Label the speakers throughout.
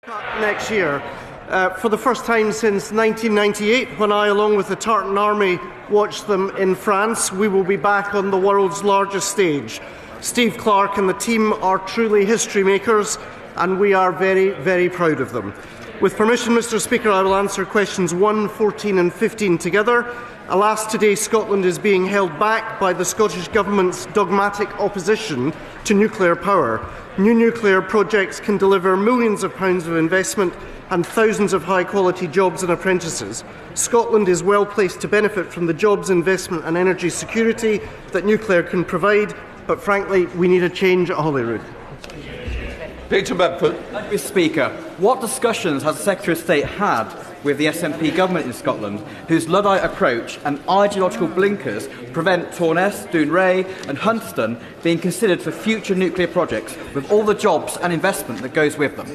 Speaker 1: Next year, for the first time since 1998, when I, along with the Tartan Army, watched them in France, we will be back on the world's largest stage. Steve Clark and the team are truly history makers, and we are very, very proud of them. With permission, Mr. Speaker, I will answer questions 1, 14 and 15 together. Alas, today Scotland is being held back by the Scottish Government's dogmatic opposition to nuclear power. New nuclear projects can deliver millions of pounds of investment and thousands of high-quality jobs and apprentices. Scotland is well placed to benefit from the jobs, investment and energy security that nuclear can provide, but frankly, we need a change at Holyrood.
Speaker 2: Peter Bedford.
Speaker 3: Thank you, Speaker. What discussions has the Secretary of State had with the SNP government in Scotland, whose Luddite approach and ideological blinkers prevent Torness, Dounreay and Hunterston being considered for future nuclear projects, with all the jobs and investment that goes with them?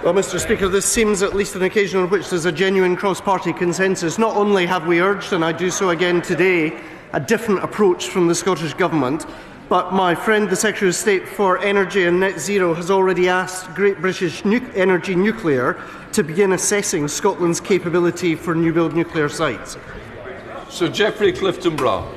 Speaker 1: Well, Mr. Speaker, this seems at least an occasion on which there's a genuine cross-party consensus. Not only have we urged, and I do so again today, a different approach from the Scottish Government, but my friend, the Secretary of State for Energy and Net Zero, has already asked Great British Energy Nuclear to begin assessing Scotland's capability for new-build nuclear sites.
Speaker 2: Sir Geoffrey Clifton-Brown.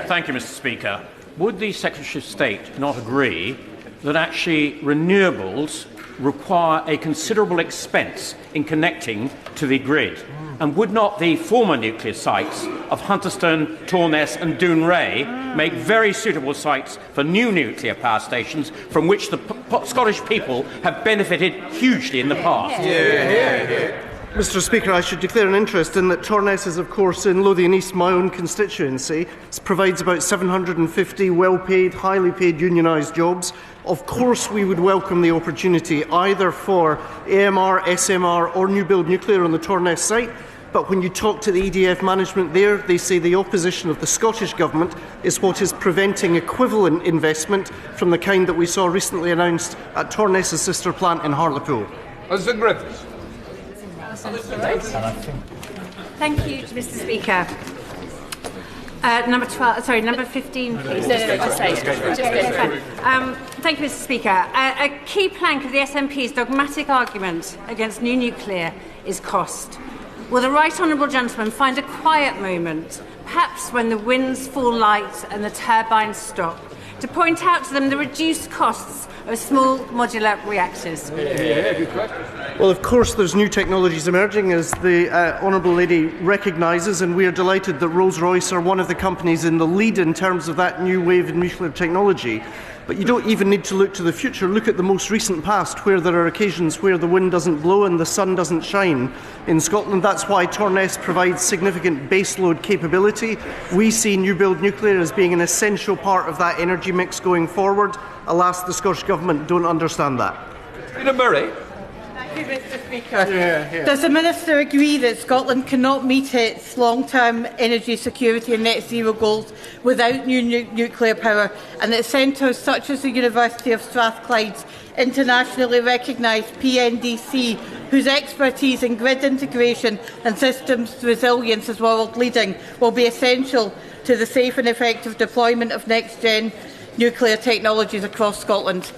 Speaker 4: Thank you, Mr. Speaker. Would the Secretary of State not agree that actually renewables require a considerable expense in connecting to the grid? And would not the former nuclear sites of Hunterston, Torness and Dounreay make very suitable sites for new nuclear power stations from which the Scottish people have benefited hugely in the past?
Speaker 1: Mr. Speaker, I should declare an interest in that Torness is, of course, in Lothian East, my own constituency. It provides about 750 well-paid, highly paid unionised jobs. Of course, we would welcome the opportunity either for AMR, SMR or new-build nuclear on the Torness site. But when you talk to the EDF management there, they say the opposition of the Scottish Government is what is preventing equivalent investment from the kind that we saw recently announced at Torness's sister plant in Hartlepool.
Speaker 2: Mr. Griffiths.
Speaker 5: Thank you, Mr. Speaker. Number 15, please. Thank you, Mr. Speaker. A key plank of the SNP's dogmatic argument against new nuclear is cost. Will the right honourable gentleman find a quiet moment, perhaps when the winds fall light and the turbines stop, to point out to them the reduced costs of small modular reactors?
Speaker 1: Well, of course, there's new technologies emerging, as the Honourable Lady recognises, and we are delighted that Rolls-Royce are one of the companies in the lead in terms of that new wave in nuclear technology. But you don't even need to look to the future. Look at the most recent past, where there are occasions where the wind doesn't blow and the sun doesn't shine in Scotland. That's why Torness provides significant baseload capability. We see new-build nuclear as being an essential part of that energy mix going forward. Alas, the Scottish Government don't understand that.
Speaker 2: Peter Murray.
Speaker 6: Thank you, Mr. Speaker. Does the Minister agree that Scotland cannot meet its long-term energy security and net zero goals without new nuclear power, and that centres such as the University of Strathclyde's internationally recognised PNDC, whose expertise in grid integration and systems resilience is world-leading, will be essential to the safe and effective deployment of next-gen nuclear technologies across Scotland?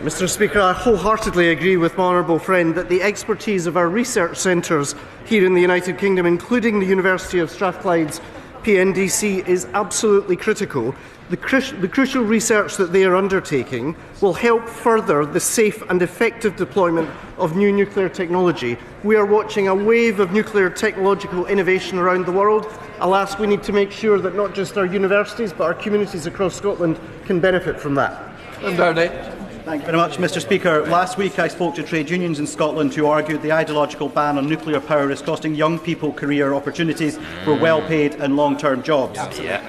Speaker 1: Mr. Speaker, I wholeheartedly agree with my honourable friend that the expertise of our research centres here in the United Kingdom, including the University of Strathclyde's PNDC, is absolutely critical. The crucial research that they are undertaking will help further the safe and effective deployment of new nuclear technology. We are watching a wave of nuclear technological innovation around the world. Alas, we need to make sure that not just our universities but our communities across Scotland can benefit from that.
Speaker 2: And Downey.
Speaker 7: Thank you very much, Mr. Speaker. Last week I spoke to trade unions in Scotland who argued the ideological ban on nuclear power is costing young people career opportunities for well-paid and long-term jobs.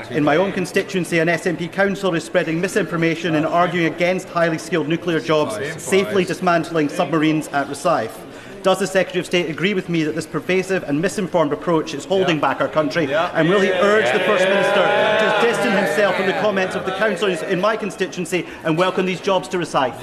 Speaker 7: In my own constituency, an SNP councillor is spreading misinformation and arguing against highly skilled nuclear jobs, safely dismantling submarines at Rosyth. Does the Secretary of State agree with me that this pervasive and misinformed approach is holding back our country? And will he urge the First Minister to distance himself from the comments of the councillors in my constituency and welcome these jobs to Rosyth?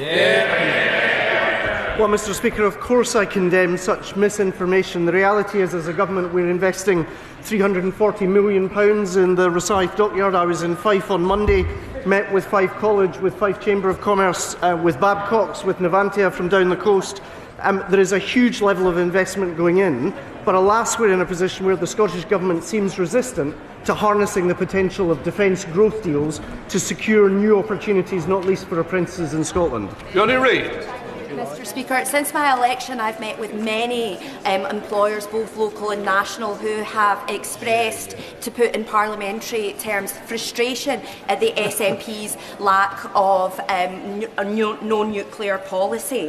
Speaker 1: Well, Mr. Speaker, of course I condemn such misinformation. The reality is, as a government, we're investing £340 million in the Rosyth dockyard. I was in Fife on Monday, met with Fife College, with Fife Chamber of Commerce, with Babcock's, with Navantia from down the coast. There is a huge level of investment going in, but alas, we're in a position where the Scottish Government seems resistant to harnessing the potential of defence growth deals to secure new opportunities, not least for apprentices in Scotland.
Speaker 2: Johnny Reid.
Speaker 8: Mr. Speaker, since my election I've met with many employers, both local and national, who have expressed, to put in parliamentary terms, frustration at the SNP's lack of no-nuclear policy.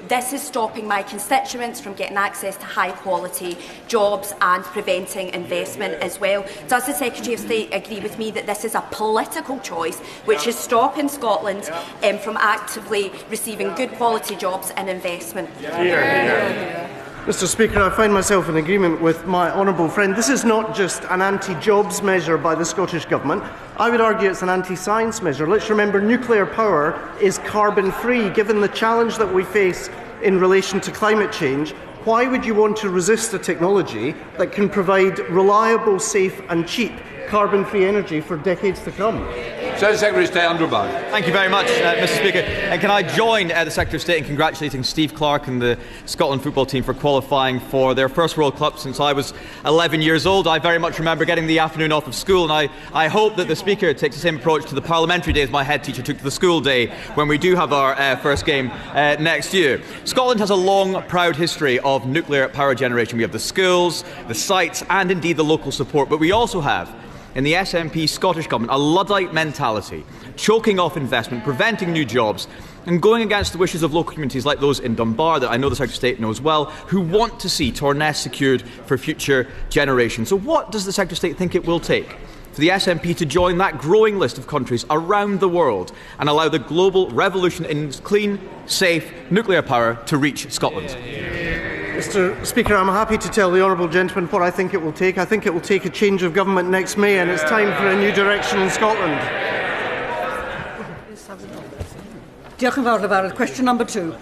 Speaker 8: This is stopping my constituents from getting access to high-quality jobs and preventing investment as well. Does the Secretary of State agree with me that this is a political choice which is stopping Scotland from actively receiving good quality jobs and investment?
Speaker 1: Mr. Speaker, I find myself in agreement with my honourable friend. This is not just an anti-jobs measure by the Scottish Government. I would argue it's an anti-science measure. Let's remember, nuclear power is carbon-free. Given the challenge that we face in relation to climate change, why would you want to resist a technology that can provide reliable, safe and cheap carbon-free energy for decades to come?
Speaker 2: Secretary of State Andrew Barr.
Speaker 9: Thank you very much, Mr. Speaker. And can I join the Secretary of State in congratulating Steve Clarke and the Scotland football team for qualifying for their first World Cup since I was 11 years old. I very much remember getting the afternoon off of school, and I hope that the Speaker takes the same approach to the parliamentary days my head teacher took to the school day when we do have our first game next year. Scotland has a long, proud history of nuclear power generation. We have the skills, the sites and indeed the local support, but we also have in the SNP Scottish Government a Luddite mentality, choking off investment, preventing new jobs and going against the wishes of local communities like those in Dunbar that I know the Secretary of State knows well, who want to see Torness secured for future generations. So what does the Secretary of State think it will take for the SNP to join that growing list of countries around the world and allow the global revolution in clean, safe nuclear power to reach Scotland?
Speaker 1: Mr. Speaker, I'm happy to tell the honourable gentleman what I think it will take. I think it will take a change of government next May, and it's time for a new direction in Scotland.
Speaker 10: Question number 2.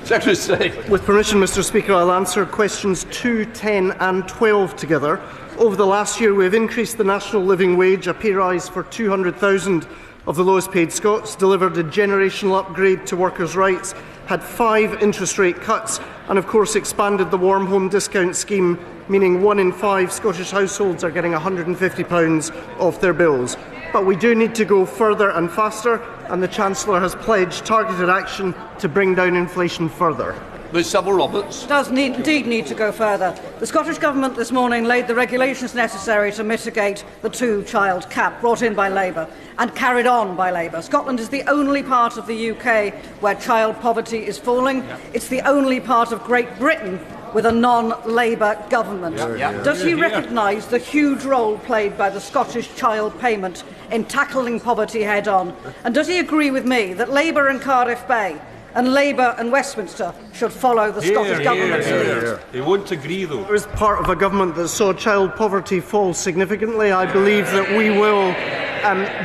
Speaker 2: Secretary of State.
Speaker 1: With permission, Mr. Speaker, I'll answer questions 2, 10 and 12 together. Over the last year, we have increased the national living wage, a pay rise for 200,000 of the lowest paid Scots, delivered a generational upgrade to workers' rights, had 5 interest rate cuts and of course expanded the warm home discount scheme, meaning 1 in 5 Scottish households are getting £150 off their bills. But we do need to go further and faster, and the Chancellor has pledged targeted action to bring down inflation further.
Speaker 2: Ms Savile Roberts.
Speaker 10: Does indeed need to go further. The Scottish Government this morning laid the regulations necessary to mitigate the 2-child cap brought in by Labour and carried on by Labour. Scotland is the only part of the UK where child poverty is falling. It's the only part of Great Britain with a non-Labour government. Does he recognise the huge role played by the Scottish child payment in tackling poverty head-on? And does he agree with me that Labour and Cardiff Bay and Labour and Westminster should follow the Scottish Government's lead?
Speaker 11: He won't agree, though.
Speaker 1: As part of a government that saw child poverty fall significantly, I believe that we will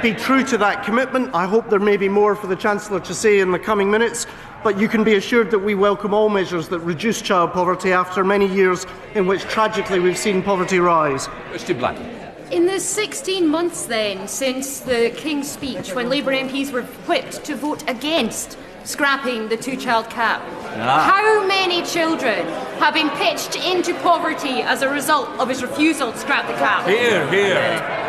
Speaker 1: be true to that commitment. I hope there may be more for the Chancellor to say in the coming minutes, but you can be assured that we welcome all measures that reduce child poverty after many years in which tragically we've seen poverty rise.
Speaker 2: Mr. Black.
Speaker 12: In the 16 months then since the King's speech, when Labour MPs were whipped to vote against scrapping the 2-child cap, how many children have been pitched into poverty as a result of his refusal to scrap the cap?
Speaker 11: Here, here.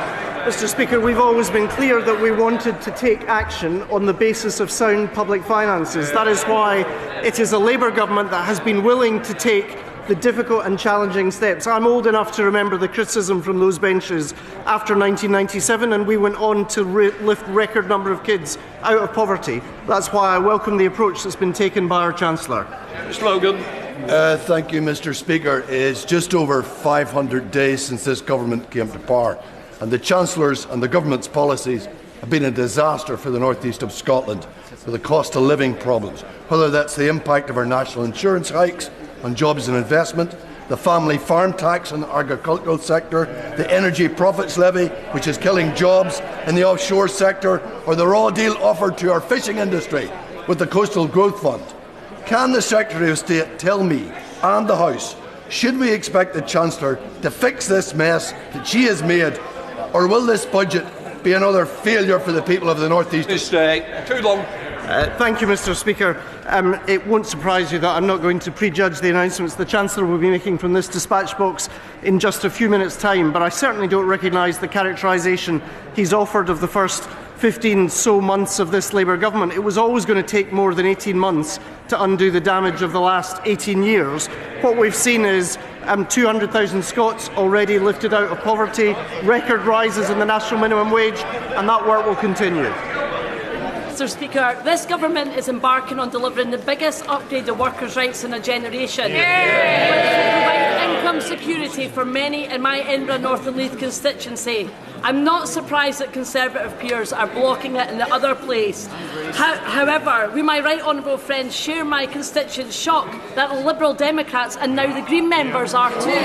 Speaker 1: Mr. Speaker, we've always been clear that we wanted to take action on the basis of sound public finances. That is why it is a Labour government that has been willing to take the difficult and challenging steps. I'm old enough to remember the criticism from those benches after 1997, and we went on to lift record number of kids out of poverty. That's why I welcome the approach that's been taken by our Chancellor.
Speaker 2: Slogan.
Speaker 13: Thank you, Mr. Speaker. It's just over 500 days since this government came to power, and the Chancellor's and the government's policies have been a disaster for the northeast of Scotland, with the cost of living problems, whether that's the impact of our national insurance hikes on jobs and investment, the family farm tax in the agricultural sector, the energy profits levy, which is killing jobs in the offshore sector, or the raw deal offered to our fishing industry with the Coastal Growth Fund. Can the Secretary of State tell me and the House, should we expect the Chancellor to fix this mess that she has made, or will this budget be another failure for the people of the North East?
Speaker 2: Too long.
Speaker 1: Thank you, Mr. Speaker. It won't surprise you that I'm not going to prejudge the announcements the Chancellor will be making from this dispatch box in just a few minutes' time, but I certainly don't recognise the characterisation he's offered of the first 15 so months of this Labour government. It was always going to take more than 18 months to undo the damage of the last 18 years. What we've seen is 200,000 Scots already lifted out of poverty, record rises in the national minimum wage, and that work will continue.
Speaker 11: Mr. Speaker, this government is embarking on delivering the biggest upgrade of workers' rights in a generation. Providing income security for many in my Edinburgh North and Leith constituency. I'm not surprised that Conservative peers are blocking it in the other place. However, we, my right honourable friends, share my constituents' shock that the Liberal Democrats and now the Green members are too.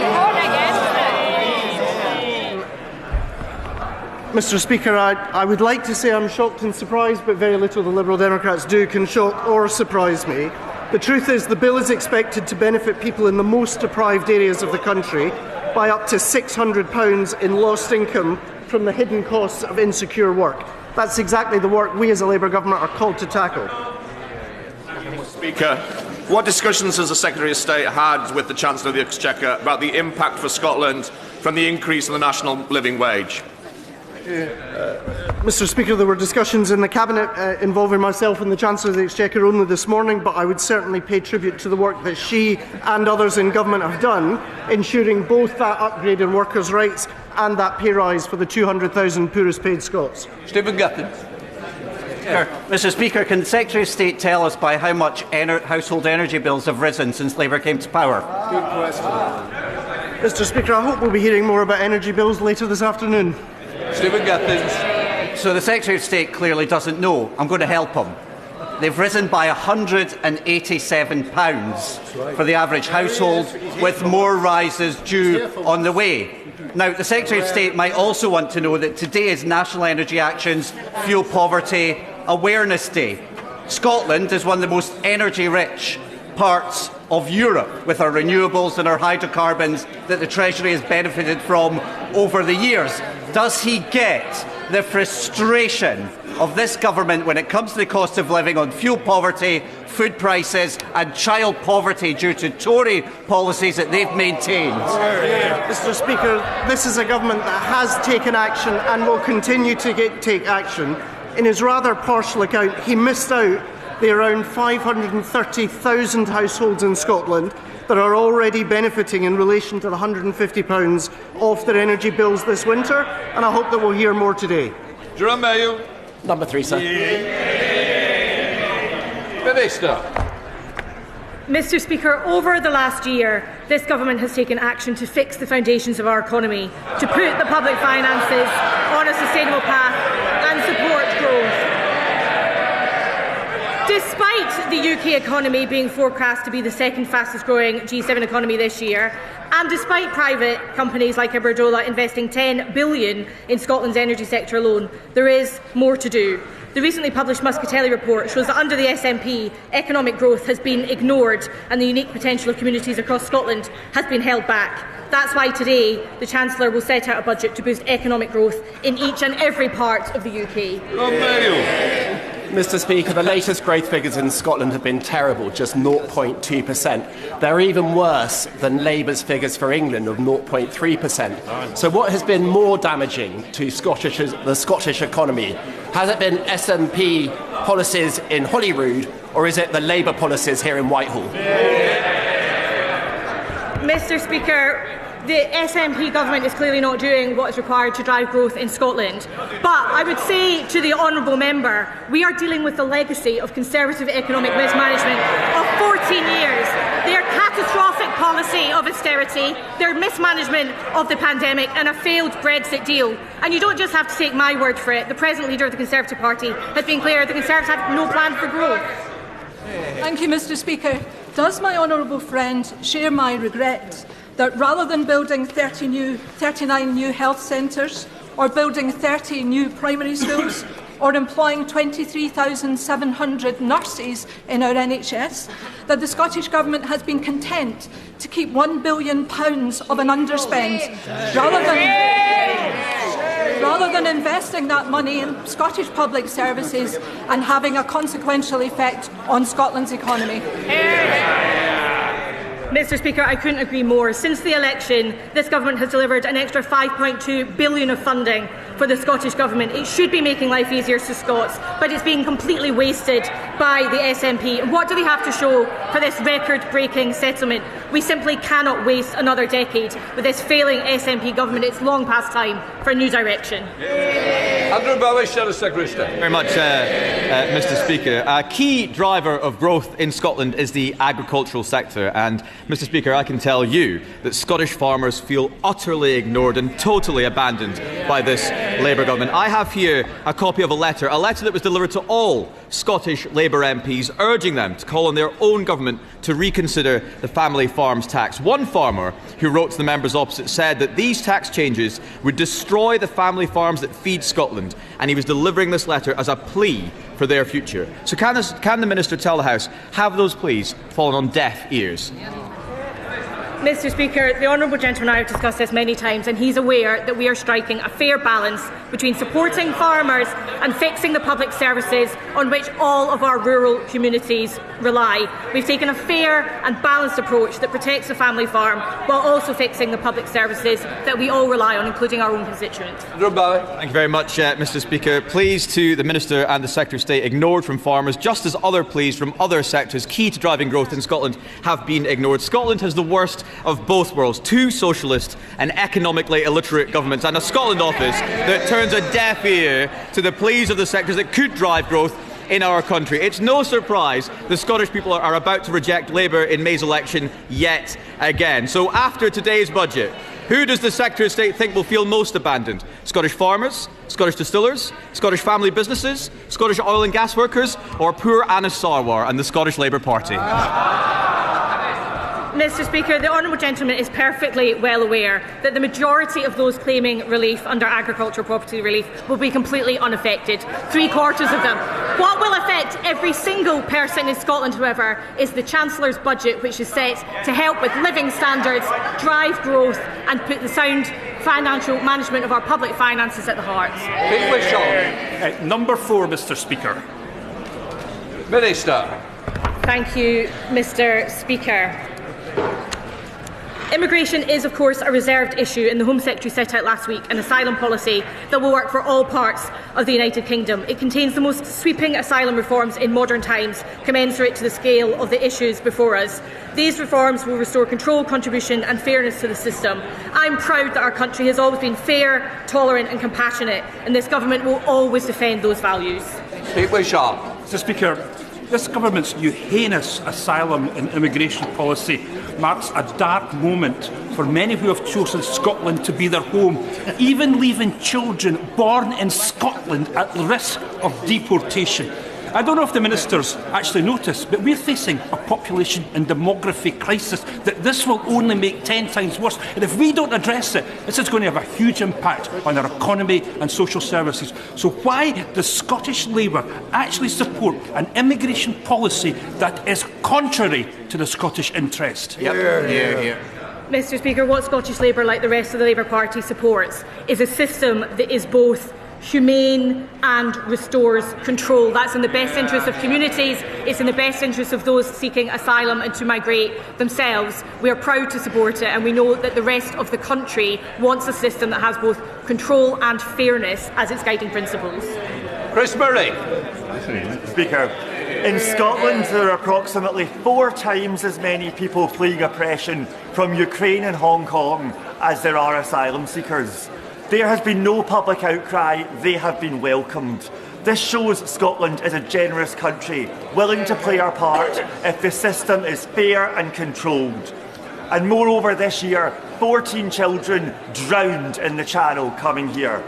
Speaker 1: Mr. Speaker, I would like to say I'm shocked and surprised, but very little the Liberal Democrats do can shock or surprise me. The truth is the bill is expected to benefit people in the most deprived areas of the country by up to £600 in lost income from the hidden costs of insecure work. That's exactly the work we as a Labour government are called to tackle.
Speaker 14: Speaker, what discussions has the Secretary of State had with the Chancellor of the Exchequer about the impact for Scotland from the increase in the national living wage?
Speaker 1: Mr. Speaker, there were discussions in the Cabinet involving myself and the Chancellor of the Exchequer only this morning, but I would certainly pay tribute to the work that she and others in Government have done, ensuring both that upgrade in workers' rights and that pay rise for the 200,000 poorest paid Scots.
Speaker 2: Stephen Gittins.
Speaker 3: Mr. Speaker, can the Secretary of State tell us by how much household energy bills have risen since Labour came to power?
Speaker 2: Good question.
Speaker 1: Mr. Speaker, I hope we'll be hearing more about energy bills later this afternoon.
Speaker 2: Stephen Gittins.
Speaker 3: So the Secretary of State clearly doesn't know. I'm going to help him. They've risen by £187 for the average household, with more rises due on the way. Now, the Secretary of State might also want to know that today is National Energy Action's Fuel Poverty Awareness Day. Scotland is one of the most energy-rich parts of Europe, with our renewables and our hydrocarbons that the Treasury has benefited from over the years. Does he get the frustration of this government when it comes to the cost of living on fuel poverty, food prices and child poverty due to Tory policies that they've maintained?
Speaker 1: Mr. Speaker, this is a government that has taken action and will continue to take action. In his rather partial account, he missed out the around 530,000 households in Scotland that are already benefiting in relation to the £150 off their energy bills this winter, and I hope that we'll hear more today.
Speaker 2: Jerome Mayo.
Speaker 15: Number 3, sir.
Speaker 2: Minister.
Speaker 16: Mr. Speaker, over the last year, this government has taken action to fix the foundations of our economy, to put the public finances on a sustainable path and support growth. Despite the UK economy being forecast to be the second fastest growing G7 economy this year, and despite private companies like Iberdrola investing £10 billion in Scotland's energy sector alone, there is more to do. The recently published Muscatelli report shows that under the SNP, economic growth has been ignored and the unique potential of communities across Scotland has been held back. That's why today the Chancellor will set out a budget to boost economic growth in each and every part of the UK.
Speaker 15: Mr. Speaker, the latest growth figures in Scotland have been terrible, just 0.2%. They're even worse than Labour's figures for England of 0.3%. So what has been more damaging to the Scottish economy? Has it been SNP policies in Holyrood, or is it the Labour policies here in Whitehall?
Speaker 16: Mr. Speaker, the SNP government is clearly not doing what is required to drive growth in Scotland. But I would say to the honourable member, we are dealing with the legacy of Conservative economic mismanagement of 14 years. Their catastrophic policy of austerity, their mismanagement of the pandemic and a failed Brexit deal. And you don't just have to take my word for it. The present leader of the Conservative Party has been clear the Conservatives have no plan for growth.
Speaker 17: Thank you, Mr. Speaker. Does my honourable friend share my regret that rather than building 39 new health centres or building 30 new primary schools or employing 23,700 nurses in our NHS, that the Scottish Government has been content to keep £1 billion of an underspend rather than investing that money in Scottish public services and having a consequential effect on Scotland's economy.
Speaker 16: Mr Speaker, I couldn't agree more. Since the election, this government has delivered an extra £5.2 billion of funding for the Scottish Government. It should be making life easier for Scots, but it's being completely wasted by the SNP. And what do they have to show for this record-breaking settlement? We simply cannot waste another decade with this failing SNP government. It's long past time for a new direction.
Speaker 2: Andrew Bowish, Secretary of State.
Speaker 9: Very much, Mr Speaker. A key driver of growth in Scotland is the agricultural sector, and Mr Speaker, I can tell you that Scottish farmers feel utterly ignored and totally abandoned by this Labour government. I have here a copy of a letter that was delivered to all Scottish Labour MPs, urging them to call on their own government to reconsider the family farms tax. One farmer who wrote to the members opposite said that these tax changes would destroy the family farms that feed Scotland, and he was delivering this letter as a plea for their future. So can the Minister tell the House, have those pleas fallen on deaf ears?
Speaker 16: Mr Speaker, the Honourable Gentleman and I have discussed this many times, and he's aware that we are striking a fair balance between supporting farmers and fixing the public services on which all of our rural communities rely. We've taken a fair and balanced approach that protects the family farm while also fixing the public services that we all rely on, including our own constituents.
Speaker 9: Thank you very much, Mr Speaker. Pleas to the Minister and the Secretary of State ignored from farmers, just as other pleas from other sectors key to driving growth in Scotland have been ignored. Scotland has the worst of both worlds, two socialist and economically illiterate governments, and a Scotland office that turns a deaf ear to the pleas of the sectors that could drive growth in our country. It's no surprise the Scottish people are about to reject Labour in May's election yet again. So after today's budget, who does the Secretary of State think will feel most abandoned? Scottish farmers, Scottish distillers, Scottish family businesses, Scottish oil and gas workers, or poor Anas Sarwar and the Scottish Labour Party?
Speaker 16: Mr Speaker, the Honourable Gentleman is perfectly well aware that the majority of those claiming relief under agricultural property relief will be completely unaffected, 3/4 of them. What will affect every single person in Scotland, however, is the Chancellor's budget, which is set to help with living standards, drive growth and put the sound financial management of our public finances at the heart.
Speaker 18: Number 4, Mr Speaker.
Speaker 2: Minister.
Speaker 16: Thank you, Mr Speaker. Immigration is, of course, a reserved issue, and the Home Secretary set out last week an asylum policy that will work for all parts of the United Kingdom. It contains the most sweeping asylum reforms in modern times, commensurate to the scale of the issues before us. These reforms will restore control, contribution and fairness to the system. I'm proud that our country has always been fair, tolerant and compassionate, and this government will always defend those values.
Speaker 18: Mr Speaker, this government's new heinous asylum and immigration policy marks a dark moment for many who have chosen Scotland to be their home, even leaving children born in Scotland at risk of deportation. I don't know if the ministers actually noticed, but we're facing a population and demography crisis that this will only make 10 times worse. And if we don't address it, this is going to have a huge impact on our economy and social services. So why does Scottish Labour actually support an immigration policy that is contrary to the Scottish interest?
Speaker 16: Mr Speaker, what Scottish Labour, like the rest of the Labour Party, supports is a system that is both humane and restores control. That's in the best interest of communities, it's in the best interest of those seeking asylum and to migrate themselves. We are proud to support it, and we know that the rest of the country wants a system that has both control and fairness as its guiding principles.
Speaker 2: Chris Murray.
Speaker 19: Speaker, in Scotland there are approximately 4 times as many people fleeing oppression from Ukraine and Hong Kong as there are asylum seekers. There has been no public outcry, they have been welcomed. This shows Scotland is a generous country, willing to play our part if the system is fair and controlled. And moreover, this year, 14 children drowned in the Channel coming here.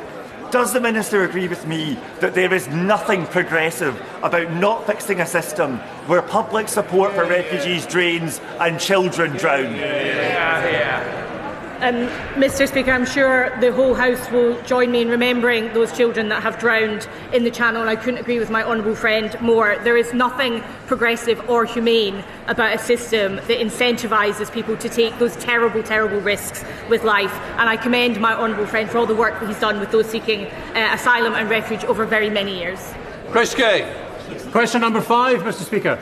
Speaker 19: Does the Minister agree with me that there is nothing progressive about not fixing a system where public support for refugees drains and children drown?
Speaker 16: Mr Speaker, I'm sure the whole House will join me in remembering those children that have drowned in the Channel, and I couldn't agree with my honourable friend more. There is nothing progressive or humane about a system that incentivises people to take those terrible, terrible risks with life, and I commend my honourable friend for all the work that he's done with those seeking asylum and refuge over very many years.
Speaker 2: Chris Kay.
Speaker 20: Question number 5, Mr Speaker.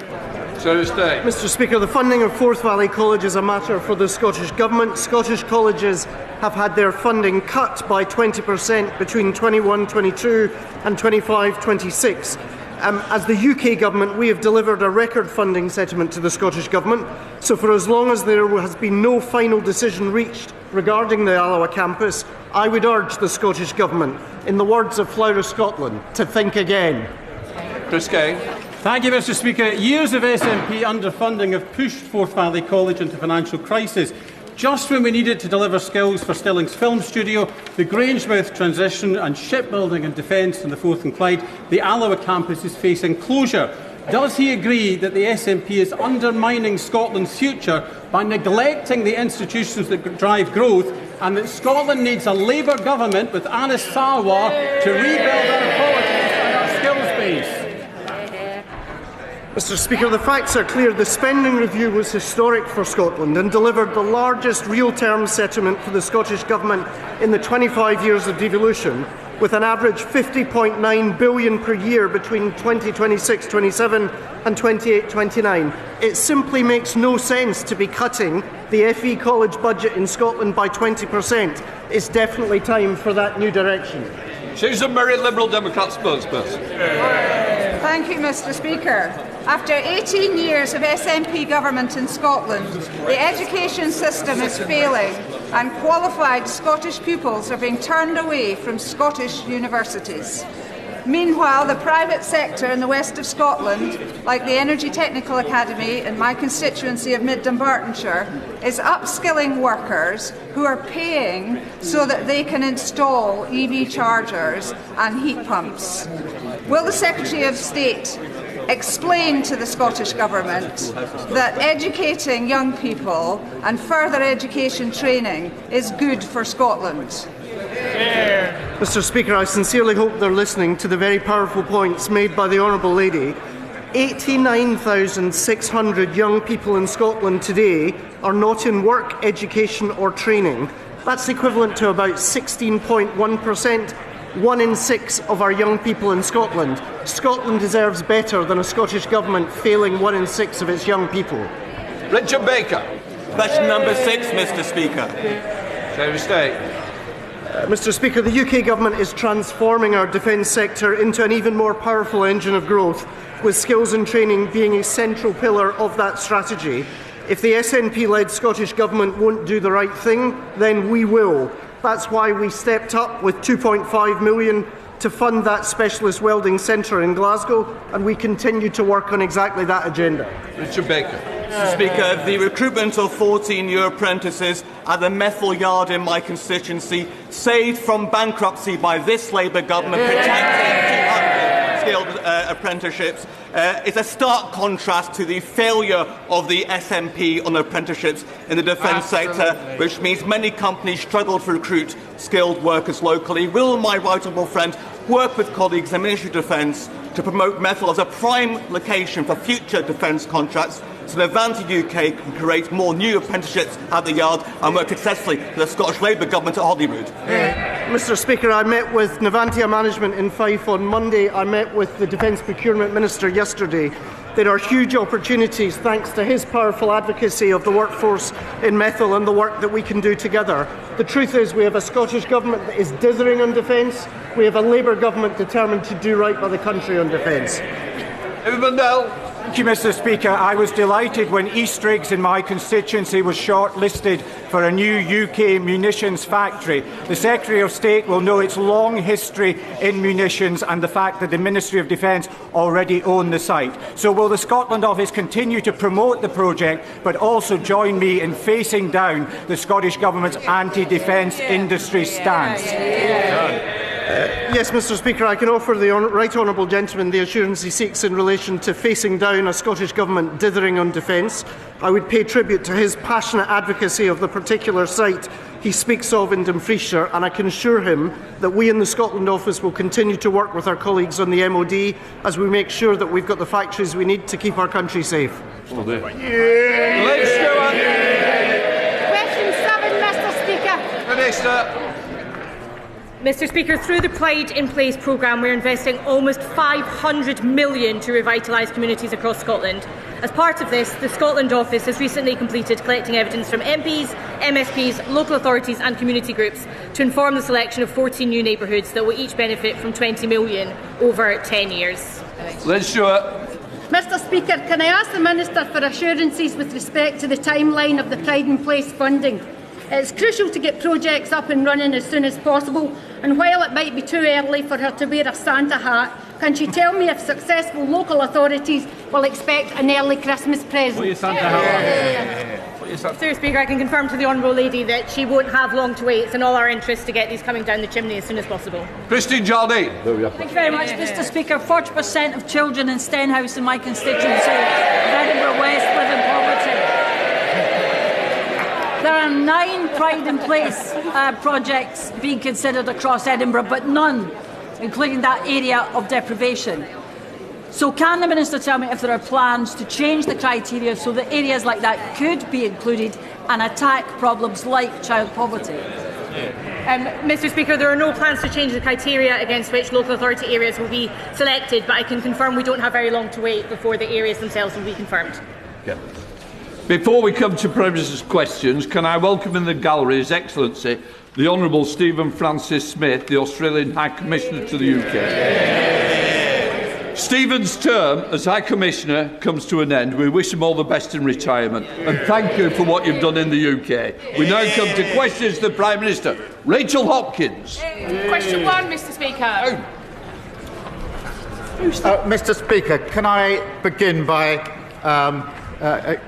Speaker 1: Mr Speaker, the funding of Forth Valley College is a matter for the Scottish Government. Scottish colleges have had their funding cut by 20% between 21-22 and 25-26. As the UK Government, we have delivered a record funding settlement to the Scottish Government, so for as long as there has been no final decision reached regarding the Alloa campus, I would urge the Scottish Government, in the words of Flower Scotland, to think again.
Speaker 2: Chris Kay.
Speaker 20: Thank you, Mr Speaker. Years of SNP underfunding have pushed Forth Valley College into financial crisis. Just when we needed to deliver skills for Stilling's film studio, the Grangemouth transition and shipbuilding and defence in the Forth and Clyde, the Alloa campus is facing closure. Does he agree that the SNP is undermining Scotland's future by neglecting the institutions that drive growth, and that Scotland needs a Labour government with Anas Sarwar to rebuild our colleges and our skills base?
Speaker 1: Mr Speaker, the facts are clear. The spending review was historic for Scotland and delivered the largest real-term settlement for the Scottish Government in the 25 years of devolution, with an average £50.9 billion per year between 2026-27 and 28-29. It simply makes no sense to be cutting the FE College budget in Scotland by 20%. It's definitely time for that new direction.
Speaker 2: Susan Murray, Liberal Democrat spokesperson.
Speaker 21: Thank you, Mr Speaker. After 18 years of SNP government in Scotland, the education system is failing and qualified Scottish pupils are being turned away from Scottish universities. Meanwhile, the private sector in the west of Scotland, like the Energy Technical Academy in my constituency of Mid Dunbartonshire, is upskilling workers who are paying so that they can install EV chargers and heat pumps. Will the Secretary of State explain to the Scottish Government that educating young people and further education training is good for Scotland?
Speaker 1: Mr Speaker, I sincerely hope they're listening to the very powerful points made by the Honourable Lady. 89,600 young people in Scotland today are not in work, education or training. That's equivalent to about 16.1%. 1 in 6 of our young people in Scotland. Scotland deserves better than a Scottish Government failing 1 in 6 of its young people.
Speaker 2: Richard Baker.
Speaker 22: Question number 6, Mr Speaker.
Speaker 2: Secretary of State.
Speaker 1: Mr Speaker, the UK Government is transforming our defence sector into an even more powerful engine of growth, with skills and training being a central pillar of that strategy. If the SNP-led Scottish Government won't do the right thing, then we will. That's why we stepped up with £2.5 million to fund that specialist welding centre in Glasgow, and we continue to work on exactly that agenda.
Speaker 2: Richard Baker.
Speaker 22: Mr Speaker, the recruitment of 14 new apprentices at the Methil Yard in my constituency, saved from bankruptcy by this Labour Government, protecting 200 skilled apprenticeships, is a stark contrast to the failure of the SNP on apprenticeships in the defence sector, which means many companies struggle to recruit skilled workers locally. Will my right honourable friend work with colleagues in the Ministry of Defence to promote Methil as a prime location for future defence contracts, so that Avanti UK can create more new apprenticeships at the Yard and work successfully for the Scottish Labour Government at Holyrood?
Speaker 1: Mr Speaker, I met with Navantia Management in Fife on Monday. I met with the Defence Procurement Minister yesterday. There are huge opportunities thanks to his powerful advocacy of the workforce in Methil and the work that we can do together. The truth is we have a Scottish Government that is dithering on defence. We have a Labour Government determined to do right by the country on defence.
Speaker 23: Thank you, Mr Speaker. I was delighted when Eastriggs in my constituency was shortlisted for a new UK munitions factory. The Secretary of State will know its long history in munitions and the fact that the Ministry of Defence already own the site. So will the Scotland Office continue to promote the project but also join me in facing down the Scottish Government's anti-defence industry stance?
Speaker 1: Yes, Mr Speaker, I can offer the Right Honourable Gentleman the assurance he seeks in relation to facing down a Scottish Government dithering on defence. I would pay tribute to his passionate advocacy of the particular site he speaks of in Dumfriesshire, and I can assure him that we in the Scotland office will continue to work with our colleagues on the MOD as we make sure that we've got the factories we need to keep our country safe.
Speaker 2: Still there.
Speaker 12: Question 7, Mr. Speaker.
Speaker 2: Minister.
Speaker 16: Mr. Speaker, through the Pride in Place programme, we're investing almost £500 million to revitalise communities across Scotland. As part of this, the Scotland office has recently completed collecting evidence from MPs, MSPs, local authorities and community groups to inform the selection of 14 new neighbourhoods that will each benefit from £20 million over 10 years.
Speaker 2: Liz Stewart.
Speaker 4: Mr. Speaker, can I ask the Minister for assurances with respect to the timeline of the Pride in Place funding? It's crucial to get projects up and running as soon as possible, and while it might be too early for her to wear a Santa hat, can she tell me if successful local authorities will expect an early Christmas present?
Speaker 16: Mr. Speaker, I can confirm to the Honourable Lady that she won't have long to wait. It's in all our interest to get these coming down the chimney as soon as possible.
Speaker 2: Christine Jardine.
Speaker 5: Thank you very much, Mr. Speaker. 40% of children in Stenhouse in my constituency of Edinburgh West live in poverty. There are 9 Pride in Place projects being considered across Edinburgh, but none including that area of deprivation. So can the Minister tell me if there are plans to change the criteria so that areas like that could be included and attack problems like child poverty?
Speaker 16: Mr. Speaker, there are no plans to change the criteria against which local authority areas will be selected, but I can confirm we don't have very long to wait before the areas themselves will be confirmed.
Speaker 2: Okay. Before we come to Prime Minister's questions, can I welcome in the gallery His Excellency the Honourable Stephen Francis Smith, the Australian High Commissioner to the UK. Stephen's term as High Commissioner comes to an end. We wish him all the best in retirement and thank you for what you've done in the UK. We now come to questions to the Prime Minister. Rachel Hopkins.
Speaker 12: Question 1, Mr. Speaker.
Speaker 6: Mr. Speaker, can I begin by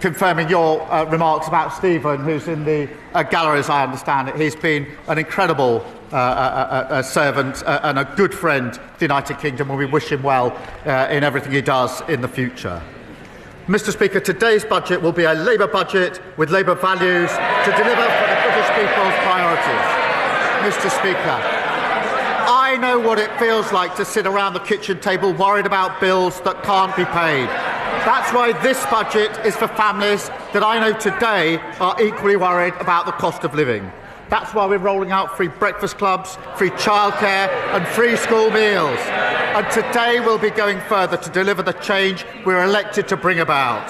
Speaker 6: confirming your remarks about Stephen, who's in the gallery, as I understand it. He's been an incredible servant and a good friend to the United Kingdom, and we wish him well in everything he does in the future. Mr. Speaker, today's budget will be a Labour budget with Labour values to deliver for the British people's priorities. Mr. Speaker, I know what it feels like to sit around the kitchen table worried about bills that can't be paid. That's why this budget is for families that I know today are equally worried about the cost of living. That's why we're rolling out free breakfast clubs, free childcare and free school meals. And today we'll be going further to deliver the change we're elected to bring about.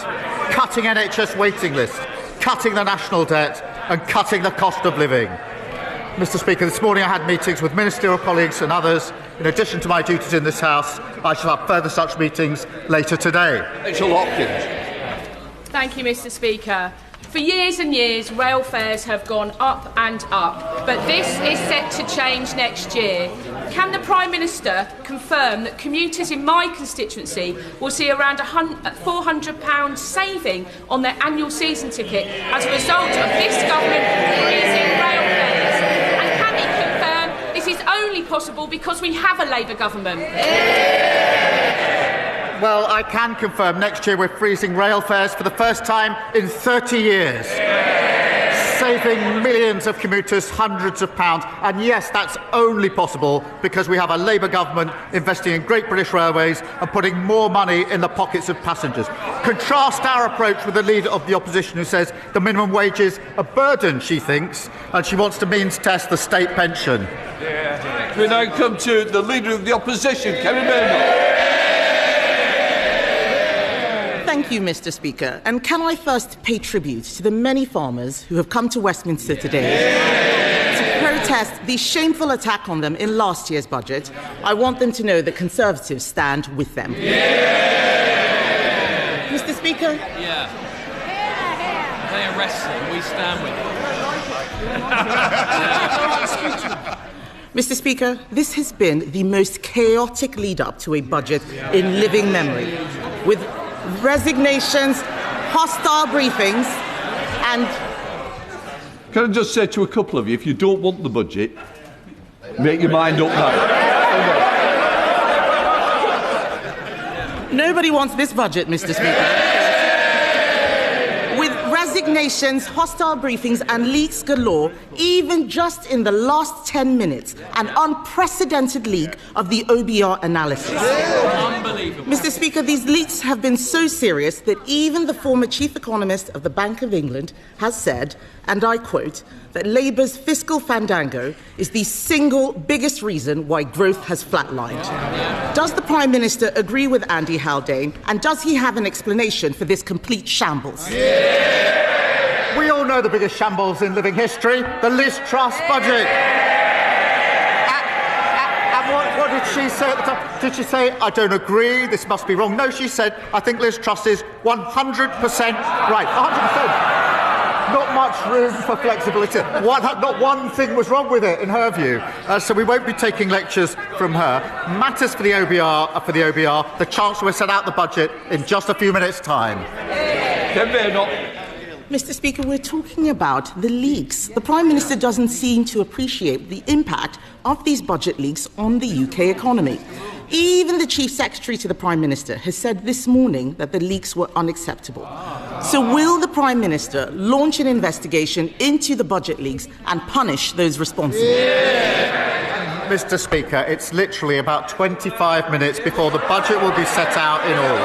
Speaker 6: Cutting NHS waiting lists, cutting the national debt and cutting the cost of living. Mr. Speaker, this morning I had meetings with ministerial colleagues and others. In addition to my duties in this House, I shall have further such meetings later today.
Speaker 2: Rachel Hopkins.
Speaker 12: Thank you, Mr. Speaker. For years and years, rail fares have gone up and up, but this is set to change next year. Can the Prime Minister confirm that commuters in my constituency will see around £400 saving on their annual season ticket as a result of this government raising rail fares? And can he confirm this is only possible because we have a Labour government?
Speaker 6: Well, I can confirm next year we're freezing rail fares for the first time in 30 years, saving millions of commuters hundreds of pounds. And yes, that's only possible because we have a Labour government investing in Great British Railways and putting more money in the pockets of passengers. Contrast our approach with the Leader of the Opposition, who says the minimum wage is a burden, she thinks, and she wants to means test the state pension.
Speaker 2: We now come to the Leader of the Opposition, Kevin Bernard.
Speaker 24: Thank you, Mr. Speaker. And can I first pay tribute to the many farmers who have come to Westminster today to protest the shameful attack on them in last year's budget. I want them to know that Conservatives stand with them. Mr. Speaker?
Speaker 25: Yeah. They arrest them, we stand with them.
Speaker 24: Mr. Speaker, this has been the most chaotic lead-up to a budget in living memory, with resignations, hostile briefings, and...
Speaker 2: Can I just say to a couple of you, if you don't want the budget, make your mind up now.
Speaker 24: Nobody wants this budget, Mr. Speaker. With resignations, hostile briefings and leaks galore, even just in the last 10 minutes, an unprecedented leak of the OBR analysis.
Speaker 25: Unbelievable.
Speaker 24: Mr. Speaker, these leaks have been so serious that even the former chief economist of the Bank of England has said, and I quote, that Labour's fiscal fandango is the single biggest reason why growth has flatlined. Does the Prime Minister agree with Andy Haldane, and does he have an explanation for this complete shambles?
Speaker 6: We all know the biggest shambles in living history, the Liz Truss budget. And what did she say at the time? Did she say, I don't agree, this must be wrong? No, she said, I think Liz Truss is 100% right. 100%. Not much room for flexibility. Not one thing was wrong with it, in her view. So we won't be taking lectures from her. Matters for the OBR. The Chancellor will set out the budget in just a few minutes' time.
Speaker 24: Mr. Speaker, we're talking about the leaks. The Prime Minister doesn't seem to appreciate the impact of these budget leaks on the UK economy. Even the Chief Secretary to the Prime Minister has said this morning that the leaks were unacceptable. So will the Prime Minister launch an investigation into the budget leaks and punish those responsible?
Speaker 6: Mr. Speaker, it's literally about 25 minutes before the budget will be set out in all,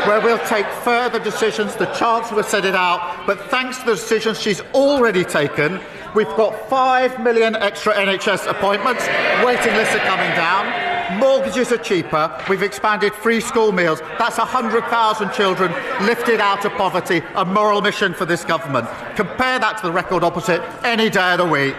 Speaker 6: where we'll take further decisions. The Chancellor will set it out, but thanks to the decisions she's already taken, we've got 5 million extra NHS appointments, waiting lists are coming down, mortgages are cheaper, we've expanded free school meals. That's 100,000 children lifted out of poverty, a moral mission for this government. Compare that to the record opposite any day of the week.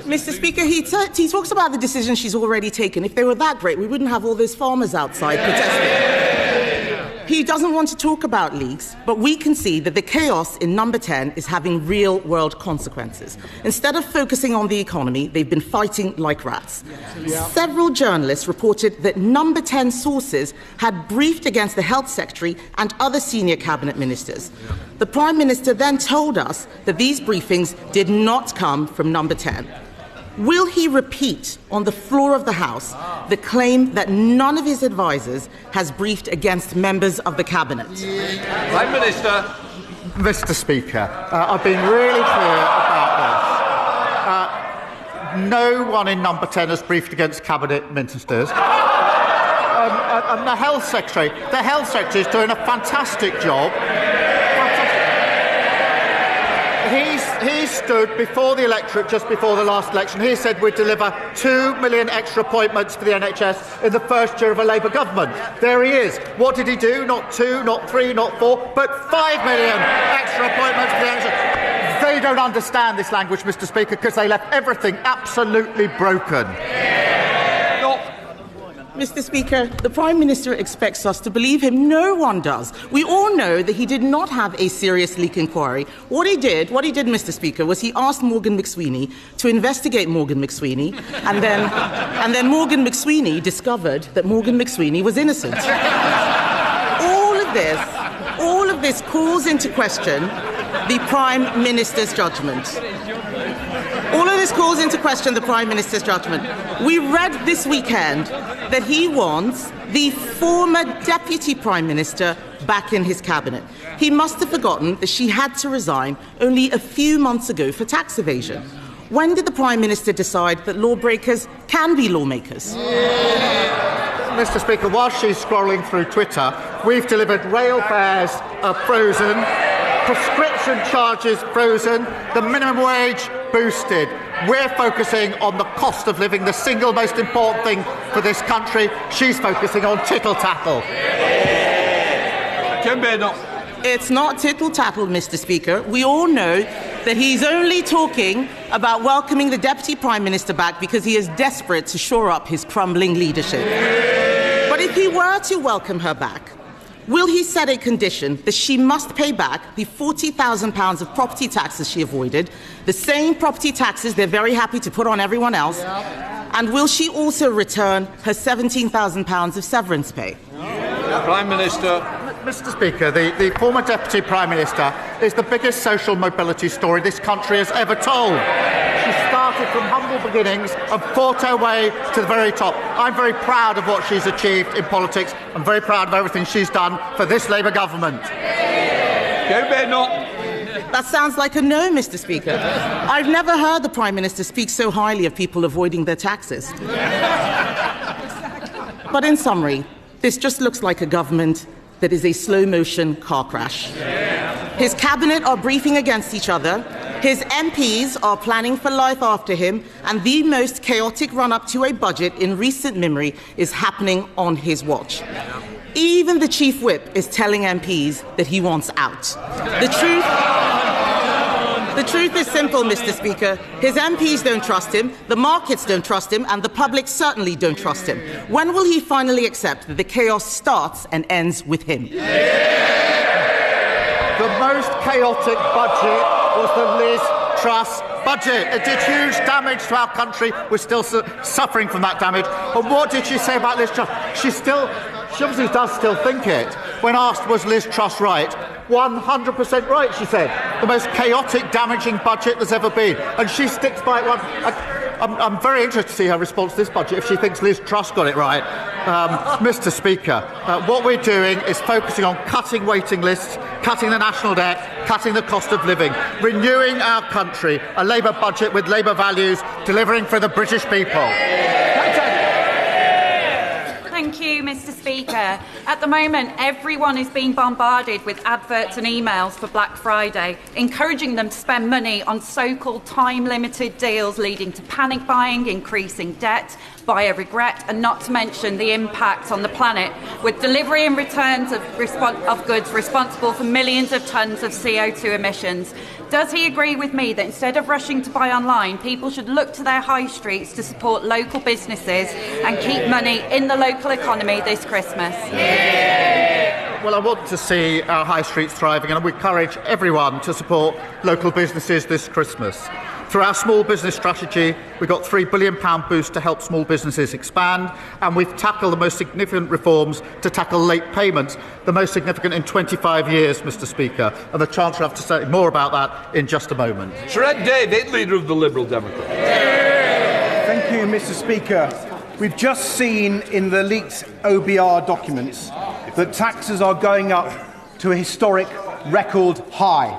Speaker 24: Mr. Speaker, he talks about the decisions she's already taken. If they were that great, we wouldn't have all those farmers outside protesting. He doesn't want to talk about leaks, but we can see that the chaos in Number 10 is having real-world consequences. Instead of focusing on the economy, they've been fighting like rats. Several journalists reported that Number 10 sources had briefed against the Health Secretary and other senior cabinet ministers. The Prime Minister then told us that these briefings did not come from Number 10. Will he repeat on the floor of the House the claim that none of his advisers has briefed against members of the Cabinet?
Speaker 2: Prime Minister.
Speaker 6: Mr. Speaker, I've been really clear about this. No one in Number 10 has briefed against Cabinet ministers. And the Health Secretary is doing a fantastic job. He stood before the electorate just before the last election. He said we'd deliver 2 million extra appointments for the NHS in the first year of a Labour government. There he is. What did he do? Not 2, not 3, not 4, but 5 million extra appointments for the NHS. They don't understand this language, Mr. Speaker, because they left everything absolutely broken.
Speaker 24: Mr. Speaker, the Prime Minister expects us to believe him. No one does. We all know that he did not have a serious leak inquiry. What he did, Mr. Speaker, was he asked Morgan McSweeney to investigate Morgan McSweeney, and then Morgan McSweeney discovered that Morgan McSweeney was innocent. All of this calls into question the Prime Minister's judgment. All of this calls into question the Prime Minister's judgment. We read this weekend that he wants the former Deputy Prime Minister back in his cabinet. He must have forgotten that she had to resign only a few months ago for tax evasion. When did the Prime Minister decide that lawbreakers can be lawmakers?
Speaker 6: Mr. Speaker, while she's scrolling through Twitter, we've delivered rail fares frozen, prescription charges frozen, the minimum wage boosted. We're focusing on the cost of living, the single most important thing for this country. She's focusing on tittle-tattle.
Speaker 24: It's not tittle-tattle, Mr. Speaker. We all know that he's only talking about welcoming the Deputy Prime Minister back because he is desperate to shore up his crumbling leadership. But if he were to welcome her back, will he set a condition that she must pay back the £40,000 of property taxes she avoided, the same property taxes they're very happy to put on everyone else, and will she also return her £17,000 of severance pay?
Speaker 2: Prime Minister.
Speaker 6: Mr. Speaker, the former Deputy Prime Minister is the biggest social mobility story this country has ever told. She started from humble beginnings and fought her way to the very top. I'm very proud of what she's achieved in politics. I'm very proud of everything she's done for this Labour government.
Speaker 24: That sounds like a no, Mr. Speaker. I've never heard the Prime Minister speak so highly of people avoiding their taxes. But in summary, this just looks like a government that is a slow-motion car crash. His cabinet are briefing against each other, his MPs are planning for life after him, and the most chaotic run-up to a budget in recent memory is happening on his watch. Even the Chief Whip is telling MPs that he wants out. The truth is simple, Mr. Speaker. His MPs don't trust him, the markets don't trust him, and the public certainly don't trust him. When will he finally accept that the chaos starts and ends with him?
Speaker 6: The most chaotic budget was the Liz Truss budget. It did huge damage to our country. We're still suffering from that damage. And what did she say about Liz Truss? She obviously does still think it. When asked, was Liz Truss right? 100% right, she said. The most chaotic, damaging budget there's ever been. And she sticks by it. I'm very interested to see her response to this budget if she thinks Liz Truss got it right. Mr. Speaker, what we're doing is focusing on cutting waiting lists, cutting the national debt, cutting the cost of living, renewing our country, a Labour budget with Labour values, delivering for the British people.
Speaker 7: Thank you, Mr. Speaker. At the moment, everyone is being bombarded with adverts and emails for Black Friday, encouraging them to spend money on so-called time-limited deals leading to panic buying, increasing debt, buyer regret, and not to mention the impact on the planet, with delivery and returns of goods responsible for millions of tonnes of CO2 emissions. Does he agree with me that instead of rushing to buy online, people should look to their high streets to support local businesses and keep money in the local economy this Christmas?
Speaker 6: Well, I want to see our high streets thriving, and we encourage everyone to support local businesses this Christmas. Through our small business strategy, we got £3 billion boost to help small businesses expand, and we've tackled the most significant reforms to tackle late payments, the most significant in 25 years, Mr. Speaker. And the Chancellor will have to say more about that in just a moment.
Speaker 2: Ed David, Leader of the Liberal Democrats.
Speaker 8: Thank you, Mr. Speaker. We've just seen in the leaked OBR documents that taxes are going up to a historic record high.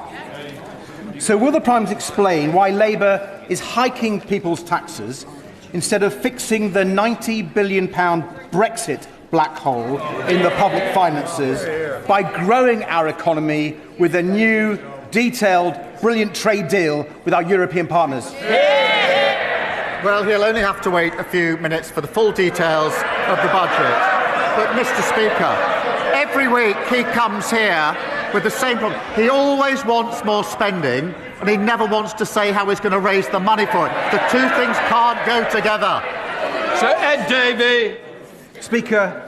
Speaker 8: So will the Prime Minister explain why Labour is hiking people's taxes instead of fixing the £90 billion Brexit black hole in the public finances by growing our economy with a new, detailed, brilliant trade deal with our European partners?
Speaker 6: Well, he'll only have to wait a few minutes for the full details of the budget. But, Mr. Speaker, every week he comes here with the same problem. He always wants more spending, and he never wants to say how he's going to raise the money for it. The two things can't go together.
Speaker 2: Sir Ed Davey.
Speaker 8: Speaker,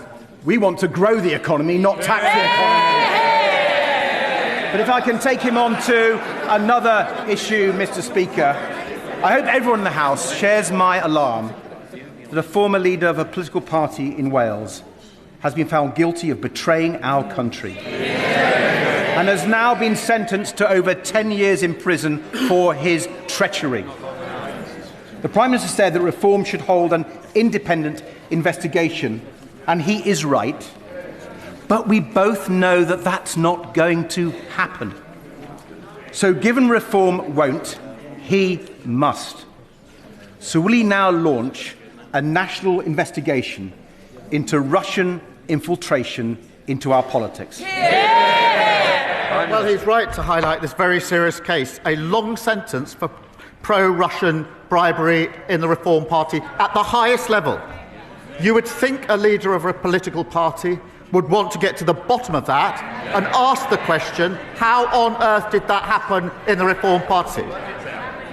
Speaker 8: we want to grow the economy, not tax the economy. But if I can take him on to another issue, Mr. Speaker, I hope everyone in the House shares my alarm that a former leader of a political party in Wales has been found guilty of betraying our country and has now been sentenced to over 10 years in prison for his treachery. The Prime Minister said that Reform should hold an independent investigation, and he is right, but we both know that that's not going to happen. So given Reform won't, he must. So will he now launch a national investigation into Russian infiltration into our politics?
Speaker 6: Well, he's right to highlight this very serious case, a long sentence for pro-Russian bribery in the Reform Party at the highest level. You would think a leader of a political party would want to get to the bottom of that and ask the question, how on earth did that happen in the Reform Party?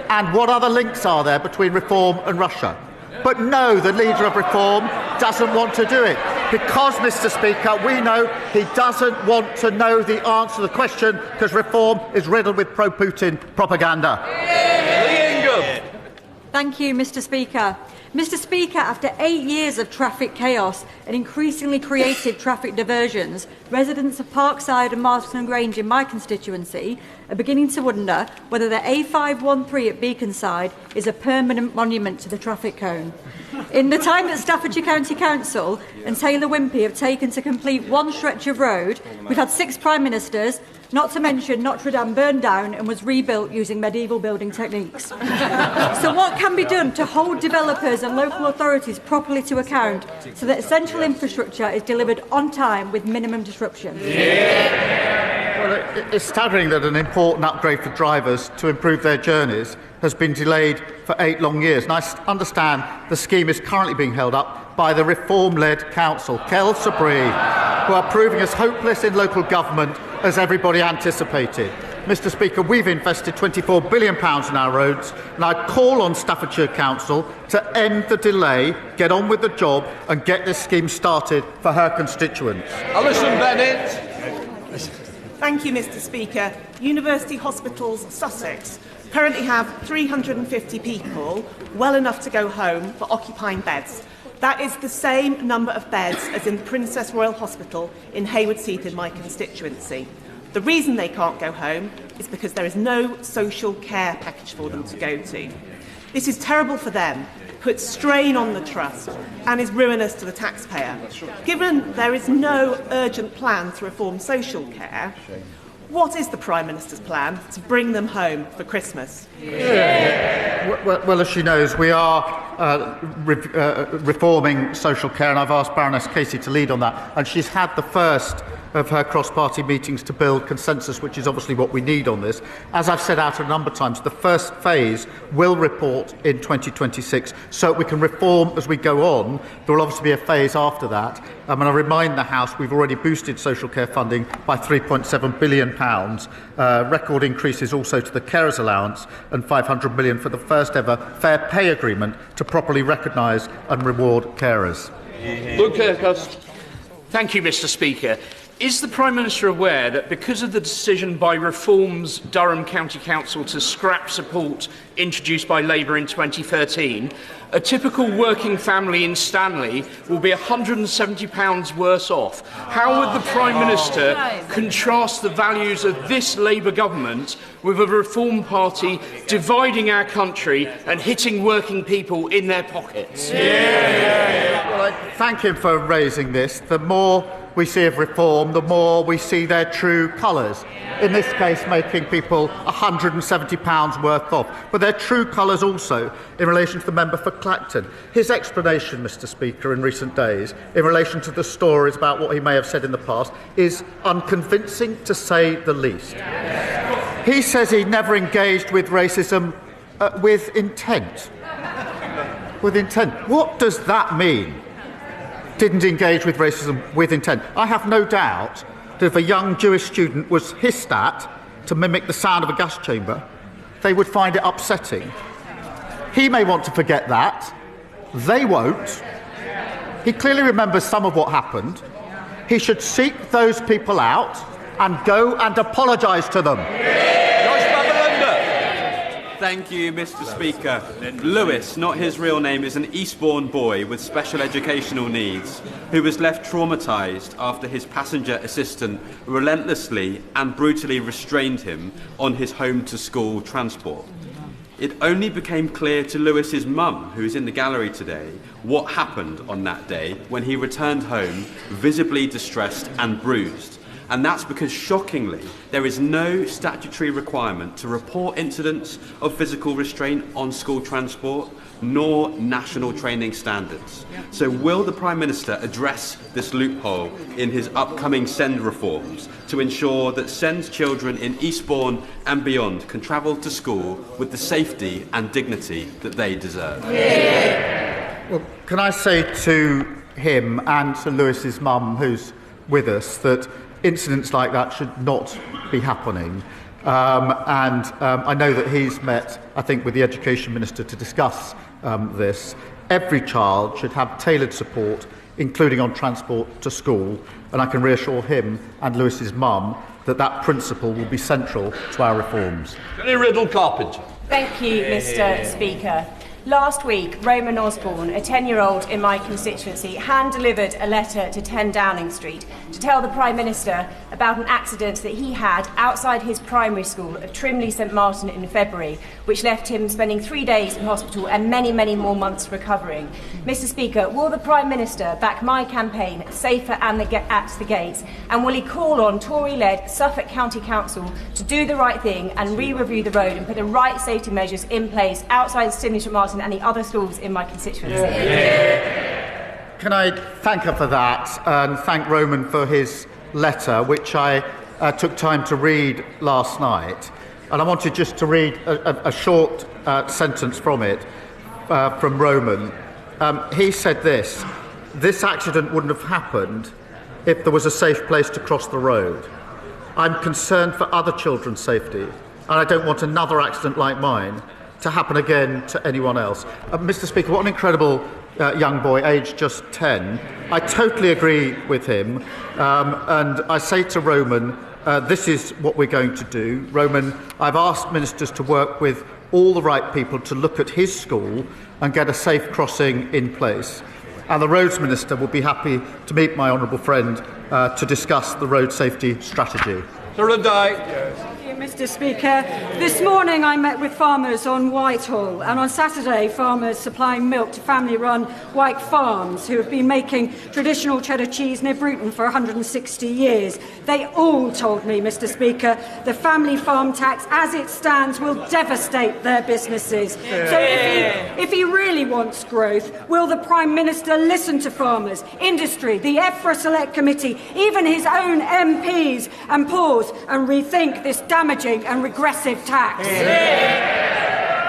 Speaker 6: And what other links are there between Reform and Russia? But no, the leader of Reform doesn't want to do it. Because, Mr. Speaker, we know he doesn't want to know the answer to the question because Reform is riddled with pro-Putin propaganda.
Speaker 10: Thank you, Mr. Speaker. Mr. Speaker, after 8 years of traffic chaos and increasingly creative traffic diversions, residents of Parkside and Marston Grange in my constituency are beginning to wonder whether the A513 at Beaconside is a permanent monument to the traffic cone. In the time that Staffordshire County Council and Taylor Wimpey have taken to complete one stretch of road, we've had 6 Prime Ministers, not to mention Notre Dame burned down and was rebuilt using medieval building techniques. So what can be done to hold developers and local authorities properly to account so that essential infrastructure is delivered on time with minimum disruption?
Speaker 6: Well, it's staggering that an important upgrade for drivers to improve their journeys has been delayed for 8 long years. And I understand the scheme is currently being held up by the reform-led council, Kelsabri, who are proving as hopeless in local government as everybody anticipated. Mr. Speaker, we've invested £24 billion in our roads, and I call on Staffordshire Council to end the delay, get on with the job, and get this scheme started for her constituents.
Speaker 2: Alison Bennett.
Speaker 3: Thank you, Mr. Speaker. University Hospitals Sussex currently have 350 people, well enough to go home, for occupying beds. That is the same number of beds as in the Princess Royal Hospital in Haywards Heath in my constituency. The reason they can't go home is because there is no social care package for them to go to. This is terrible for them, puts strain on the trust and is ruinous to the taxpayer. Given there is no urgent plan to reform social care, what is the Prime Minister's plan to bring them home for Christmas?
Speaker 6: Well, as she knows, we are reforming social care, and I've asked Baroness Casey to lead on that. And she's had the first of her cross-party meetings to build consensus, which is obviously what we need on this. As I've set out a number of times, the first phase will report in 2026, so we can reform as we go on. There will obviously be a phase after that. And I remind the House we've already boosted social care funding by £3.7 billion, record increases also to the carers allowance, and £500 million for the first ever fair pay agreement to properly recognise and reward carers.
Speaker 11: Thank you, Mr. Speaker. Is the Prime Minister aware that because of the decision by Reform's Durham County Council to scrap support introduced by Labour in 2013, a typical working family in Stanley will be £170 worse off? How would the Prime Minister contrast the values of this Labour government with a Reform Party dividing our country and hitting working people in their pockets?
Speaker 6: Well, I thank him for raising this. The more we see of reform, the more we see their true colours. In this case, making people £170 worth off. But their true colours also in relation to the member for Clacton. His explanation, Mr. Speaker, in recent days, in relation to the stories about what he may have said in the past, is unconvincing, to say the least. He says he never engaged with racism with intent. With intent. What does that mean? Didn't engage with racism with intent. I have no doubt that if a young Jewish student was hissed at to mimic the sound of a gas chamber, they would find it upsetting. He may want to forget that. They won't. He clearly remembers some of what happened. He should seek those people out and go and apologise to them.
Speaker 13: Thank you, Mr. Speaker. Lewis, not his real name, is an Eastbourne boy with special educational needs who was left traumatised after his passenger assistant relentlessly and brutally restrained him on his home-to-school transport. It only became clear to Lewis's mum, who is in the gallery today, what happened on that day when he returned home visibly distressed and bruised. And that's because, shockingly, there is no statutory requirement to report incidents of physical restraint on school transport, nor national training standards. So will the Prime Minister address this loophole in his upcoming SEND reforms to ensure that SEND children in Eastbourne and beyond can travel to school with the safety and dignity that they deserve?
Speaker 6: Well, can I say to him and to Lewis's mum, who's with us, that incidents like that should not be happening. I know that he's met, I think, with the Education Minister to discuss this. Every child should have tailored support, including on transport to school, and I can reassure him and Lewis's mum that that principle will be central to our reforms.
Speaker 2: Jenny Riddle-Carpenter.
Speaker 14: Thank you, Mr. Speaker.
Speaker 9: Last week, Roman Osborne, a 10-year-old in my constituency, hand-delivered a letter to 10 Downing Street to tell the Prime Minister about an accident that he had outside his primary school of Trimley St Martin in February, which left him spending 3 days in hospital and many, many more months recovering. Mr Speaker, will the Prime Minister back my campaign, Safer and at the Gates, and will he call on Tory-led Suffolk County Council to do the right thing and re-review the road and put the right safety measures in place outside Trimley St Martin and the other schools in my constituency?
Speaker 6: Can I thank her for that and thank Roman for his letter, which I took time to read last night. And I wanted just to read a short sentence from it, from Roman. He said this accident wouldn't have happened if there was a safe place to cross the road. I'm concerned for other children's safety, and I don't want another accident like mine to happen again to anyone else. Mr Speaker, what an incredible young boy, aged just 10. I totally agree with him, and I say to Roman, this is what we're going to do. Roman, I've asked ministers to work with all the right people to look at his school and get a safe crossing in place. And the Roads Minister will be happy to meet my honourable friend to discuss the road safety strategy.
Speaker 5: Mr Speaker, this morning I met with farmers on Whitehall, and on Saturday farmers supplying milk to family-run White Farms who have been making traditional cheddar cheese near Bruton for 160 years. They all told me, Mr Speaker, the family farm tax as it stands will devastate their businesses. So if he really wants growth, will the Prime Minister listen to farmers, industry, the EFRA Select Committee, even his own MPs, and pause and rethink this damaging and regressive tax?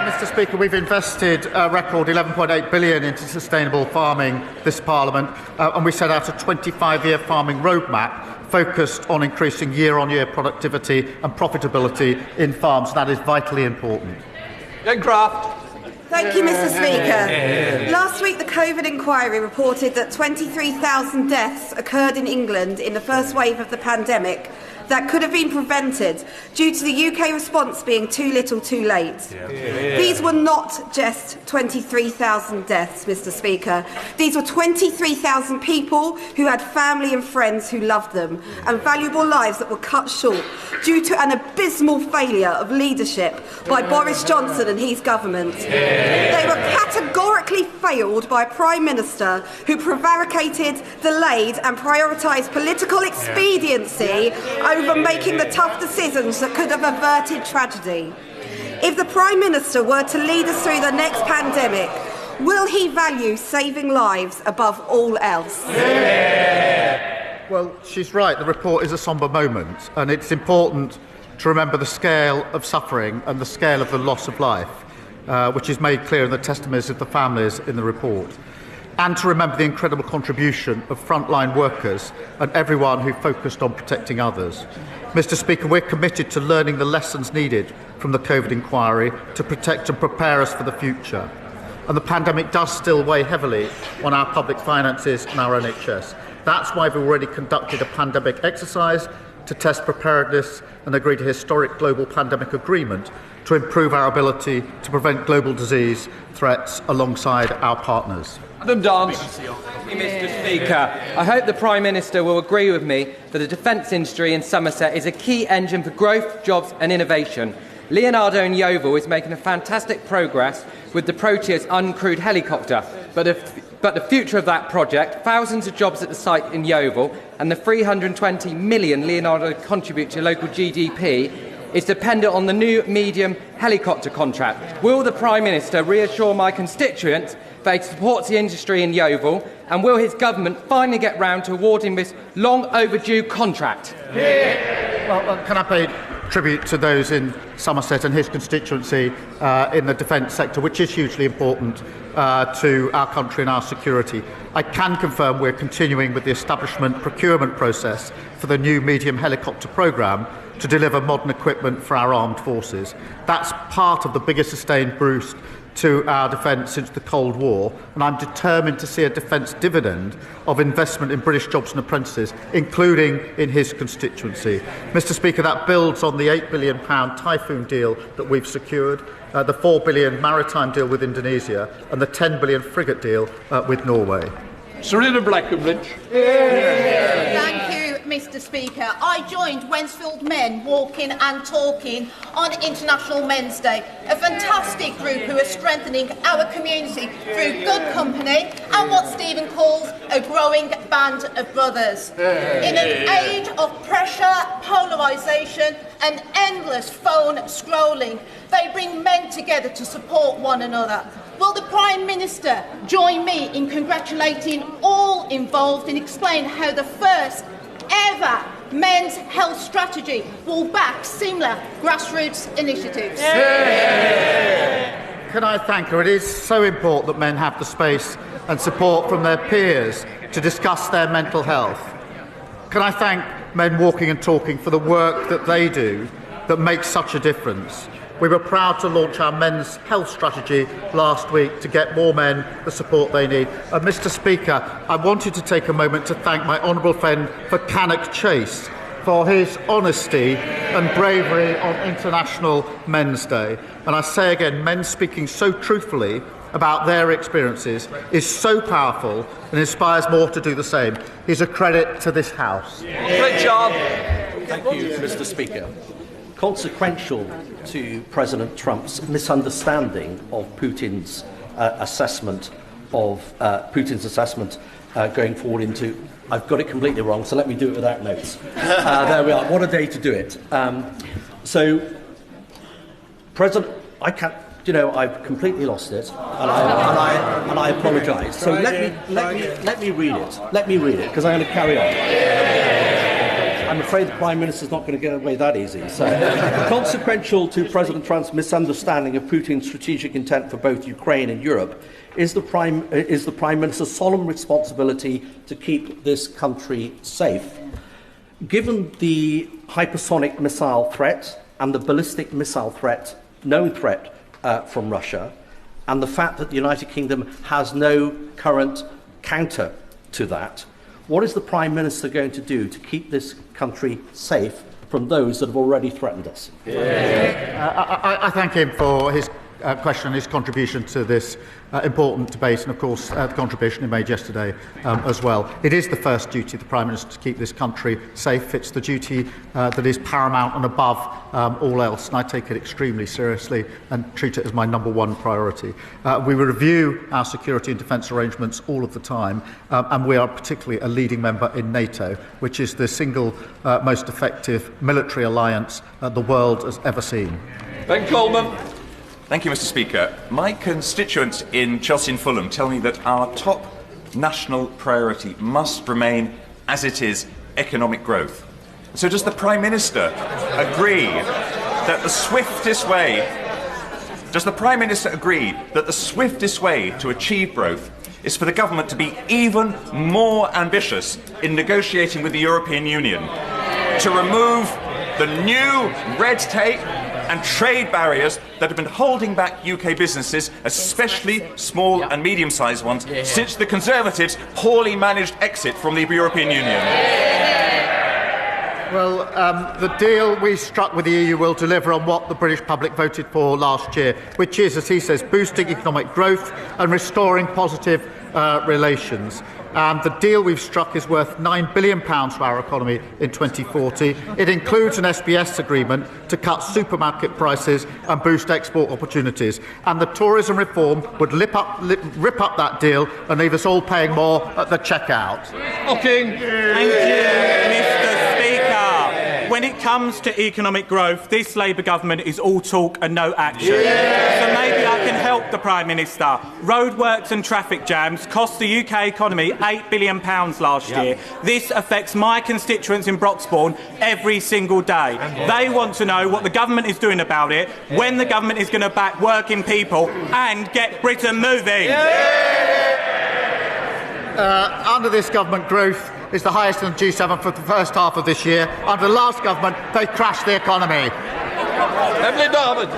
Speaker 6: Mr Speaker, we've invested a record £11.8 billion into sustainable farming this Parliament, and we set out a 25-year farming roadmap focused on increasing year-on-year productivity and profitability in farms. That is vitally important.
Speaker 14: Thank you, Mr Speaker. Last week, the COVID inquiry reported that 23,000 deaths occurred in England in the first wave of the pandemic that could have been prevented due to the UK response being too little too late. These were not just 23,000 deaths, Mr Speaker. These were 23,000 people who had family and friends who loved them, and valuable lives that were cut short due to an abysmal failure of leadership by Boris Johnson and his government. They were categorically failed by a Prime Minister who prevaricated, delayed and prioritised political expediency over making the tough decisions that could have averted tragedy. If the Prime Minister were to lead us through the next pandemic, will he value saving lives above all else?
Speaker 6: Well, she's right. The report is a sombre moment, and it's important to remember the scale of suffering and the scale of the loss of life, which is made clear in the testimonies of the families in the report, and to remember the incredible contribution of frontline workers and everyone who focused on protecting others. Mr Speaker, we're committed to learning the lessons needed from the COVID inquiry to protect and prepare us for the future. And the pandemic does still weigh heavily on our public finances and our NHS. That's why we've already conducted a pandemic exercise to test preparedness and agreed a historic global pandemic agreement to improve our ability to prevent global disease threats alongside our partners.
Speaker 15: Madam Dance. Mr Speaker, I hope the Prime Minister will agree with me that the defence industry in Somerset is a key engine for growth, jobs and innovation. Leonardo in Yeovil is making a fantastic progress with the Proteus uncrewed helicopter, but the future of that project, thousands of jobs at the site in Yeovil and the 320 million Leonardo contribute to local GDP is dependent on the new medium helicopter contract. Will the Prime Minister reassure my constituents that he supports the industry in Yeovil, and will his government finally get round to awarding this long overdue contract?
Speaker 6: Well, can I pay tribute to those in Somerset and his constituency in the defence sector, which is hugely important to our country and our security. I can confirm we're continuing with the establishment procurement process for the new medium helicopter programme to deliver modern equipment for our armed forces. That's part of the biggest sustained boost to our defence since the Cold War, and I'm determined to see a defence dividend of investment in British jobs and apprentices, including in his constituency. Mr Speaker, that builds on the £8 billion Typhoon deal that we've secured, the £4 billion maritime deal with Indonesia, and the £10 billion frigate deal with Norway.
Speaker 2: Serena Blackenbridge.
Speaker 17: Thank you, Mr Speaker. I joined Wensfield Men walking and talking on International Men's Day, a fantastic group who are strengthening our community through good company and what Stephen calls a growing band of brothers. In an age of pressure, polarisation and endless phone scrolling, they bring men together to support one another. Will the Prime Minister join me in congratulating all involved and explain how the first ever men's health strategy will back similar grassroots initiatives?
Speaker 6: Can I thank her? It is so important that men have the space and support from their peers to discuss their mental health. Can I thank Men Walking and Talking for the work that they do that makes such a difference? We were proud to launch our men's health strategy last week to get more men the support they need. Mr Speaker, I wanted to take a moment to thank my honourable friend for Cannock Chase for his honesty and bravery on International Men's Day. And I say again, men speaking so truthfully about their experiences is so powerful and inspires more to do the same. He's a credit to this House.
Speaker 2: Great job.
Speaker 18: Thank you, Mr Speaker. Consequential to President Trump's misunderstanding of Putin's assessment going forward into... I've got it completely wrong, so let me do it without notes. There we are. What a day to do it. President... I can't... I've completely lost it, and I apologise. So let me read it. Let me read it, because I'm going to carry on. I'm afraid the Prime Minister's not going to get away that easy. So, consequential to President Trump's misunderstanding of Putin's strategic intent for both Ukraine and Europe is the Prime Minister's solemn responsibility to keep this country safe. Given the hypersonic missile threat and the ballistic missile threat, known threat from Russia, and the fact that the United Kingdom has no current counter to that, what is the Prime Minister going to do to keep this country safe from those that have already threatened us?
Speaker 6: I thank him for his question and his contribution to this important debate, and of course the contribution he made yesterday as well. It is the first duty of the Prime Minister to keep this country safe. It's the duty that is paramount and above all else, and I take it extremely seriously and treat it as my number one priority. We review our security and defence arrangements all of the time, and we are particularly a leading member in NATO, which is the single most effective military alliance the world has ever seen.
Speaker 2: Ben Coleman.
Speaker 19: Thank you, Mr Speaker. My constituents in Chelsea and Fulham tell me that our top national priority must remain, as it is, economic growth. So does the Prime Minister agree that the swiftest way to achieve growth is for the government to be even more ambitious in negotiating with the European Union, to remove the new red tape and trade barriers that have been holding back UK businesses, especially small and medium-sized ones, since the Conservatives' poorly managed exit from the European Union?
Speaker 6: Well, the deal we struck with the EU will deliver on what the British public voted for last year, which is, as he says, boosting economic growth and restoring positive relations. The deal we've struck is worth £9 billion to our economy in 2040. It includes an SBS agreement to cut supermarket prices and boost export opportunities. And the tourism reform would rip up that deal and leave us all paying more at the checkout.
Speaker 2: Okay.
Speaker 20: Thank you, Mr. Speaker. When it comes to economic growth, this Labour government is all talk and no action. So maybe I can help the Prime Minister. Roadworks and traffic jams cost the UK economy £8 billion last year. This affects my constituents in Broxbourne every single day. They want to know what the government is doing about it, when the government is going to back working people and get Britain moving.
Speaker 6: Under this government, growth is the highest in the G7 for the first half of this year. Under the last government, they crashed the economy.
Speaker 2: Emily Darwin.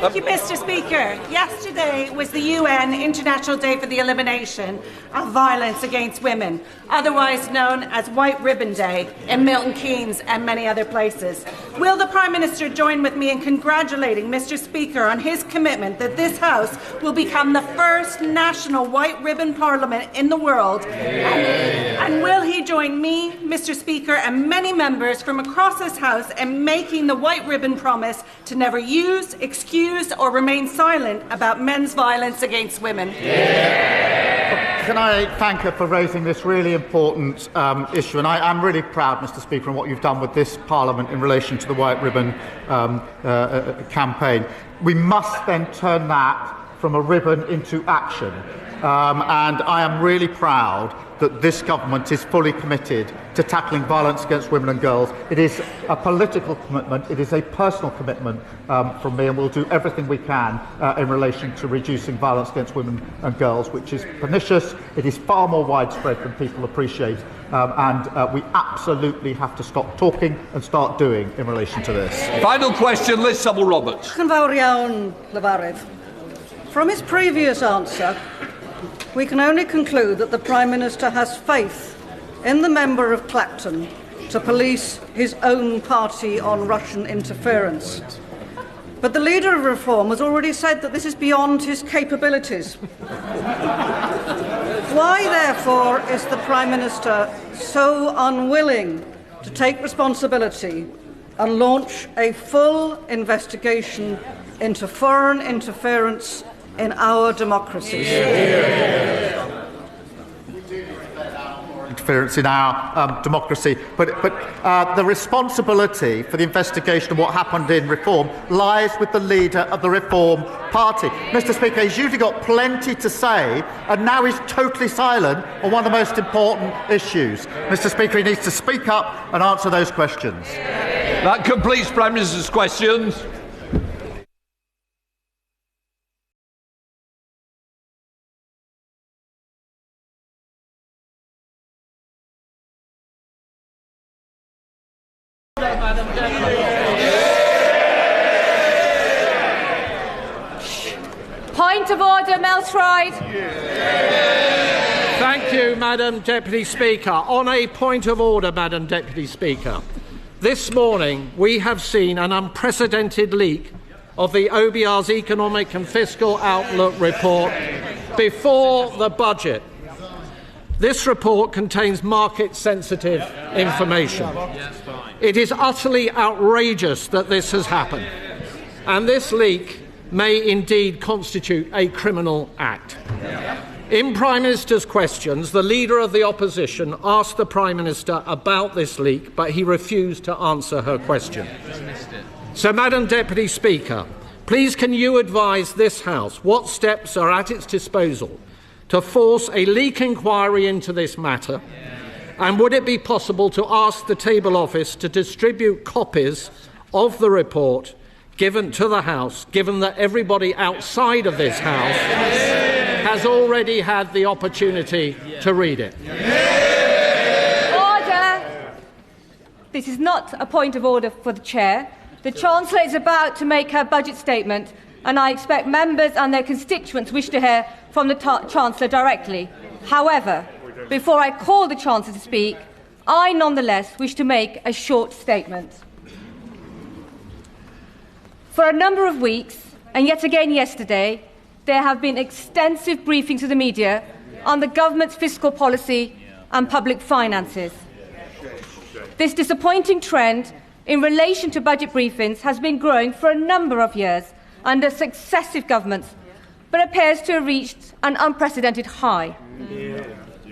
Speaker 3: Thank you, Mr. Speaker. Yesterday was the UN International Day for the Elimination of Violence Against Women, otherwise known as White Ribbon Day in Milton Keynes and many other places. Will the Prime Minister join with me in congratulating Mr. Speaker on his commitment that this House will become the first national White Ribbon Parliament in the world? And will he join me, Mr. Speaker, and many members from across this House in making the White Ribbon promise to never use, excuse, or remain silent about men's violence against women?
Speaker 6: Can I thank her for raising this really important issue? And I'm really proud, Mr. Speaker, on what you've done with this Parliament in relation to the White Ribbon campaign. We must then turn that from a ribbon into action. And I am really proud that this government is fully committed to tackling violence against women and girls. It is a political commitment, it is a personal commitment from me, and we'll do everything we can in relation to reducing violence against women and girls, which is pernicious. It is far more widespread than people appreciate, and we absolutely have to stop talking and start doing in relation to this.
Speaker 2: Final question, Liz Sabble-Roberts.
Speaker 1: From his previous answer, we can only conclude that the Prime Minister has faith in the member of Clacton to police his own party on Russian interference. But the leader of Reform has already said that this is beyond his capabilities. Why, therefore, is the Prime Minister so unwilling to take responsibility and launch a full investigation into foreign interference in our democracies?
Speaker 6: Interference in our democracy, but the responsibility for the investigation of what happened in Reform lies with the leader of the Reform Party. Mr. Speaker, he's usually got plenty to say, and now he's totally silent on one of the most important issues. Mr. Speaker, he needs to speak up and answer those questions.
Speaker 2: That completes Prime Minister's questions.
Speaker 4: Point of order, Melstride.
Speaker 21: Thank you, Madam Deputy Speaker. On a point of order, Madam Deputy Speaker, this morning we have seen an unprecedented leak of the OBR's Economic and Fiscal Outlook report before the budget. This report contains market-sensitive information. It is utterly outrageous that this has happened, and this leak may indeed constitute a criminal act. In Prime Minister's questions, the Leader of the Opposition asked the Prime Minister about this leak, but he refused to answer her question. So, Madam Deputy Speaker, please can you advise this House what steps are at its disposal to force a leak inquiry into this matter? And would it be possible to ask the Table Office to distribute copies of the report given to the House, given that everybody outside of this House has already had the opportunity to read it?
Speaker 4: Order! This is not a point of order for the Chair. The Chancellor is about to make her budget statement, and I expect members and their constituents wish to hear from the Chancellor directly. However, before I call the Chancellor to speak, I nonetheless wish to make a short statement. For a number of weeks, and yet again yesterday, there have been extensive briefings to the media on the government's fiscal policy and public finances. This disappointing trend in relation to budget briefings has been growing for a number of years under successive governments, but appears to have reached an unprecedented high.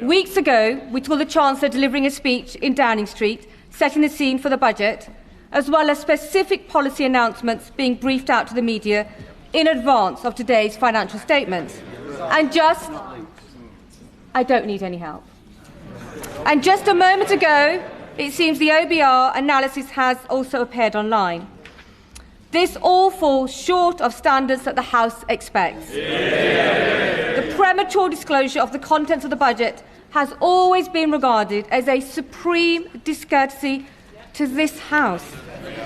Speaker 4: Weeks ago, we saw the Chancellor delivering a speech in Downing Street, setting the scene for the budget, as well as specific policy announcements being briefed out to the media in advance of today's financial statements. I don't need any help. And just a moment ago, it seems the OBR analysis has also appeared online. This all falls short of standards that the House expects. The premature disclosure of the contents of the budget has always been regarded as a supreme discourtesy to this House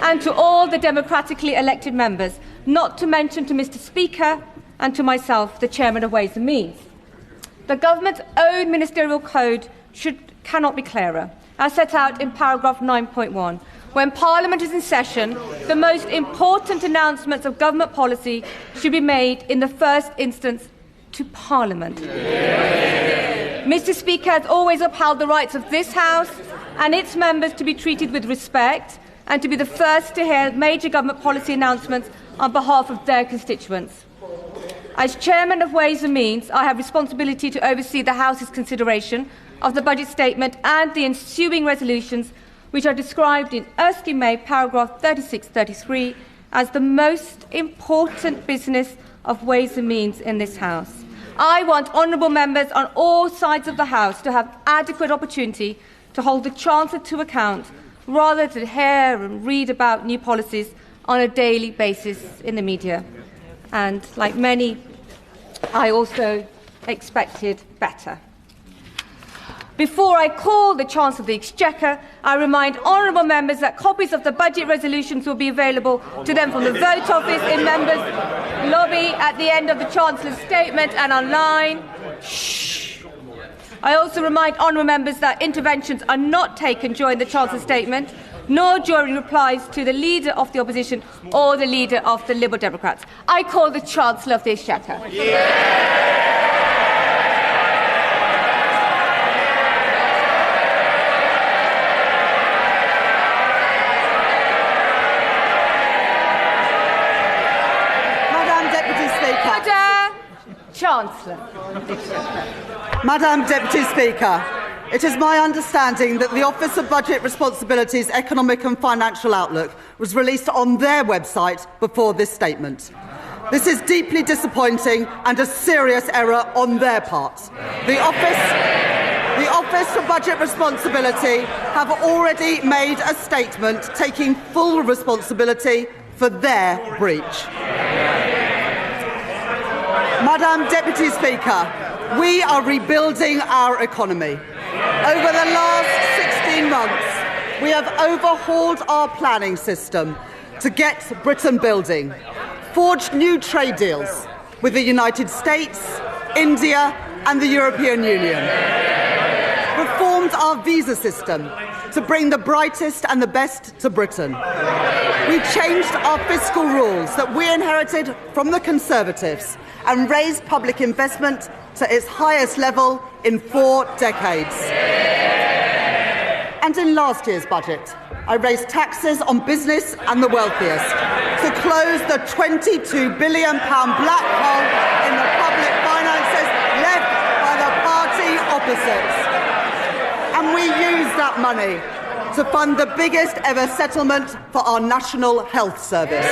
Speaker 4: and to all the democratically elected members, not to mention to Mr. Speaker and to myself, the Chairman of Ways and Means. The government's own ministerial code cannot be clearer, as set out in paragraph 9.1. When Parliament is in session, the most important announcements of government policy should be made in the first instance to Parliament. Mr. Speaker has always upheld the rights of this House and its members to be treated with respect and to be the first to hear major government policy announcements on behalf of their constituents. As Chairman of Ways and Means, I have responsibility to oversee the House's consideration of the budget statement and the ensuing resolutions, which are described in Erskine May paragraph 36-33 as the most important business of Ways and Means in this House. I want honourable members on all sides of the House to have adequate opportunity to hold the Chancellor to account, rather than hear and read about new policies on a daily basis in the media. And like many, I also expected better. Before I call the Chancellor of the Exchequer, I remind honourable members that copies of the budget resolutions will be available to them from the vote office in members' lobby at the end of the Chancellor's statement and online. Shh. I also remind honourable members that interventions are not taken during the Chancellor's statement, nor during replies to the Leader of the Opposition or the Leader of the Liberal Democrats. I call the Chancellor of the Exchequer. Chancellor.
Speaker 12: Madam Deputy Speaker, it is my understanding that the Office of Budget Responsibility's Economic and Financial Outlook was released on their website before this statement. This is deeply disappointing and a serious error on their part. The Office for Budget Responsibility have already made a statement taking full responsibility for their breach. Madam Deputy Speaker, we are rebuilding our economy. Over the last 16 months, we have overhauled our planning system to get Britain building, forged new trade deals with the United States, India and the European Union, reformed our visa system to bring the brightest and the best to Britain. We changed our fiscal rules that we inherited from the Conservatives and raised public investment to its highest level in 4 decades. And in last year's budget, I raised taxes on business and the wealthiest to close the £22 billion black hole in the public finances left by the party opposites. And we used that money to fund the biggest ever settlement for our National Health Service.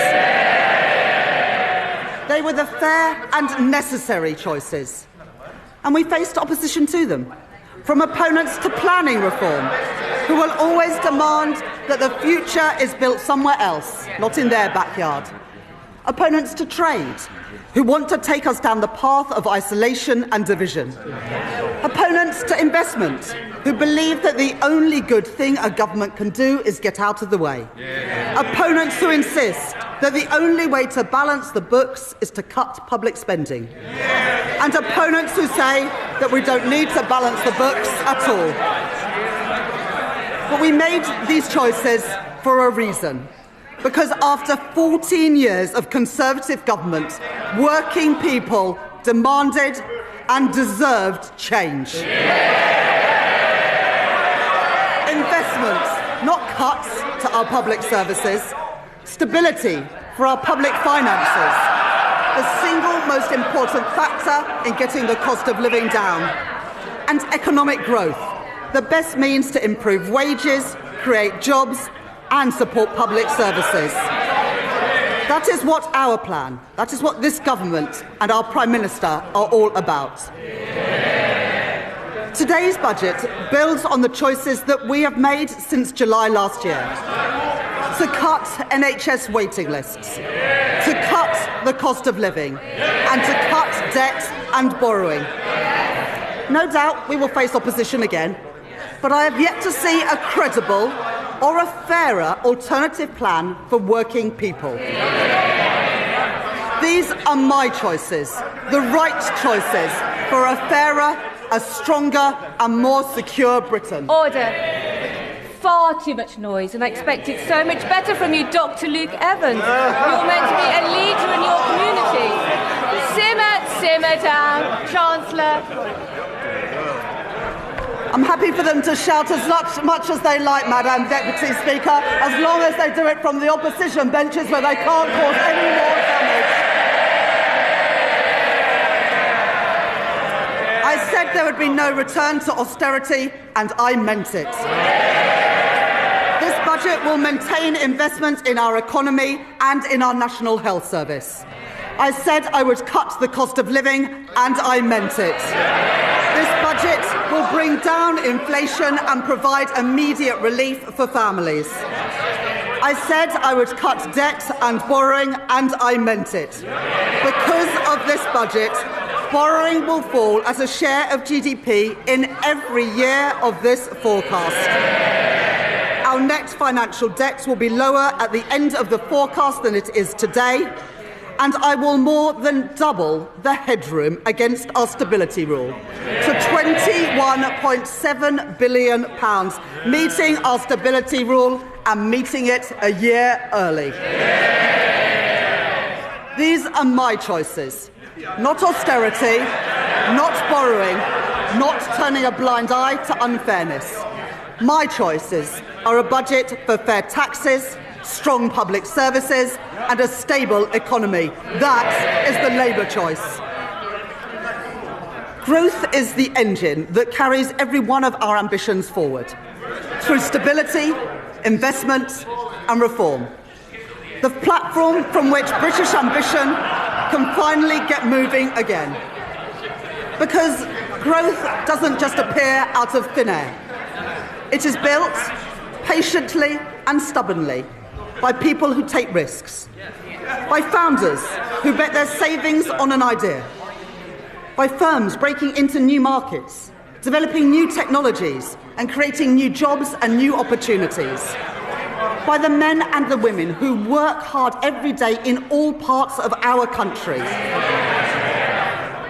Speaker 12: They were the fair and necessary choices. And we faced opposition to them, from opponents to planning reform, who will always demand that the future is built somewhere else, not in their backyard. Opponents to trade, who want to take us down the path of isolation and division. Opponents to investment, who believe that the only good thing a government can do is get out of the way. Opponents who insist that the only way to balance the books is to cut public spending. And opponents who say that we don't need to balance the books at all. But we made these choices for a reason. Because after 14 years of Conservative government, working people demanded and deserved change. Investment, not cuts to our public services. Stability for our public finances. The single most important factor in getting the cost of living down. And economic growth, the best means to improve wages, create jobs and support public services. That is what our plan, that is what this government and our Prime Minister are all about. Today's budget builds on the choices that we have made since July last year. To cut NHS waiting lists, to cut the cost of living, and to cut debt and borrowing. No doubt we will face opposition again, but I have yet to see a credible or a fairer alternative plan for working people. These are my choices, the right choices for a fairer, a stronger and more secure Britain.
Speaker 4: Order. Far too much noise, and I expected so much better from you, Dr. Luke Evans. You're meant to be a leader in your community. Simmer down, Chancellor.
Speaker 12: I'm happy for them to shout as much as they like, Madam Deputy Speaker, as long as they do it from the opposition benches where they can't cause any more damage. I said there would be no return to austerity, and I meant it. This budget will maintain investment in our economy and in our National Health Service. I said I would cut the cost of living, and I meant it. This budget will bring down inflation and provide immediate relief for families. I said I would cut debt and borrowing, and I meant it. Because of this budget, borrowing will fall as a share of GDP in every year of this forecast. Our net financial debt will be lower at the end of the forecast than it is today, and I will more than double the headroom against our stability rule to £21.7 billion, meeting our stability rule and meeting it a year early. These are my choices. Not austerity, not borrowing, not turning a blind eye to unfairness. My choices are a budget for fair taxes, strong public services and a stable economy. That is the Labour choice. Growth is the engine that carries every one of our ambitions forward, through stability, investment and reform. The platform from which British ambition can finally get moving again. Because growth doesn't just appear out of thin air. It is built patiently and stubbornly by people who take risks, by founders who bet their savings on an idea, by firms breaking into new markets, developing new technologies and creating new jobs and new opportunities, by the men and the women who work hard every day in all parts of our country.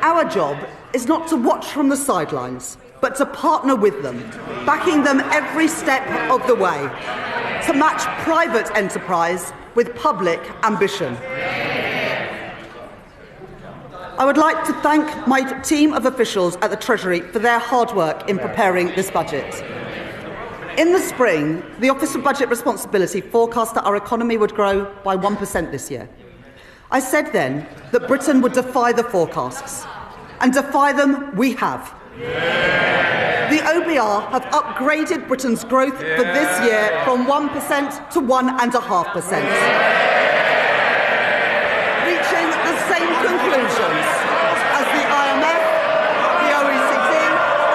Speaker 12: Our job is not to watch from the sidelines, but to partner with them, backing them every step of the way, to match private enterprise with public ambition. I would like to thank my team of officials at the Treasury for their hard work in preparing this budget. In the spring, the Office of Budget Responsibility forecast that our economy would grow by 1% this year. I said then that Britain would defy the forecasts, and defy them we have. The OBR have upgraded Britain's growth for this year from 1% to 1.5%, reaching the same conclusions as the IMF, the OECD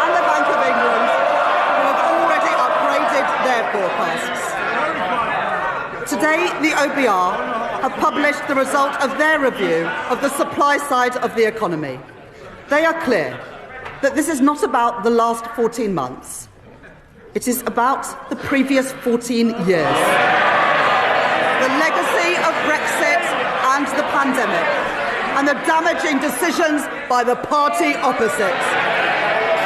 Speaker 12: and the Bank of England, who have already upgraded their forecasts. Today, the OBR have published the result of their review of the supply side of the economy. They are clear that this is not about the last 14 months. It is about the previous 14 years. The legacy of Brexit and the pandemic, and the damaging decisions by the party opposite.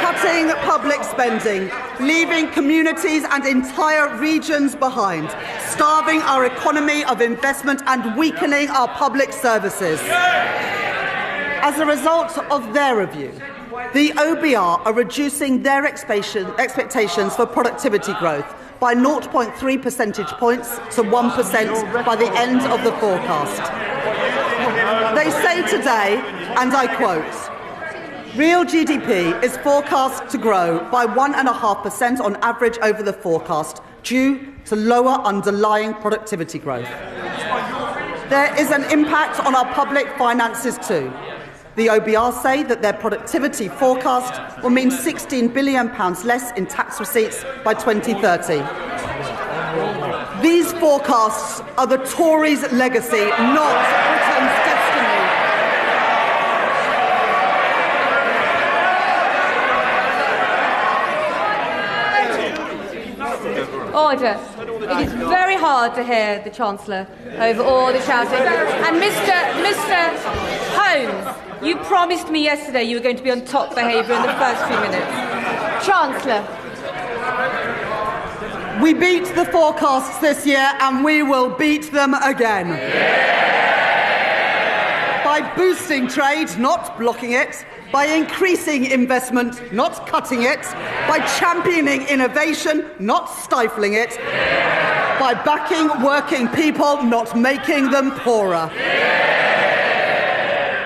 Speaker 12: Cutting public spending, leaving communities and entire regions behind, starving our economy of investment and weakening our public services. As a result of their review, the OBR are reducing their expectations for productivity growth by 0.3 percentage points to 1% by the end of the forecast. They say today, and I quote, "Real GDP is forecast to grow by 1.5% on average over the forecast due to lower underlying productivity growth. There is an impact on our public finances too. The OBR say that their productivity forecast will mean £16 billion less in tax receipts by 2030. These forecasts are the Tories' legacy, not Britain's destiny.
Speaker 4: Order. It is very hard to hear the Chancellor over all the shouting. And Mr. Holmes, you promised me yesterday you were going to be on top behaviour in the first few minutes. Chancellor.
Speaker 12: We beat the forecasts this year and we will beat them again. By boosting trade, not blocking it. By increasing investment, not cutting it. By championing innovation, not stifling it. By backing working people, not making them poorer.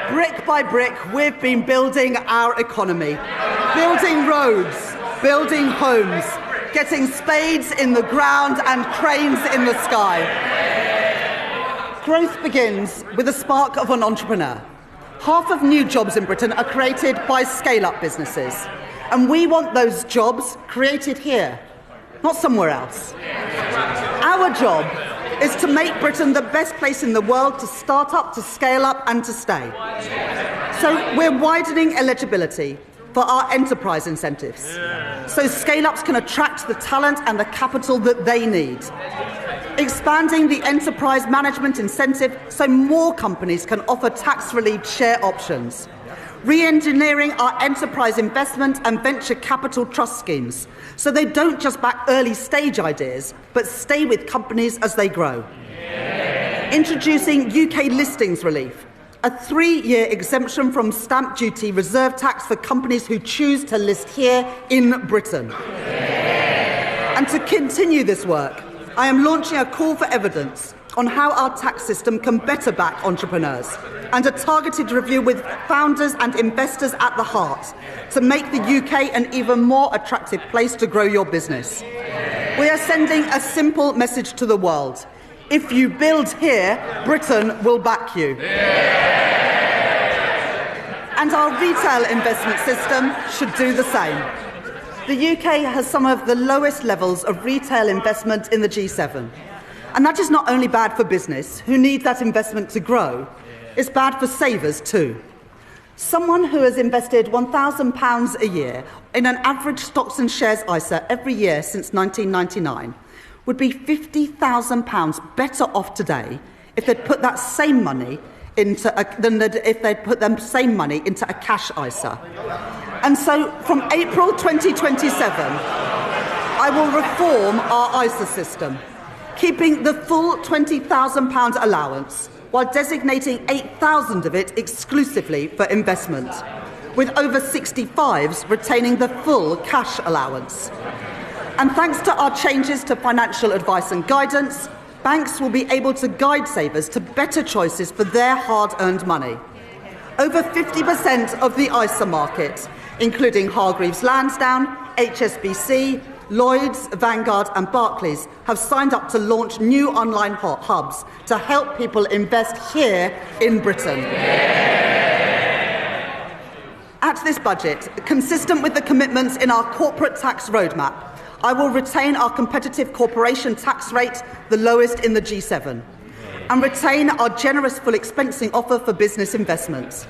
Speaker 12: Brick by brick, we've been building our economy. Building roads, building homes, getting spades in the ground and cranes in the sky. Growth begins with a spark of an entrepreneur. Half of new jobs in Britain are created by scale-up businesses. And we want those jobs created here, not somewhere else. Our job is to make Britain the best place in the world to start up, to scale up and to stay. So we're widening eligibility for our enterprise incentives, so scale-ups can attract the talent and the capital that they need. Expanding the enterprise management incentive so more companies can offer tax-relieved share options. Re-engineering our enterprise investment and venture capital trust schemes so they don't just back early-stage ideas, but stay with companies as they grow. Introducing UK listings relief, a 3-year exemption from stamp duty reserve tax for companies who choose to list here in Britain. And to continue this work, I am launching a call for evidence on how our tax system can better back entrepreneurs and a targeted review with founders and investors at the heart to make the UK an even more attractive place to grow your business. We are sending a simple message to the world. If you build here, Britain will back you. And our retail investment system should do the same. The UK has some of the lowest levels of retail investment in the G7. And that is not only bad for business, who need that investment to grow, it's bad for savers too. Someone who has invested £1,000 a year in an average stocks and shares ISA every year since 1999 would be £50,000 better off today if they'd put that same money into a cash ISA. And so from April 2027, I will reform our ISA system, keeping the full £20,000 allowance while designating 8,000 of it exclusively for investment, with over 65s retaining the full cash allowance. And thanks to our changes to financial advice and guidance, banks will be able to guide savers to better choices for their hard-earned money. Over 50% of the ISA market, including Hargreaves Lansdown, HSBC, Lloyds, Vanguard and Barclays, have signed up to launch new online hubs to help people invest here in Britain. At this budget, consistent with the commitments in our corporate tax roadmap, I will retain our competitive corporation tax rate, the lowest in the G7, and retain our generous full expensing offer for business investments.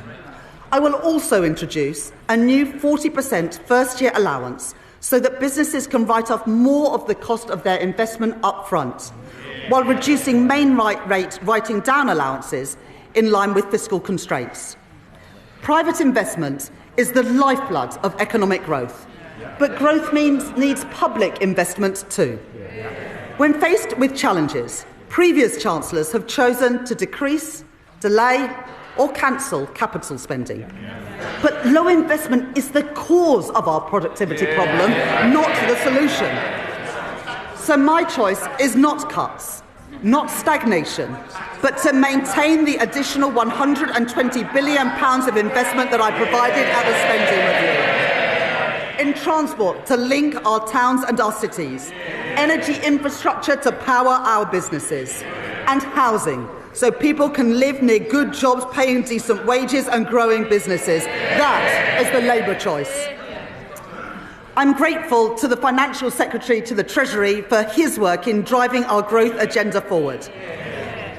Speaker 12: I will also introduce a new 40% first-year allowance so that businesses can write off more of the cost of their investment up front, while reducing main rate writing down allowances in line with fiscal constraints. Private investment is the lifeblood of economic growth. But growth needs public investment too. When faced with challenges, previous Chancellors have chosen to decrease, delay or cancel capital spending. But low investment is the cause of our productivity problem, not the solution. So my choice is not cuts, not stagnation, but to maintain the additional £120 billion of investment that I provided at the spending review. In transport to link our towns and our cities, energy infrastructure to power our businesses, and housing so people can live near good jobs, paying decent wages and growing businesses. That is the Labour choice. I'm grateful to the Financial Secretary to the Treasury for his work in driving our growth agenda forward.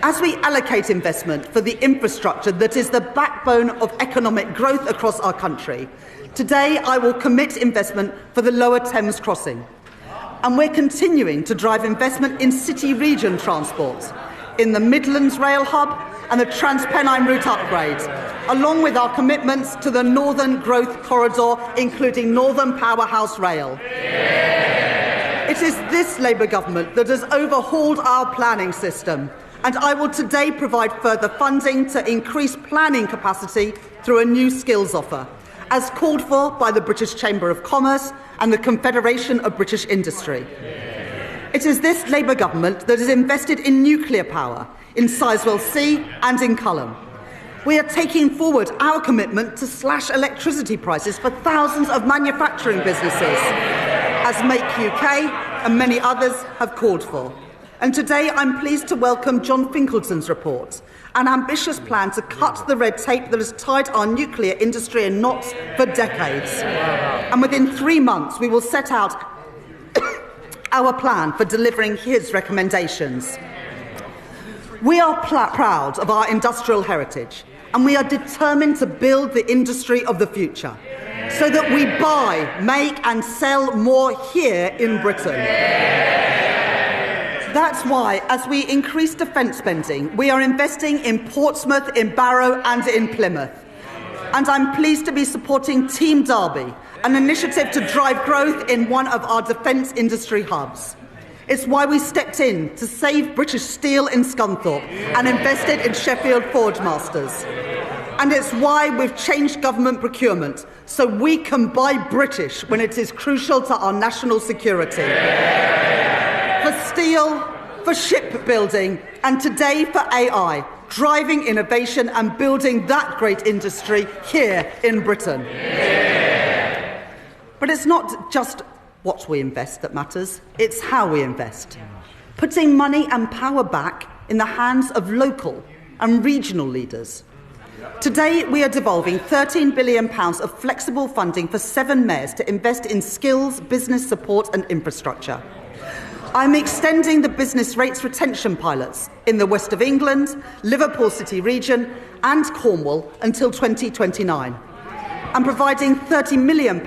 Speaker 12: As we allocate investment for the infrastructure that is the backbone of economic growth across our country, today I will commit investment for the Lower Thames Crossing, And we're continuing to drive investment in city-region transport, in the Midlands Rail Hub and the Transpennine route upgrade, along with our commitments to the Northern Growth Corridor, including Northern Powerhouse Rail. It is this Labour government that has overhauled our planning system, and I will today provide further funding to increase planning capacity through a new skills offer, as called for by the British Chamber of Commerce and the Confederation of British Industry. It is this Labour government that has invested in nuclear power, in Sizewell C and in Culham. We are taking forward our commitment to slash electricity prices for thousands of manufacturing businesses, as Make UK and many others have called for. And today I'm pleased to welcome John Finkelton's report, an ambitious plan to cut the red tape that has tied our nuclear industry in knots for decades. And within 3 months, we will set out our plan for delivering his recommendations. We are proud of our industrial heritage, and we are determined to build the industry of the future so that we buy, make and sell more here in Britain. That's why, as we increase defence spending, we are investing in Portsmouth, in Barrow and in Plymouth. And I'm pleased to be supporting Team Derby, an initiative to drive growth in one of our defence industry hubs. It's why we stepped in to save British Steel in Scunthorpe and invested in Sheffield Forge Masters. And it's why we've changed government procurement so we can buy British when it is crucial to our national security. For steel, for shipbuilding, and today for AI, driving innovation and building that great industry here in Britain. But it's not just what we invest that matters, it's how we invest. Putting money and power back in the hands of local and regional leaders. Today, we are devolving £13 billion of flexible funding for 7 mayors to invest in skills, business support and infrastructure. I'm extending the business rates retention pilots in the West of England, Liverpool City region and Cornwall until 2029. I'm providing £30 million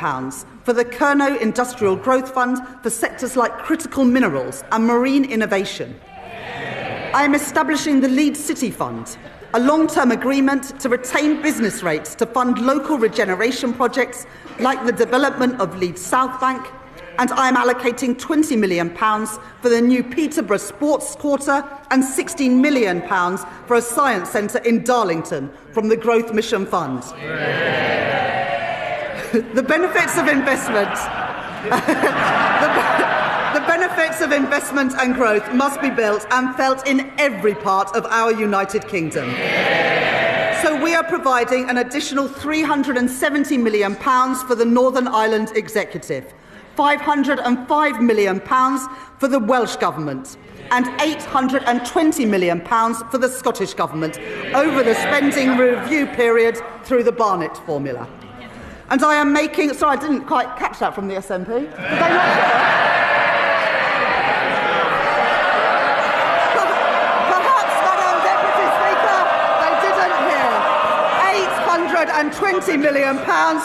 Speaker 12: for the Kernow Industrial Growth Fund for sectors like critical minerals and marine innovation. I am establishing the Leeds City Fund, a long-term agreement to retain business rates to fund local regeneration projects like the development of Leeds South Bank, and I am allocating £20 million for the new Peterborough Sports Quarter and £16 million for a science centre in Darlington from the Growth Mission Fund. The benefits of investment the benefits of investment and growth must be built and felt in every part of our United Kingdom. So we are providing an additional £370 million for the Northern Ireland Executive, £505 million for the Welsh Government and £820 million for the Scottish Government over the spending review period through the Barnett formula. And I am making... Sorry, I didn't quite catch that from the SNP. Did they not hear? Perhaps, Madam Deputy Speaker, they didn't hear. £820 million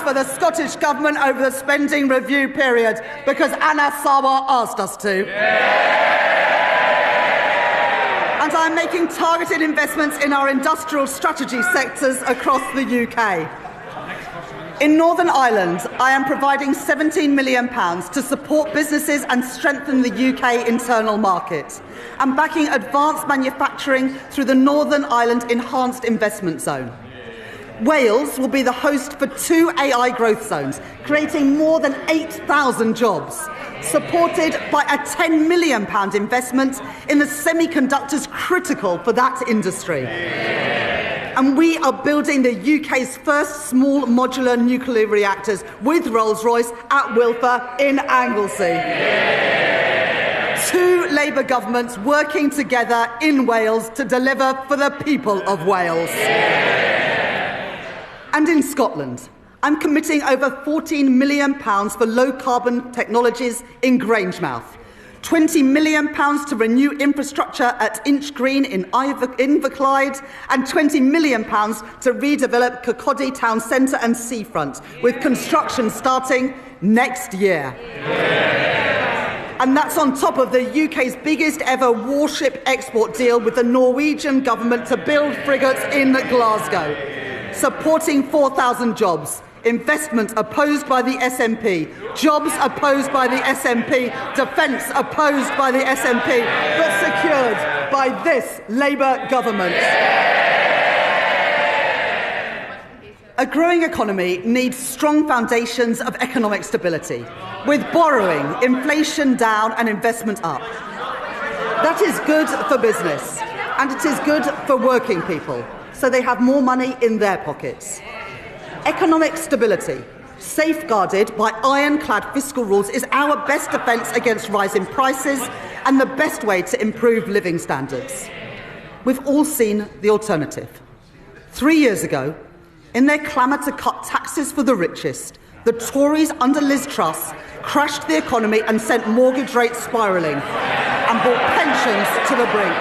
Speaker 12: for the Scottish Government over the spending review period because Anna Sawa asked us to. And I'm making targeted investments in our industrial strategy sectors across the UK. In Northern Ireland, I am providing £17 million to support businesses and strengthen the UK internal market, and backing advanced manufacturing through the Northern Ireland Enhanced Investment Zone. Wales will be the host for 2 AI growth zones, creating more than 8,000 jobs, supported by a £10 million investment in the semiconductors critical for that industry. And we are building the UK's first small modular nuclear reactors with Rolls-Royce at Wilfer in Anglesey. 2 Labour governments working together in Wales to deliver for the people of Wales. And in Scotland, I'm committing over £14 million for low-carbon technologies in Grangemouth, £20 million to renew infrastructure at Inch Green in Inverclyde, and £20 million to redevelop Kirkcaldy Town Centre and Seafront, with construction starting next year. And that's on top of the UK's biggest ever warship export deal with the Norwegian government to build frigates in Glasgow. Supporting 4,000 jobs. Investment opposed by the SNP. Jobs opposed by the SNP. Defence opposed by the SNP. But secured by this Labour government. A growing economy needs strong foundations of economic stability, with borrowing, inflation down and investment up. That is good for business, and it is good for working people, so they have more money in their pockets. Economic stability, safeguarded by ironclad fiscal rules, is our best defence against rising prices and the best way to improve living standards. We've all seen the alternative. 3 years ago, in their clamour to cut taxes for the richest, the Tories under Liz Truss crashed the economy and sent mortgage rates spiralling and brought pensions to the brink.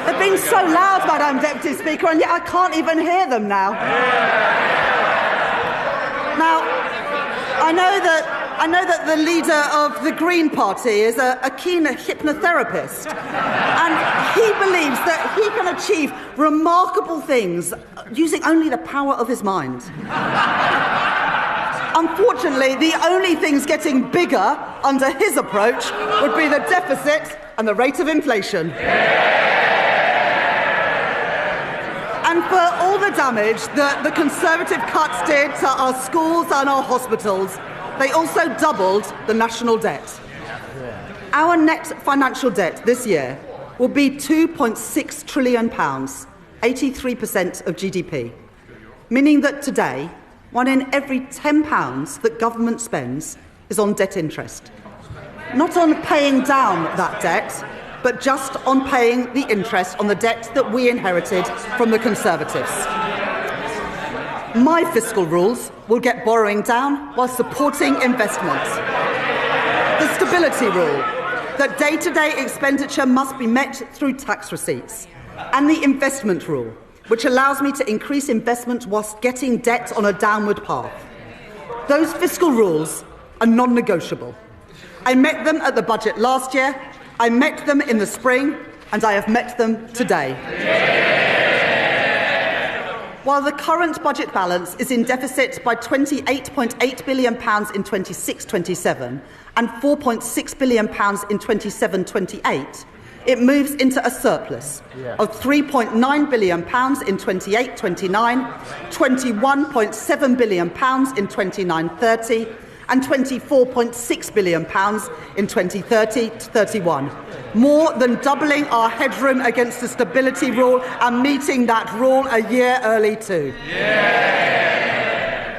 Speaker 12: They've been so loud, Madam Deputy Speaker, and yet I can't even hear them now. Now, I know that the leader of the Green Party is a keen hypnotherapist, and he believes that he can achieve remarkable things using only the power of his mind. Unfortunately, the only things getting bigger under his approach would be the deficit and the rate of inflation. And for all the damage that the Conservative cuts did to our schools and our hospitals, they also doubled the national debt. Our net financial debt this year will be £2.6 trillion, 83% of GDP, meaning that today, 1 in every £10 that government spends is on debt interest. Not on paying down that debt, but just on paying the interest on the debt that we inherited from the Conservatives. My fiscal rules will get borrowing down while supporting investment. The stability rule, that day-to-day expenditure must be met through tax receipts. And the investment rule, which allows me to increase investment whilst getting debt on a downward path. Those fiscal rules are non-negotiable. I met them at the budget last year, I met them in the spring, and I have met them today. While the current budget balance is in deficit by £28.8 billion in 26-27 and £4.6 billion in 27-28, it moves into a surplus of £3.9 billion in 28-29, £21.7 billion in 29-30 and £24.6 billion in 2030-31. More than doubling our headroom against the stability rule and meeting that rule a year early too.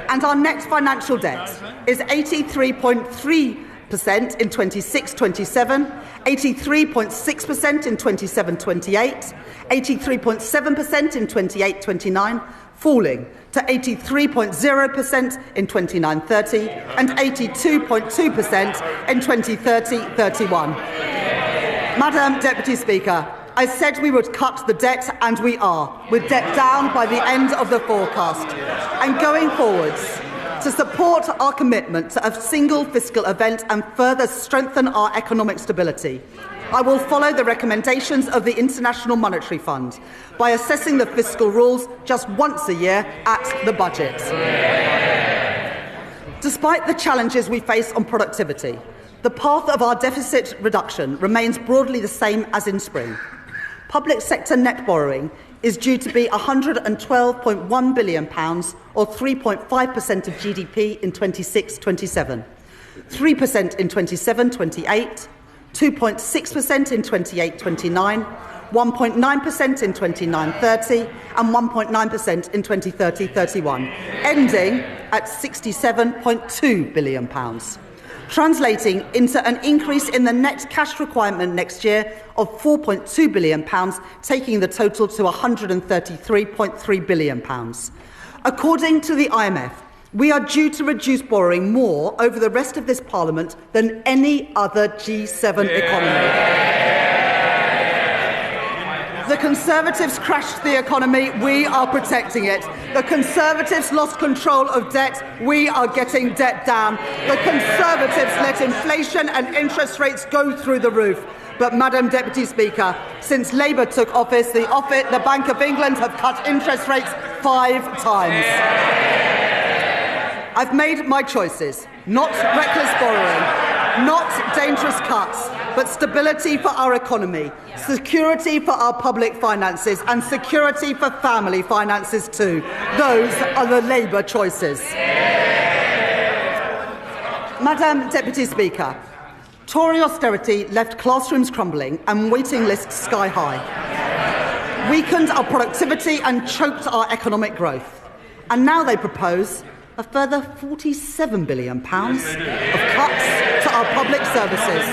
Speaker 12: And our net financial debt is 83.3% in 26-27, 83.6% in 27-28, 83.7% in 28-29, falling to 83.0% in 29-30 and 82.2% in 2030-31. Madam Deputy Speaker, I said we would cut the debt, and we are, with debt down by the end of the forecast. And going forwards, to support our commitment to a single fiscal event and further strengthen our economic stability, I will follow the recommendations of the International Monetary Fund by assessing the fiscal rules just once a year at the budget. Despite the challenges we face on productivity, the path of our deficit reduction remains broadly the same as in spring. Public sector net borrowing is due to be £112.1 billion, or 3.5% of GDP in 26-27, 3% in 27-28, 2.6% in 28-29, 1.9% in 29-30 and 1.9% in 2030-31, ending at £67.2 billion, translating into an increase in the net cash requirement next year of £4.2 billion, taking the total to £133.3 billion. According to the IMF, we are due to reduce borrowing more over the rest of this Parliament than any other G7 economy. The The Conservatives crashed the economy, we are protecting it. The Conservatives lost control of debt, we are getting debt down. The Conservatives let inflation and interest rates go through the roof. But, Madam Deputy Speaker, since Labour took office, the Bank of England have cut interest rates 5 times. I've made my choices. Not reckless borrowing, not dangerous cuts, but stability for our economy, security for our public finances, and security for family finances too. Those are the Labour choices. Madam Deputy Speaker, Tory austerity left classrooms crumbling and waiting lists sky high, weakened our productivity and choked our economic growth. And now they propose a further £47 billion of cuts to our public services.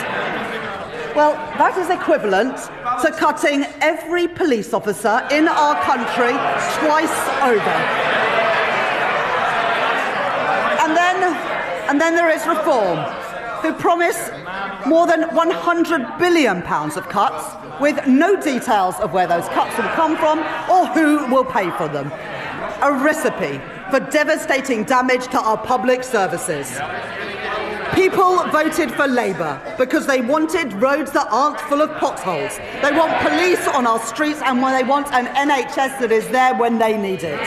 Speaker 12: Well, that is equivalent to cutting every police officer in our country twice over. And then there is Reform, who promise more than £100 billion of cuts, with no details of where those cuts will come from or who will pay for them. A recipe for devastating damage to our public services. People voted for Labour because they wanted roads that aren't full of potholes. They want police on our streets, and they want an NHS that is there when they need it.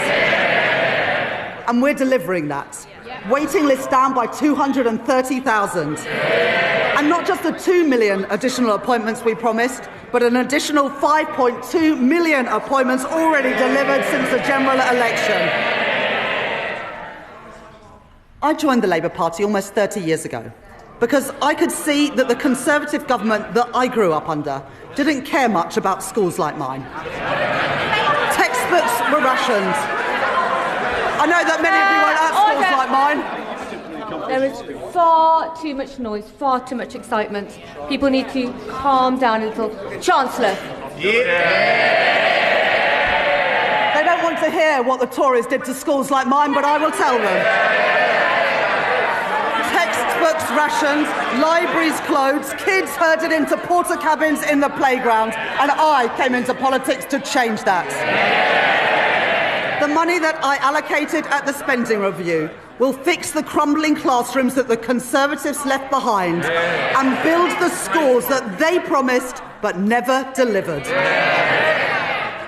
Speaker 12: And we're delivering that. Waiting lists down by 230,000. And not just the 2 million additional appointments we promised, but an additional 5.2 million appointments already delivered since the general election. I joined the Labour Party almost 30 years ago because I could see that the Conservative government that I grew up under didn't care much about schools like mine. Textbooks were rationed. I know that many of you won't have schools like mine.
Speaker 4: There is far too much noise, far too much excitement. People need to calm down a little. Chancellor.
Speaker 12: They don't want to hear what the Tories did to schools like mine, but I will tell them. Textbooks rationed, libraries closed, kids herded into porter cabins in the playground, and I came into politics to change that. The money that I allocated at the spending review will fix the crumbling classrooms that the Conservatives left behind and build the schools that they promised but never delivered.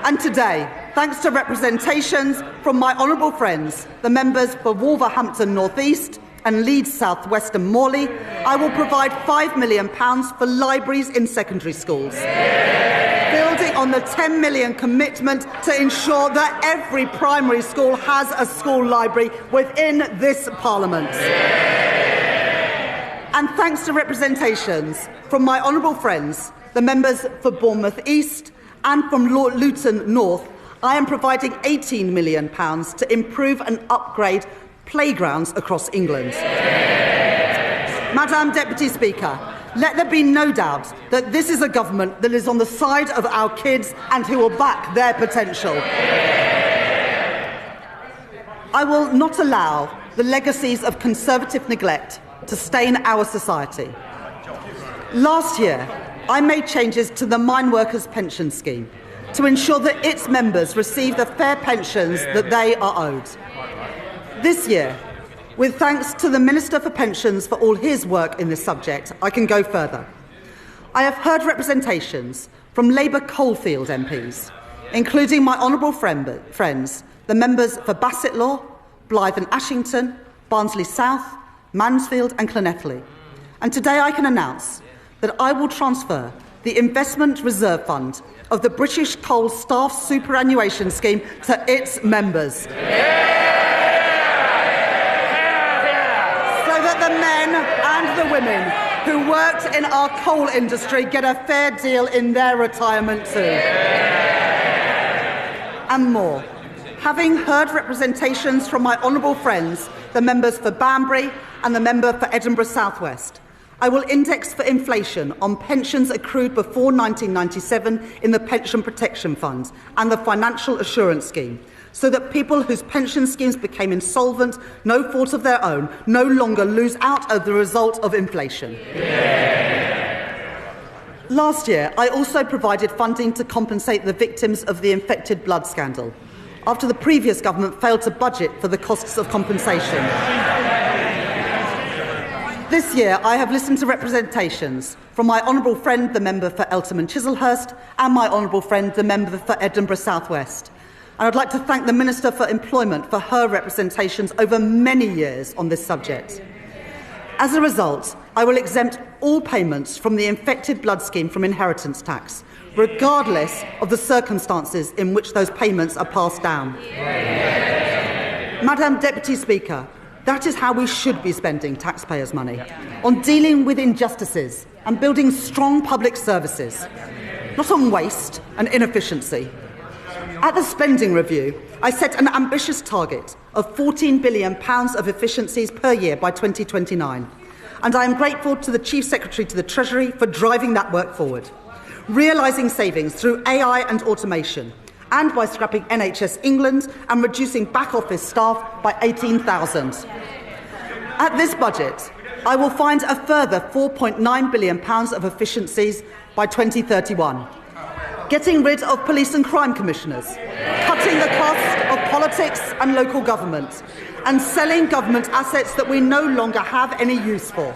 Speaker 12: And today, thanks to representations from my honourable friends, the members for Wolverhampton North East and Leeds South West and Morley, I will provide £5 million for libraries in secondary schools, building on the £10 million commitment to ensure that every primary school has a school library within this Parliament. And thanks to representations from my honourable friends, the members for Bournemouth East and from Luton North, I am providing £18 million to improve and upgrade playgrounds across England. Madam Deputy Speaker, let there be no doubt that this is a government that is on the side of our kids and who will back their potential. I will not allow the legacies of Conservative neglect to stain our society. Last year, I made changes to the Mine Workers Pension Scheme to ensure that its members receive the fair pensions that they are owed. This year, with thanks to the Minister for Pensions for all his work in this subject, I can go further. I have heard representations from Labour Coalfield MPs, including my honourable friends, the members for Bassetlaw, Blyth and Ashington, Barnsley South, Mansfield and Llanelli. And today I can announce that I will transfer the Investment Reserve Fund of the British Coal Staff Superannuation Scheme to its members. The men and the women who worked in our coal industry get a fair deal in their retirement too. And more. Having heard representations from my honourable friends, the members for Banbury and the member for Edinburgh South West, I will index for inflation on pensions accrued before 1997 in the Pension Protection Fund and the Financial Assurance Scheme, so that people whose pension schemes became insolvent, no fault of their own, no longer lose out as the result of inflation. Last year, I also provided funding to compensate the victims of the infected blood scandal, after the previous government failed to budget for the costs of compensation. This year, I have listened to representations from my honourable friend, the member for Eltham and Chislehurst, and my honourable friend, the member for Edinburgh South West. And I'd like to thank the Minister for Employment for her representations over many years on this subject. As a result, I will exempt all payments from the infected blood scheme from inheritance tax, regardless of the circumstances in which those payments are passed down. Madam Deputy Speaker, that is how we should be spending taxpayers' money, on dealing with injustices and building strong public services, not on waste and inefficiency. At the spending review, I set an ambitious target of £14 billion of efficiencies per year by 2029, and I am grateful to the Chief Secretary to the Treasury for driving that work forward, realising savings through AI and automation, and by scrapping NHS England and reducing back-office staff by 18,000. At this budget, I will find a further £4.9 billion of efficiencies by 2031, getting rid of police and crime commissioners, cutting the cost of politics and local government, and selling government assets that we no longer have any use for.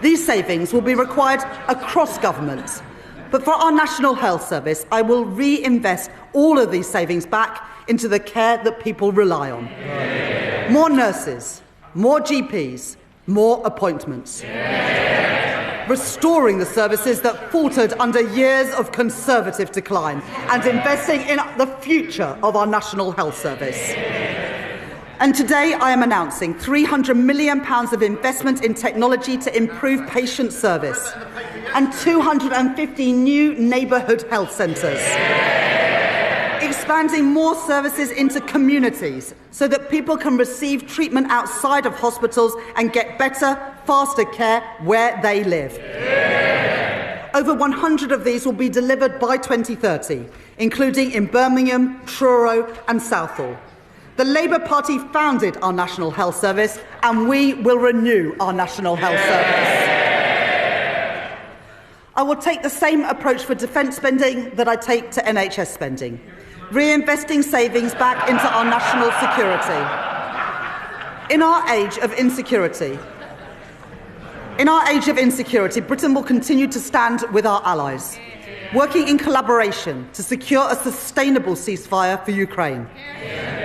Speaker 12: These savings will be required across government, but for our National Health Service, I will reinvest all of these savings back into the care that people rely on. More nurses, more GPs, more appointments. Restoring the services that faltered under years of Conservative decline and investing in the future of our National Health Service. And today I am announcing £300 million of investment in technology to improve patient service and 250 new neighbourhood health centres. Expanding more services into communities so that people can receive treatment outside of hospitals and get better, faster care where they live. Over 100 of these will be delivered by 2030, including in Birmingham, Truro and Southall. The Labour Party founded our National Health Service, and we will renew our National Health Service. I will take the same approach for defence spending that I take to NHS spending, reinvesting savings back into our national security. In our age of insecurity, Britain will continue to stand with our allies, working in collaboration to secure a sustainable ceasefire for Ukraine,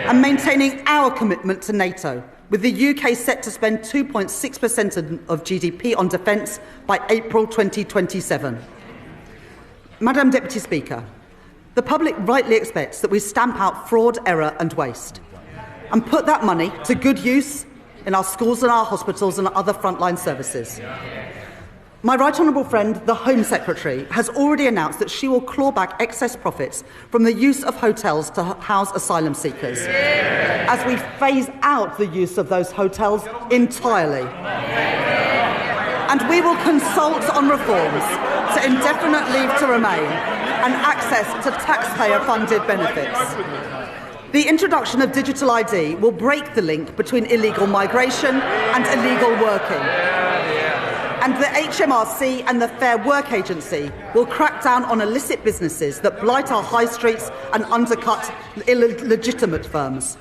Speaker 12: and maintaining our commitment to NATO, with the UK set to spend 2.6% of GDP on defence by April 2027. Madam Deputy Speaker, the public rightly expects that we stamp out fraud, error and waste, and put that money to good use in our schools and our hospitals and other frontline services. My right honourable friend, the Home Secretary, has already announced that she will claw back excess profits from the use of hotels to house asylum seekers, as we phase out the use of those hotels entirely. And we will consult on reforms to indefinite leave to remain and access to taxpayer-funded benefits. The introduction of digital ID will break the link between illegal migration and illegal working. And the HMRC and the Fair Work Agency will crack down on illicit businesses that blight our high streets and undercut illegitimate firms,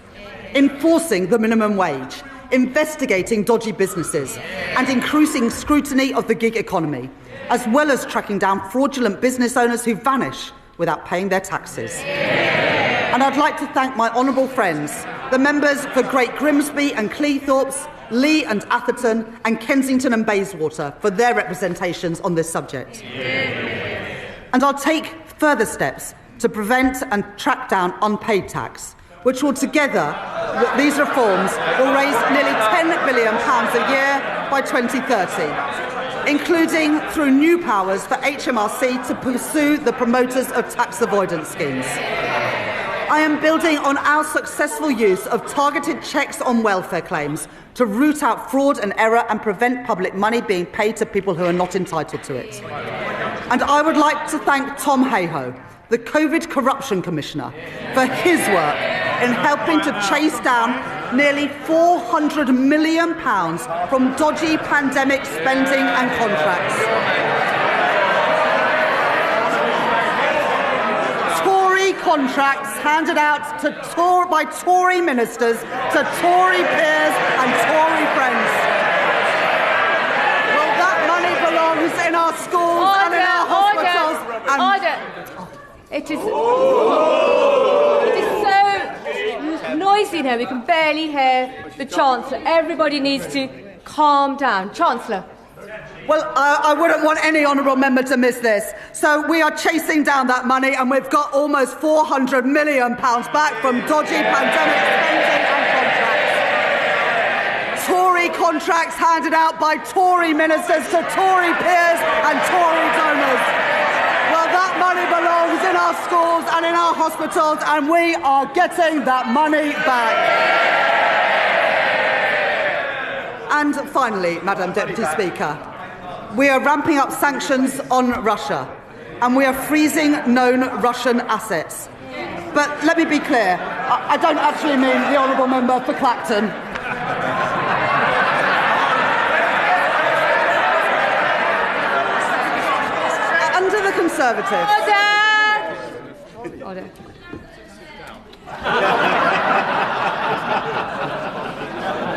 Speaker 12: enforcing the minimum wage, investigating dodgy businesses, and increasing scrutiny of the gig economy, as well as tracking down fraudulent business owners who vanish without paying their taxes. And I'd like to thank my honourable friends, the members for Great Grimsby and Cleethorpes, Lee and Atherton, and Kensington and Bayswater for their representations on this subject. And I'll take further steps to prevent and track down unpaid tax, which will together, these reforms will raise nearly £10 billion a year by 2030, including through new powers for HMRC to pursue the promoters of tax avoidance schemes. I am building on our successful use of targeted checks on welfare claims to root out fraud and error and prevent public money being paid to people who are not entitled to it. And I would like to thank Tom Hayhoe, the COVID Corruption Commissioner, for his work in helping to chase down nearly £400 million from dodgy pandemic spending and contracts. contracts handed out by Tory ministers to Tory peers and Tory friends. Well, that money belongs in our schools and in our hospitals.
Speaker 4: Order. It is so noisy in here, we can barely hear the Chancellor. Everybody needs to calm down. Chancellor.
Speaker 12: Well, I wouldn't want any honourable member to miss this. So we are chasing down that money, and we've got almost £400 million back from dodgy pandemic spending and contracts. Tory contracts handed out by Tory ministers to Tory peers and Tory donors. Well, that money belongs in our schools and in our hospitals, and we are getting that money back. And finally, Madam Deputy Speaker, we are ramping up sanctions on Russia, and we are freezing known Russian assets. But let me be clear, I don't actually mean the honourable member for Clacton. Under the Conservatives...
Speaker 4: Order.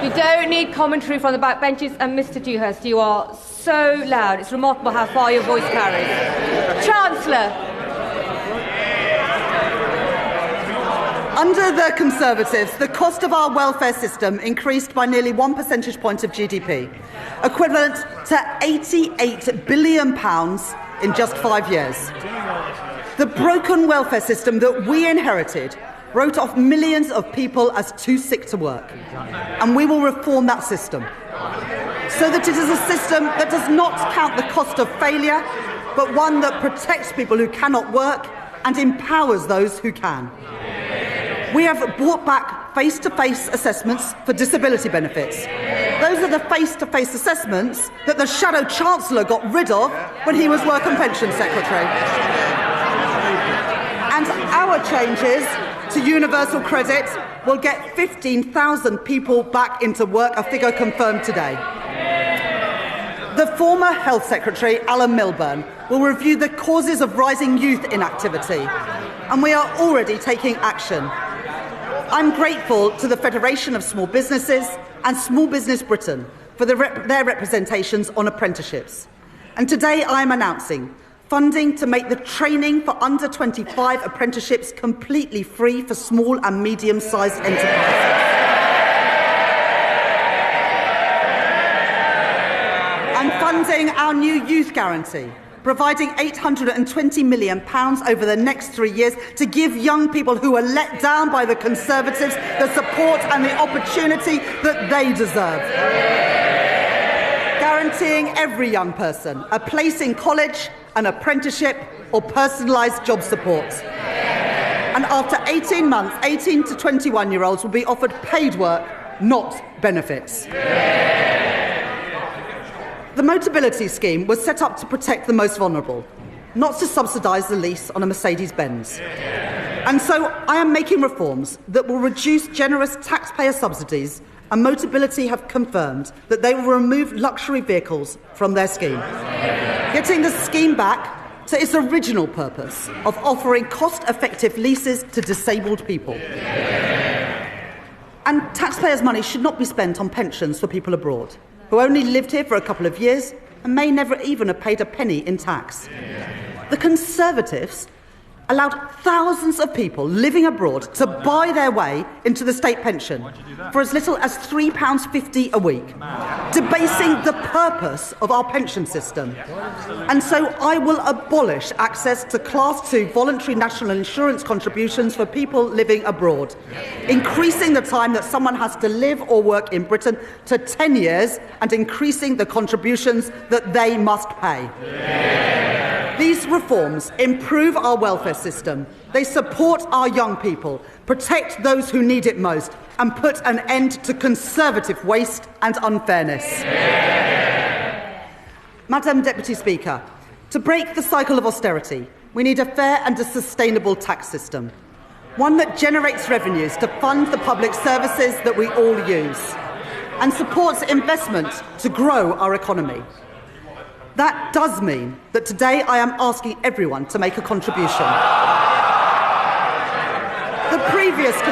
Speaker 4: You don't need commentary from the backbenches, and Mr. Dewhurst, you are so loud. It's remarkable how far your voice carries. Chancellor.
Speaker 12: Under the Conservatives, the cost of our welfare system increased by nearly 1 percentage point of GDP, equivalent to £88 billion in just 5 years. The broken welfare system that we inherited wrote off millions of people as too sick to work. And we will reform that system so that it is a system that does not count the cost of failure, but one that protects people who cannot work and empowers those who can. We have brought back face-to-face assessments for disability benefits. Those are the face-to-face assessments that the Shadow Chancellor got rid of when he was Work and Pension Secretary. And our changes to universal credit will get 15,000 people back into work, a figure confirmed today. The former Health Secretary, Alan Milburn, will review the causes of rising youth inactivity, and we are already taking action. I'm grateful to the Federation of Small Businesses and Small Business Britain for their representations on apprenticeships. And today I am announcing funding to make the training for under 25 apprenticeships completely free for small and medium-sized enterprises. And funding our new youth guarantee, providing £820 million over the next 3 years to give young people who are let down by the Conservatives the support and the opportunity that they deserve. Guaranteeing every young person a place in college, an apprenticeship or personalised job support. And after 18 months, 18 to 21-year-olds will be offered paid work, not benefits. The Motability Scheme was set up to protect the most vulnerable, not to subsidise the lease on a Mercedes-Benz. And so I am making reforms that will reduce generous taxpayer subsidies, and Motability have confirmed that they will remove luxury vehicles from their scheme, getting the scheme back to its original purpose of offering cost-effective leases to disabled people. And taxpayers' money should not be spent on pensions for people abroad, who only lived here for a couple of years and may never even have paid a penny in tax. The Conservatives allowed thousands of people living abroad to buy their way into the state pension for as little as £3.50 a week, debasing the purpose of our pension system. And so I will abolish access to Class 2 voluntary national insurance contributions for people living abroad, increasing the time that someone has to live or work in Britain to 10 years and increasing the contributions that they must pay. These reforms improve our welfare system. They support our young people, protect those who need it most, and put an end to Conservative waste and unfairness. Madam Deputy Speaker, to break the cycle of austerity, we need a fair and a sustainable tax system, one that generates revenues to fund the public services that we all use, and supports investment to grow our economy. That does mean that today I am asking everyone to make a contribution. previous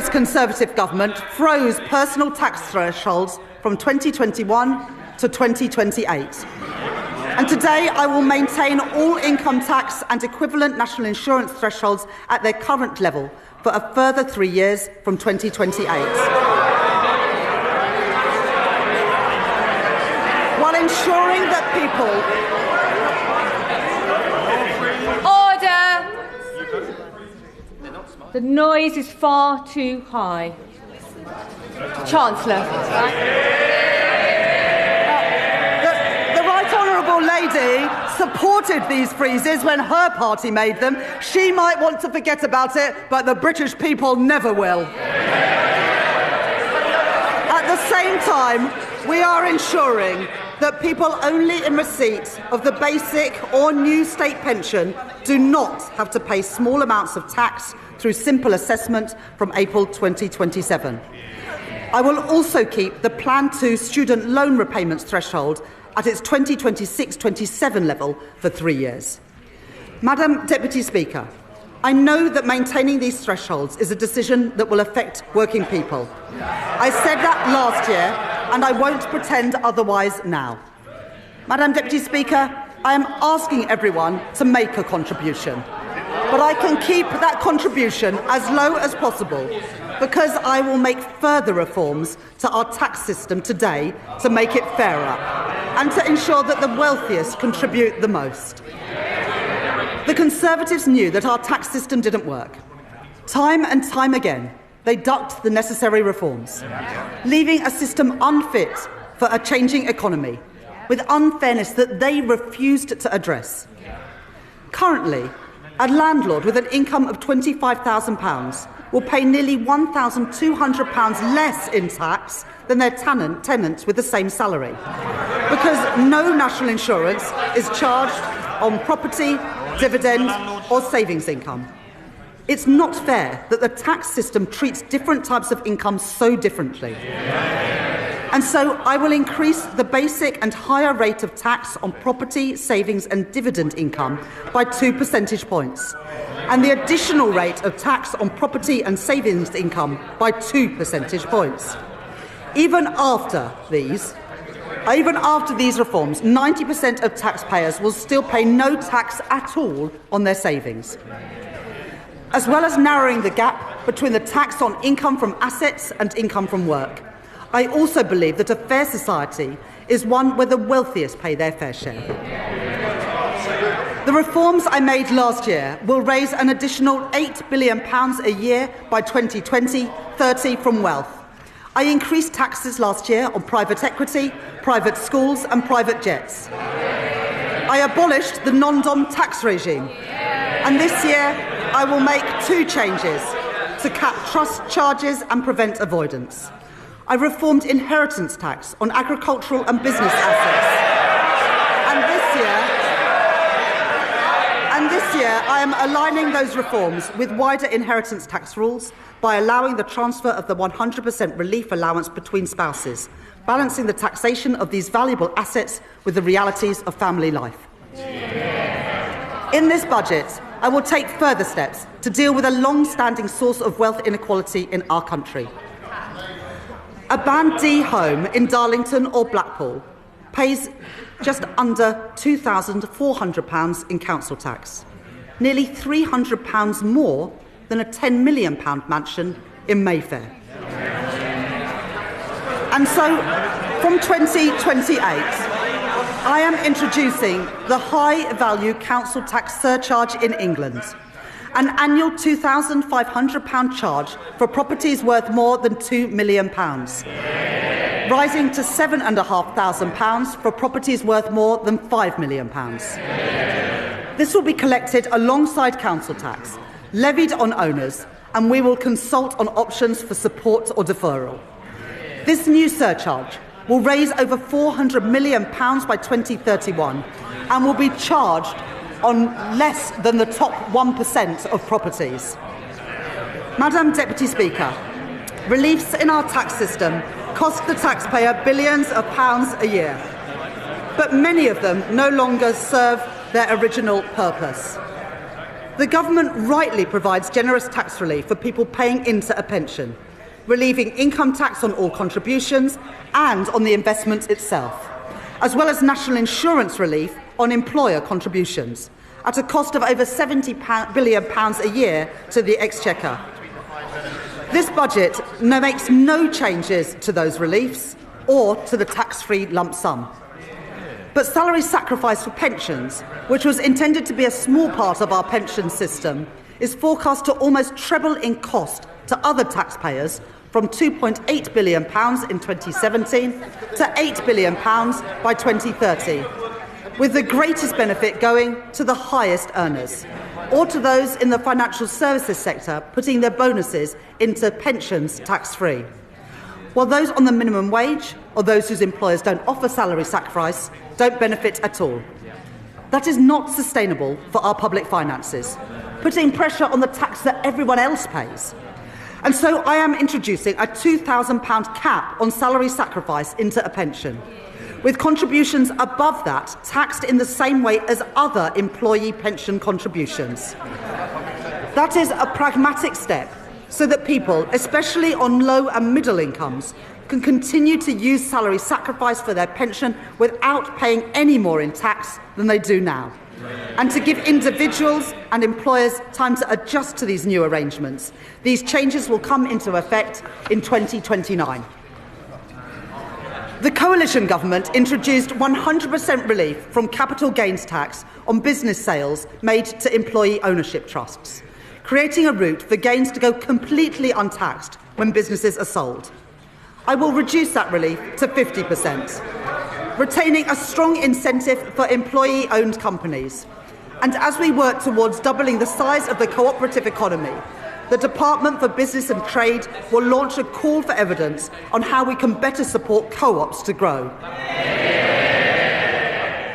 Speaker 12: Conservative government froze personal tax thresholds from 2021 to 2028. And today I will maintain all income tax and equivalent national insurance thresholds at their current level for a further 3 years from 2028. While ensuring that people...
Speaker 4: Order! The noise is far too high. Chancellor.
Speaker 12: The Right Honourable Lady supported these freezes when her party made them. She might want to forget about it, but the British people never will. At the same time, we are ensuring that people only in receipt of the basic or new state pension do not have to pay small amounts of tax through simple assessment from April 2027. I will also keep the Plan 2 student loan repayments threshold at its 2026-27 level for 3 years. Madam Deputy Speaker, I know that maintaining these thresholds is a decision that will affect working people. I said that last year, and I won't pretend otherwise now. Madam Deputy Speaker, I am asking everyone to make a contribution, but I can keep that contribution as low as possible because I will make further reforms to our tax system today to make it fairer and to ensure that the wealthiest contribute the most. The Conservatives knew that our tax system didn't work. Time and time again, they ducked the necessary reforms, leaving a system unfit for a changing economy, with unfairness that they refused to address. Currently, a landlord with an income of £25,000 will pay nearly £1,200 less in tax than their tenant with the same salary, because no national insurance is charged on property, dividend or savings income. It's not fair that the tax system treats different types of income so differently. And so I will increase the basic and higher rate of tax on property, savings and dividend income by 2 percentage points, and the additional rate of tax on property and savings income by 2 percentage points. Even after these reforms, 90% of taxpayers will still pay no tax at all on their savings. As well as narrowing the gap between the tax on income from assets and income from work, I also believe that a fair society is one where the wealthiest pay their fair share. The reforms I made last year will raise an additional £8 billion a year by 2020-30 from wealth. I increased taxes last year on private equity, private schools and private jets. I abolished the non-dom tax regime. And this year I will make 2 changes to cap trust charges and prevent avoidance. I reformed inheritance tax on agricultural and business assets. And this year I am aligning those reforms with wider inheritance tax rules by allowing the transfer of the 100% relief allowance between spouses, balancing the taxation of these valuable assets with the realities of family life. In this budget, I will take further steps to deal with a long-standing source of wealth inequality in our country. A Band D home in Darlington or Blackpool pays just under £2,400 in council tax, nearly £300 more than a £10 million mansion in Mayfair. And so, from 2028, I am introducing the high-value council tax surcharge in England, an annual £2,500 charge for properties worth more than £2 million, rising to £7,500 for properties worth more than £5 million. This will be collected alongside council tax, levied on owners, and we will consult on options for support or deferral. This new surcharge will raise over £400 million by 2031 and will be charged on less than the top 1% of properties. Madam Deputy Speaker, reliefs in our tax system cost the taxpayer billions of pounds a year, but many of them no longer serve their original purpose. The government rightly provides generous tax relief for people paying into a pension, relieving income tax on all contributions and on the investment itself, as well as national insurance relief on employer contributions, at a cost of over £70 billion a year to the Exchequer. This budget makes no changes to those reliefs or to the tax-free lump sum. But salary sacrifice for pensions, which was intended to be a small part of our pension system, is forecast to almost treble in cost to other taxpayers, from £2.8 billion in 2017 to £8 billion by 2030, with the greatest benefit going to the highest earners, or to those in the financial services sector putting their bonuses into pensions tax-free, while those on the minimum wage or those whose employers don't offer salary sacrifice don't benefit at all. That is not sustainable for our public finances, putting pressure on the tax that everyone else pays. And so I am introducing a £2,000 cap on salary sacrifice into a pension, with contributions above that taxed in the same way as other employee pension contributions. That is a pragmatic step so that people, especially on low and middle incomes, can continue to use salary sacrifice for their pension without paying any more in tax than they do now, and to give individuals and employers time to adjust to these new arrangements. These changes will come into effect in 2029. The coalition government introduced 100% relief from capital gains tax on business sales made to employee ownership trusts, creating a route for gains to go completely untaxed when businesses are sold. I will reduce that relief to 50%, retaining a strong incentive for employee-owned companies. And as we work towards doubling the size of the cooperative economy, the Department for Business and Trade will launch a call for evidence on how we can better support co-ops to grow.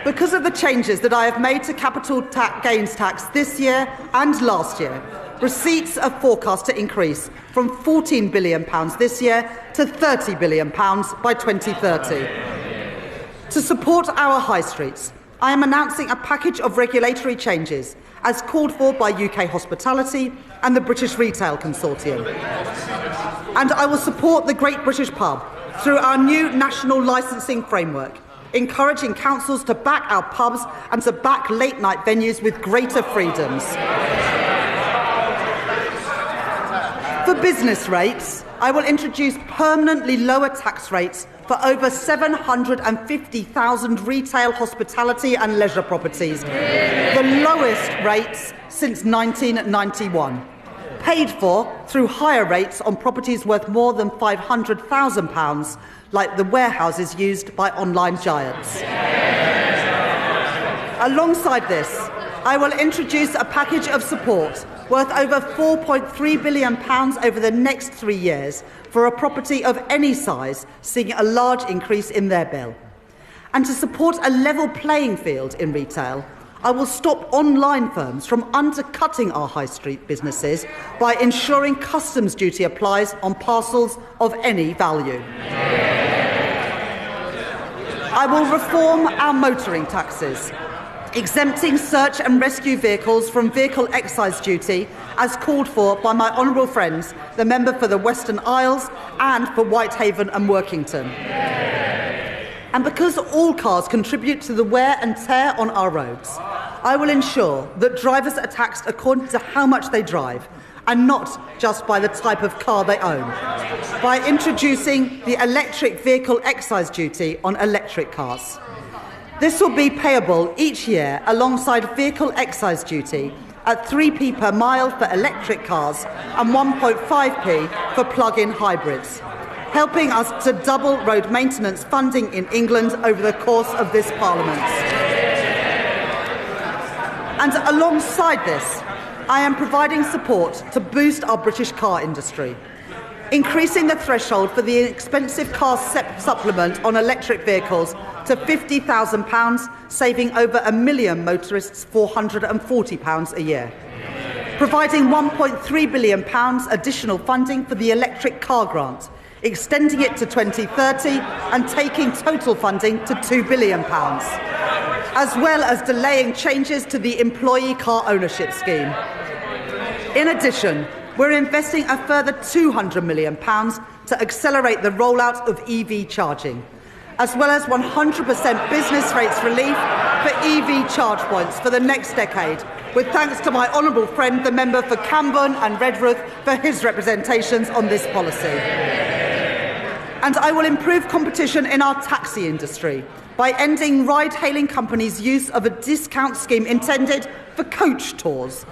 Speaker 12: Because of the changes that I have made to capital gains tax this year and last year, receipts are forecast to increase from £14 billion this year to £30 billion by 2030. To support our high streets, I am announcing a package of regulatory changes as called for by UK Hospitality and the British Retail Consortium. And I will support the Great British Pub through our new national licensing framework, encouraging councils to back our pubs and to back late-night venues with greater freedoms. For business rates, I will introduce permanently lower tax rates for over 750,000 retail, hospitality and leisure properties, the lowest rates since 1991, paid for through higher rates on properties worth more than £500,000, like the warehouses used by online giants. Alongside this, I will introduce a package of support worth over £4.3 billion over the next 3 years for a property of any size seeing a large increase in their bill. And to support a level playing field in retail, I will stop online firms from undercutting our high street businesses by ensuring customs duty applies on parcels of any value. I will reform our motoring taxes, exempting search and rescue vehicles from vehicle excise duty as called for by my honourable friends, the member for the Western Isles and for Whitehaven and Workington. And because all cars contribute to the wear and tear on our roads, I will ensure that drivers are taxed according to how much they drive and not just by the type of car they own, by introducing the electric vehicle excise duty on electric cars. This will be payable each year alongside vehicle excise duty at 3p per mile for electric cars and 1.5p for plug-in hybrids, helping us to double road maintenance funding in England over the course of this Parliament. And alongside this, I am providing support to boost our British car industry, increasing the threshold for the expensive car supplement on electric vehicles to £50,000, saving over 1 million motorists £440 a year. Providing £1.3 billion additional funding for the electric car grant, extending it to 2030 and taking total funding to £2 billion. as well as delaying changes to the employee car ownership scheme. In addition, we're investing a further £200 million to accelerate the rollout of EV charging, as well as 100% business rates relief for EV charge points for the next decade, with thanks to my honourable friend, the member for Camborne and Redruth, for his representations on this policy. And I will improve competition in our taxi industry by ending ride-hailing companies' use of a discount scheme intended for coach tours,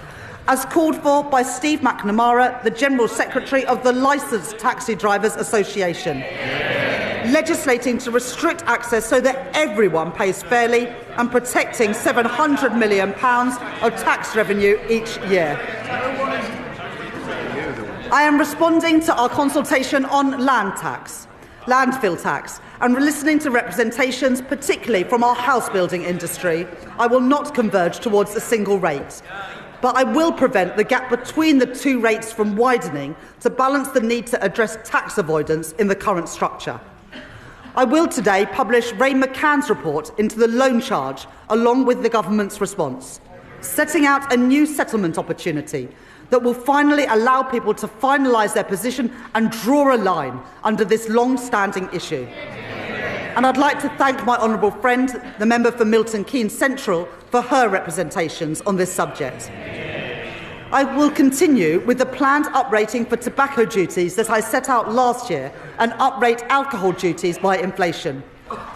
Speaker 12: as called for by Steve McNamara, the General Secretary of the Licensed Taxi Drivers Association, legislating to restrict access so that everyone pays fairly and protecting £700 million of tax revenue each year. I am responding to our consultation on landfill tax, and listening to representations, particularly from our house building industry. I will not converge towards a single rate, but I will prevent the gap between the two rates from widening to balance the need to address tax avoidance in the current structure. I will today publish Ray McCann's report into the loan charge along with the government's response, setting out a new settlement opportunity that will finally allow people to finalise their position and draw a line under this long-standing issue. And I'd like to thank my honourable friend, the member for Milton Keynes Central, for her representations on this subject. I will continue with the planned uprating for tobacco duties that I set out last year and uprate alcohol duties by inflation,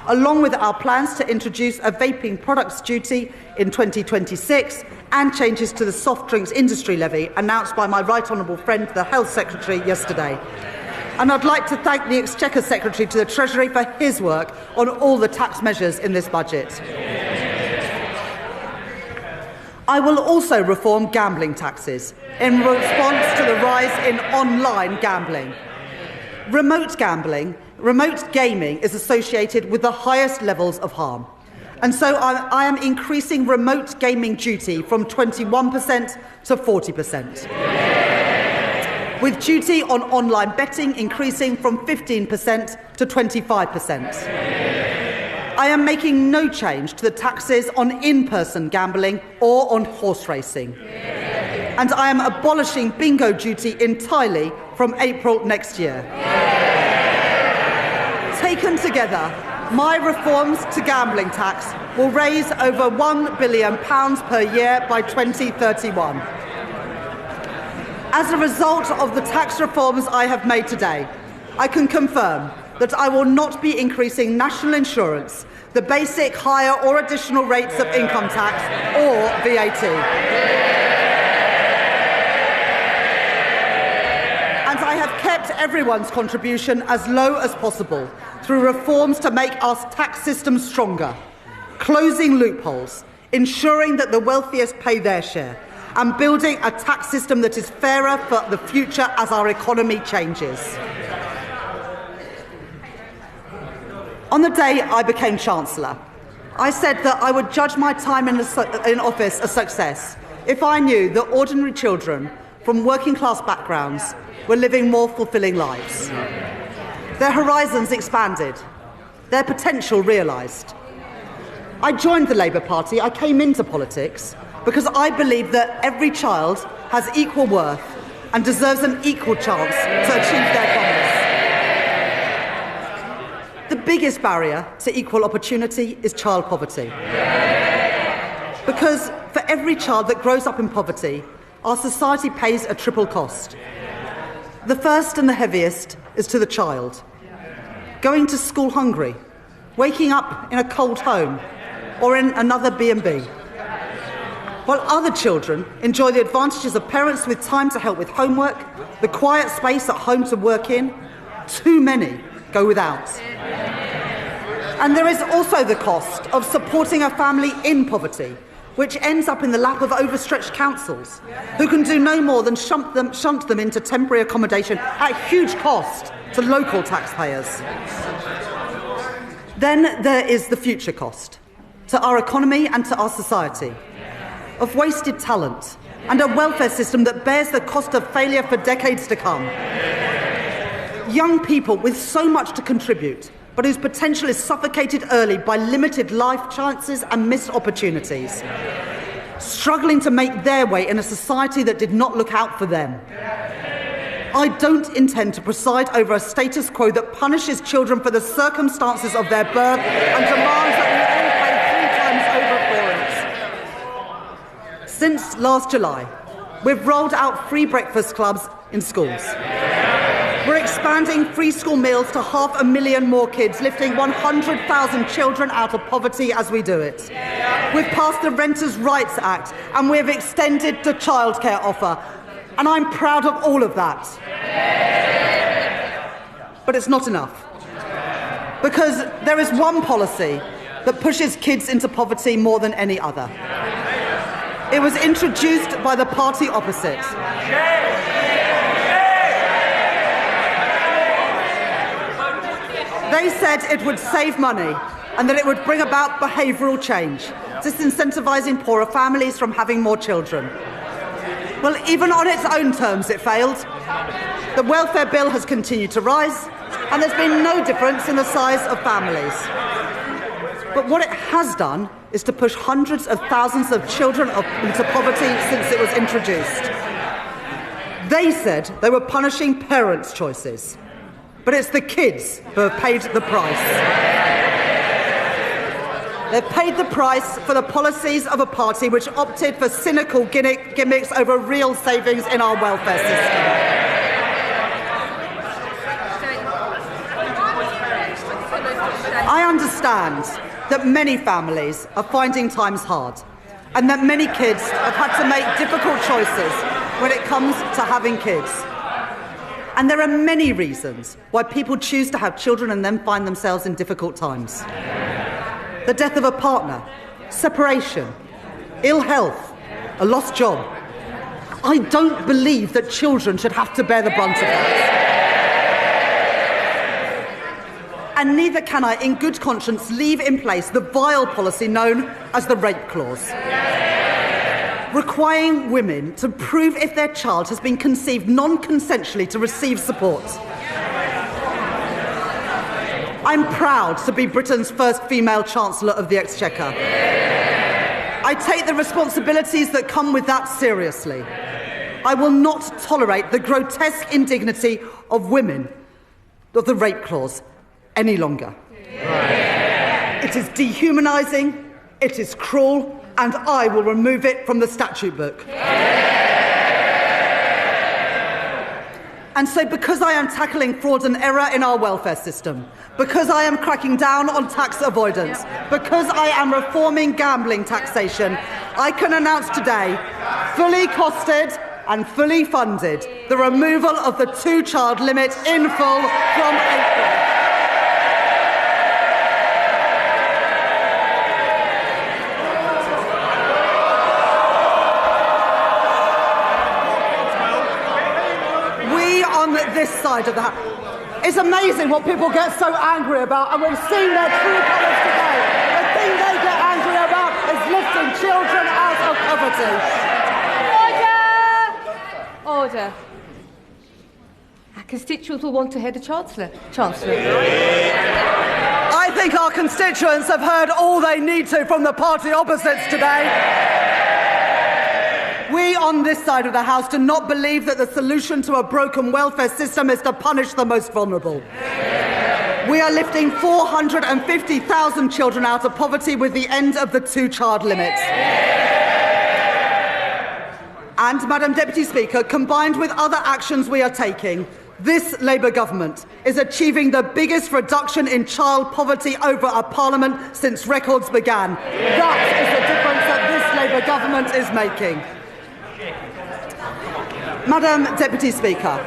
Speaker 12: along with our plans to introduce a vaping products duty in 2026 and changes to the soft drinks industry levy announced by my right honourable friend, the Health Secretary, yesterday. And I'd like to thank the Exchequer Secretary to the Treasury for his work on all the tax measures in this budget. I will also reform gambling taxes in response to the rise in online gambling. Remote gaming is associated with the highest levels of harm. And so I am increasing remote gaming duty from 21% to 40%. With duty on online betting increasing from 15% to 25%. I am making no change to the taxes on in-person gambling or on horse racing. And I am abolishing bingo duty entirely from April next year. Taken together, my reforms to gambling tax will raise over £1 billion per year by 2031. As a result of the tax reforms I have made today, I can confirm that I will not be increasing national insurance, the basic, higher or additional rates of income tax or VAT. And I have kept everyone's contribution as low as possible through reforms to make our tax system stronger, closing loopholes, ensuring that the wealthiest pay their share, and building a tax system that is fairer for the future as our economy changes. On the day I became Chancellor, I said that I would judge my time in office a success if I knew that ordinary children from working-class backgrounds were living more fulfilling lives. Their horizons expanded, their potential realised. I joined the Labour Party, I came into politics, because I believe that every child has equal worth and deserves an equal chance to achieve their promise. The biggest barrier to equal opportunity is child poverty. Because for every child that grows up in poverty, our society pays a triple cost. The first and the heaviest is to the child. Going to school hungry, waking up in a cold home or in another B&B. While other children enjoy the advantages of parents with time to help with homework, the quiet space at home to work in, too many go without. And there is also the cost of supporting a family in poverty, which ends up in the lap of overstretched councils, who can do no more than shunt them into temporary accommodation at huge cost to local taxpayers. Then there is the future cost, to our economy and to our society, of wasted talent and a welfare system that bears the cost of failure for decades to come. Young people with so much to contribute but whose potential is suffocated early by limited life chances and missed opportunities, struggling to make their way in a society that did not look out for them. I don't intend to preside over a status quo that punishes children for the circumstances of their birth and demands that we all pay 3 times over for it. Since last July, we've rolled out free breakfast clubs in schools. We're expanding free school meals to 500,000 more kids, lifting 100,000 children out of poverty as we do it. We've passed the Renters' Rights Act and we've extended the childcare offer. And I'm proud of all of that. But it's not enough. Because there is one policy that pushes kids into poverty more than any other. It was introduced by the party opposite. They said it would save money and that it would bring about behavioural change, disincentivising poorer families from having more children. Well, even on its own terms, it failed. The welfare bill has continued to rise, and there's been no difference in the size of families. But what it has done is to push hundreds of thousands of children into poverty since it was introduced. They said they were punishing parents' choices, but it's the kids who have paid the price. They've paid the price for the policies of a party which opted for cynical gimmicks over real savings in our welfare system. I understand that many families are finding times hard and that many kids have had to make difficult choices when it comes to having kids. And there are many reasons why people choose to have children and then find themselves in difficult times. The death of a partner, separation, ill health, a lost job. I don't believe that children should have to bear the brunt of that. And neither can I, in good conscience, leave in place the vile policy known as the rape clause, requiring women to prove if their child has been conceived non-consensually to receive support. I'm proud to be Britain's first female Chancellor of the Exchequer. I take the responsibilities that come with that seriously. I will not tolerate the grotesque indignity of women of the rape clause any longer. It is dehumanising, it is cruel, and I will remove it from the statute book. And so because I am tackling fraud and error in our welfare system, because I am cracking down on tax avoidance, because I am reforming gambling taxation, I can announce today, fully costed and fully funded, the removal of the 2-child limit in full from April. This side of the house. It's amazing what people get so angry about, and we've seen their true colours today. The thing they get angry about is lifting children out of poverty.
Speaker 4: Order. Our constituents will want to hear the Chancellor.
Speaker 12: I think our constituents have heard all they need to from the party opposites today. We on this side of the House do not believe that the solution to a broken welfare system is to punish the most vulnerable. We are lifting 450,000 children out of poverty with the end of the 2-child limit. And, Madam Deputy Speaker, combined with other actions we are taking, this Labour government is achieving the biggest reduction in child poverty over a parliament since records began. That is the difference that this Labour government is making. Madam Deputy Speaker,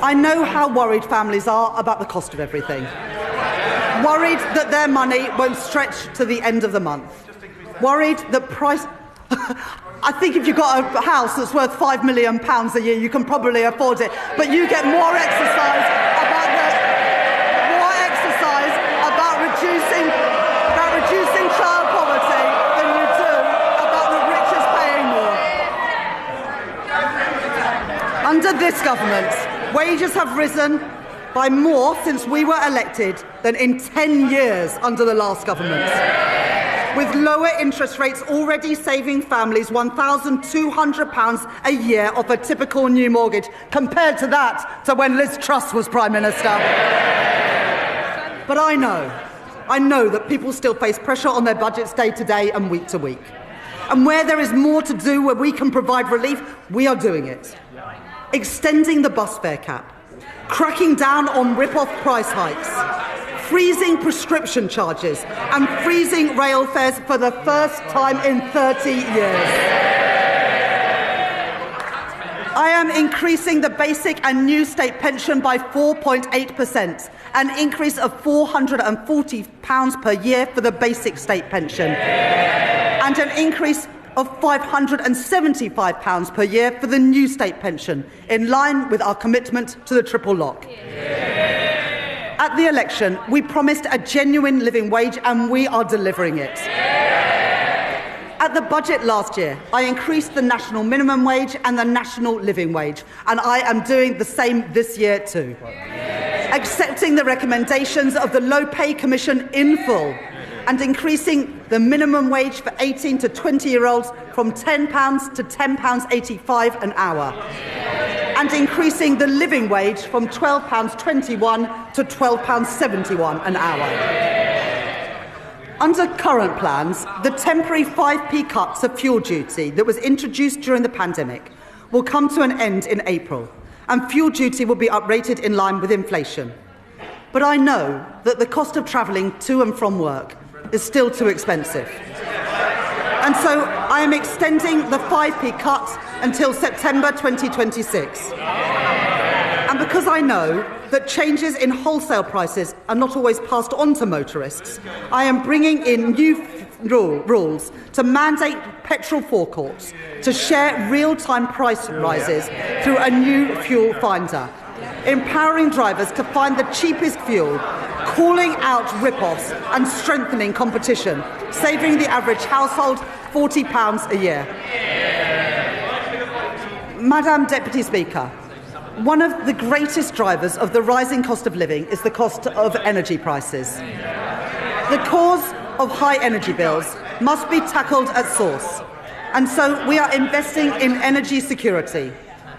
Speaker 12: I know how worried families are about the cost of everything. Worried that their money won't stretch to the end of the month. Worried that price... I think if you've got a house that's worth £5 million a year, you can probably afford it. But you get more exercise about reducing child poverty than you do about the richest paying more. Under this government, wages have risen, by more since we were elected than in 10 years under the last government, with lower interest rates already saving families £1,200 a year off a typical new mortgage, compared to that to when Liz Truss was Prime Minister. But I know that people still face pressure on their budgets day to day and week to week. And where there is more to do, where we can provide relief, we are doing it. Extending the bus fare cap, cracking down on rip-off price hikes, freezing prescription charges and freezing rail fares for the first time in 30 years. I am increasing the basic and new state pension by 4.8%, an increase of £440 per year for the basic state pension, and an increase of £575 per year for the new state pension, in line with our commitment to the triple lock. At the election, we promised a genuine living wage, and we are delivering it. At the budget last year, I increased the national minimum wage and the national living wage, and I am doing the same this year too. Accepting the recommendations of the Low Pay Commission in full, and increasing the minimum wage for 18 to 20-year-olds from £10 to £10.85 an hour, and increasing the living wage from £12.21 to £12.71 an hour. Under current plans, the temporary 5p cut to fuel duty that was introduced during the pandemic will come to an end in April, and fuel duty will be uprated in line with inflation. But I know that the cost of travelling to and from work is still too expensive. And so I am extending the 5p cut until September 2026. And because I know that changes in wholesale prices are not always passed on to motorists, I am bringing in new rules to mandate petrol forecourts to share real-time price rises through a new fuel finder, empowering drivers to find the cheapest fuel, calling out rip-offs and strengthening competition, saving the average household £40 a year. Madam Deputy Speaker, one of the greatest drivers of the rising cost of living is the cost of energy prices. The cause of high energy bills must be tackled at source, and so we are investing in energy security,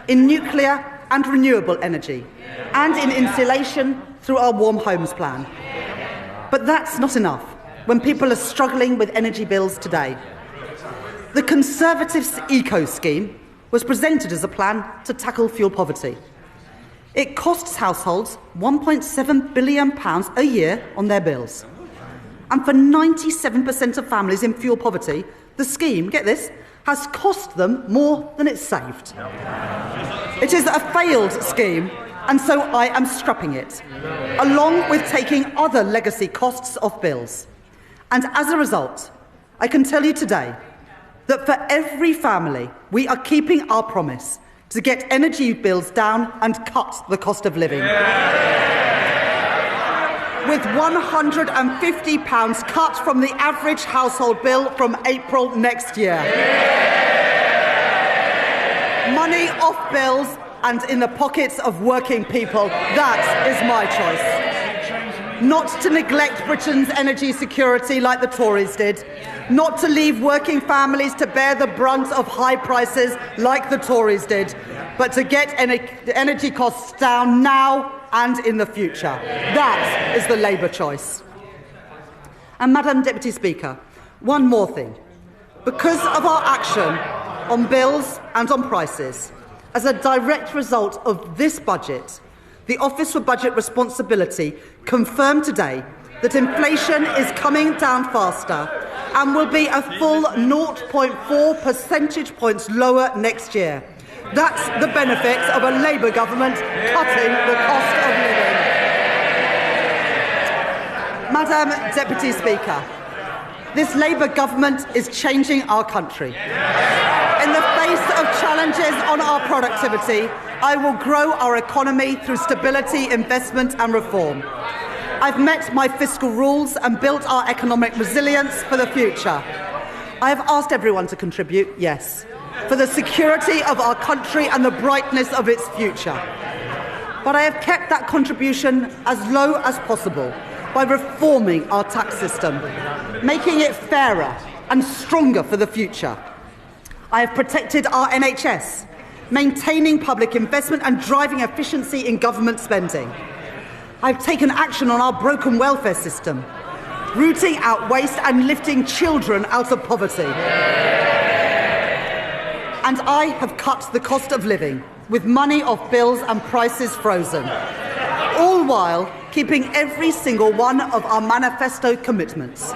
Speaker 12: in nuclear and renewable energy, and in insulation through our Warm Homes Plan. But that's not enough when people are struggling with energy bills today. The Conservatives' Eco Scheme was presented as a plan to tackle fuel poverty. It costs households £1.7 billion a year on their bills. And for 97% of families in fuel poverty, the scheme, get this, has cost them more than it's saved. It is a failed scheme, and so I am scrapping it, along with taking other legacy costs off bills. And as a result, I can tell you today that for every family, we are keeping our promise to get energy bills down and cut the cost of living. With £150 cut from the average household bill from April next year. Money off bills and in the pockets of working people. That is my choice. Not to neglect Britain's energy security like the Tories did. Not to leave working families to bear the brunt of high prices like the Tories did, but to get energy costs down now and in the future. That is the Labour choice. And Madam Deputy Speaker, one more thing. Because of our action on bills and on prices, as a direct result of this budget, the Office for Budget Responsibility confirmed today that inflation is coming down faster and will be a full 0.4 percentage points lower next year. That's the benefit of a Labour government cutting the cost of living. Madam Deputy Speaker, this Labour government is changing our country. In the face of challenges on our productivity, I will grow our economy through stability, investment and reform. I've met my fiscal rules and built our economic resilience for the future. I have asked everyone to contribute, yes, for the security of our country and the brightness of its future. but I have kept that contribution as low as possible by reforming our tax system, making it fairer and stronger for the future. I have protected our NHS, maintaining public investment and driving efficiency in government spending. I have taken action on our broken welfare system, rooting out waste and lifting children out of poverty. And I have cut the cost of living, with money off bills and prices frozen, all while keeping every single one of our manifesto commitments. Those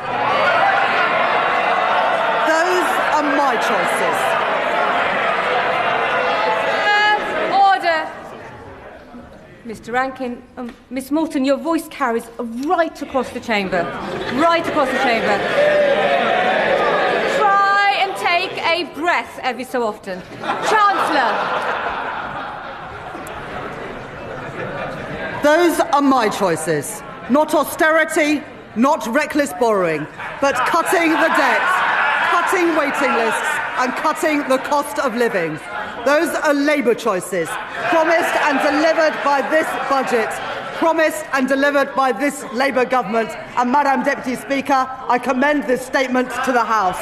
Speaker 12: are my choices.
Speaker 4: Mr. Rankin, Miss Morton, your voice carries right across the chamber. Right across the chamber. Try and take a breath every so often. Chancellor.
Speaker 12: Those are my choices. Not austerity, not reckless borrowing, but cutting the debt, cutting waiting lists, and cutting the cost of living. Those are Labour choices, promised and delivered by this budget, promised and delivered by this Labour government. And, Madam Deputy Speaker, I commend this statement to the House.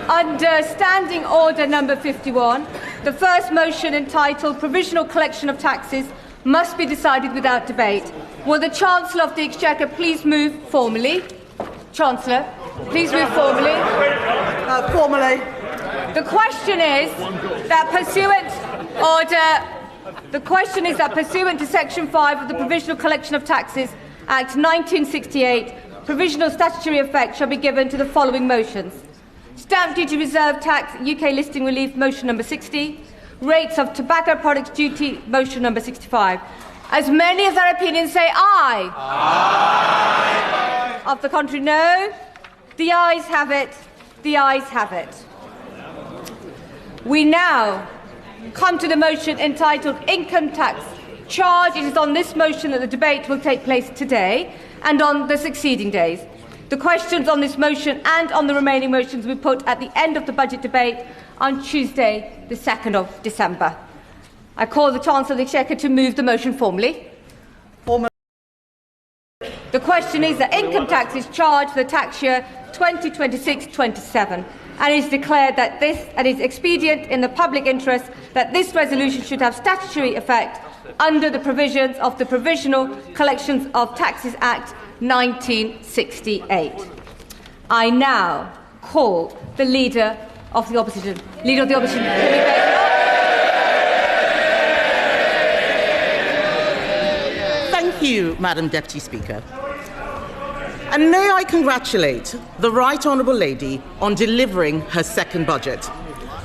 Speaker 4: Under Standing Order number 51, the first motion, entitled Provisional Collection of Taxes, must be decided without debate. Will the Chancellor of the Exchequer please move formally? Chancellor, please move formally.
Speaker 12: Formally.
Speaker 4: The question is that pursuant to Section 5 of the Provisional Collection of Taxes Act 1968, provisional statutory effect shall be given to the following motions. Stamp duty reserve tax, UK listing relief, motion number 60. Rates of tobacco products duty, motion number 65. As many of their opinions say aye. Aye. Of the contrary, no. The ayes have it. The ayes have it. We now come to the motion entitled Income Tax Charge. It is on this motion that the debate will take place today and on the succeeding days. The questions on this motion and on the remaining motions will be put at the end of the budget debate on Tuesday, the 2nd of December. I call the Chancellor of the Exchequer to move the motion formally. The question is that income tax is charged for the tax year 2026-27, and it is declared that this is expedient in the public interest that this resolution should have statutory effect under the provisions of the Provisional Collections of Taxes Act 1968. I now call the Leader of the Opposition. Leader of the Opposition.
Speaker 16: Thank you, Madam Deputy Speaker. And may I congratulate the Right Honourable Lady on delivering her second budget.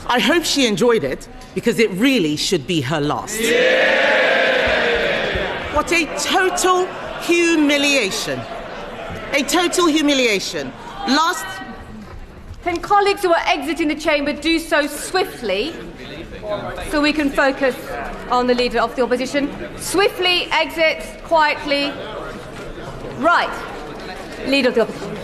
Speaker 16: I hope she enjoyed it, because it really should be her last. Yeah! What a total humiliation. A total humiliation.
Speaker 4: Can colleagues who are exiting the chamber do so swiftly so we can focus on the Leader of the Opposition? Swiftly exit, quietly. Right. Leader of the Opposition.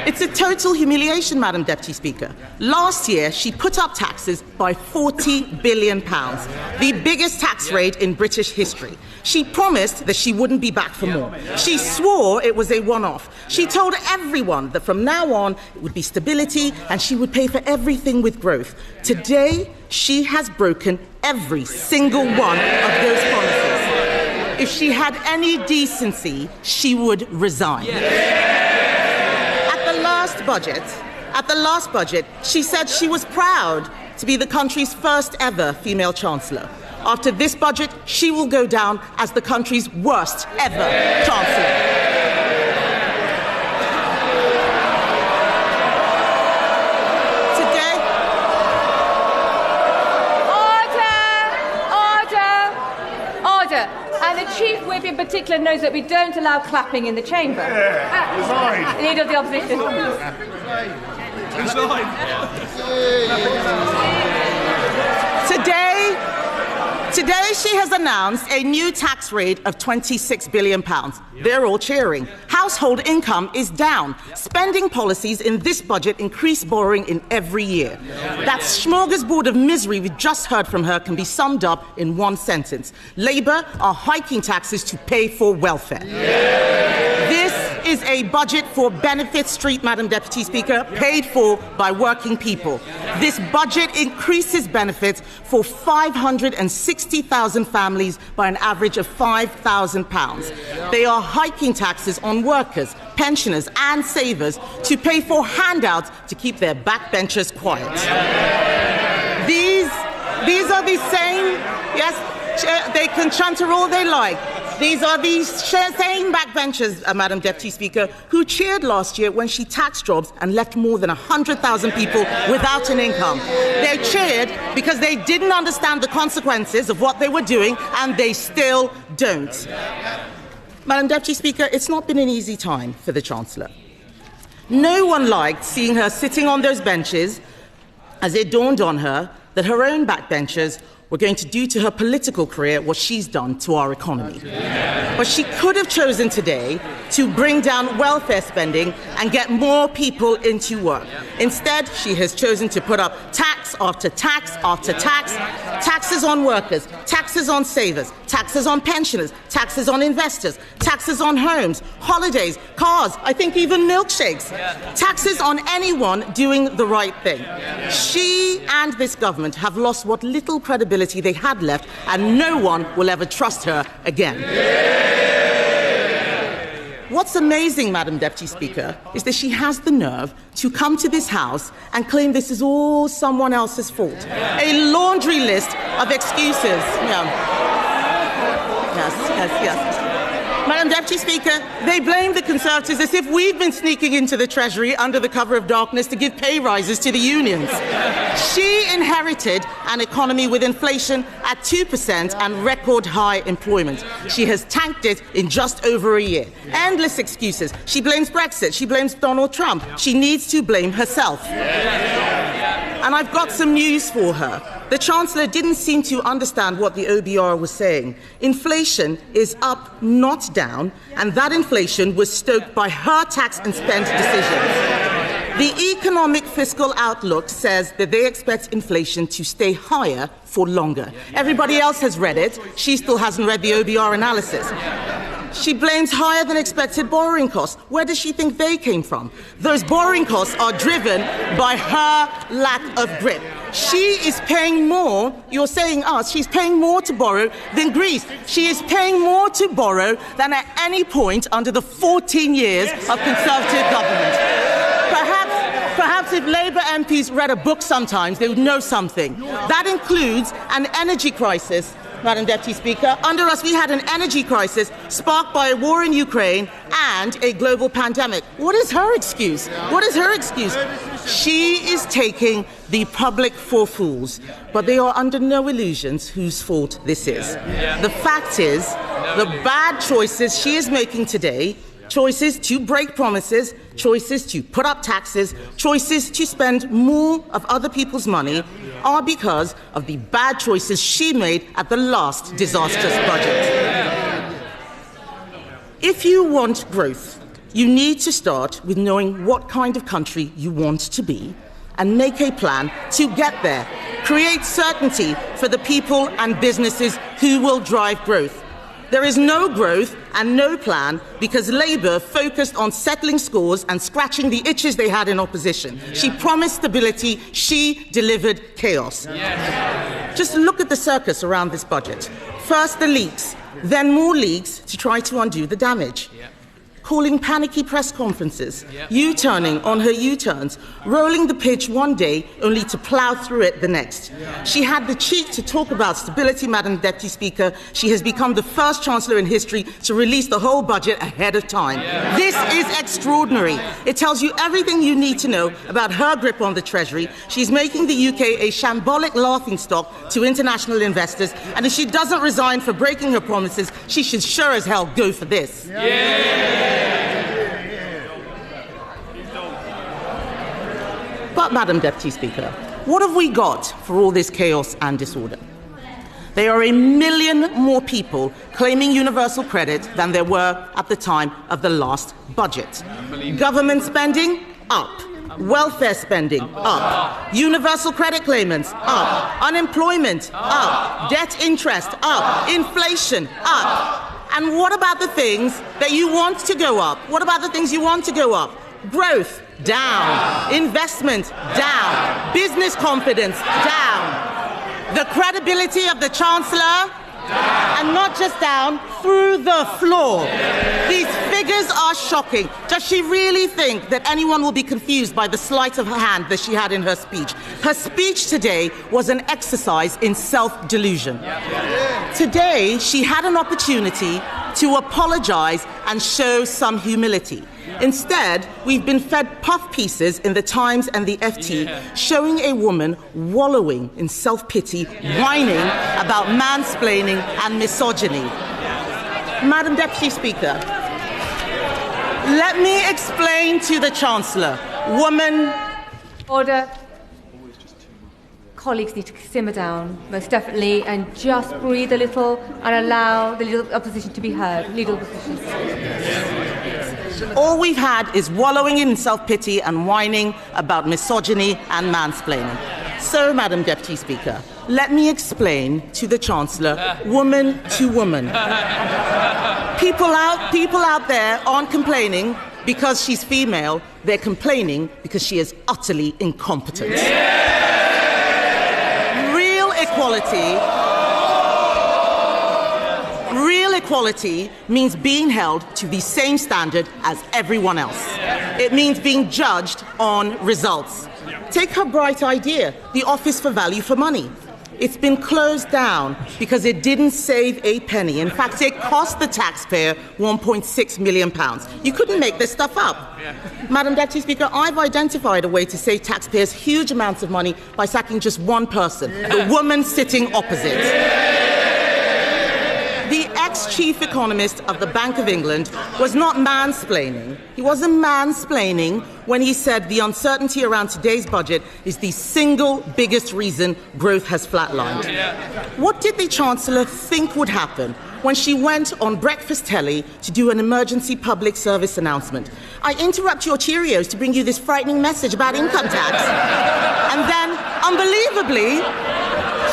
Speaker 16: It's a total humiliation, Madam Deputy Speaker. Last year, she put up taxes by £40 billion, the biggest tax rate in British history. She promised that she wouldn't be back for more. She swore it was a one-off. She told everyone that from now on, it would be stability and she would pay for everything with growth. Today, she has broken every single one of those promises. If she had any decency, she would resign. At the last budget, she said she was proud to be the country's first ever female Chancellor. After this budget, she will go down as the country's worst ever Chancellor.
Speaker 4: And the Chief Whip in particular knows that we don't allow clapping in the chamber.
Speaker 22: Yeah,
Speaker 4: Leader of the Opposition.
Speaker 16: Today she has announced a new tax rate of £26 billion. They're all cheering. Household income is down. Spending policies in this budget increase borrowing in every year. That smorgasbord of misery we just heard from her can be summed up in one sentence. Labour are hiking taxes to pay for welfare. This is a budget for Benefit Street, Madam Deputy Speaker, paid for by working people. This budget increases benefits for 560,000 families by an average of £5,000. They are hiking taxes on workers, pensioners and savers to pay for handouts to keep their backbenchers quiet. These are the same, yes, they can chanter all they like. These are the same backbenchers, Madam Deputy Speaker, who cheered last year when she taxed jobs and left more than 100,000 people without an income. They cheered because they didn't understand the consequences of what they were doing, and they still don't. Madam Deputy Speaker, it's not been an easy time for the Chancellor. No one liked seeing her sitting on those benches as it dawned on her that her own backbenchers were going to do to her political career what she's done to our economy. But she could have chosen today to bring down welfare spending and get more people into work. Instead, she has chosen to put up tax after tax after tax, taxes on workers, taxes on savers, taxes on pensioners, taxes on investors, taxes on homes, holidays, cars, I think even milkshakes, taxes on anyone doing the right thing. She and this government have lost what little credibility they had left, and no one will ever trust her again. What's amazing, Madam Deputy Speaker, is that she has the nerve to come to this House and claim this is all someone else's fault. A laundry list of excuses. Yes. Madam Deputy Speaker, they blame the Conservatives as if we've been sneaking into the Treasury under the cover of darkness to give pay rises to the unions. She inherited an economy with inflation at 2% and record high employment. She has tanked it in just over a year. Endless excuses. She blames Brexit. She blames Donald Trump. She needs to blame herself. And I've got some news for her. The Chancellor didn't seem to understand what the OBR was saying. Inflation is up, not down, and that inflation was stoked by her tax and spend decisions. The economic fiscal outlook says that they expect inflation to stay higher for longer. Everybody else has read it. She still hasn't read the OBR analysis. She blames higher than expected borrowing costs. Where does she think they came from? Those borrowing costs are driven by her lack of grip. She is paying more, you're saying us, she's paying more to borrow than Greece. She is paying more to borrow than at any point under the 14 years of Conservative government. Perhaps if Labour MPs read a book sometimes, they would know something. That includes an energy crisis. Madam Deputy Speaker, under us we had an energy crisis sparked by a war in Ukraine and a global pandemic. What is her excuse? What is her excuse? She is taking the public for fools, but they are under no illusions whose fault this is. The fact is, the bad choices she is making today, choices to break promises, choices to put up taxes, choices to spend more of other people's money, are because of the bad choices she made at the last disastrous budget. If you want growth, you need to start with knowing what kind of country you want to be and make a plan to get there. Create certainty for the people and businesses who will drive growth. There is no growth and no plan because Labour focused on settling scores and scratching the itches they had in opposition. She promised stability, she delivered chaos. Just look at the circus around this budget. First the leaks, then more leaks to try to undo the damage. Calling panicky press conferences, U-turning on her U-turns, rolling the pitch one day only to plough through it the next. She had the cheek to talk about stability, Madam Deputy Speaker. She has become the first Chancellor in history to release the whole budget ahead of time. This is extraordinary. It tells you everything you need to know about her grip on the Treasury. She's making the UK a shambolic laughingstock to international investors, and if she doesn't resign for breaking her promises, she should sure as hell go for this. But, Madam Deputy Speaker, what have we got for all this chaos and disorder? There are 1 million more people claiming universal credit than there were at the time of the last budget. Government spending, up. Welfare spending, up. Universal credit claimants, up. Unemployment, up. Debt interest, up. Inflation, up. And what about the things that you want to go up? What about the things you want to go up? Growth, down. Investment, down. Business confidence, down. The credibility of the Chancellor, and not just down, through the floor. These figures are shocking. Does she really think that anyone will be confused by the sleight of her hand that she had in her speech? Her speech today was an exercise in self-delusion. Today, she had an opportunity to apologize and show some humility. Instead, we've been fed puff pieces in the Times and the FT showing a woman wallowing in self-pity, whining about mansplaining and misogyny. Madam Deputy Speaker, let me explain to the Chancellor. Woman...
Speaker 4: Order. Colleagues need to simmer down, most definitely, and just breathe a little and allow the Leader of the Opposition to be heard. Leader of the Opposition.
Speaker 16: All we've had is wallowing in self-pity and whining about misogyny and mansplaining. So, Madam Deputy Speaker, let me explain to the Chancellor, woman to woman. People out there aren't complaining because she's female. They're complaining because she is utterly incompetent. Real equality means being held to the same standard as everyone else. It means being judged on results. Take her bright idea, the Office for Value for Money. It's been closed down because it didn't save a penny. In fact, it cost the taxpayer £1.6 million. You couldn't make this stuff up. Madam Deputy Speaker, I've identified a way to save taxpayers huge amounts of money by sacking just one person, the woman sitting opposite. The ex-chief economist of the Bank of England was not mansplaining. He wasn't mansplaining when he said the uncertainty around today's budget is the single biggest reason growth has flatlined. What did the Chancellor think would happen when she went on breakfast telly to do an emergency public service announcement? I interrupt your Cheerios to bring you this frightening message about income tax. And then, unbelievably,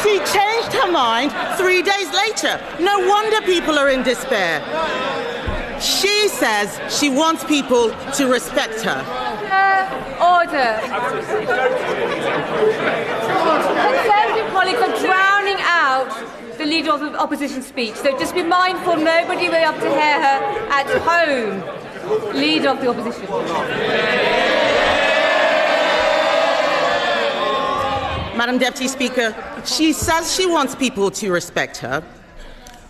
Speaker 16: she changed her mind 3 days later. No wonder people are in despair. She says she wants people to respect her.
Speaker 4: Order. Conservative colleagues are drowning out the Leader of the Opposition speech, so just be mindful nobody will be able to hear her at home. Leader of the Opposition.
Speaker 16: Madam Deputy Speaker, she says she wants people to respect her.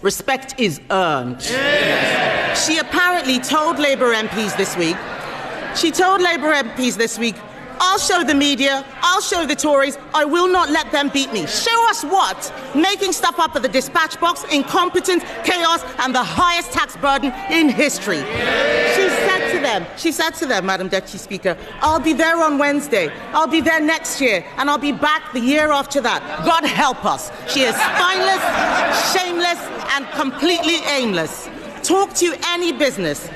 Speaker 16: Respect is earned. She apparently told Labour MPs this week, I'll show the media, I'll show the Tories, I will not let them beat me. Show us what? Making stuff up at the dispatch box, incompetence, chaos, and the highest tax burden in history. She said to them, Madam Deputy Speaker, I'll be there on Wednesday, I'll be there next year, and I'll be back the year after that. God help us. She is spineless, shameless, and completely aimless. Talk to any business.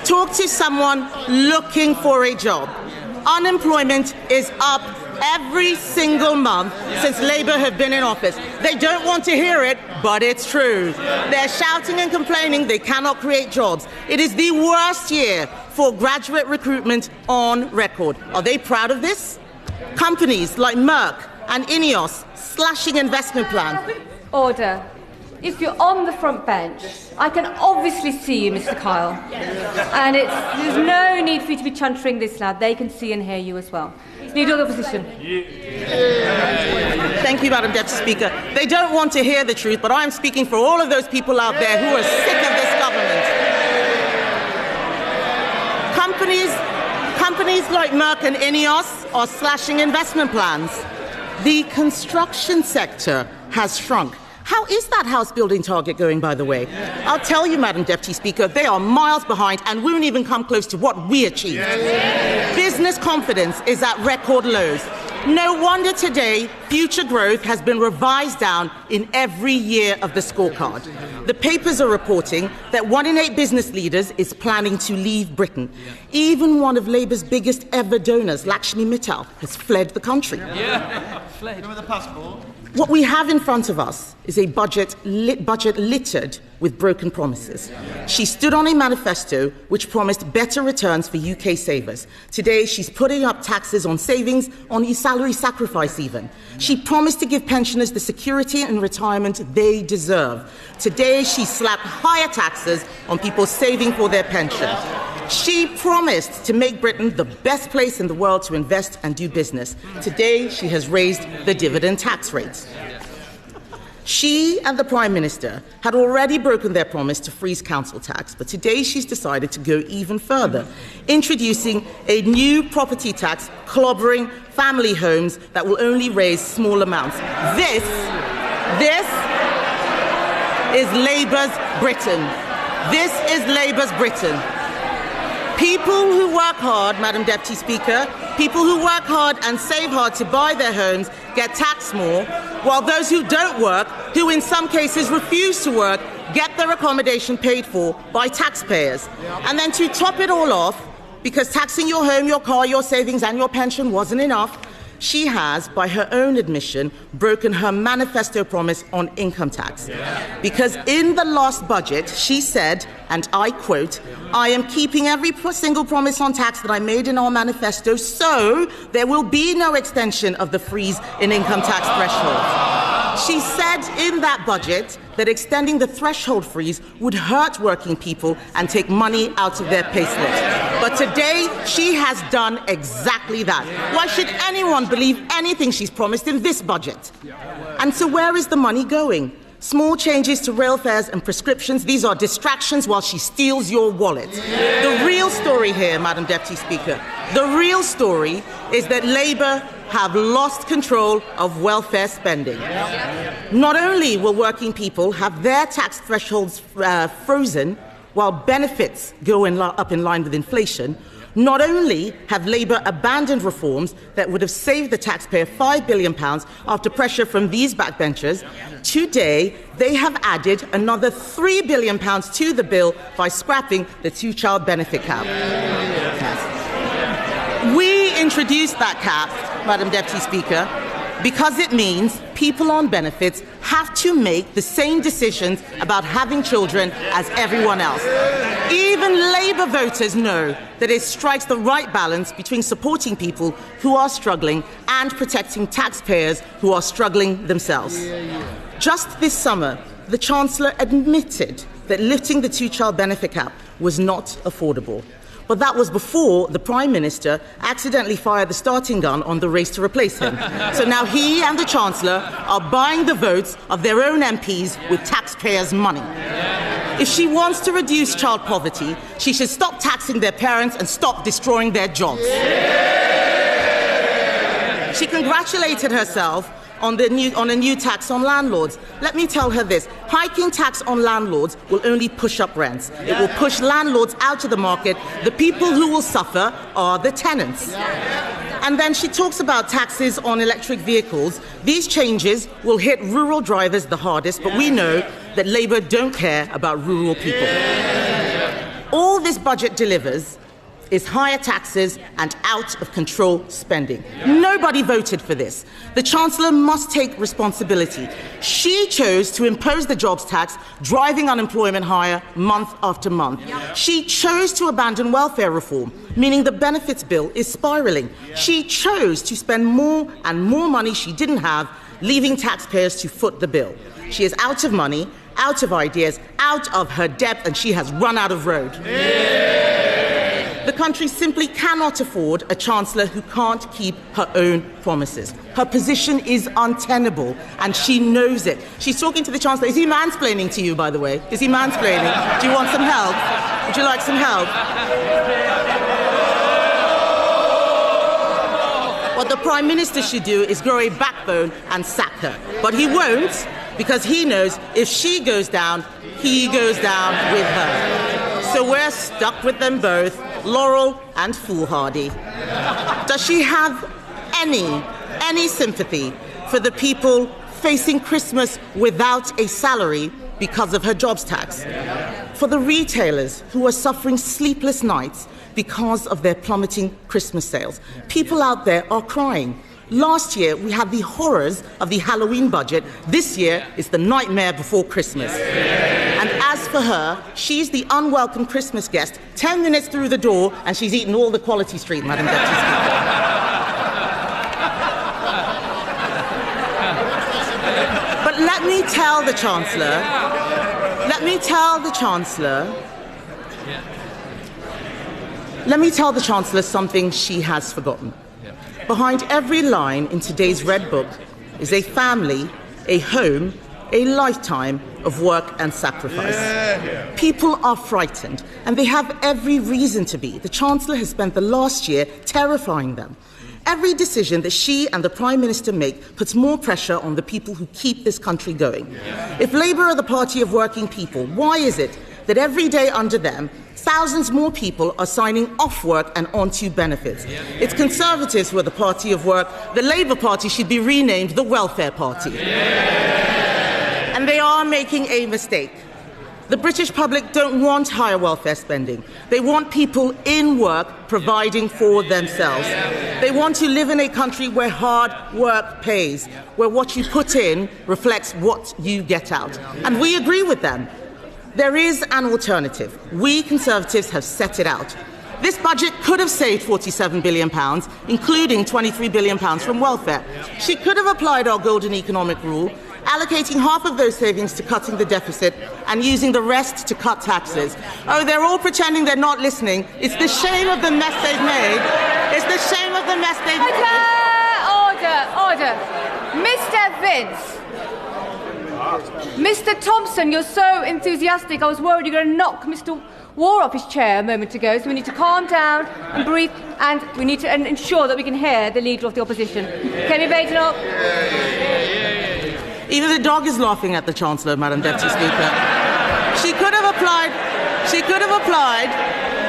Speaker 16: Talk to someone looking for a job. Unemployment is up every single month since Labour have been in office. They don't want to hear it, but it's true. They're shouting and complaining they cannot create jobs. It is the worst year for graduate recruitment on record. Are they proud of this? Companies like Merck and Ineos slashing investment plans.
Speaker 4: Order. If you're on the front bench, I can obviously see you, Mr. Kyle. And there's no need for you to be chuntering this loud. They can see and hear you as well. Leader of the Opposition.
Speaker 16: Thank you, Madam Deputy Speaker. They don't want to hear the truth, but I'm speaking for all of those people out there who are sick of this government. Companies like Merck and Ineos are slashing investment plans. The construction sector has shrunk. How is that house building target going, by the way? I'll tell you, Madam Deputy Speaker, they are miles behind and won't even come close to what we achieved. Business confidence is at record lows. No wonder today future growth has been revised down in every year of the scorecard. The papers are reporting that 1 in 8 business leaders is planning to leave Britain. Even one of Labour's biggest ever donors, Lakshmi Mittal, has fled the country.
Speaker 8: Fled. With the passport.
Speaker 16: What we have in front of us is a budget littered with broken promises. She stood on a manifesto which promised better returns for UK savers. Today, she's putting up taxes on savings, on salary sacrifice even. She promised to give pensioners the security and retirement they deserve. Today, she slapped higher taxes on people saving for their pension. She promised to make Britain the best place in the world to invest and do business. Today, she has raised the dividend tax rates. She and the Prime Minister had already broken their promise to freeze council tax, but today she's decided to go even further, introducing a new property tax clobbering family homes that will only raise small amounts. This is Labour's Britain. This is Labour's Britain. People who work hard, Madam Deputy Speaker, people who work hard and save hard to buy their homes get taxed more, while those who don't work, who in some cases refuse to work, get their accommodation paid for by taxpayers. And then to top it all off, because taxing your home, your car, your savings and your pension wasn't enough, she has, by her own admission, broken her manifesto promise on income tax. Because in the last budget, she said, and I quote, "I am keeping every single promise on tax that I made in our manifesto, so there will be no extension of the freeze in income tax thresholds." She said in that budget that extending the threshold freeze would hurt working people and take money out of their payslips. But today, she has done exactly that. Why should anyone believe anything she's promised in this budget? And so where is the money going? Small changes to rail fares and prescriptions, these are distractions while she steals your wallet. The real story here, Madam Deputy Speaker, the real story is that Labour have lost control of welfare spending. Not only will working people have their tax thresholds frozen while benefits go up in line with inflation, not only have Labour abandoned reforms that would have saved the taxpayer £5 billion after pressure from these backbenchers, today they have added another £3 billion to the bill by scrapping the two-child benefit cap. We introduced that cap, Madam Deputy Speaker, because it means people on benefits have to make the same decisions about having children as everyone else. Even Labour voters know that it strikes the right balance between supporting people who are struggling and protecting taxpayers who are struggling themselves. Just this summer, the Chancellor admitted that lifting the two-child benefit cap was not affordable. But that was before the Prime Minister accidentally fired the starting gun on the race to replace him. So now he and the Chancellor are buying the votes of their own MPs with taxpayers' money. If she wants to reduce child poverty, she should stop taxing their parents and stop destroying their jobs. She congratulated herself on a new tax on landlords. Let me tell her this. Hiking tax on landlords will only push up rents. It will push landlords out of the market. The people who will suffer are the tenants. And then she talks about taxes on electric vehicles. These changes will hit rural drivers the hardest, but we know that Labour don't care about rural people. All this budget delivers is higher taxes and out-of-control spending. Nobody voted for this. The Chancellor must take responsibility. She chose to impose the jobs tax, driving unemployment higher month after month. She chose to abandon welfare reform, meaning the benefits bill is spiralling. She chose to spend more and more money she didn't have, leaving taxpayers to foot the bill. She is out of money, out of ideas, out of her depth, and she has run out of road. The country simply cannot afford a Chancellor who can't keep her own promises. Her position is untenable, and she knows it. She's talking to the Chancellor. Is he mansplaining to you, by the way? Is he mansplaining? Do you want some help? Would you like some help? What the Prime Minister should do is grow a backbone and sack her. But he won't, because he knows if she goes down, he goes down with her. So we're stuck with them both, Laurel and Foolhardy. Does she have any sympathy for the people facing Christmas without a salary because of her jobs tax? For the retailers who are suffering sleepless nights because of their plummeting Christmas sales? People out there are crying. Last year, we had the horrors of the Halloween budget. This year, it's the nightmare before Christmas. And as for her, she's the unwelcome Christmas guest, 10 minutes through the door, and she's eaten all the Quality Street, Madam Deputy Speaker. But let me tell the Chancellor something she has forgotten. Behind every line in today's Red Book is a family, a home, a lifetime of work and sacrifice. People are frightened, and they have every reason to be. The Chancellor has spent the last year terrifying them. Every decision that she and the Prime Minister make puts more pressure on the people who keep this country going. If Labour are the party of working people, why is it that every day under them, thousands more people are signing off work and onto benefits? It's Conservatives who are the party of work. The Labour Party should be renamed the Welfare Party. And they are making a mistake. The British public don't want higher welfare spending. They want people in work providing for themselves. They want to live in a country where hard work pays, where what you put in reflects what you get out. And we agree with them. There is an alternative. We Conservatives have set it out. This budget could have saved £47 billion, including £23 billion from welfare. She could have applied our golden economic rule, allocating half of those savings to cutting the deficit and using the rest to cut taxes. Oh, they're all pretending they're not listening. It's the shame of the mess they've made. It's the shame of the mess they've made.
Speaker 4: Order. Mr. Vince. Mr. Thompson, you're so enthusiastic. I was worried you were going to knock Mr. War off his chair a moment ago, so we need to calm down and breathe, and we need to ensure that we can hear the Leader of the Opposition. Kemi Badenoch.
Speaker 16: Even the dog is laughing at the Chancellor, Madam Deputy Speaker. She could have applied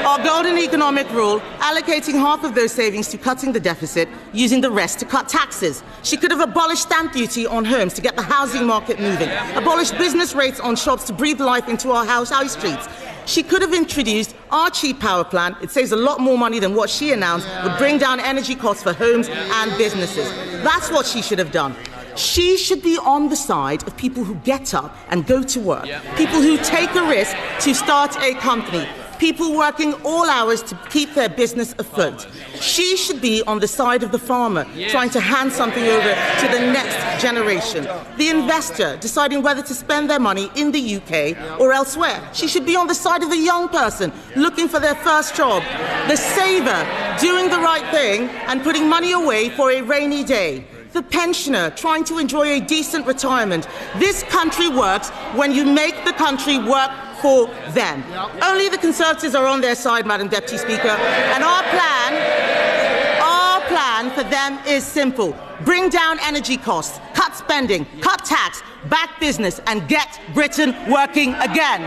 Speaker 16: our golden economic rule, allocating half of those savings to cutting the deficit, using the rest to cut taxes. She could have abolished stamp duty on homes to get the housing market moving, abolished business rates on shops to breathe life into our high streets. She could have introduced our cheap power plan. It saves a lot more money than what she announced would bring down energy costs for homes and businesses. That's what she should have done. She should be on the side of people who get up and go to work, people who take a risk to start a company, people working all hours to keep their business afloat. She should be on the side of the farmer, trying to hand something over to the next generation. The investor, deciding whether to spend their money in the UK or elsewhere. She should be on the side of the young person, looking for their first job. The saver, doing the right thing and putting money away for a rainy day. The pensioner, trying to enjoy a decent retirement. This country works when you make the country work for them. Only the Conservatives are on their side, Madam Deputy Speaker, and our plan for them is simple. Bring down energy costs, cut spending, cut tax, back business, and get Britain working again.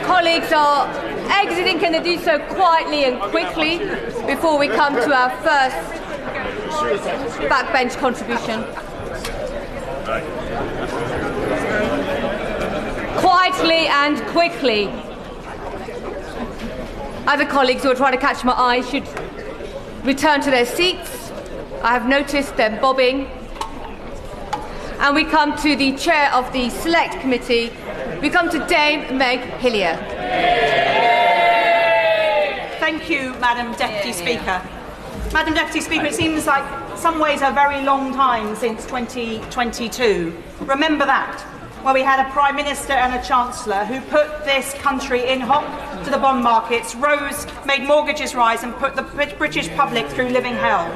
Speaker 4: Colleagues are exiting. Can they do so quietly and quickly before we come to our first backbench contribution? Quietly and quickly. Other colleagues who are trying to catch my eye should return to their seats. I have noticed them bobbing. And we come to the chair of the Select Committee. We come to Dame Meg Hillier.
Speaker 7: Thank you, Madam Deputy Speaker. Madam Deputy Speaker, it seems like some ways a very long time since 2022. Remember that, where we had a Prime Minister and a Chancellor who put this country in hock to the bond markets, made mortgages rise and put the British public through living hell.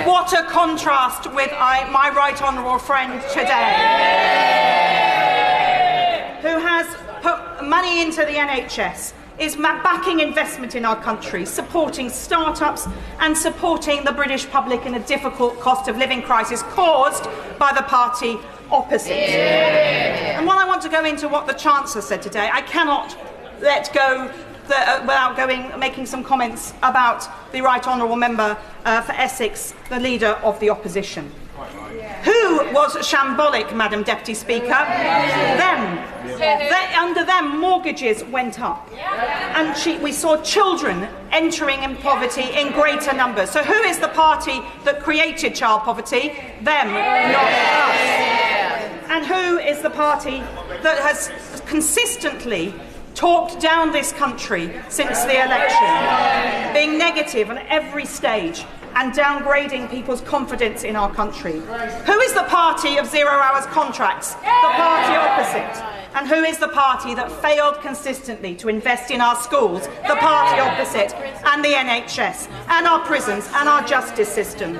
Speaker 7: What a contrast with my right honourable friend today, who has put money into the NHS, is backing investment in our country, supporting start-ups and supporting the British public in a difficult cost of living crisis caused by the party opposite. And while I want to go into what the Chancellor said today, I cannot let go without making some comments about the Right Honourable Member for Essex, the Leader of the Opposition. Who was shambolic, Madam Deputy Speaker? Them. Under them, mortgages went up. And we saw children entering in poverty in greater numbers. So who is the party that created child poverty? Them, not us. And who is the party that has consistently talked down this country since the election, being negative on every stage and downgrading people's confidence in our country? Who is the party of 0 hours contracts? The party opposite. And who is the party that failed consistently to invest in our schools? The party opposite. And the NHS, and our prisons, and our justice system.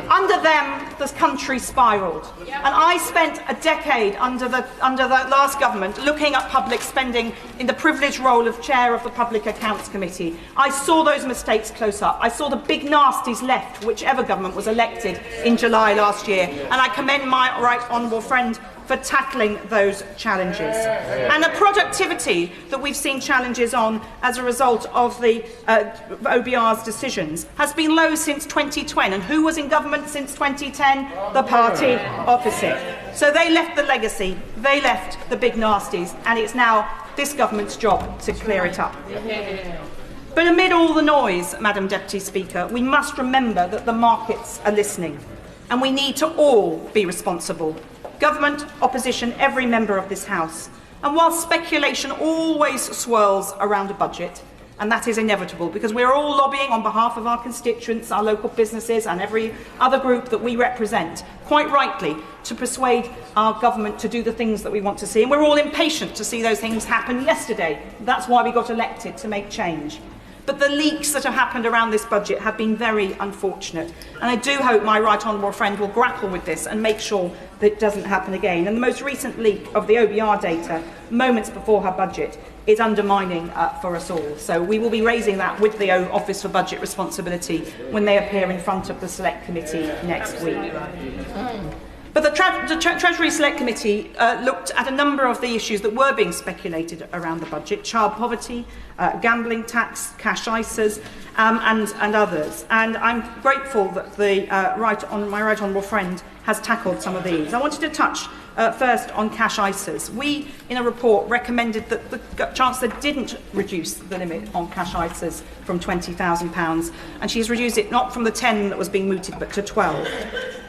Speaker 7: Under them, this country spiralled. And I spent a decade under the last government looking at public spending in the privileged role of chair of the Public Accounts Committee. I saw those mistakes close up. I saw the big nasties left, whichever government was elected in July last year. And I commend my right honourable friend for tackling those challenges. And the productivity that we've seen challenges on as a result of the OBR's decisions has been low since 2010. And who was in government since 2010? The party opposite. So they left the legacy, they left the big nasties, and it's now this government's job to clear it up. But amid all the noise, Madam Deputy Speaker, we must remember that the markets are listening, and we need to all be responsible. Government, opposition, every member of this House. And while speculation always swirls around a budget, and that is inevitable because we're all lobbying on behalf of our constituents, our local businesses and every other group that we represent, quite rightly, to persuade our government to do the things that we want to see. And we're all impatient to see those things happen yesterday. That's why we got elected, to make change. But the leaks that have happened around this budget have been very unfortunate. And I do hope my right honourable friend will grapple with this and make sure that it doesn't happen again. And the most recent leak of the OBR data, moments before her budget, is undermining for us all. So we will be raising that with the Office for Budget Responsibility when they appear in front of the Select Committee next week. But the Treasury Select Committee looked at a number of the issues that were being speculated around the budget: child poverty, gambling tax, cash ISAs, and others. And I'm grateful that my right honourable friend has tackled some of these. I wanted to touch first on cash ISAs. We, in a report, recommended that the Chancellor didn't reduce the limit on cash ISAs from £20,000, and she's reduced it not from the 10 that was being mooted, but to 12.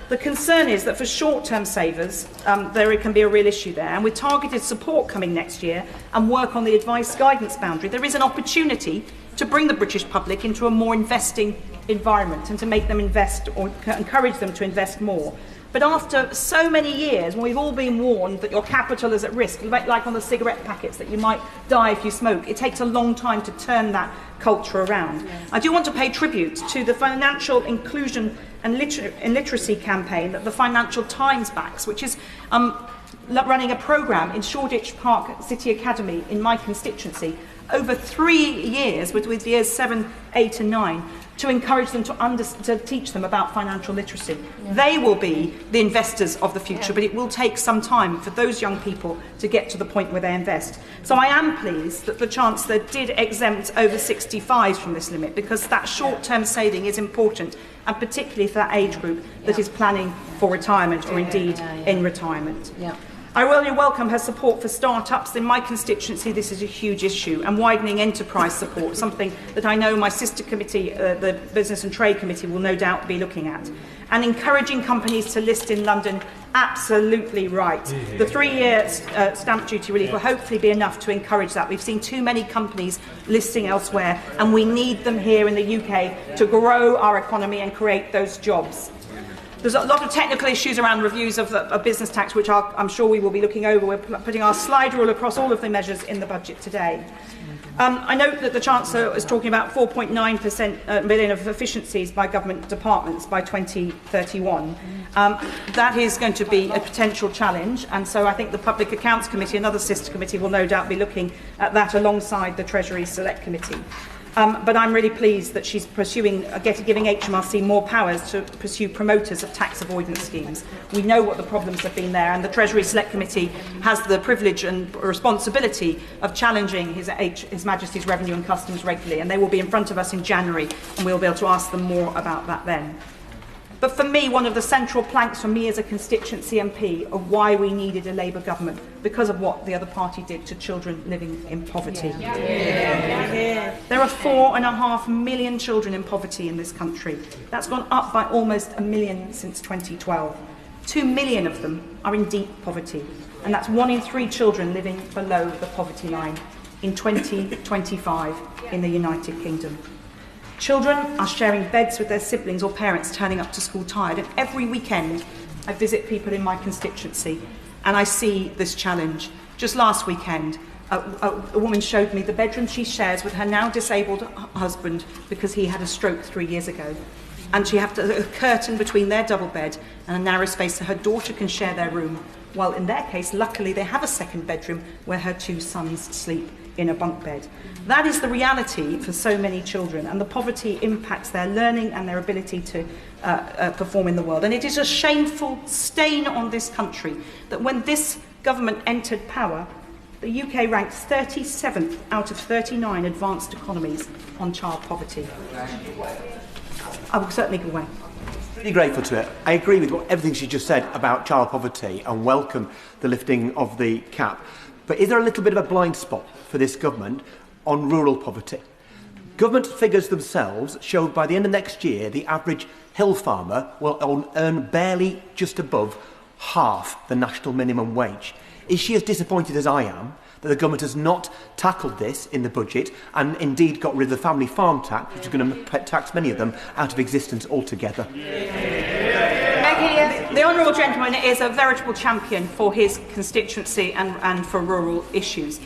Speaker 7: The concern is that for short-term savers, there can be a real issue there. And with targeted support coming next year and work on the advice guidance boundary, there is an opportunity to bring the British public into a more investing environment and to make them invest or encourage them to invest more. But after so many years, when we've all been warned that your capital is at risk, like on the cigarette packets, that you might die if you smoke, it takes a long time to turn that culture around. I do want to pay tribute to the financial inclusion and literacy campaign that the Financial Times backs, which is running a programme in Shoreditch Park City Academy in my constituency over 3 years, with years 7, 8 and 9, to encourage them to teach them about financial literacy. Yeah. They will be the investors of the future, but it will take some time for those young people to get to the point where they invest. So I am pleased that the Chancellor did exempt over 65s from this limit, because that short-term saving is important, and particularly for that age group that is planning for retirement or indeed in retirement. Yeah. I really welcome her support for start-ups. In my constituency, this is a huge issue, and widening enterprise support, something that I know my sister committee, the Business and Trade Committee, will no doubt be looking at. And encouraging companies to list in London, absolutely right. The 3-year stamp duty relief will hopefully be enough to encourage that. We've seen too many companies listing elsewhere, and we need them here in the UK to grow our economy and create those jobs. There's a lot of technical issues around reviews of business tax, which I'm sure we will be looking over. We're putting our slide rule across all of the measures in the budget today. I note that the Chancellor is talking about 4.9% million of efficiencies by government departments by 2031. That is going to be a potential challenge, and so I think the Public Accounts Committee, another sister committee, will no doubt be looking at that alongside the Treasury Select Committee. But I'm really pleased that she's giving HMRC more powers to pursue promoters of tax avoidance schemes. We know what the problems have been there, and the Treasury Select Committee has the privilege and responsibility of challenging His Majesty's Revenue and Customs regularly, and they will be in front of us in January, and we'll be able to ask them more about that then. But for me, one of the central planks for me as a constituency MP of why we needed a Labour government, because of what the other party did to children living in poverty. There are 4.5 million children in poverty in this country. That's gone up by almost 1 million since 2012. 2 million of them are in deep poverty, and that's 1 in 3 children living below the poverty line in 2025 in the United Kingdom. Children are sharing beds with their siblings or parents turning up to school tired, and every weekend I visit people in my constituency and I see this challenge. Just last weekend, a woman showed me the bedroom she shares with her now disabled husband because he had a stroke 3 years ago. And she has a curtain between their double bed and a narrow space so her daughter can share their room. While in their case, luckily, they have a second bedroom where her 2 sons sleep in a bunk bed. That is the reality for so many children, and the poverty impacts their learning and their ability to perform in the world. And it is a shameful stain on this country that when this government entered power, the UK ranks 37th out of 39 advanced economies on child poverty. I will certainly go away.
Speaker 18: Really grateful to it. I agree with everything she just said about child poverty and welcome the lifting of the cap. But is there a little bit of a blind spot for this government on rural poverty? Government figures themselves show by the end of next year the average hill farmer will earn barely just above half the national minimum wage. Is she as disappointed as I am that the government has not tackled this in the budget and indeed got rid of the family farm tax, which is going to tax many of them out of existence altogether?
Speaker 7: The honourable gentleman is a veritable champion for his constituency and for rural issues.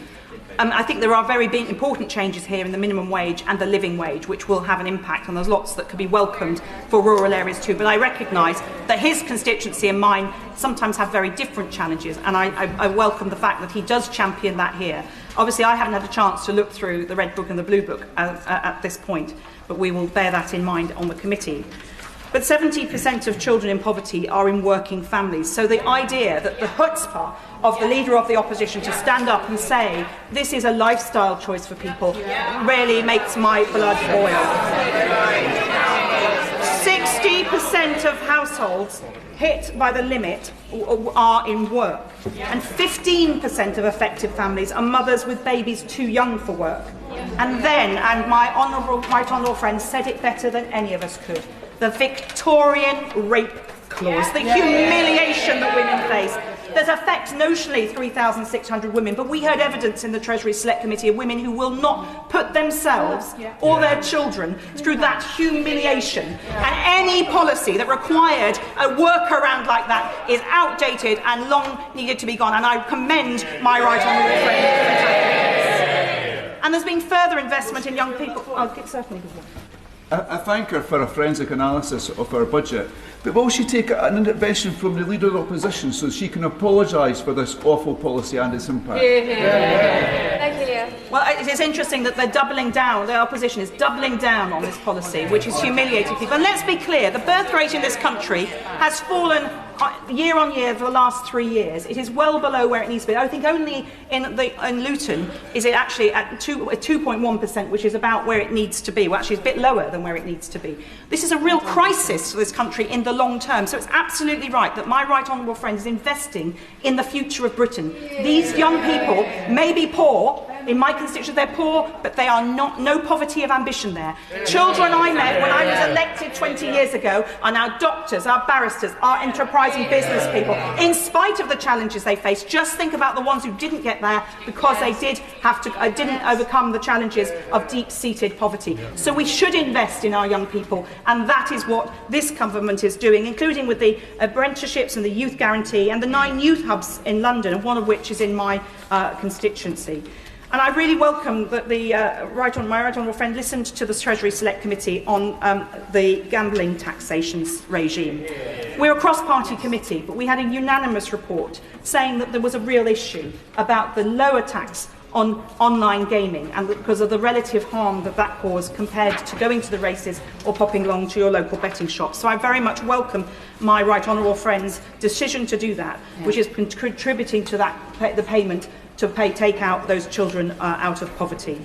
Speaker 7: I think there are very big, important changes here in the minimum wage and the living wage, which will have an impact, and there's lots that could be welcomed for rural areas too. But I recognise that his constituency and mine sometimes have very different challenges, and I welcome the fact that he does champion that here. Obviously, I haven't had a chance to look through the Red Book and the Blue Book at this point, but we will bear that in mind on the committee. But 70% of children in poverty are in working families. So the idea that the chutzpah of the Leader of the Opposition to stand up and say this is a lifestyle choice for people really makes my blood boil. 60% of households hit by the limit are in work, and 15% of affected families are mothers with babies too young for work. And then, and my right honourable friend said it better than any of us could, the Victorian rape clause, the humiliation that women face, that affects notionally 3,600 women, but we heard evidence in the Treasury Select Committee of women who will not put themselves or their children through that humiliation. And any policy that required a workaround like that is outdated and long needed to be gone, and I commend my right honourable friend. And there's been further investment in young people. Certainly.
Speaker 10: I thank her for a forensic analysis of our budget, but will she take an intervention from the Leader of the Opposition so she can apologise for this awful policy and its impact?
Speaker 7: Well, it is interesting that they're doubling down, the opposition is doubling down on this policy, which is humiliating people. And let's be clear, the birth rate in this country has fallen year on year for the last 3 years. It is well below where it needs to be. I think only in Luton is it actually at 2.1%, which is about where it needs to be. Well, actually, it's a bit lower than where it needs to be. This is a real crisis for this country in the long term. So it's absolutely right that my right honourable friend is investing in the future of Britain. These young people may be poor, in my constituency, they're poor, but they are no poverty of ambition there. Children I met when I was elected 20 years ago are now doctors, are barristers, are enterprising business people, in spite of the challenges they face. Just think about the ones who didn't get there because they didn't overcome the challenges of deep-seated poverty. So we should invest in our young people, and that is what this government is doing, including with the apprenticeships and the youth guarantee and the 9 youth hubs in London, and one of which is in my constituency. And I really welcome that my right honourable friend listened to the Treasury Select Committee on the gambling taxation regime. We're a cross-party committee, but we had a unanimous report saying that there was a real issue about the lower tax on online gaming, and because of the relative harm that caused compared to going to the races or popping along to your local betting shop. So I very much welcome my right honourable friend's decision to do that, which is contributing to the payment to take out those children out of poverty.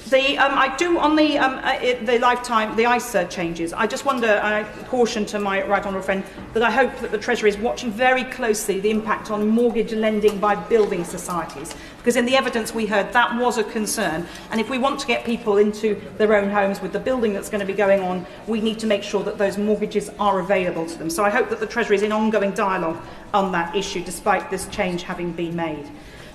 Speaker 7: I do on the lifetime, the ISA changes. I just wonder, I caution to my right honourable friend that I hope that the Treasury is watching very closely the impact on mortgage lending by building societies, because in the evidence we heard that was a concern. And if we want to get people into their own homes with the building that's going to be going on, we need to make sure that those mortgages are available to them. So I hope that the Treasury is in ongoing dialogue on that issue, despite this change having been made.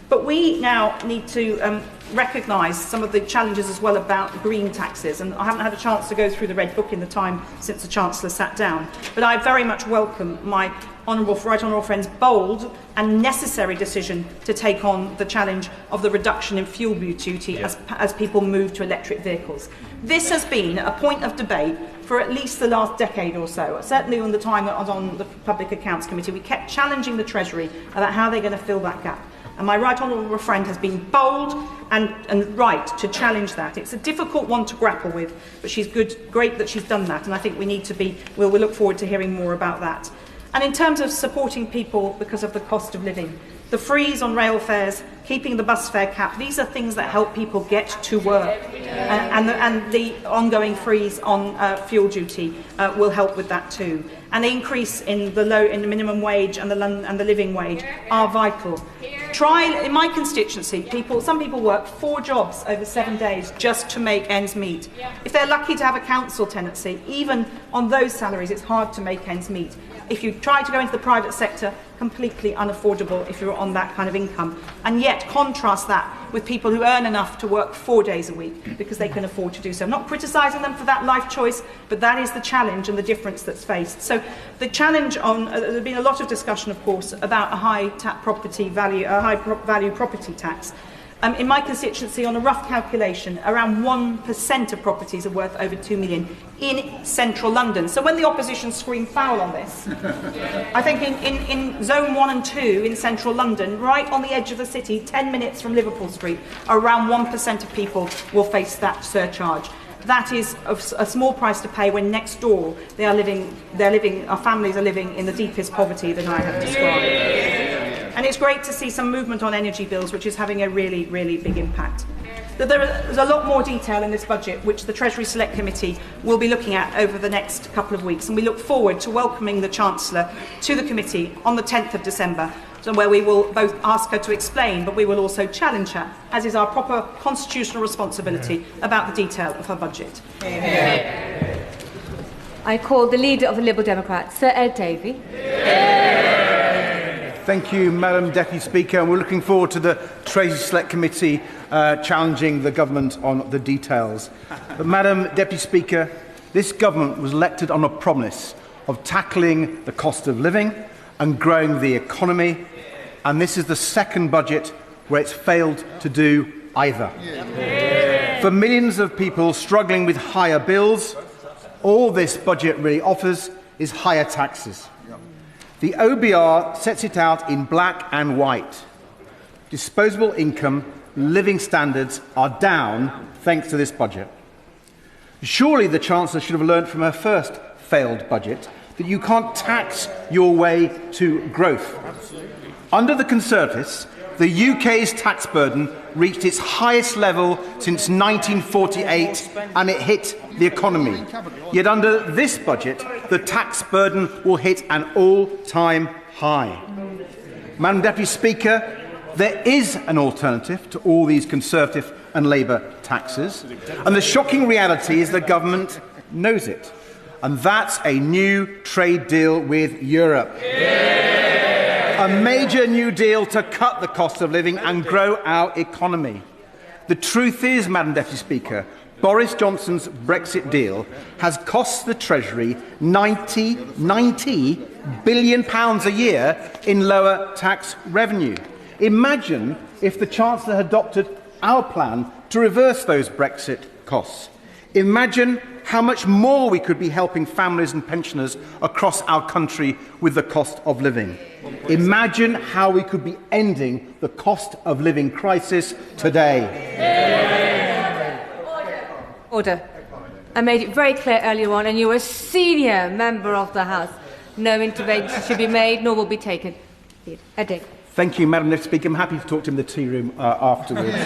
Speaker 7: But we now need to recognise some of the challenges as well about green taxes. And I haven't had a chance to go through the Red Book in the time since the Chancellor sat down. But I very much welcome my right honourable friend's bold and necessary decision to take on the challenge of the reduction in fuel duty as people move to electric vehicles. This has been a point of debate for at least the last decade or so. Certainly on the time that I was on the Public Accounts Committee, we kept challenging the Treasury about how they're going to fill that gap. And my right honourable friend has been bold and right to challenge that. It's a difficult one to grapple with, but she's great that she's done that, and I think we need to be, we'll look forward to hearing more about that. And in terms of supporting people because of the cost of living, the freeze on rail fares, keeping the bus fare cap, these are things that help people get to work. And the ongoing freeze on fuel duty will help with that too. And the increase in the minimum wage and the living wage are vital. In my constituency, some people work 4 jobs over 7 days just to make ends meet. If they're lucky to have a council tenancy, even on those salaries, it's hard to make ends meet. If you try to go into the private sector, completely unaffordable if you're on that kind of income. And yet contrast that with people who earn enough to work 4 days a week because they can afford to do so. I'm not criticising them for that life choice, but that is the challenge and the difference that's faced. So the challenge there's been a lot of discussion, of course, about a high value property tax. In my constituency, on a rough calculation, around 1% of properties are worth over 2 million in central London. So when the opposition scream foul on this, I think in zone 1 and 2 in central London, right on the edge of the city, 10 minutes from Liverpool Street, around 1% of people will face that surcharge. That is a small price to pay when next door our families are living in the deepest poverty that I have described. And it's great to see some movement on energy bills, which is having a really, really big impact. There's a lot more detail in this budget, which the Treasury Select Committee will be looking at over the next couple of weeks. And we look forward to welcoming the Chancellor to the committee on the 10th of December, where we will both ask her to explain, but we will also challenge her, as is our proper constitutional responsibility, about the detail of her budget.
Speaker 4: I call the Leader of the Liberal Democrats, Sir Ed Davey.
Speaker 8: Thank you, Madam Deputy Speaker. And we're looking forward to the Treasury Select Committee challenging the government on the details. But, Madam Deputy Speaker, this government was elected on a promise of tackling the cost of living and growing the economy, and this is the second budget where it's failed to do either. For millions of people struggling with higher bills, all this budget really offers is higher taxes. The OBR sets it out in black and white. Disposable income, living standards are down thanks to this budget. Surely the Chancellor should have learned from her first failed budget that you can't tax your way to growth. Under the Conservatives, the UK's tax burden reached its highest level since 1948 and it hit the economy. Yet under this budget, the tax burden will hit an all-time high. Madam Deputy Speaker, There is an alternative to all these Conservative and Labour taxes, and the shocking reality is the government knows it. And that's a new trade deal with Europe. A major new deal to cut the cost of living and grow our economy. The truth is, Madam Deputy Speaker, Boris Johnson's Brexit deal has cost the Treasury £90 billion a year in lower tax revenue. Imagine if the Chancellor had adopted our plan to reverse those Brexit costs. Imagine how much more we could be helping families and pensioners across our country with the cost of living. Imagine how we could be ending the cost of living crisis today.
Speaker 4: Order. I made it very clear earlier on, and you are a senior member of the House. No intervention should be made, nor will be taken. Ed.
Speaker 8: Thank you, Madam Deputy Speaker. I'm happy to talk to him in the tea room afterwards.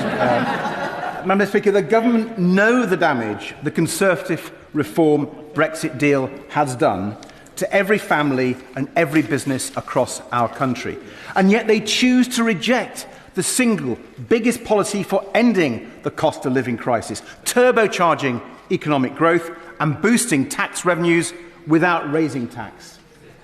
Speaker 8: Madam Deputy Speaker, the government know the damage the Conservative reform Brexit deal has done to every family and every business across our country. And yet they choose to reject the single biggest policy for ending the cost of living crisis, turbocharging economic growth and boosting tax revenues without raising tax.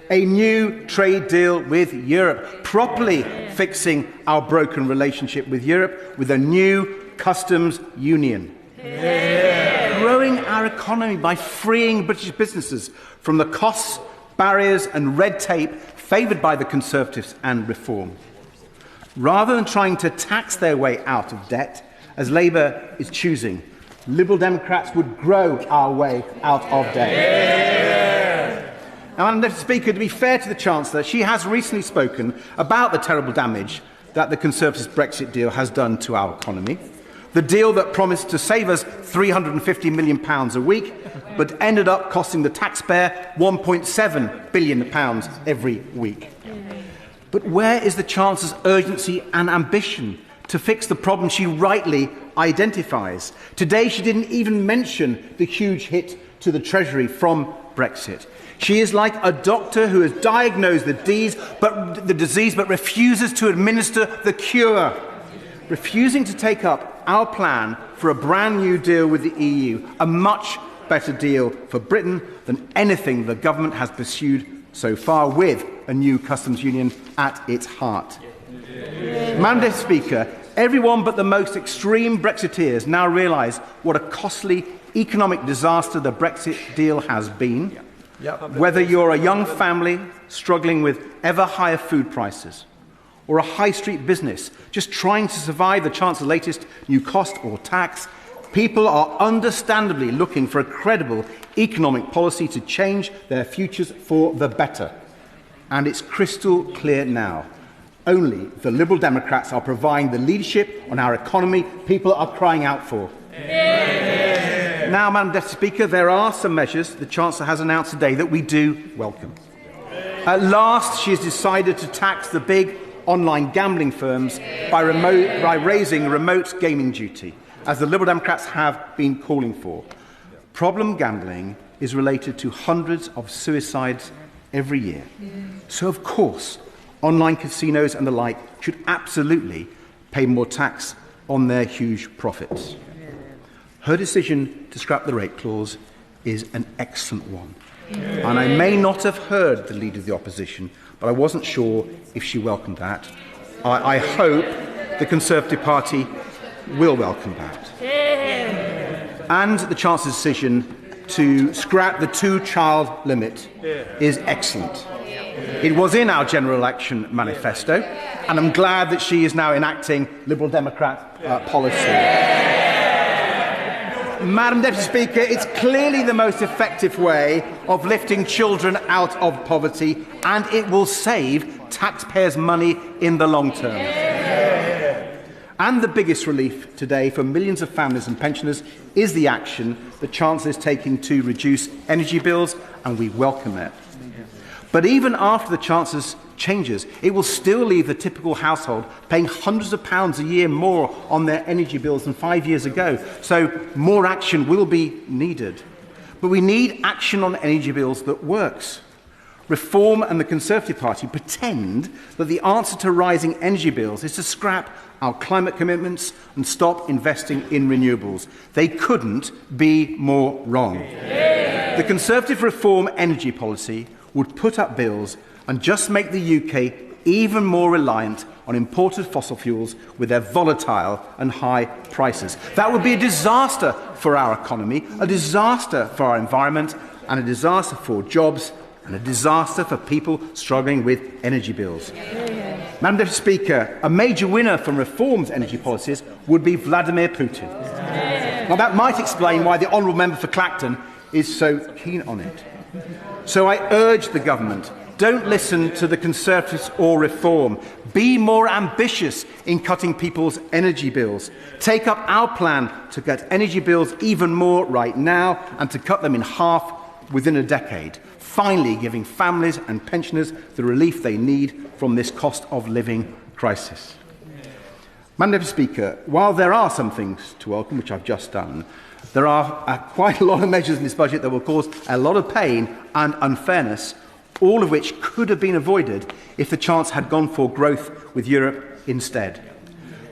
Speaker 8: A new trade deal with Europe, properly fixing our broken relationship with Europe with a new customs union. Growing our economy by freeing British businesses from the costs, barriers and red tape favoured by the Conservatives and Reform. Rather than trying to tax their way out of debt, as Labour is choosing, Liberal Democrats would grow our way out of debt. Now, Madam Deputy Speaker, to be fair to the Chancellor, she has recently spoken about the terrible damage that the Conservatives' Brexit deal has done to our economy. The deal that promised to save us £350 million a week, but ended up costing the taxpayer £1.7 billion every week. But where is the Chancellor's urgency and ambition to fix the problem she rightly identifies? Today she didn't even mention the huge hit to the Treasury from Brexit. She is like a doctor who has diagnosed the disease but refuses to administer the cure. Refusing to take up our plan for a brand new deal with the EU, a much better deal for Britain than anything the government has pursued so far, with a new customs union at its heart. Madam Deputy Speaker, everyone but the most extreme Brexiteers now realise what a costly economic disaster the Brexit deal has been. Whether you're a young family struggling with ever higher food prices, or a high street business just trying to survive the chance of the latest new cost or tax, people are understandably looking for a credible economic policy to change their futures for the better. And it's crystal clear now. Only the Liberal Democrats are providing the leadership on our economy people are crying out for. Now, Madam Deputy Speaker, there are some measures the Chancellor has announced today that we do welcome. At last, she has decided to tax the big online gambling firms by raising remote gaming duty, as the Liberal Democrats have been calling for. Problem gambling is related to hundreds of suicides every year. So, of course, online casinos and the like should absolutely pay more tax on their huge profits. Her decision to scrap the rate clause is an excellent one. And I may not have heard the Leader of the Opposition, but I wasn't sure if she welcomed that. I hope the Conservative Party will welcome that. And the Chancellor's decision to scrap the two-child limit is excellent. It was in our general election manifesto, and I'm glad that she is now enacting Liberal Democrat policy. Madam Deputy Speaker, it's clearly the most effective way of lifting children out of poverty, and it will save taxpayers' money in the long term. And the biggest relief today for millions of families and pensioners is the action the Chancellor is taking to reduce energy bills, and we welcome it. But even after the Chancellor's changes, it will still leave the typical household paying hundreds of pounds a year more on their energy bills than 5 years ago. So more action will be needed. But we need action on energy bills that works. Reform and the Conservative Party pretend that the answer to rising energy bills is to scrap our climate commitments and stop investing in renewables. They couldn't be more wrong. The Conservative reform energy policy would put up bills and just make the UK even more reliant on imported fossil fuels with their volatile and high prices. That would be a disaster for our economy, a disaster for our environment, and a disaster for jobs, and a disaster for people struggling with energy bills. Madam Deputy Speaker, a major winner from reform's energy policies would be Vladimir Putin. Now, that might explain why the Honourable Member for Clacton is so keen on it. So I urge the government, don't listen to the Conservatives or Reform. Be more ambitious in cutting people's energy bills. Take up our plan to cut energy bills even more right now and to cut them in half within a decade, finally giving families and pensioners the relief they need from this cost of living crisis. Madam Deputy Speaker, while there are some things to welcome, which I've just done, there are quite a lot of measures in this budget that will cause a lot of pain and unfairness, all of which could have been avoided if the Chancellor had gone for growth with Europe instead.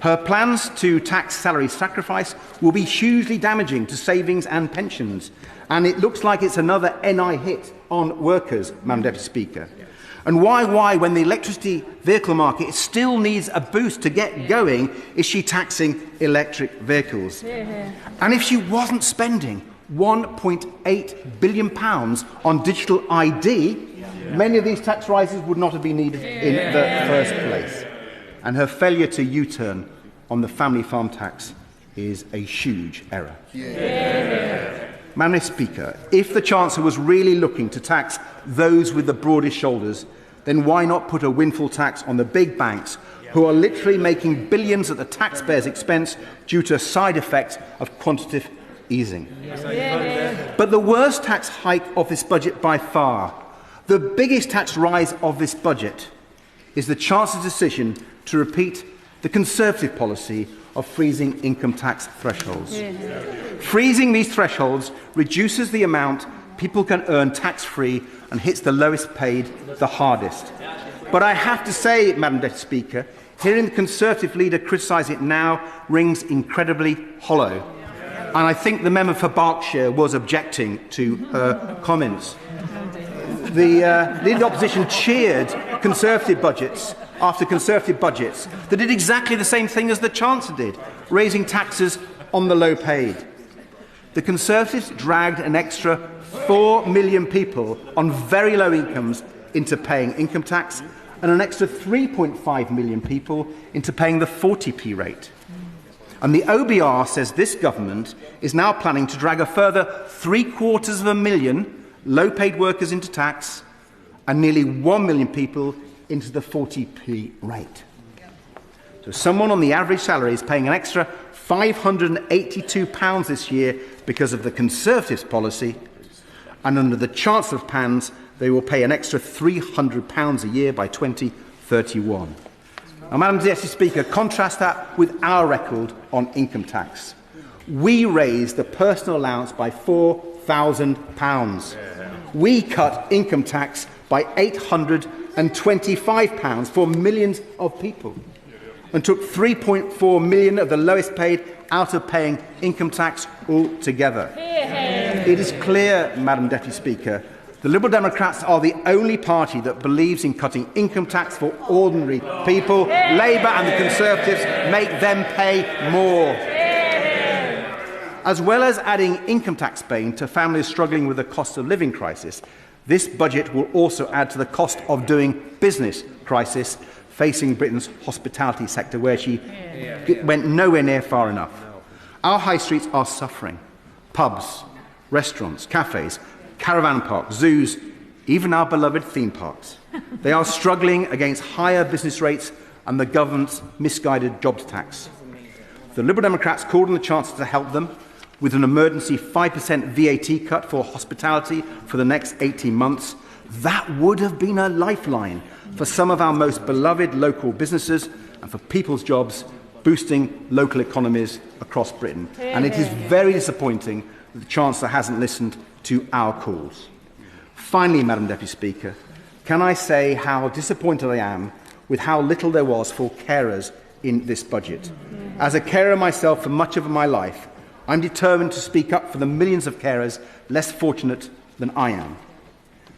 Speaker 8: Her plans to tax salary sacrifice will be hugely damaging to savings and pensions, and it looks like it's another NI hit on workers, Madam Deputy Speaker. And why, when the electricity vehicle market still needs a boost to get going, is she taxing electric vehicles? And if she wasn't spending £1.8 billion on digital ID, many of these tax rises would not have been needed in the first place. And her failure to U-turn on the family farm tax is a huge error. Madam Speaker, if the Chancellor was really looking to tax those with the broadest shoulders, then why not put a windfall tax on the big banks who are literally making billions at the taxpayers' expense due to a side effect of quantitative easing? But the worst tax hike of this budget by far, the biggest tax rise of this budget, is the Chancellor's decision to repeat the Conservative policy of freezing income tax thresholds. Freezing these thresholds reduces the amount people can earn tax-free and hits the lowest paid the hardest. But I have to say, Madam Deputy Speaker, hearing the Conservative leader criticise it now rings incredibly hollow. And I think the member for Berkshire was objecting to her comments. The leader of the opposition cheered Conservative budgets after Conservative budgets that did exactly the same thing as the Chancellor did, raising taxes on the low paid. The Conservatives dragged an extra 4 million people on very low incomes into paying income tax and an extra 3.5 million people into paying the 40p rate. And the OBR says this government is now planning to drag a further 750,000 low-paid workers into tax and nearly 1 million people into the 40p rate. So someone on the average salary is paying an extra £582 this year because of the Conservatives' policy, and under the Chancellor's plans, they will pay an extra £300 a year by 2031. Now, Madam Deputy Speaker, contrast that with our record on income tax. We raised the personal allowance by £4,000. We cut income tax by £825 for millions of people and took 3.4 million of the lowest paid out of paying income tax altogether. It is clear, Madam Deputy Speaker, the Liberal Democrats are the only party that believes in cutting income tax for ordinary people. Labour and the Conservatives make them pay more. As well as adding income tax pain to families struggling with the cost of living crisis, this budget will also add to the cost of doing business crisis facing Britain's hospitality sector, where she went nowhere near far enough. Our high streets are suffering. Pubs, restaurants, cafes, caravan parks, zoos, even our beloved theme parks. They are struggling against higher business rates and the government's misguided jobs tax. The Liberal Democrats called on the Chancellor to help them with an emergency 5% VAT cut for hospitality for the next 18 months. That would have been a lifeline for some of our most beloved local businesses and for people's jobs, boosting local economies across Britain. And it is very disappointing that the Chancellor hasn't listened to our calls. Finally, Madam Deputy Speaker, can I say how disappointed I am with how little there was for carers in this budget. As a carer myself for much of my life, I'm determined to speak up for the millions of carers less fortunate than I am.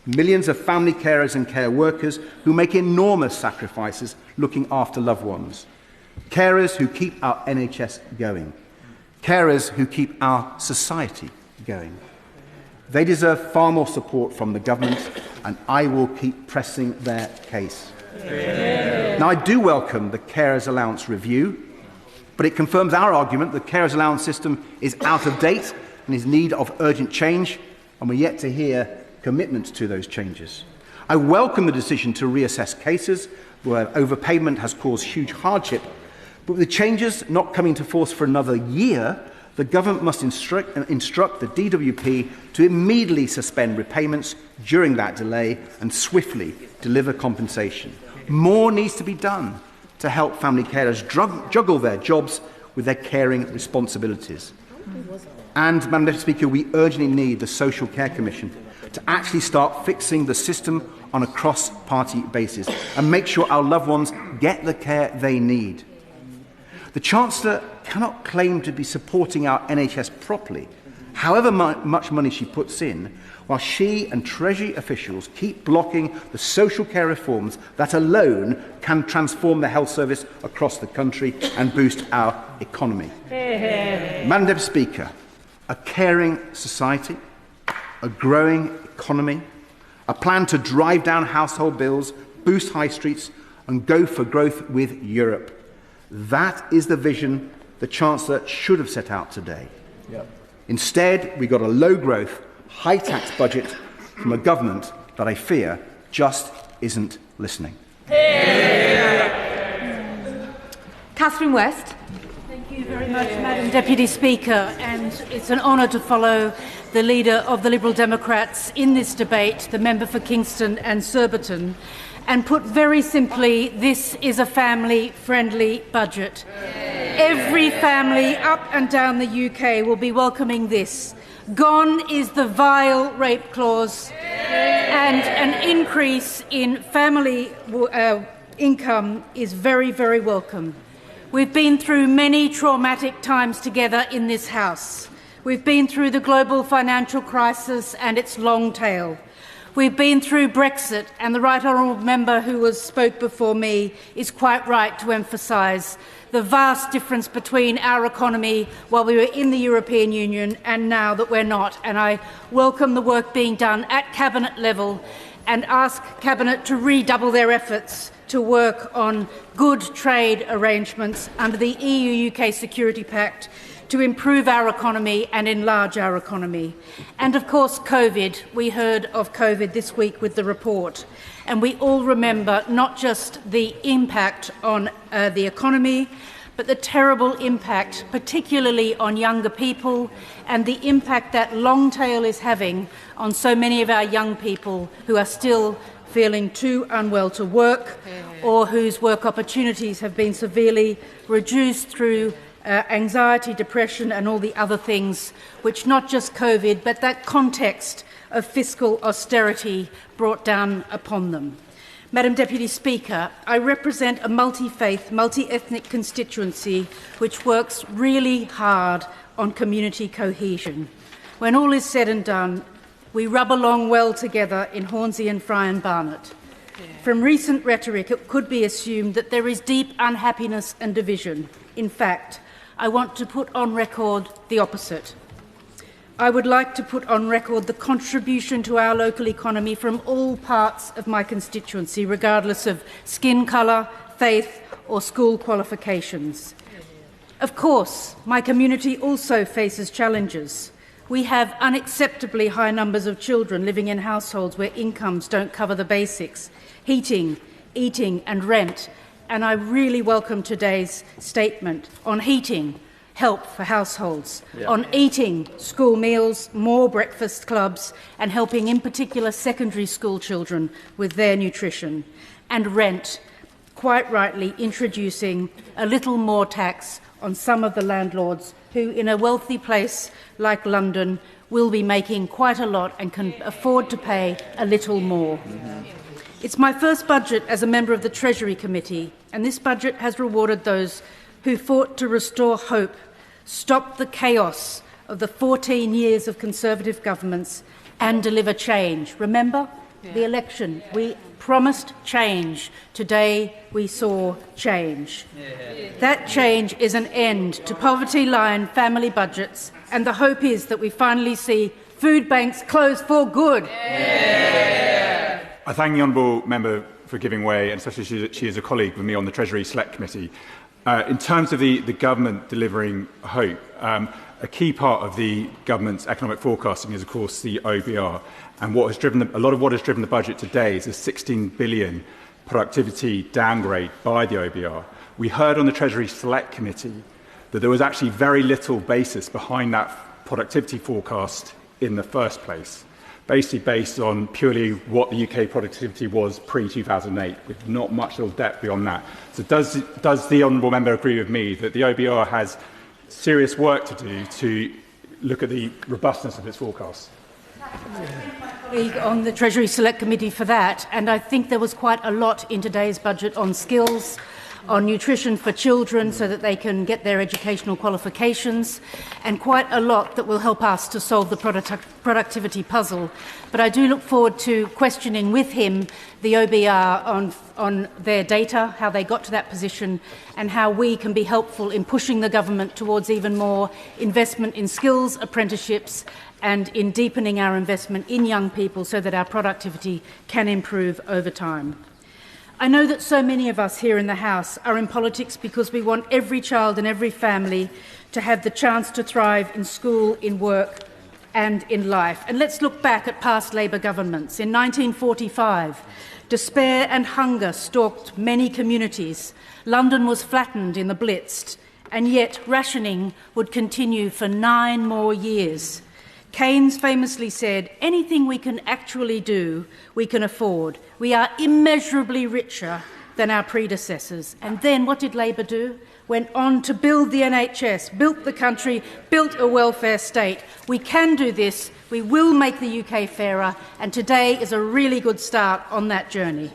Speaker 8: Millions of family carers and care workers who make enormous sacrifices looking after loved ones. Carers who keep our NHS going. Carers who keep our society going. They deserve far more support from the government, and I will keep pressing their case. Now, I do welcome the Carers Allowance review, but it confirms our argument that the Carers Allowance system is out of date and is in need of urgent change, and we're yet to hear commitments to those changes. I welcome the decision to reassess cases where overpayment has caused huge hardship, but with the changes not coming to force for another year, the government must instruct the DWP to immediately suspend repayments during that delay and swiftly deliver compensation. More needs to be done to help family carers juggle their jobs with their caring responsibilities. And, Madam Deputy Speaker, we urgently need the Social Care Commission to actually start fixing the system on a cross-party basis and make sure our loved ones get the care they need. The Chancellor cannot claim to be supporting our NHS properly, however much money she puts in, while she and Treasury officials keep blocking the social care reforms that alone can transform the health service across the country and boost our economy. Madam Deputy Speaker, a caring society, a growing economy, a plan to drive down household bills, boost high streets and go for growth with Europe. That is the vision the Chancellor should have set out today. Yep. Instead, we got a low-growth, high-tax budget from a government that I fear just isn't listening.
Speaker 4: Catherine West.
Speaker 11: Thank you very much, Madam Deputy Speaker, and it's an honour to follow the leader of the Liberal Democrats in this debate, the member for Kingston and Surbiton. And put very simply, this is a family-friendly budget. Every family up and down the UK will be welcoming this. Gone is the vile rape clause, and an increase in family income is very, very welcome. We've been through many traumatic times together in this House. We've been through the global financial crisis and its long tail. We've been through Brexit, and the Right Honourable Member who spoke before me is quite right to emphasise the vast difference between our economy while we were in the European Union and now that we're not. And I welcome the work being done at Cabinet level and ask Cabinet to redouble their efforts to work on good trade arrangements under the EU-UK Security Pact to improve our economy and enlarge our economy. And of course, COVID. We heard of COVID this week with the report. And we all remember not just the impact on the economy, but the terrible impact, particularly on younger people, and the impact that long tail is having on so many of our young people who are still feeling too unwell to work or whose work opportunities have been severely reduced through anxiety, depression and all the other things which not just COVID but that context of fiscal austerity brought down upon them. Madam Deputy Speaker, I represent a multi-faith, multi-ethnic constituency which works really hard on community cohesion. When all is said and done, we rub along well together in Hornsey and Fry and Barnet. From recent rhetoric, it could be assumed that there is deep unhappiness and division. In fact, I want to put on record the opposite. I would like to put on record the contribution to our local economy from all parts of my constituency, regardless of skin colour, faith or school qualifications. Of course, my community also faces challenges. We have unacceptably high numbers of children living in households where incomes don't cover the basics, heating, eating and rent. And I really welcome today's statement on heating, help for households, on eating, school meals, more breakfast clubs, and helping in particular secondary school children with their nutrition, and rent, quite rightly introducing a little more tax on some of the landlords who, in a wealthy place like London, will be making quite a lot and can afford to pay a little more. It's my first budget as a member of the Treasury Committee, and this budget has rewarded those who fought to restore hope, stop the chaos of the 14 years of Conservative governments, and deliver change. Remember the election? We promised change. Today we saw change. That change is an end to poverty-line family budgets, and the hope is that we finally see food banks close for good.
Speaker 13: I thank the honourable member for giving way, and especially she is a colleague with me on the Treasury Select Committee. In terms of the government delivering hope, a key part of the government's economic forecasting is, of course, the OBR. And what has driven a lot of what has driven the budget today is a 16 billion productivity downgrade by the OBR. We heard on the Treasury Select Committee that there was actually very little basis behind that productivity forecast in the first place, basically based on purely what the UK productivity was pre-2008, with not much real depth beyond that. So does the honourable member agree with me that the OBR has serious work to do to look at the robustness of its forecasts?
Speaker 11: On the Treasury Select Committee for that, and I think there was quite a lot in today's budget on skills, on nutrition for children so that they can get their educational qualifications, and quite a lot that will help us to solve the productivity puzzle. But I do look forward to questioning with him the OBR on their data, how they got to that position, and how we can be helpful in pushing the government towards even more investment in skills, apprenticeships, and in deepening our investment in young people so that our productivity can improve over time. I know that so many of us here in the House are in politics because we want every child and every family to have the chance to thrive in school, in work and in life. And let's look back at past Labour governments. In 1945, despair and hunger stalked many communities. London was flattened in the Blitz, and yet rationing would continue for 9 more years. Keynes famously said, anything we can actually do, we can afford. We are immeasurably richer than our predecessors. And then what did Labour do? Went on to build the NHS, built the country, built a welfare state. We can do this. We will make the UK fairer. And today is a really good start on that journey.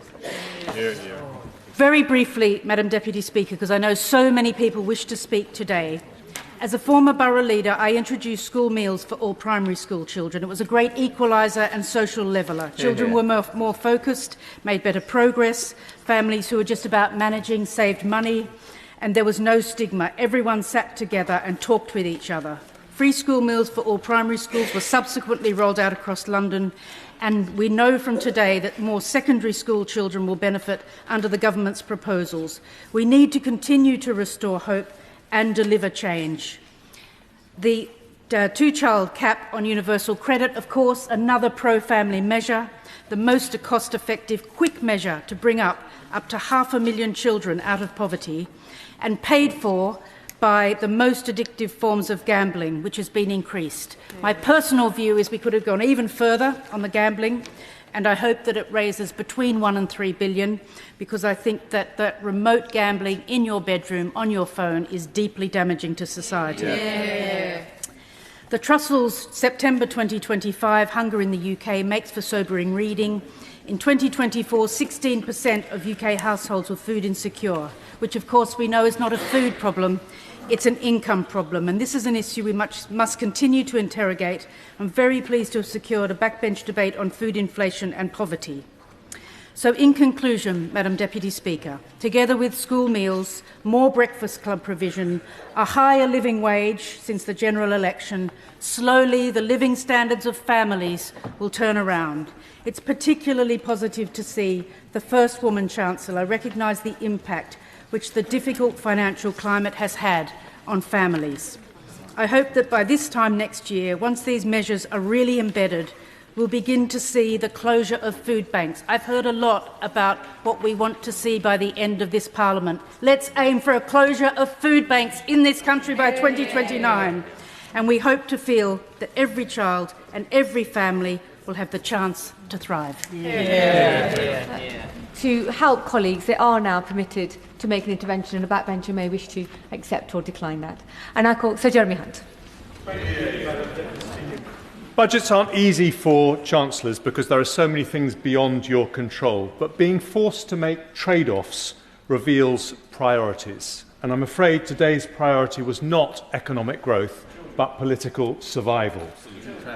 Speaker 11: Very briefly, Madam Deputy Speaker, because I know so many people wish to speak today. As a former borough leader, I introduced school meals for all primary school children. It was a great equaliser and social leveller. Children were more focused, made better progress. Families who were just about managing saved money, and there was no stigma. Everyone sat together and talked with each other. Free school meals for all primary schools were subsequently rolled out across London, and we know from today that more secondary school children will benefit under the government's proposals. We need to continue to restore hope and deliver change. The two-child cap on universal credit, of course, another pro-family measure, the most cost-effective, quick measure to bring up to 500,000 children out of poverty, and paid for by the most addictive forms of gambling, which has been increased. My personal view is we could have gone even further on the gambling, and I hope that it raises between 1 and 3 billion, because I think that remote gambling in your bedroom, on your phone, is deeply damaging to society. The Trussell's September 2025 Hunger in the UK makes for sobering reading. In 2024, 16% of UK households were food insecure, which of course we know is not a food problem, it's an income problem, and this is an issue we must continue to interrogate. I'm very pleased to have secured a backbench debate on food inflation and poverty. So in conclusion, Madam Deputy Speaker, together with school meals, more breakfast club provision, a higher living wage since the general election, slowly the living standards of families will turn around. It's particularly positive to see the first woman Chancellor recognise the impact which the difficult financial climate has had on families. I hope that by this time next year, once these measures are really embedded, we'll begin to see the closure of food banks. I've heard a lot about what we want to see by the end of this Parliament. Let's aim for a closure of food banks in this country by 2029. And we hope to feel that every child and every family will have the chance to thrive.
Speaker 4: To help colleagues, they are now permitted to make an intervention, and a backbencher may wish to accept or decline that. And I call Sir Jeremy Hunt.
Speaker 9: Budgets aren't easy for chancellors because there are so many things beyond your control, but being forced to make trade-offs reveals priorities. And I'm afraid today's priority was not economic growth, but political survival.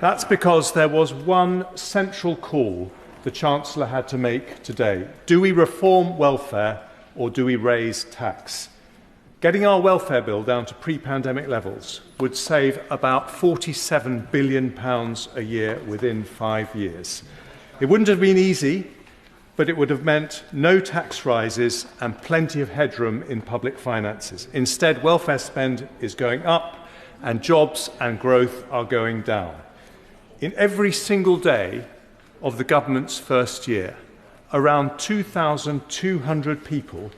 Speaker 9: That's because there was one central call the Chancellor had to make today. Do we reform welfare or do we raise tax? Getting our welfare bill down to pre-pandemic levels would save about £47 billion a year within 5 years. It wouldn't have been easy, but it would have meant no tax rises and plenty of headroom in public finances. Instead, welfare spend is going up and jobs and growth are going down. In every single day of the government's first year, around 2,200 people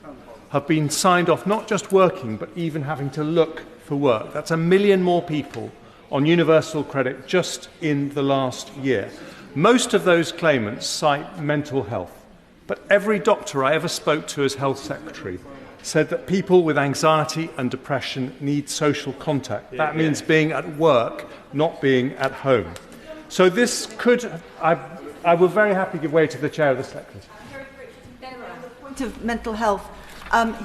Speaker 9: have been signed off, not just working, but even having to look for work. That's 1 million more people on universal credit just in the last year. Most of those claimants cite mental health, but every doctor I ever spoke to as Health Secretary said that people with anxiety and depression need social contact. That means being at work, not being at home. So this could, I will very happily give way to the Chair of the Select Committee.
Speaker 22: On the point of mental health,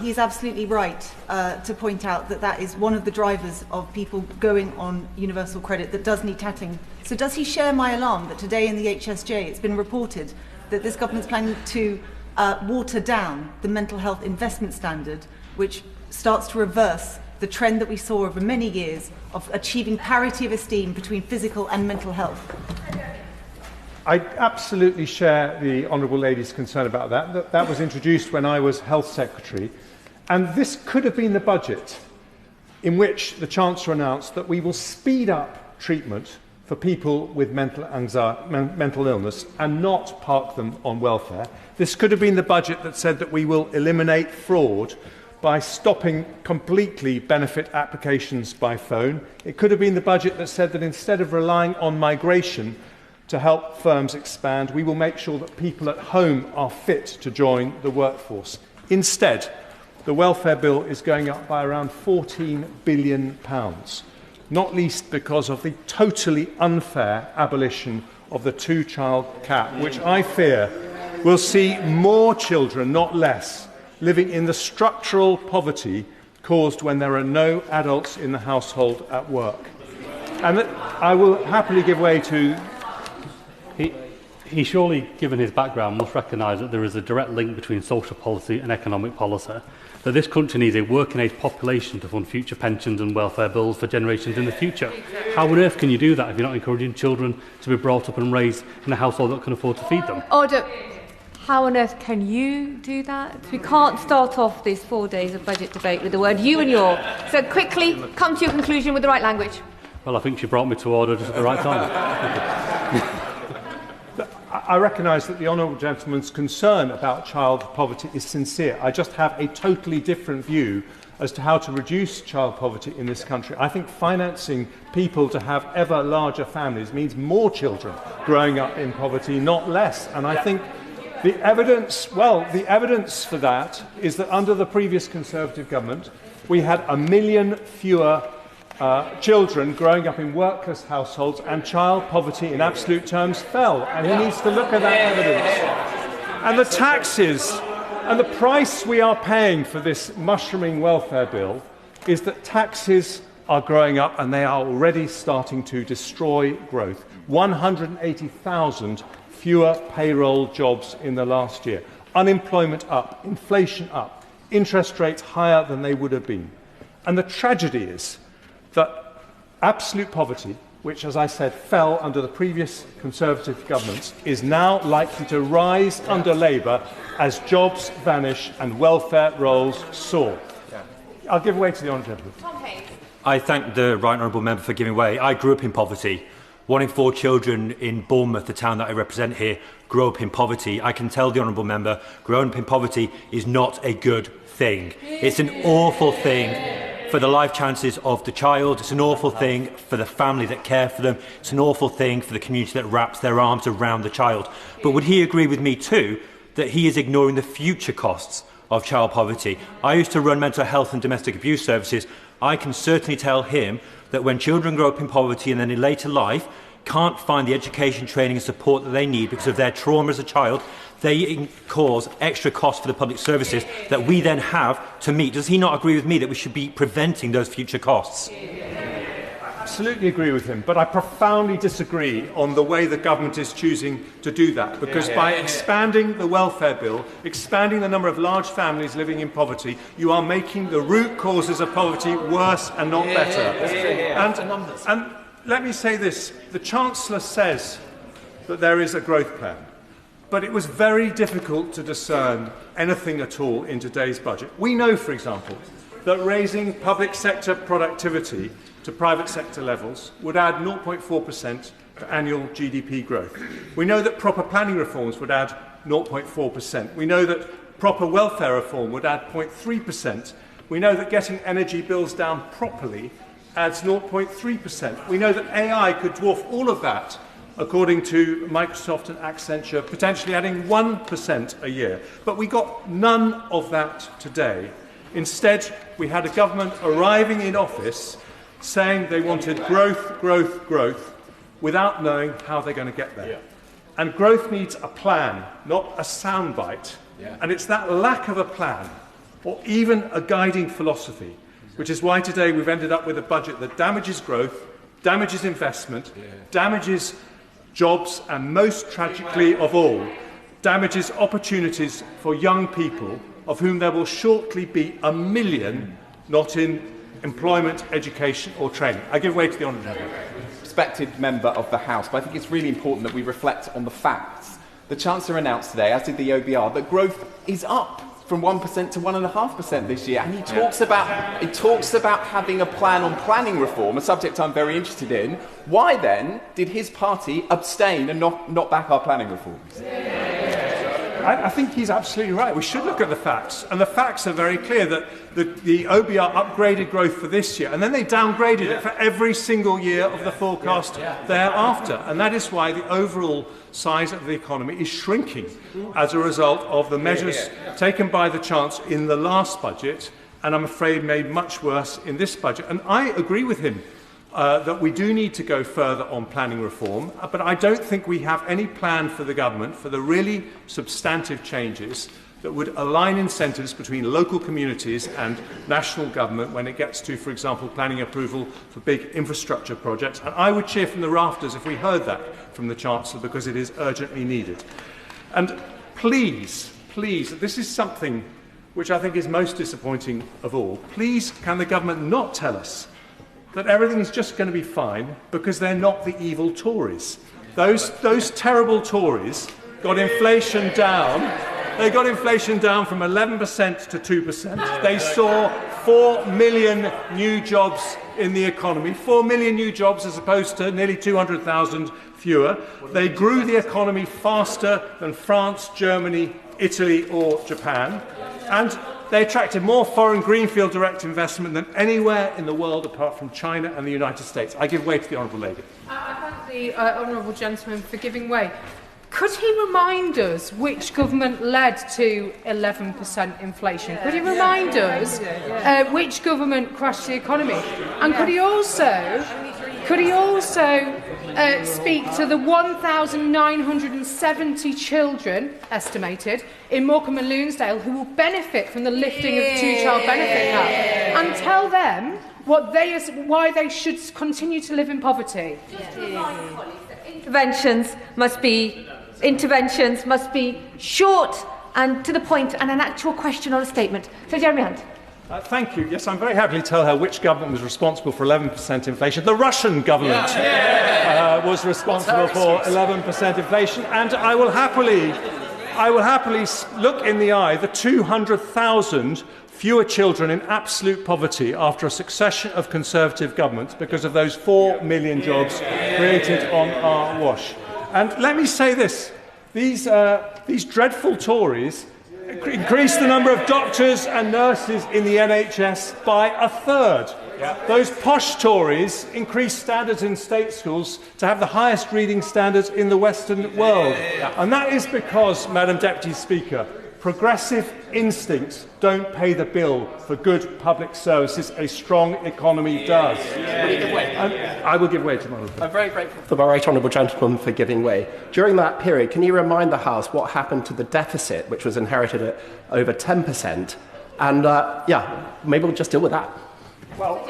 Speaker 22: he's absolutely right to point out that that is one of the drivers of people going on universal credit that does need tackling. So does he share my alarm that today in the HSJ it's been reported that this government's planning to water down the mental health investment standard, which starts to reverse the trend that we saw over many years of achieving parity of esteem between physical and mental health?
Speaker 9: I absolutely share the Honourable Lady's concern about that. That was introduced when I was Health Secretary. And this could have been the budget in which the Chancellor announced that we will speed up treatment for people with mental illness and not park them on welfare. This could have been the budget that said that we will eliminate fraud by stopping completely benefit applications by phone. It could have been the budget that said that instead of relying on migration to help firms expand, we will make sure that people at home are fit to join the workforce. Instead, the welfare bill is going up by around £14 billion, not least because of the totally unfair abolition of the two-child cap, which I fear will see more children, not less, living in the structural poverty caused when there are no adults in the household at work. And I will happily give way to...
Speaker 23: He surely, given his background, must recognise that there is a direct link between social policy and economic policy, that this country needs a working-age population to fund future pensions and welfare bills for generations in the future. How on earth can you do that if you're not encouraging children to be brought up and raised in a household that can afford to feed them?
Speaker 4: Order. How on earth can you do that? We can't start off these 4 days of budget debate with the word you and your. So quickly, come to your conclusion with the right language.
Speaker 23: Well, I think she brought me to order just at the right time.
Speaker 9: I recognise that the honourable gentleman's concern about child poverty is sincere. I just have a totally different view as to how to reduce child poverty in this country. I think financing people to have ever larger families means more children growing up in poverty, not less. And I think the evidence for that is that under the previous Conservative government, we had 1 million fewer children growing up in workless households, and child poverty in absolute terms fell. And he needs to look at that evidence. And the taxes and the price we are paying for this mushrooming welfare bill is that taxes are growing up and they are already starting to destroy growth. 180,000 fewer payroll jobs in the last year. Unemployment up, inflation up, interest rates higher than they would have been. And the tragedy is that absolute poverty, which, as I said, fell under the previous Conservative governments, is now likely to rise under Labour as jobs vanish and welfare rolls soar. I'll give way to the honourable gentleman.
Speaker 24: I thank the right honourable member for giving way. I grew up in poverty. 1 in 4 children in Bournemouth, the town that I represent here, grow up in poverty. I can tell the honourable member, growing up in poverty is not a good thing. It's an awful thing for the life chances of the child. It's an awful thing for the family that care for them. It's an awful thing for the community that wraps their arms around the child. But would he agree with me too that he is ignoring the future costs of child poverty? I used to run mental health and domestic abuse services. I can certainly tell him that when children grow up in poverty and then in later life can't find the education, training and support that they need because of their trauma as a child, they cause extra costs for the public services that we then have to meet. Does he not agree with me that we should be preventing those future costs?
Speaker 9: I absolutely agree with him, but I profoundly disagree on the way the government is choosing to do that, because by expanding the welfare bill, expanding the number of large families living in poverty, you are making the root causes of poverty worse and not better. And let me say this, the Chancellor says that there is a growth plan, but it was very difficult to discern anything at all in today's budget. We know, for example, that raising public sector productivity to private sector levels would add 0.4% to annual GDP growth. We know that proper planning reforms would add 0.4%. We know that proper welfare reform would add 0.3%. We know that getting energy bills down properly adds 0.3%. We know that AI could dwarf all of that, according to Microsoft and Accenture, potentially adding 1% a year. But we got none of that today. Instead, we had a government arriving in office saying they wanted growth, growth, growth, without knowing how they're going to get there. And growth needs a plan, not a soundbite. And it's that lack of a plan, or even a guiding philosophy, which is why today we've ended up with a budget that damages growth, damages investment, damages jobs, and most tragically of all, damages opportunities for young people, of whom there will shortly be 1 million not in employment, education or training. I give way to the Honourable Member.
Speaker 5: Respected member of the House, but I think it's really important that we reflect on the facts. The Chancellor announced today, as did the OBR, that growth is up from 1% to 1.5% this year, and he talks about having a plan on planning reform, a subject I'm very interested in. Why then did his party abstain and not back our planning reforms?
Speaker 9: I think he's absolutely right. We should look at the facts. And the facts are very clear that the OBR upgraded growth for this year, and then they downgraded it for every single year of the forecast thereafter. And that is why the overall size of the economy is shrinking as a result of the measures taken by the Chancellor in the last budget, and I'm afraid made much worse in this budget. And I agree with him that we do need to go further on planning reform, but I don't think we have any plan for the government for the really substantive changes that would align incentives between local communities and national government when it gets to, for example, planning approval for big infrastructure projects. And I would cheer from the rafters if we heard that from the Chancellor, because it is urgently needed. And please, this is something which I think is most disappointing of all. Please, can the government not tell us that everything is just going to be fine because they're not the evil Tories? Those terrible Tories got inflation down. They got inflation down from 11% to 2%. They saw 4 million new jobs in the economy, 4 million new jobs as opposed to nearly 200,000 fewer. They grew the economy faster than France, Germany, Italy or Japan. And they attracted more foreign greenfield direct investment than anywhere in the world apart from China and the United States. I give way to the Honourable Lady.
Speaker 14: I thank the Honourable Gentleman for giving way. Could he remind us which government led to 11% inflation? Could he remind us which government crashed the economy? And could he also speak to the 1,970 children, estimated, in Morecambe and Lunesdale who will benefit from the lifting of the two-child benefit cap, and tell them why they should continue to live in poverty?
Speaker 4: Interventions must be short and to the point, and an actual question or a statement. So, Jeremy Hunt.
Speaker 9: Thank you. Yes, I'm very happy to tell her which government was responsible for 11% inflation. The Russian government was responsible for 11% inflation, and I will happily look in the eye the 200,000 fewer children in absolute poverty after a succession of Conservative governments because of those 4 million jobs created on our watch. And let me say this, these dreadful Tories increased the number of doctors and nurses in the NHS by 1/3. Those posh Tories increased standards in state schools to have the highest reading standards in the Western world. And that is because, Madam Deputy Speaker, progressive instincts don't pay the bill for good public services. A strong economy does.
Speaker 15: Will you give way?
Speaker 9: I will give way to my
Speaker 15: I'm very grateful to the right honourable gentleman for giving way. During that period, can you remind the House what happened to the deficit, which was inherited at over 10%? And, maybe we'll just deal with that.
Speaker 9: Well,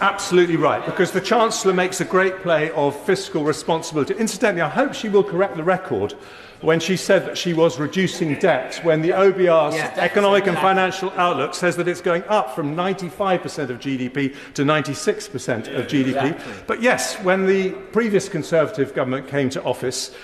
Speaker 9: absolutely right, because the Chancellor makes a great play of fiscal responsibility. Incidentally, I hope she will correct the record when she said that she was reducing debt, when the OBR's Economic and Financial Outlook says that it's going up from 95% of GDP to 96% of GDP. Exactly. But yes, when the previous Conservative government came to office,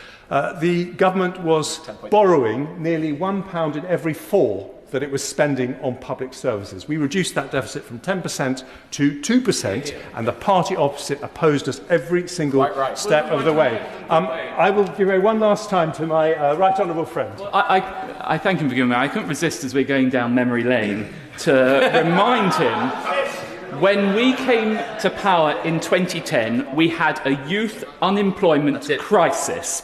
Speaker 9: the government was borrowing nearly £1 in every 4 that it was spending on public services. We reduced that deficit from 10% to 2%, and the party opposite opposed us every single step of the way. I will give way one last time to my right honourable friend.
Speaker 17: Well, I thank him for giving me. I couldn't resist, as we're going down memory lane, to remind him when we came to power in 2010, we had a youth unemployment crisis.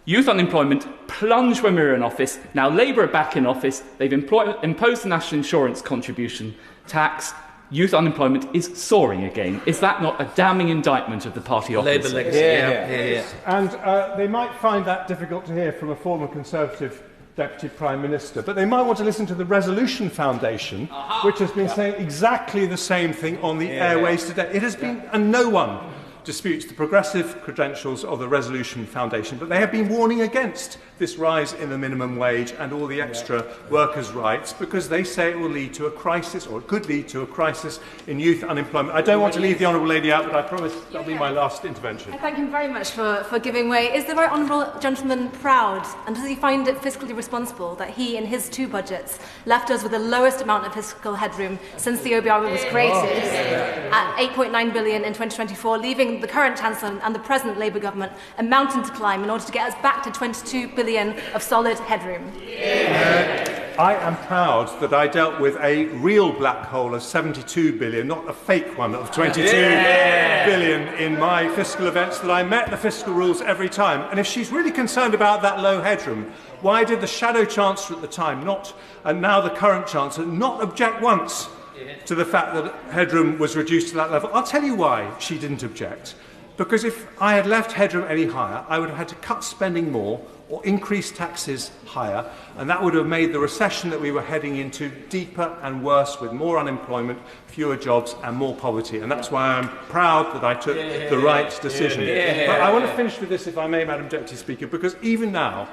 Speaker 17: Youth unemployment plunged when we were in office. Now Labour are back in office. They've imposed the national insurance contribution tax. Youth unemployment is soaring again. Is that not a damning indictment of the party opposite?
Speaker 15: Labour legacy. Yeah.
Speaker 9: And they might find that difficult to hear from a former Conservative Deputy Prime Minister, but they might want to listen to the Resolution Foundation, which has been saying exactly the same thing on the airways today. It has been, and no one disputes the progressive credentials of the Resolution Foundation, but they have been warning against this rise in the minimum wage and all the extra workers' rights because they say it will lead to a crisis, or it could lead to a crisis in youth unemployment. I don't want to leave the Honourable Lady out, but I promise that'll be my last intervention.
Speaker 4: I thank him very much for giving way. Is the right honourable gentleman proud, and does he find it fiscally responsible that he, in his 2 budgets, left us with the lowest amount of fiscal headroom since the OBR was created, at £8.9 billion in 2024, leaving the current Chancellor and the present Labour government a mountain to climb in order to get us back to £22 billion of solid headroom?
Speaker 9: I am proud that I dealt with a real black hole of 72 billion, not a fake one of 22 billion in my fiscal events, that I met the fiscal rules every time. And if she's really concerned about that low headroom, why did the Shadow Chancellor at the time, and now the current Chancellor, not object once to the fact that headroom was reduced to that level? I'll tell you why she didn't object. Because if I had left headroom any higher, I would have had to cut spending more or increase taxes higher, and that would have made the recession that we were heading into deeper and worse, with more unemployment, fewer jobs and more poverty. And that's why I'm proud that I took the right decision. But I want to finish with this, if I may, Madam Deputy Speaker, because even now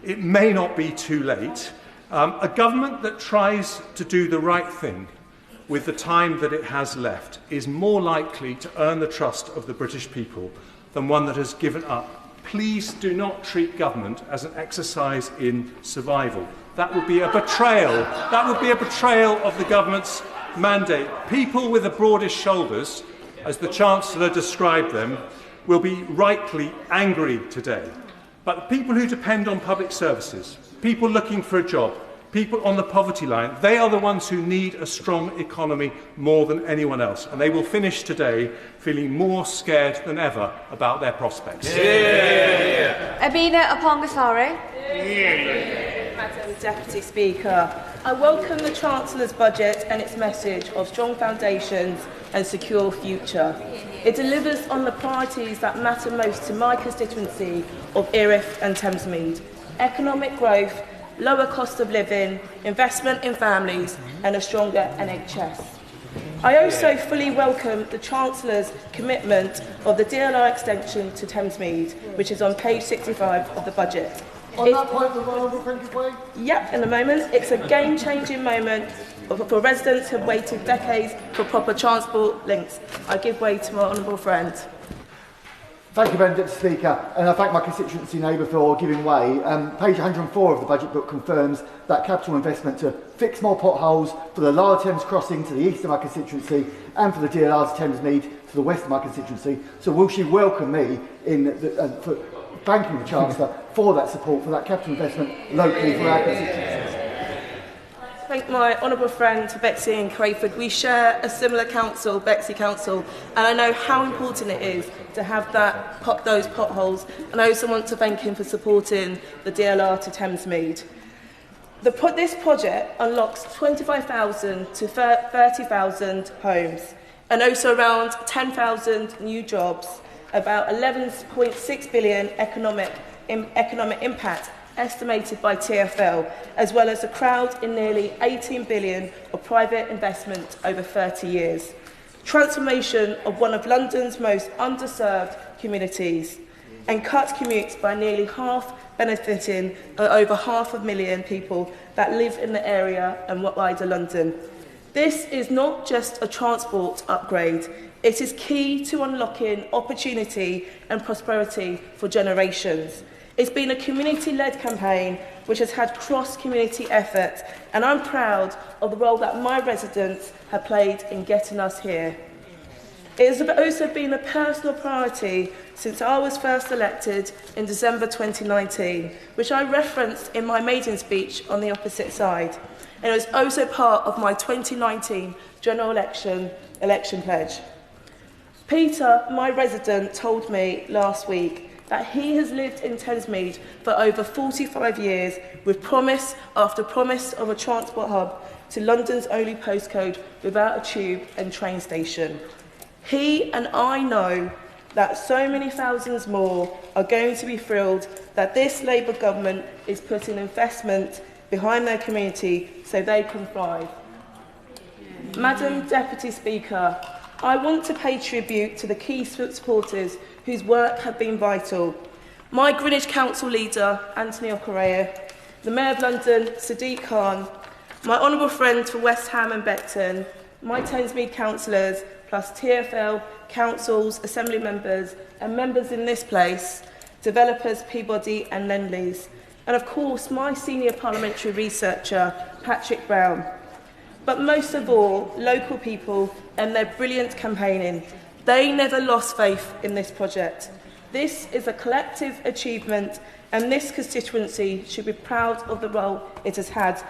Speaker 9: it may not be too late. A government that tries to do the right thing with the time that it has left is more likely to earn the trust of the British people than one that has given up. Please do not treat government as an exercise in survival. That would be a betrayal. That would be a betrayal of the government's mandate. People with the broadest shoulders, as the Chancellor described them, will be rightly angry today. But the people who depend on public services, people looking for a job, people on the poverty line, they are the ones who need a strong economy more than anyone else. And they will finish today feeling more scared than ever about their prospects.
Speaker 4: Abina Apongasare.
Speaker 19: Madam Deputy Speaker, I welcome the Chancellor's budget and its message of strong foundations and secure future. It delivers on the priorities that matter most to my constituency of Erith and Thamesmead: economic growth, lower cost of living, investment in families and a stronger NHS. I also fully welcome the Chancellor's commitment of the DLR extension to Thamesmead, which is on page 65 of the budget.
Speaker 20: On that point, the Honourable Friend give way?
Speaker 19: Yep, in a moment. It's a game-changing moment for residents who have waited decades for proper transport links. I give way to my Honourable Friend.
Speaker 20: Thank you, Madam Deputy Speaker, and I thank my constituency neighbour for giving way. Page 104 of the budget book confirms that capital investment to fix more potholes for the Lower Thames crossing to the east of my constituency and for the DLR to Thamesmead to the west of my constituency. So will she welcome me in for thanking the Chancellor for that support, for that capital investment locally for our constituencies?
Speaker 19: Thank my honourable friend Betsy in Crayford. We share a similar council, Bexley Council, and I know how important it is to have those potholes, and I also want to thank him for supporting the DLR to Thamesmead. This project unlocks 25,000 to 30,000 homes and also around 10,000 new jobs, about 11.6 billion economic impact estimated by TfL, as well as a crowd in nearly 18 billion of private investment over 30 years. Transformation of one of London's most underserved communities, and cut commutes by nearly half, benefiting over 500,000 people that live in the area and wider London. This is not just a transport upgrade, it is key to unlocking opportunity and prosperity for generations. It's been a community-led campaign which has had cross-community effort, and I'm proud of the role that my residents have played in getting us here. It has also been a personal priority since I was first elected in December 2019, which I referenced in my maiden speech on the opposite side. And it was also part of my 2019 general election pledge. Peter, my resident, told me last week that he has lived in Thamesmead for over 45 years with promise after promise of a transport hub to London's only postcode without a tube and train station. He and I know that so many thousands more are going to be thrilled that this Labour government is putting investment behind their community so they can thrive. Madam Deputy Speaker, I want to pay tribute to the key supporters whose work have been vital. My Greenwich Council leader, Anthony Okorea, the Mayor of London, Sadiq Khan, my honourable friends for West Ham and Beckton, my Thamesmead councillors, plus TfL, councils, assembly members and members in this place, developers Peabody and Lendlease, and of course my senior parliamentary researcher, Patrick Brown. But most of all, local people and their brilliant campaigning. They never lost faith in this project. This is a collective achievement, and this constituency should be proud of the role it has had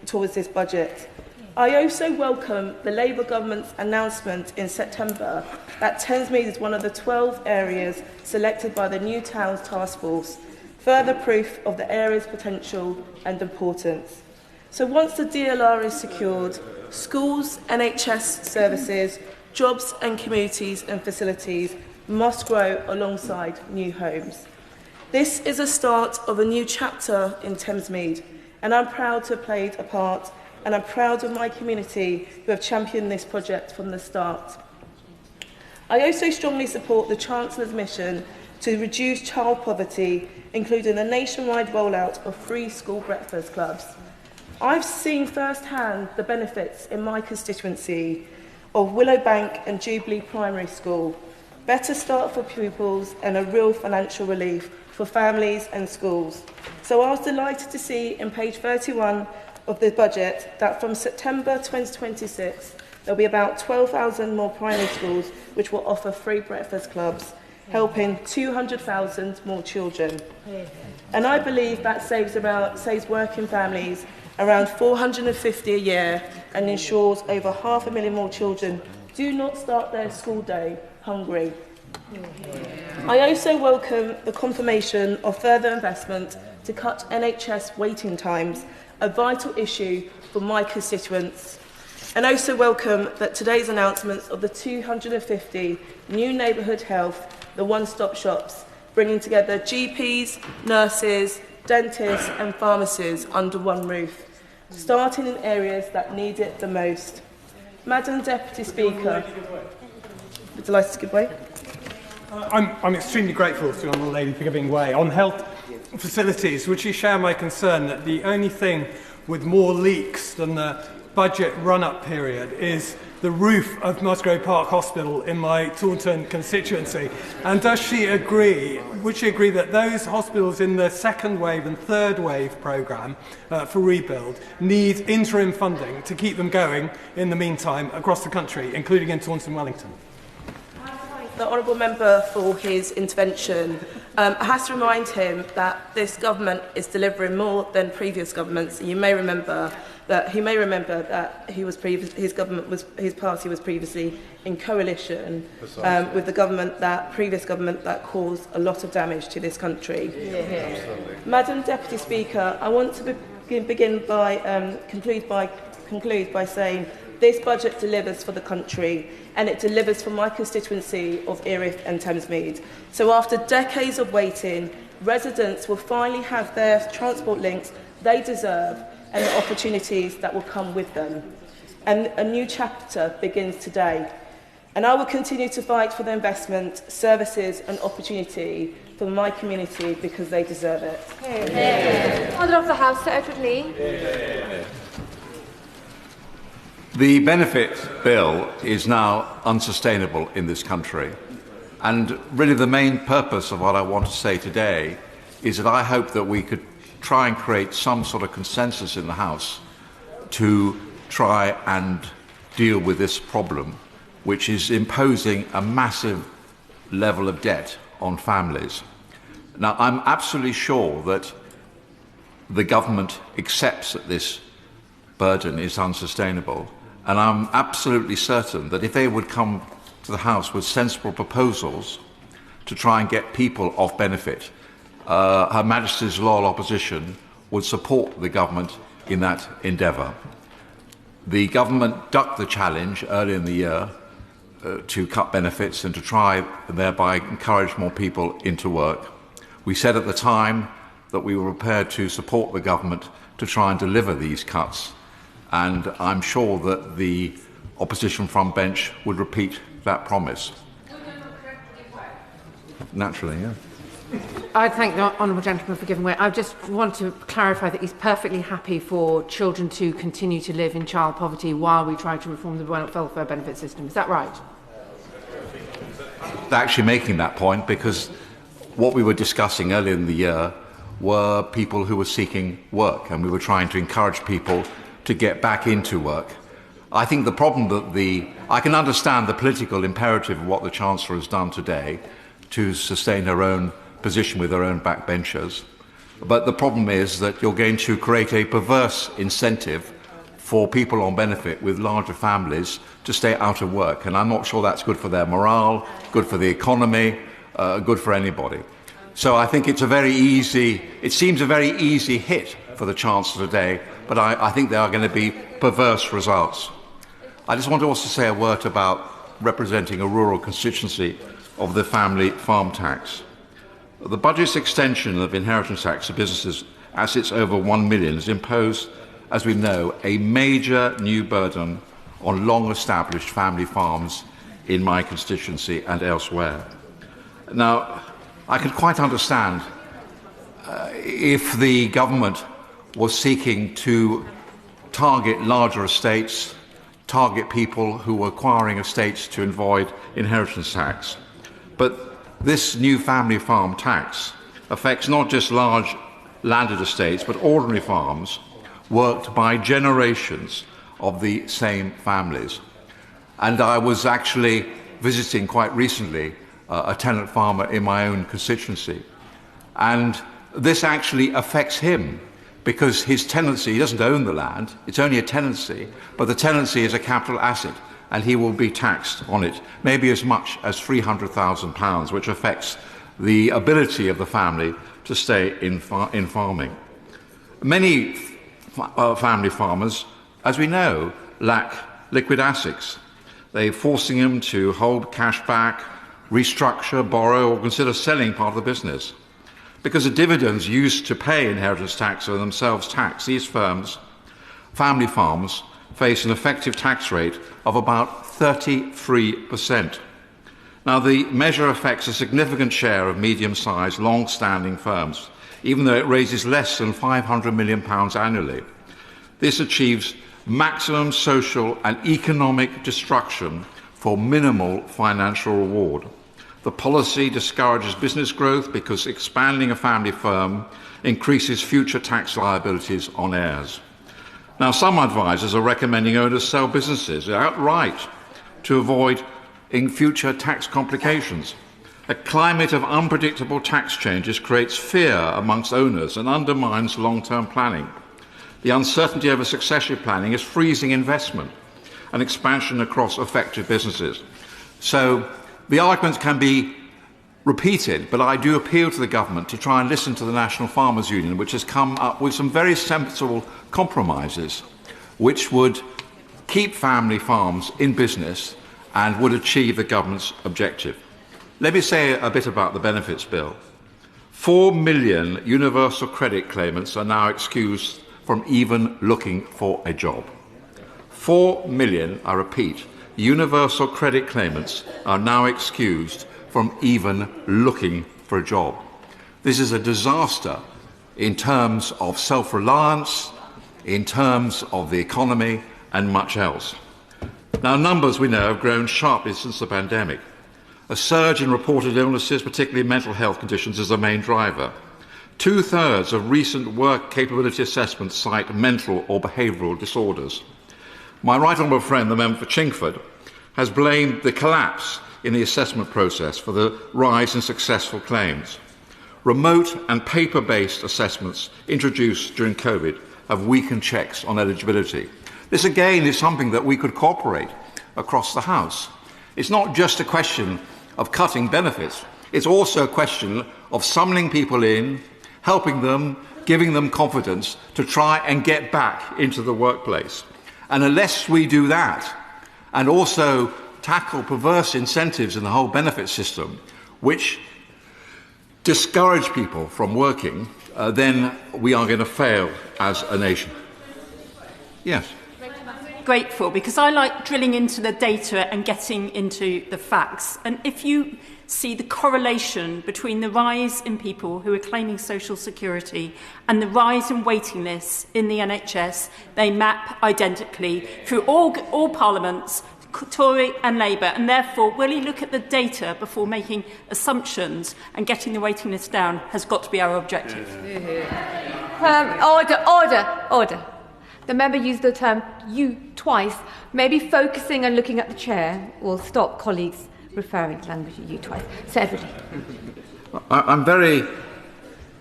Speaker 19: towards this budget. I also welcome the Labour government's announcement in September that Thamesmead is one of the 12 areas selected by the New Towns Task Force, further proof of the area's potential and importance. So once the DLR is secured, schools, NHS services, jobs and communities and facilities must grow alongside new homes. This is a start of a new chapter in Thamesmead, and I'm proud to have played a part, and I'm proud of my community who have championed this project from the start. I also strongly support the Chancellor's mission to reduce child poverty, including a nationwide rollout of free school breakfast clubs. I've seen firsthand the benefits in my constituency of Willowbank and Jubilee Primary School, better start for pupils and a real financial relief for families and schools. So I was delighted to see in page 31 of the budget that from September 2026 there will be about 12,000 more primary schools which will offer free breakfast clubs, helping 200,000 more children. And I believe that saves working families around $450 a year and ensures over 500,000 more children do not start their school day hungry. I also welcome the confirmation of further investment to cut NHS waiting times, a vital issue for my constituents, and also welcome that today's announcements of the 250 new neighbourhood health, the one-stop shops, bringing together GPs, nurses, dentists and pharmacists under one roof, starting in areas that need it the most. Madam Deputy Speaker, would you like to give way?
Speaker 1: I'm extremely grateful to the Honourable Lady for giving way. On health facilities, would you share my concern that the only thing with more leaks than the budget run-up period is the roof of Musgrove Park Hospital in my Taunton constituency? And does she agree, would she agree that those hospitals in the second wave and third wave programme for rebuild need interim funding to keep them going in the meantime across the country, including in Taunton Wellington?
Speaker 19: The honourable member for his intervention. I have to remind him that this government is delivering more than previous governments. You may remember that his party was previously in coalition with the previous government that caused a lot of damage to this country. Madam Deputy Speaker, I want to conclude by saying this budget delivers for the country, and it delivers for my constituency of Erith and Thamesmead. So after decades of waiting, residents will finally have their transport links they deserve and the opportunities that will come with them. And a new chapter begins today. And I will continue to fight for the investment, services and opportunity for my community because they deserve it.
Speaker 4: Order of the House, Sir Edward Lee.
Speaker 2: The benefit bill is now unsustainable in this country. And really the main purpose of what I want to say today is that I hope that we could try and create some sort of consensus in the House to try and deal with this problem, which is imposing a massive level of debt on families. Now, I'm absolutely sure that the government accepts that this burden is unsustainable, and I'm absolutely certain that if they would come to the House with sensible proposals to try and get people off benefit, Her Majesty's loyal opposition would support the government in that endeavour. The government ducked the challenge early in the year to cut benefits and to try and thereby encourage more people into work. We said at the time that we were prepared to support the government to try and deliver these cuts, and I'm sure that the opposition front bench would repeat that promise. Naturally, yeah.
Speaker 3: I thank the honourable gentleman for giving way. I just want to clarify that he's perfectly happy for children to continue to live in child poverty while we try to reform the welfare benefit system. Is that right?
Speaker 2: Actually making that point, because what we were discussing earlier in the year were people who were seeking work, and we were trying to encourage people to get back into work. I think the problem that I can understand the political imperative of what the Chancellor has done today to sustain her own position with her own backbenchers, but the problem is that you're going to create a perverse incentive for people on benefit with larger families to stay out of work, and I'm not sure that's good for their morale, good for the economy, good for anybody. So I think it seems a very easy hit for the Chancellor today, but I think there are going to be perverse results. I just want to also say a word about representing a rural constituency of the family farm tax. The budget's extension of inheritance tax to businesses assets over 1 million has imposed, as we know, a major new burden on long-established family farms in my constituency and elsewhere. Now, I could quite understand if the government was seeking to target larger estates, target people who were acquiring estates to avoid inheritance tax. But this new family farm tax affects not just large landed estates, but ordinary farms worked by generations of the same families. And I was actually visiting quite recently a tenant farmer in my own constituency. And this actually affects him because his tenancy, he doesn't own the land, it's only a tenancy, but the tenancy is a capital asset and he will be taxed on it, maybe as much as £300,000, which affects the ability of the family to stay in farming. Many family farmers, as we know, lack liquid assets. They're forcing them to hold cash back, restructure, borrow, or consider selling part of the business. Because the dividends used to pay inheritance tax are themselves taxed, these family farms, face an effective tax rate of about 33%. Now, the measure affects a significant share of medium-sized, long-standing firms, even though it raises less than £500 million annually. This achieves maximum social and economic destruction for minimal financial reward. The policy discourages business growth because expanding a family firm increases future tax liabilities on heirs. Now, some advisers are recommending owners sell businesses outright to avoid in future tax complications. A climate of unpredictable tax changes creates fear amongst owners and undermines long-term planning. The uncertainty over succession planning is freezing investment and expansion across affected businesses. So the arguments can be repeated, but I do appeal to the government to try and listen to the National Farmers Union, which has come up with some very sensible compromises which would keep family farms in business and would achieve the government's objective. Let me say a bit about the benefits bill. 4 million universal credit claimants are now excused from even looking for a job. 4 million, I repeat, universal credit claimants are now excused from even looking for a job. This is a disaster in terms of self-reliance, in terms of the economy, and much else. Now, numbers, we know, have grown sharply since the pandemic. A surge in reported illnesses, particularly mental health conditions, is the main driver. 2/3 of recent work capability assessments cite mental or behavioural disorders. My right honourable friend, the member for Chingford, has blamed the collapse in the assessment process for the rise in successful claims. Remote and paper-based assessments introduced during COVID have weakened checks on eligibility. This again is something that we could cooperate across the House. It's not just a question of cutting benefits, it's also a question of summoning people in, helping them, giving them confidence to try and get back into the workplace. And unless we do that, and also tackle perverse incentives in the whole benefit system, which discourage people from working, then we are going to fail as a nation. Yes.
Speaker 7: Grateful, because I like drilling into the data and getting into the facts. And if you see the correlation between the rise in people who are claiming social security and the rise in waiting lists in the NHS, they map identically through all parliaments, Tory and Labour, and therefore will you look at the data before making assumptions, and getting the waiting list down has got to be our objective.
Speaker 4: Order. The member used the term "you" twice. Maybe focusing and looking at the chair will stop colleagues referring to language "you" twice. Sir Everly.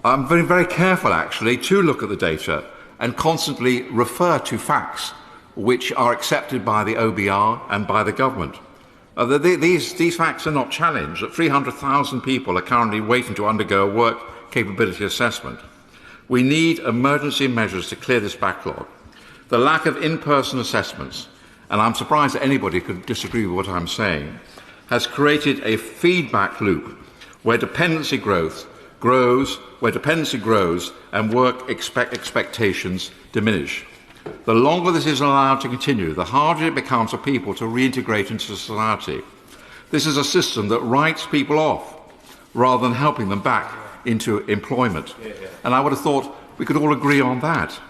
Speaker 2: I'm very careful, actually, to look at the data and constantly refer to facts which are accepted by the OBR and by the government. These facts are not challenged. That 300,000 people are currently waiting to undergo a work capability assessment. We need emergency measures to clear this backlog. The lack of in-person assessments, and I'm surprised that anybody could disagree with what I'm saying, has created a feedback loop where dependency grows and work expectations diminish. The longer this is allowed to continue, the harder it becomes for people to reintegrate into society. This is a system that writes people off rather than helping them back into employment. And I would have thought we could all agree on that.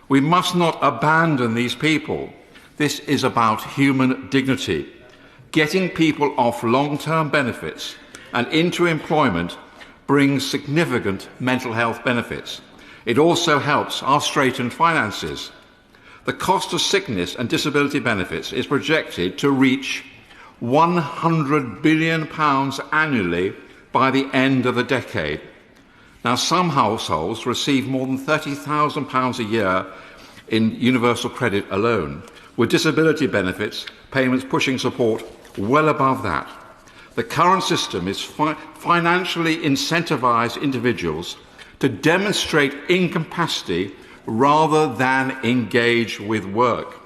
Speaker 2: We must not abandon these people. This is about human dignity. Getting people off long-term benefits and into employment brings significant mental health benefits. It also helps our straitened finances. The cost of sickness and disability benefits is projected to reach £100 billion annually by the end of the decade. Now, some households receive more than £30,000 a year in universal credit alone, with disability benefits payments pushing support well above that. The current system is financially incentivised individuals to demonstrate incapacity rather than engage with work.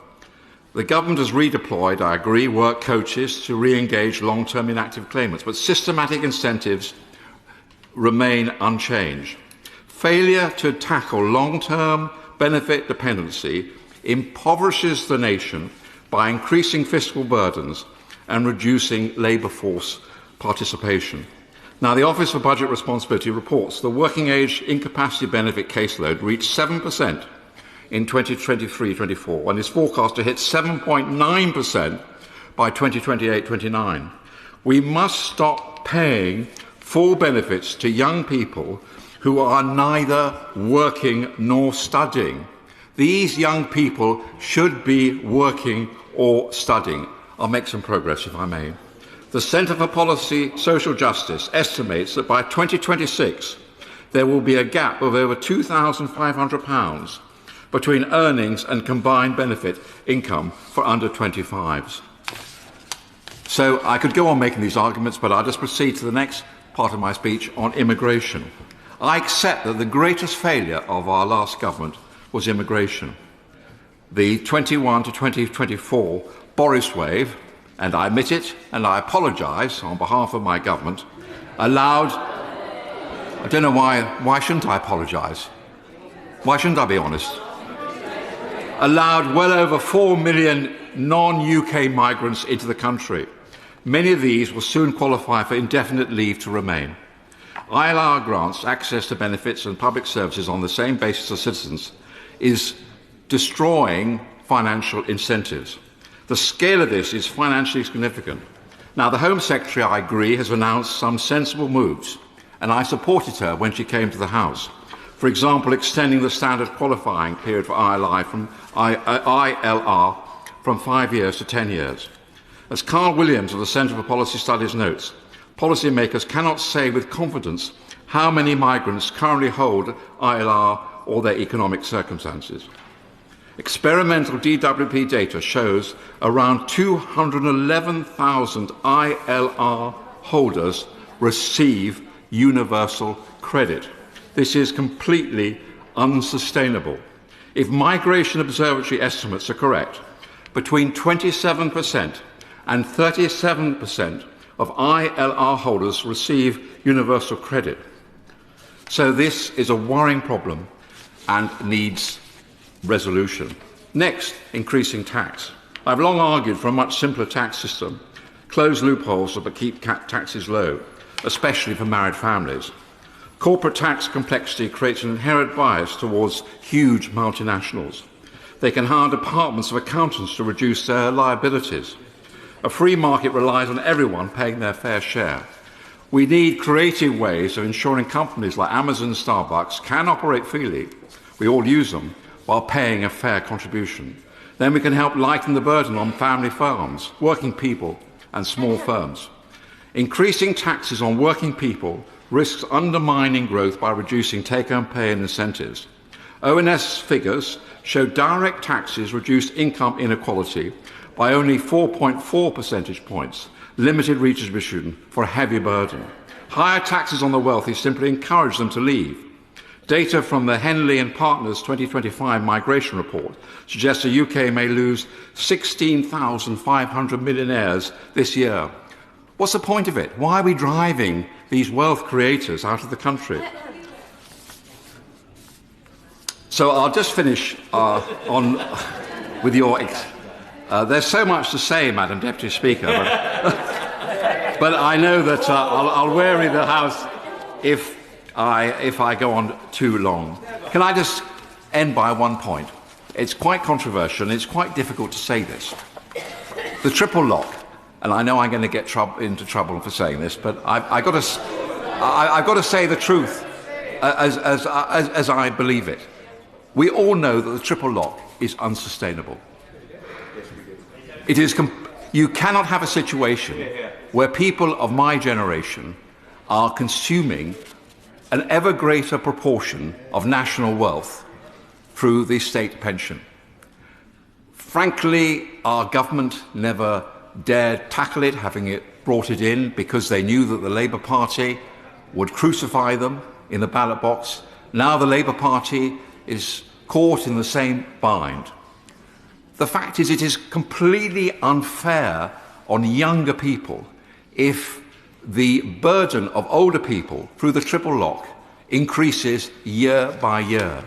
Speaker 2: The government has redeployed, I agree, work coaches to re-engage long-term inactive claimants, but systematic incentives remain unchanged. Failure to tackle long-term benefit dependency impoverishes the nation by increasing fiscal burdens and reducing labour force participation. Now, the Office for Budget Responsibility reports the working age incapacity benefit caseload reached 7% in 2023-24 and is forecast to hit 7.9% by 2028-29. We must stop paying full benefits to young people who are neither working nor studying. These young people should be working or studying. I'll make some progress, if I may. The Centre for Policy Social Justice estimates that by 2026 there will be a gap of over £2,500 between earnings and combined benefit income for under 25s. So I could go on making these arguments, but I'll just proceed to the next part of my speech on immigration. I accept that the greatest failure of our last government was immigration. The 21 to 2024 Boris wave, and I admit it and I apologise on behalf of my government, allowed... I don't know why shouldn't I apologise? Why shouldn't I be honest? Allowed well over 4 million non-UK migrants into the country. Many of these will soon qualify for indefinite leave to remain. ILR grants access to benefits and public services on the same basis as citizens is destroying financial incentives. The scale of this is financially significant. Now, the Home Secretary, I agree, has announced some sensible moves, and I supported her when she came to the House. For example, extending the standard qualifying period for ILR from 5 years to 10 years. As Carl Williams of the Centre for Policy Studies notes, policymakers cannot say with confidence how many migrants currently hold ILR or their economic circumstances. Experimental DWP data shows around 211,000 ILR holders receive universal credit. This is completely unsustainable. If Migration Observatory estimates are correct, between 27% and 37% of ILR holders receive universal credit. So this is a worrying problem and needs resolution. Next, increasing tax. I've long argued for a much simpler tax system, close loopholes but keep taxes low, especially for married families. Corporate tax complexity creates an inherent bias towards huge multinationals. They can hire departments of accountants to reduce their liabilities. A free market relies on everyone paying their fair share. We need creative ways of ensuring companies like Amazon and Starbucks can operate freely, we all use them, while paying a fair contribution. Then we can help lighten the burden on family farms, working people and small firms. Increasing taxes on working people risks undermining growth by reducing take-home pay and incentives. ONS figures show direct taxes reduce income inequality by only 4.4 percentage points, limited redistribution for a heavy burden. Higher taxes on the wealthy simply encourage them to leave. Data from the Henley and Partners 2025 migration report suggests the UK may lose 16,500 millionaires this year. What's the point of it? Why are we driving these wealth creators out of the country? So I'll just finish with your... there's so much to say, Madam Deputy Speaker, but I know that I'll weary the House if I go on too long. Can I just end by one point? It's quite controversial and it's quite difficult to say this. The triple lock, and I know I'm going to get into trouble for saying this, but I've got to say the truth as I believe it. We all know that the triple lock is unsustainable. It is you cannot have a situation where people of my generation are consuming an ever greater proportion of national wealth through the state pension. Frankly, our government never dared tackle it, having it brought it in because they knew that the Labour Party would crucify them in the ballot box. Now the Labour Party is caught in the same bind. The fact is, it is completely unfair on younger people if the burden of older people through the triple lock increases year by year.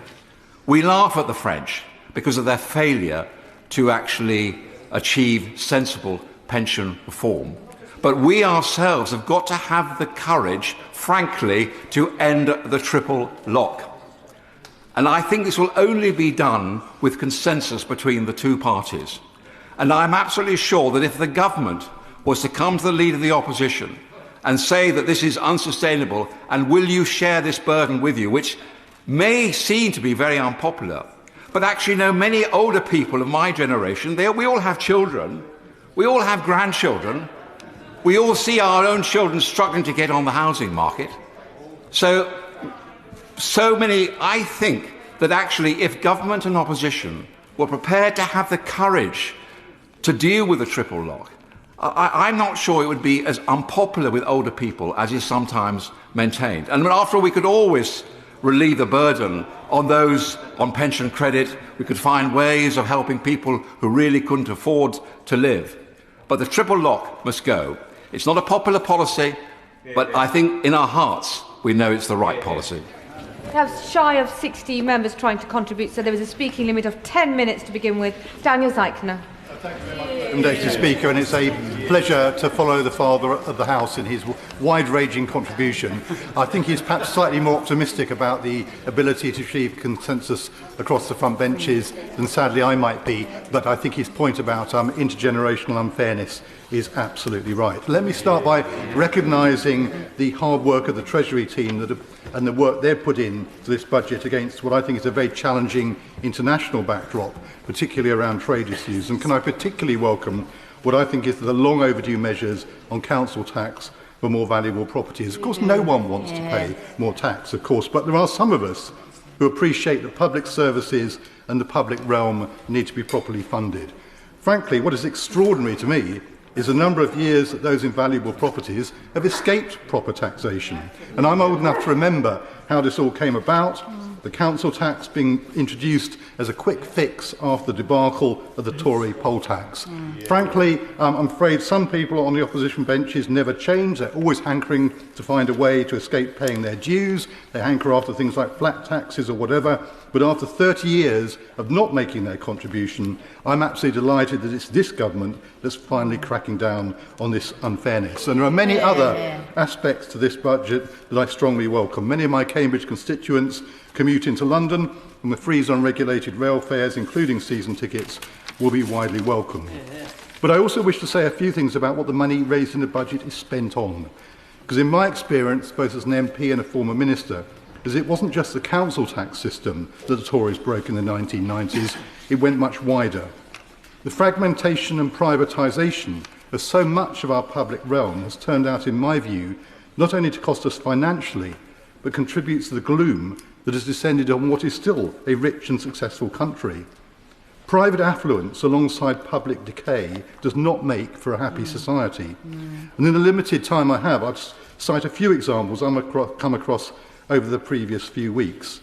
Speaker 2: We laugh at the French because of their failure to actually achieve sensible pension reform. But we ourselves have got to have the courage, frankly, to end the triple lock. And I think this will only be done with consensus between the two parties. And I'm absolutely sure that if the government was to come to the leader of the opposition and say that this is unsustainable and will you share this burden with you, which may seem to be very unpopular, but actually many older people of my generation, we all have children, we all have grandchildren, we all see our own children struggling to get on the housing market. So many, I think that actually if government and opposition were prepared to have the courage to deal with the triple lock, I'm not sure it would be as unpopular with older people as is sometimes maintained. And after all, we could always relieve the burden on those on pension credit. We could find ways of helping people who really couldn't afford to live. But the triple lock must go. It's not a popular policy, but I think in our hearts we know it's the right policy.
Speaker 4: We have shy of 60 members trying to contribute, so there was a speaking limit of 10 minutes to begin with. Daniel Zeichner.
Speaker 6: Deputy Speaker, and it's a pleasure to follow the Father of the House in his wide-ranging contribution. I think he's perhaps slightly more optimistic about the ability to achieve consensus across the front benches than sadly I might be, but I think his point about intergenerational unfairness is absolutely right. Let me start by recognising the hard work of the Treasury team and the work they've put in to this budget against what I think is a very challenging international backdrop, particularly around trade issues. And can I particularly welcome what I think is the long overdue measures on council tax for more valuable properties. Of course, no one wants to pay more tax, of course, but there are some of us who appreciate that public services and the public realm need to be properly funded. Frankly, what is extraordinary to me is the number of years that those invaluable properties have escaped proper taxation. And I'm old enough to remember how this all came about, the council tax being introduced as a quick fix after the debacle of the Tory poll tax. Frankly, I'm afraid some people on the opposition benches never change. They're always hankering to find a way to escape paying their dues. They hanker after things like flat taxes or whatever. But after 30 years of not making their contribution, I'm absolutely delighted that it's this government that's finally cracking down on this unfairness. And there are many other aspects to this budget that I strongly welcome. Many of my Cambridge constituents commute into London, and the freeze on regulated rail fares, including season tickets, will be widely welcome. But I also wish to say a few things about what the money raised in the budget is spent on. Because in my experience, both as an MP and a former minister, is it wasn't just the council tax system that the Tories broke in the 1990s, it went much wider. The fragmentation and privatisation of so much of our public realm has turned out, in my view, not only to cost us financially, but contributes to the gloom that has descended on what is still a rich and successful country. Private affluence alongside public decay does not make for a happy society. And in the limited time I have, I'll cite a few examples I've come across over the previous few weeks.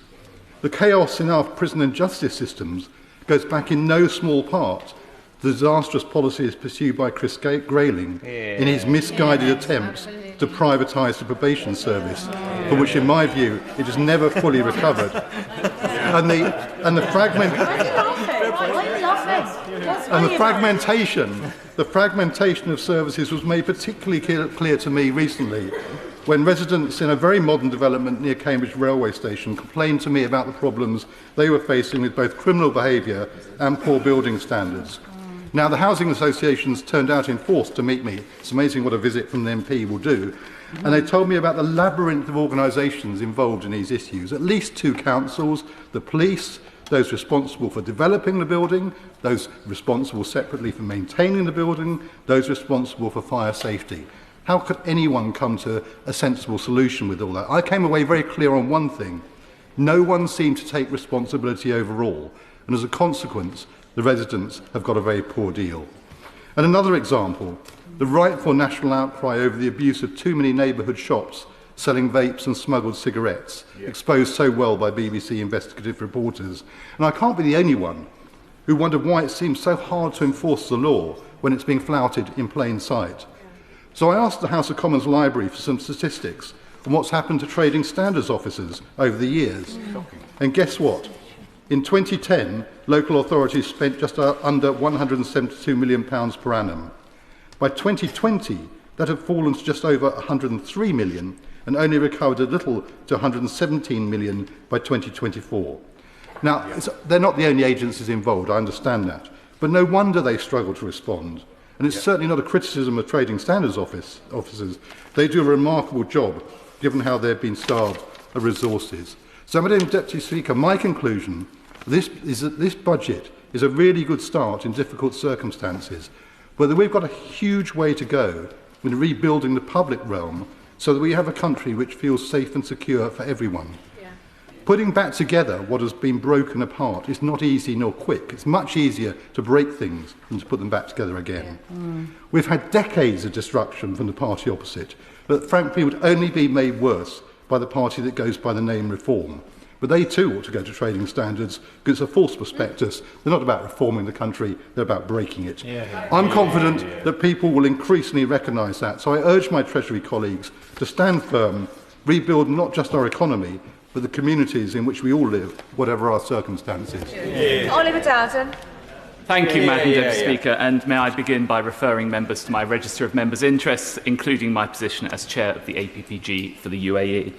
Speaker 6: The chaos in our prison and justice systems goes back in no small part to the disastrous policies pursued by Chris Grayling in his misguided attempts to privatise the probation service, for which, in my view, it has never fully recovered. And the fragmentation of services was made particularly clear to me recently when residents in a very modern development near Cambridge railway station complained to me about the problems they were facing with both criminal behaviour and poor building standards. Now, the housing associations turned out in force to meet me. It's amazing what a visit from an MP will do. And they told me about the labyrinth of organisations involved in these issues. At least 2 councils, the police, those responsible for developing the building, those responsible separately for maintaining the building, those responsible for fire safety. How could anyone come to a sensible solution with all that? I came away very clear on one thing. No one seemed to take responsibility overall. And as a consequence, the residents have got a very poor deal. And another example, the rightful national outcry over the abuse of too many neighbourhood shops selling vapes and smuggled cigarettes, exposed so well by BBC investigative reporters. And I can't be the only one who wondered why it seems so hard to enforce the law when it's being flouted in plain sight. So I asked the House of Commons Library for some statistics on what's happened to trading standards officers over the years. And guess what? In 2010, local authorities spent just under £172 million per annum. By 2020, that had fallen to just over £103 million and only recovered a little to £117 million by 2024. Now, they're not the only agencies involved, I understand that, but no wonder they struggle to respond. And it's certainly not a criticism of trading standards officers. They do a remarkable job, given how they've been starved of resources. So, Madam Deputy Speaker, my conclusion is that this budget is a really good start in difficult circumstances, but that we've got a huge way to go in rebuilding the public realm so that we have a country which feels safe and secure for everyone. Putting back together what has been broken apart is not easy nor quick. It's much easier to break things than to put them back together again. We've had decades of destruction from the party opposite that frankly would only be made worse by the party that goes by the name Reform. But they too ought to go to trading standards because it's a false prospectus. They're not about reforming the country, they're about breaking it. I'm confident that people will increasingly recognise that. So I urge my Treasury colleagues to stand firm, rebuild not just our economy, but the communities in which we all live, whatever our circumstances.
Speaker 4: Oliver Dowden.
Speaker 17: Thank you, Madam Deputy Speaker, and may I begin by referring members to my register of members' interests, including my position as chair of the APPG for the UAE.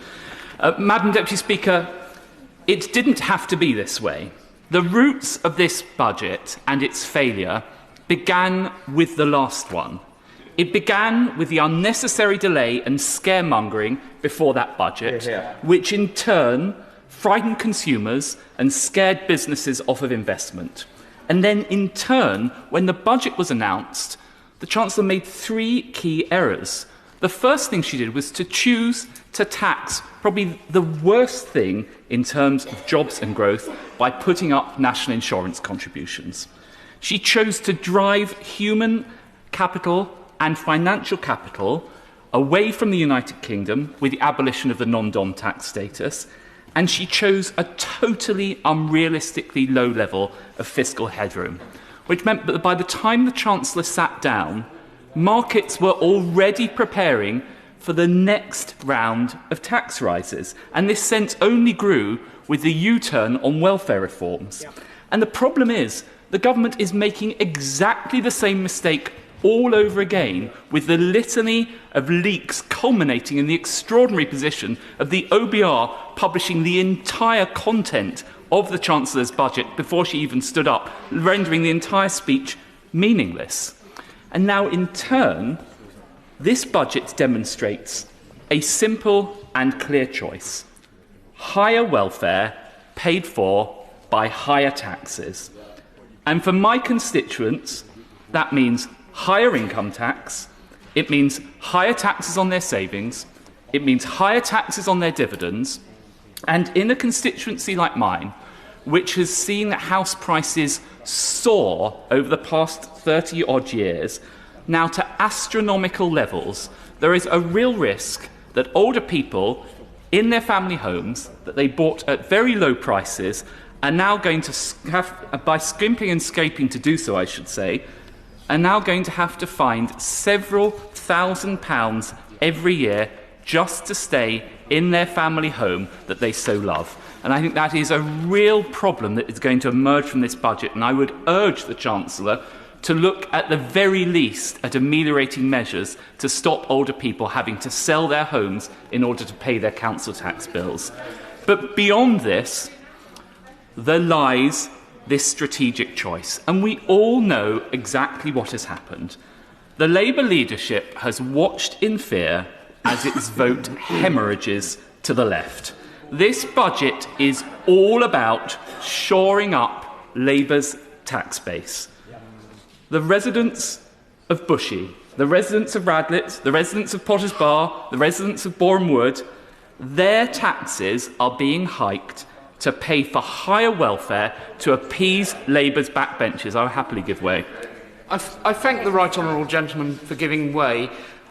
Speaker 17: Madam Deputy Speaker, it didn't have to be this way. The roots of this budget and its failure began with the last one. It began with the unnecessary delay and scaremongering before that budget, which in turn frightened consumers and scared businesses off of investment. And then in turn, when the budget was announced, the Chancellor made three key errors. The first thing she did was to choose to tax probably the worst thing in terms of jobs and growth by putting up national insurance contributions. She chose to drive human capital and financial capital away from the United Kingdom with the abolition of the non-dom tax status, and she chose a totally unrealistically low level of fiscal headroom, which meant that by the time the Chancellor sat down, markets were already preparing for the next round of tax rises, and this sense only grew with the U-turn on welfare reforms. And the problem is, the government is making exactly the same mistake all over again, with the litany of leaks culminating in the extraordinary position of the OBR publishing the entire content of the Chancellor's budget before she even stood up, rendering the entire speech meaningless. And now, in turn, this budget demonstrates a simple and clear choice: higher welfare paid for by higher taxes. And for my constituents, that means higher income tax, it means higher taxes on their savings, it means higher taxes on their dividends, and in a constituency like mine, which has seen house prices soar over the past 30-odd years, now to astronomical levels, there is a real risk that older people in their family homes that they bought at very low prices are now going to have, by skimping and scraping to do so, I should say, are now going to have to find several £1,000s every year just to stay in their family home that they so love. And I think that is a real problem that is going to emerge from this budget, and I would urge the Chancellor to look at the very least at ameliorating measures to stop older people having to sell their homes in order to pay their council tax bills. But beyond this, there lies this strategic choice, and we all know exactly what has happened. The Labour leadership has watched in fear as its vote hemorrhages to the left. This budget is all about shoring up Labour's tax base. The residents of Bushey, the residents of Radlett, the residents of Potters Bar, the residents of Boreham Wood, their taxes are being hiked to pay for higher welfare to appease Labour's backbenchers. I will happily give way.
Speaker 12: I thank the right honourable gentleman for giving way.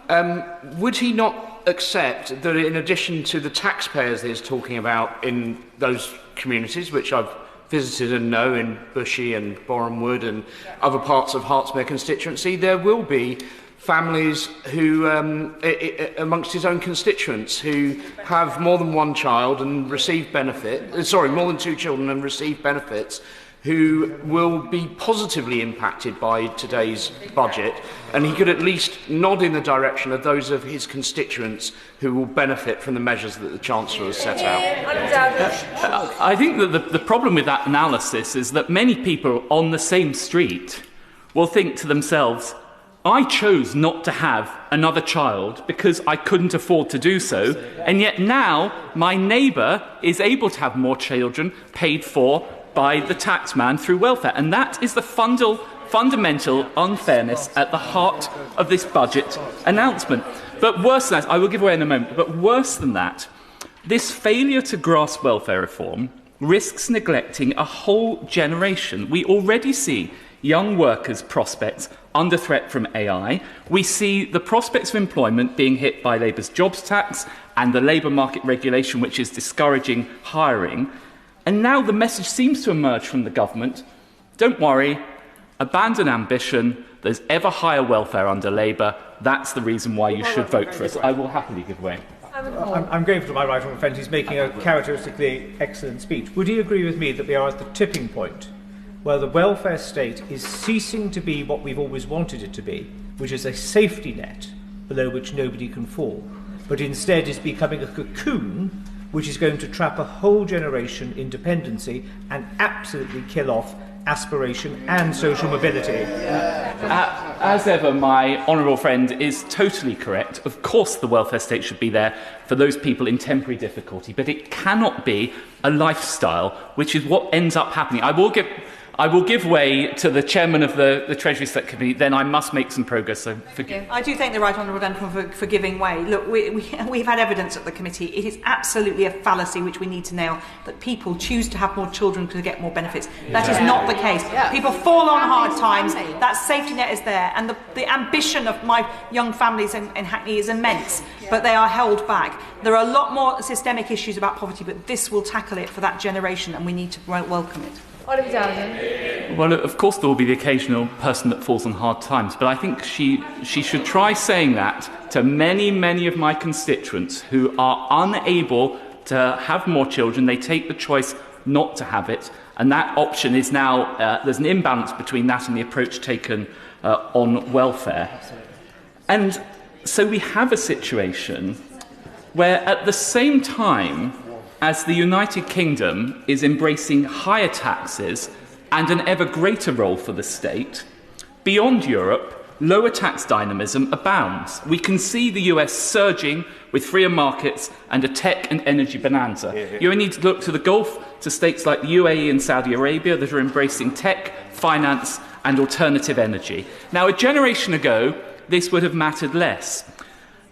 Speaker 12: Would he not accept that in addition to the taxpayers that he's talking about in those communities, which I've visited and know in Bushey and Boreham Wood and other parts of Hertsmere constituency, there will be families who, amongst his own constituents, who have more than one child and receive more than two children and receive benefits, who will be positively impacted by today's budget, and he could at least nod in the direction of those of his constituents who will benefit from the measures that the Chancellor has set out.
Speaker 17: I think that the problem with that analysis is that many people on the same street will think to themselves, I chose not to have another child because I couldn't afford to do so, and yet now my neighbour is able to have more children paid for by the taxman through welfare. And that is the fundamental unfairness at the heart of this budget announcement. But worse than that, I will give away in a moment, but worse than that, This failure to grasp welfare reform risks neglecting a whole generation. We already see young workers' prospects under threat from AI. We see the prospects of employment being hit by Labour's jobs tax and the labour market regulation, which is discouraging hiring. And now the message seems to emerge from the government: don't worry, abandon ambition, there's ever higher welfare under Labour, that's the reason why you should vote for us. I will happily give way.
Speaker 10: I'm grateful to my right honourable friend. He's making a characteristically excellent speech. Would he agree with me that we are at the tipping point where the welfare state is ceasing to be what we've always wanted it to be, which is a safety net below which nobody can fall, but instead is becoming a cocoon which is going to trap a whole generation in dependency and absolutely kill off aspiration and social mobility?
Speaker 17: As ever, my honourable friend is totally correct. Of course the welfare state should be there for those people in temporary difficulty, but it cannot be a lifestyle, which is what ends up happening. I will give way to the chairman of the Treasury Select Committee, then I must make some progress, so forgive.
Speaker 7: I do thank the right honourable gentleman for giving way. Look, we've had evidence at the committee. It is absolutely a fallacy which we need to nail, that people choose to have more children to get more benefits. That is not the case. People fall on hard times. That safety net is there, and the ambition of my young families in Hackney is immense, but they are held back. There are a lot more systemic issues about poverty, but this will tackle it for that generation, and we need to welcome it.
Speaker 17: Well, of course there will be the occasional person that falls on hard times, but I think she should try saying that to many, many of my constituents who are unable to have more children. They take the choice not to have it, and that option is now, there's an imbalance between that and the approach taken on welfare. And so we have a situation where at the same time as the United Kingdom is embracing higher taxes and an ever greater role for the state, beyond Europe, lower tax dynamism abounds. We can see the US surging with freer markets and a tech and energy bonanza. You only need to look to the Gulf, to states like the UAE and Saudi Arabia that are embracing tech, finance and alternative energy. Now, a generation ago, this would have mattered less.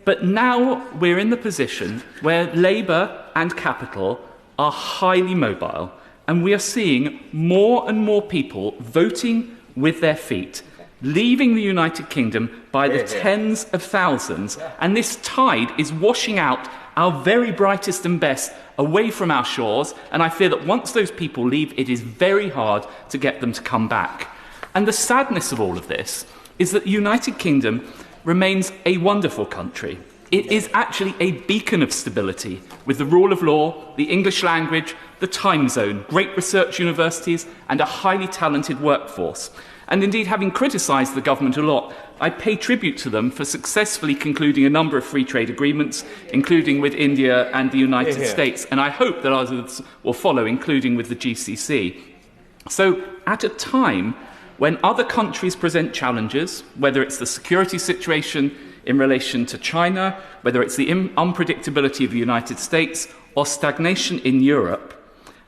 Speaker 17: But now we're in the position where Labour and capital are highly mobile, and we are seeing more and more people voting with their feet, leaving the United Kingdom by the tens of thousands, and this tide is washing out our very brightest and best away from our shores, and I fear that once those people leave, it is very hard to get them to come back. And the sadness of all of this is that the United Kingdom remains a wonderful country. It is actually a beacon of stability, with the rule of law, the English language, the time zone, great research universities, and a highly talented workforce. And indeed, having criticised the government a lot, I pay tribute to them for successfully concluding a number of free trade agreements, including with India and the United States. And I hope that others will follow, including with the GCC. So, at a time when other countries present challenges, whether it's the security situation in relation to China, whether it's the unpredictability of the United States, or stagnation in Europe,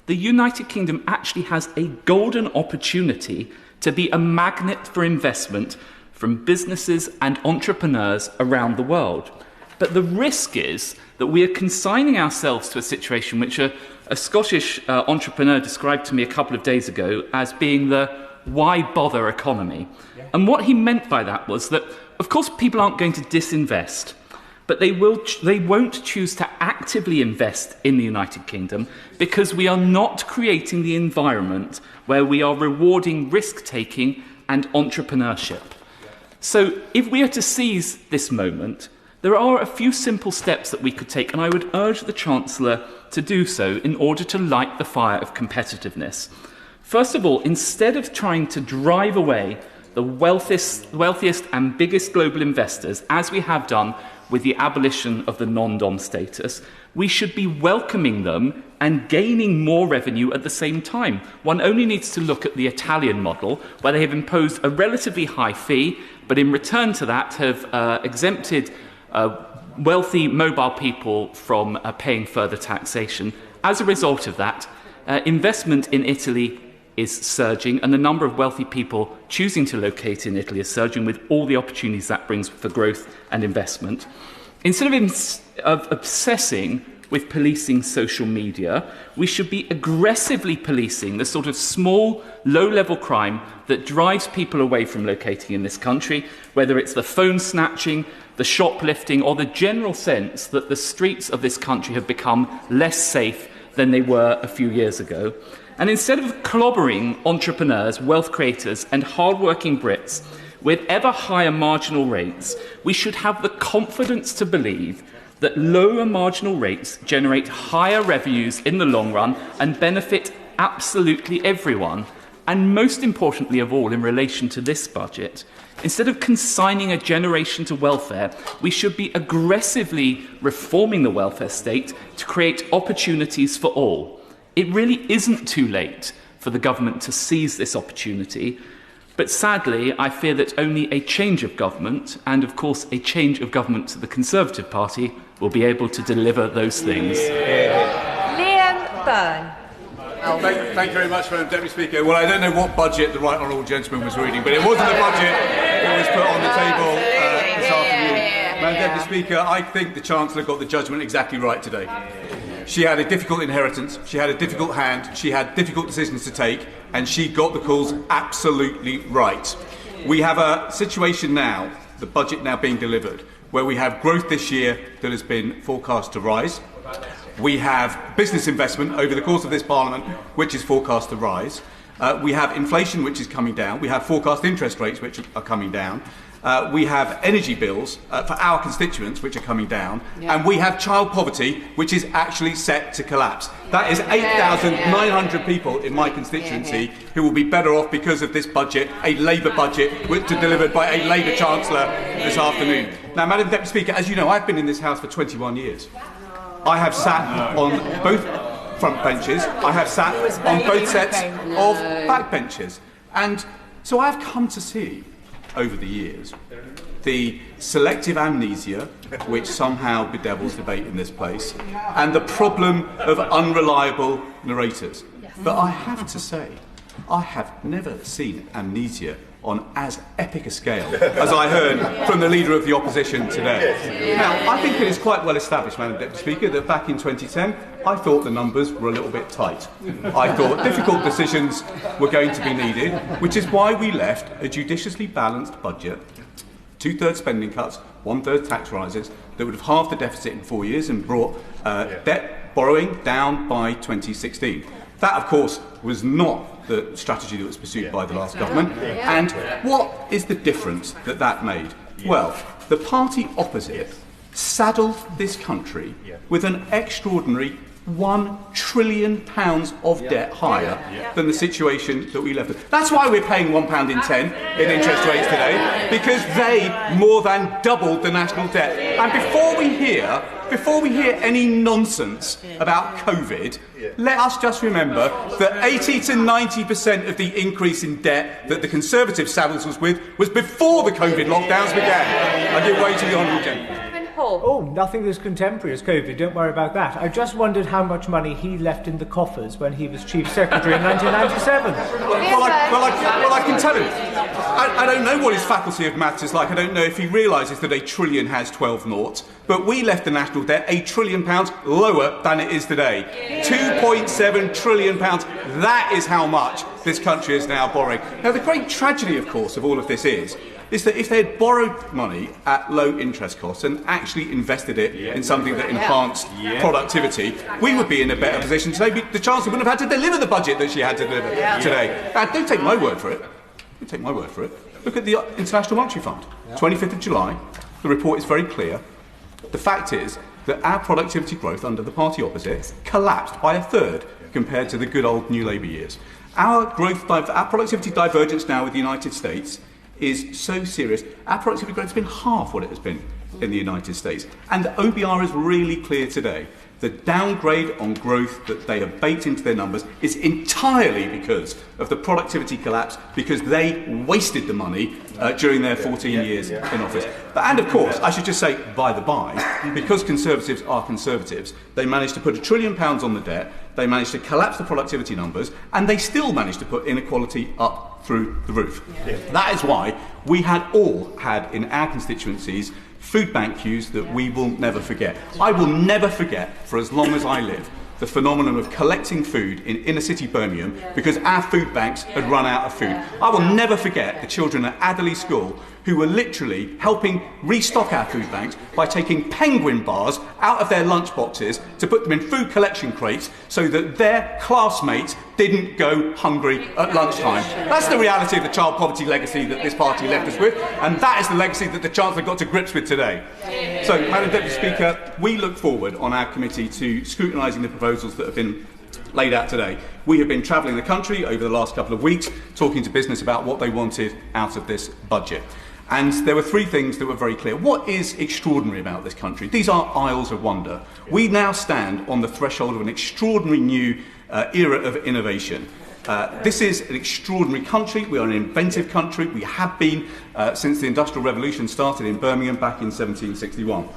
Speaker 17: the United Kingdom actually has a golden opportunity to be a magnet for investment from businesses and entrepreneurs around the world. But the risk is that we are consigning ourselves to a situation which a Scottish entrepreneur described to me a couple of days ago as being the why bother economy. And what he meant by that was that, of course, people aren't going to disinvest, but they won't choose to actively invest in the United Kingdom because we are not creating the environment where we are rewarding risk-taking and entrepreneurship. So if we are to seize this moment, there are a few simple steps that we could take, and I would urge the Chancellor to do so in order to light the fire of competitiveness. First of all, instead of trying to drive away the wealthiest and biggest global investors, as we have done with the abolition of the non-dom status, we should be welcoming them and gaining more revenue at the same time. One only needs to look at the Italian model, where they have imposed a relatively high fee, but in return to that have exempted wealthy mobile people from paying further taxation. As a result of that, investment in Italy is surging, and the number of wealthy people choosing to locate in Italy is surging, with all the opportunities that brings for growth and investment. Instead of obsessing with policing social media. We should be aggressively policing the sort of small, low-level crime that drives people away from locating in this country, whether it's the phone snatching, the shoplifting, or the general sense that the streets of this country have become less safe than they were a few years ago. And instead of clobbering entrepreneurs, wealth creators, and hard-working Brits with ever higher marginal rates, we should have the confidence to believe that lower marginal rates generate higher revenues in the long run and benefit absolutely everyone. And most importantly of all, in relation to this budget, instead of consigning a generation to welfare, we should be aggressively reforming the welfare state to create opportunities for all. It really isn't too late for the government to seize this opportunity, but sadly, I fear that only a change of government, and of course a change of government to the Conservative Party, will be able to deliver those things.
Speaker 8: Liam Byrne.
Speaker 16: Thank you very much, Madam Deputy Speaker. Well, I don't know what budget the Right Honourable Gentleman was reading, but it wasn't the budget that was put on the table this afternoon. Madam Deputy Speaker, I think the Chancellor got the judgment exactly right today. She had a difficult inheritance, she had a difficult hand, she had difficult decisions to take, and she got the calls absolutely right. We have a situation now, the budget now being delivered, where we have growth this year that has been forecast to rise. We have business investment over the course of this Parliament, which is forecast to rise. We have inflation, which is coming down. We have forecast interest rates, which are coming down. We have energy bills for our constituents, which are coming down. Yeah. And we have child poverty, which is actually set to collapse. That is 8,900 people in my constituency who will be better off because of this budget, a Labour budget, which is delivered by a Labour Chancellor this afternoon. Now, Madam Deputy Speaker, as you know, I've been in this House for 21 years. I have sat on both front benches. I have sat on both sets of back benches. And so I've come to see, over the years, the selective amnesia which somehow bedevils debate in this place, and the problem of unreliable narrators. But I have to say, I have never seen amnesia on as epic a scale as I heard from the Leader of the Opposition today. Now, I think it is quite well established, Madam Deputy Speaker, that back in 2010, I thought the numbers were a little bit tight. I thought difficult decisions were going to be needed, which is why we left a judiciously balanced budget, 2/3 spending cuts, 1/3 tax rises, that would have halved the deficit in 4 years and brought debt borrowing down by 2016. That, of course, was not the strategy that was pursued by the last government. And what is the difference that that made? Well, the party opposite saddled this country with an extraordinary £1 trillion of debt higher than the situation that we left. That's why we're paying £1.10 in interest rates today, because they more than doubled the national debt. And before we hear any nonsense about COVID, let us just remember that 80 to 90% of the increase in debt that the Conservative saddles us with was before the COVID lockdowns began. I give way to the Honourable Gentleman.
Speaker 10: Oh, nothing as contemporary as COVID, don't worry about that. I just wondered how much money he left in the coffers when he was Chief Secretary in 1997.
Speaker 16: Well, I can tell him. I don't know what his faculty of maths is like. I don't know if he realises that a trillion has 12 noughts. But we left the national debt £1 trillion lower than it is today. £2.7 trillion. That is how much this country is now borrowing. Now, the great tragedy, of course, of all of this is that if they had borrowed money at low interest costs and actually invested it in something that enhanced productivity, we would be in a better position today. The Chancellor wouldn't have had to deliver the budget that she had to deliver today. And don't take my word for it. Don't take my word for it. Look at the International Monetary Fund. 25th of July, the report is very clear. The fact is that our productivity growth under the party opposite collapsed by 1/3 compared to the good old New Labour years. Our productivity divergence now with the United States is so serious. Our productivity growth has been half what it has been in the United States. And the OBR is really clear today. The downgrade on growth that they have baked into their numbers is entirely because of the productivity collapse, because they wasted the money during their 14 years in office. And of course, I should just say, by the by, because Conservatives are Conservatives, they managed to put £1 trillion on the debt, they managed to collapse the productivity numbers, and they still managed to put inequality up through the roof. That is why we all had in our constituencies food bank queues that we will never forget. I will never forget, for as long as I live, the phenomenon of collecting food in inner city Birmingham because our food banks had run out of food. I will never forget the children at Adderley School who were literally helping restock our food banks by taking penguin bars out of their lunch boxes to put them in food collection crates so that their classmates didn't go hungry at lunchtime. That's the reality of the child poverty legacy that this party left us with, and that is the legacy that the Chancellor got to grips with today. So, Madam Deputy Speaker, we look forward on our committee to scrutinising the proposals that have been laid out today. We have been travelling the country over the last couple of weeks talking to business about what they wanted out of this budget. And there were three things that were very clear. What is extraordinary about this country? These are aisles of wonder. We now stand on the threshold of an extraordinary new era of innovation. This is an extraordinary country. We are an inventive country. We have been since the Industrial Revolution started in Birmingham back in 1761.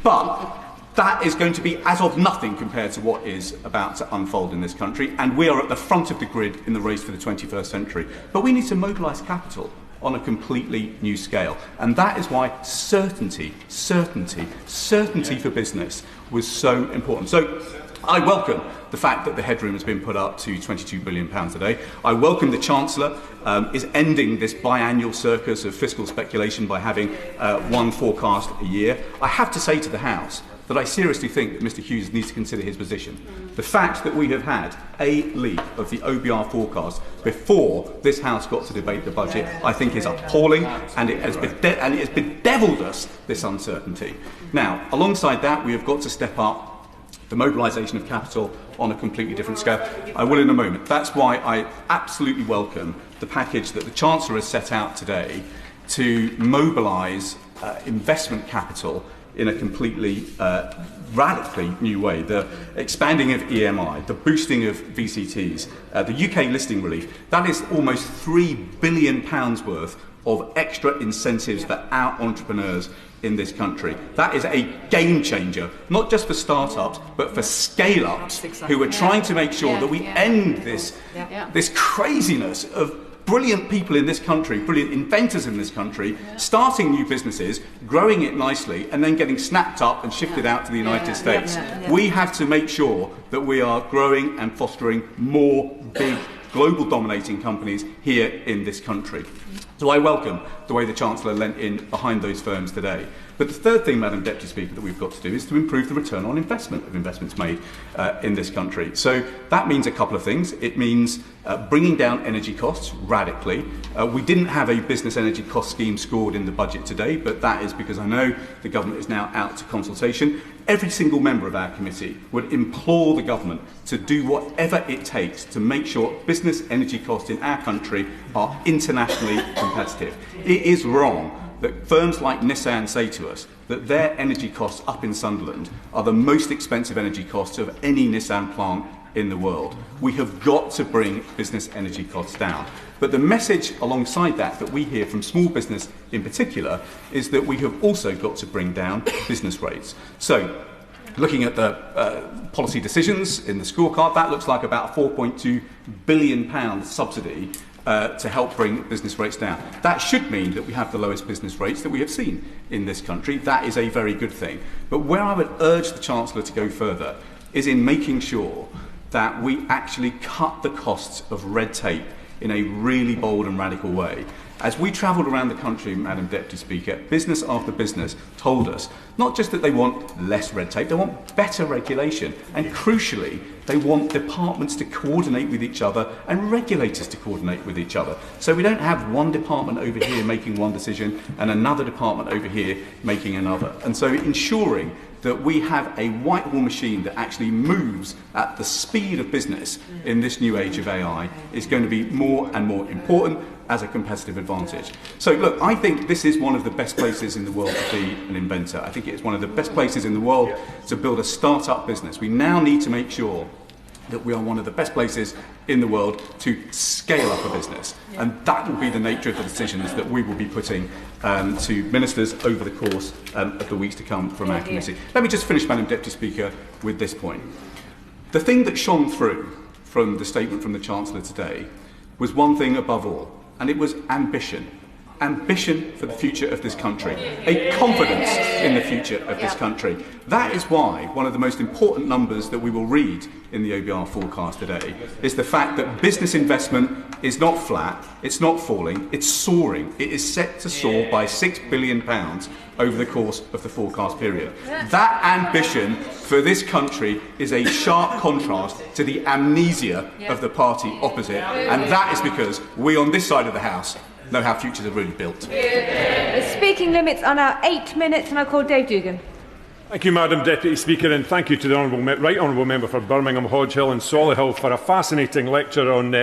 Speaker 16: But that is going to be as of nothing compared to what is about to unfold in this country, and we are at the front of the grid in the race for the 21st century. But we need to mobilise capital on a completely new scale, and that is why certainty for business was so important. So I welcome the fact that the headroom has been put up to £22 billion today. I welcome the Chancellor is ending this biannual circus of fiscal speculation by having one forecast a year. I have to say to the House that I seriously think that Mr Hughes needs to consider his position. The fact that we have had a leak of the OBR forecast before this House got to debate the budget, I think is appalling, and it has bedevilled us, this uncertainty. Now, alongside that, we have got to step up the mobilisation of capital on a completely different scale. I will in a moment. That's why I absolutely welcome the package that the Chancellor has set out today to mobilise investment capital in a completely radically new way. The expanding of EMI, the boosting of VCTs, the UK listing relief, that is almost £3 billion worth of extra incentives for our entrepreneurs in this country. That is a game changer, not just for start-ups, but for scale-ups who are trying to make sure that we end this craziness of brilliant people in this country, brilliant inventors in this country, starting new businesses, growing it nicely, and then getting snapped up and shifted out to the United States. We have to make sure that we are growing and fostering more big, global dominating companies here in this country. So I welcome the way the Chancellor lent in behind those firms today. But the third thing, Madam Deputy Speaker, that we've got to do is to improve the return on investment of investments made in this country. So that means a couple of things. It means bringing down energy costs radically. We didn't have a business energy cost scheme scored in the budget today, but that is because I know the government is now out to consultation. Every single member of our committee would implore the government to do whatever it takes to make sure business energy costs in our country are internationally competitive. It is wrong that firms like Nissan say to us that their energy costs up in Sunderland are the most expensive energy costs of any Nissan plant in the world. We have got to bring business energy costs down. But the message alongside that we hear from small business in particular is that we have also got to bring down business rates. So, looking at the policy decisions in the scorecard, that looks like about a £4.2 billion subsidy to help bring business rates down. That should mean that we have the lowest business rates that we have seen in this country. That is a very good thing. But where I would urge the Chancellor to go further is in making sure that we actually cut the costs of red tape in a really bold and radical way. As we travelled around the country, Madam Deputy Speaker, business after business told us not just that they want less red tape, they want better regulation. And crucially, they want departments to coordinate with each other and regulators to coordinate with each other. So we don't have one department over here making one decision and another department over here making another. And so ensuring that we have a Whitehall machine that actually moves at the speed of business in this new age of AI is going to be more and more important as a competitive advantage. So look, I think this is one of the best places in the world to be an inventor. I think it's one of the best places in the world to build a start-up business. We now need to make sure that we are one of the best places in the world to scale up a business. And that will be the nature of the decisions that we will be putting to ministers over the course of the weeks to come from our committee. Let me just finish, Madam Deputy Speaker, with this point. The thing that shone through from the statement from the Chancellor today was one thing above all, and it was ambition. Ambition for the future of this country, a confidence in the future of this country. That is why one of the most important numbers that we will read in the OBR forecast today is the fact that business investment is not flat, it's not falling, it's soaring. It is set to soar by £6 billion over the course of the forecast period. That ambition for this country is a sharp contrast to the amnesia of the party opposite, and that is because we on this side of the House know how futures are really built.
Speaker 4: The speaking limits are now 8 minutes, and I call Dave Dugan.
Speaker 11: Thank you, Madam Deputy Speaker, and thank you to the Right Honourable Member for Birmingham, Hodge Hill and Solihull for a fascinating lecture on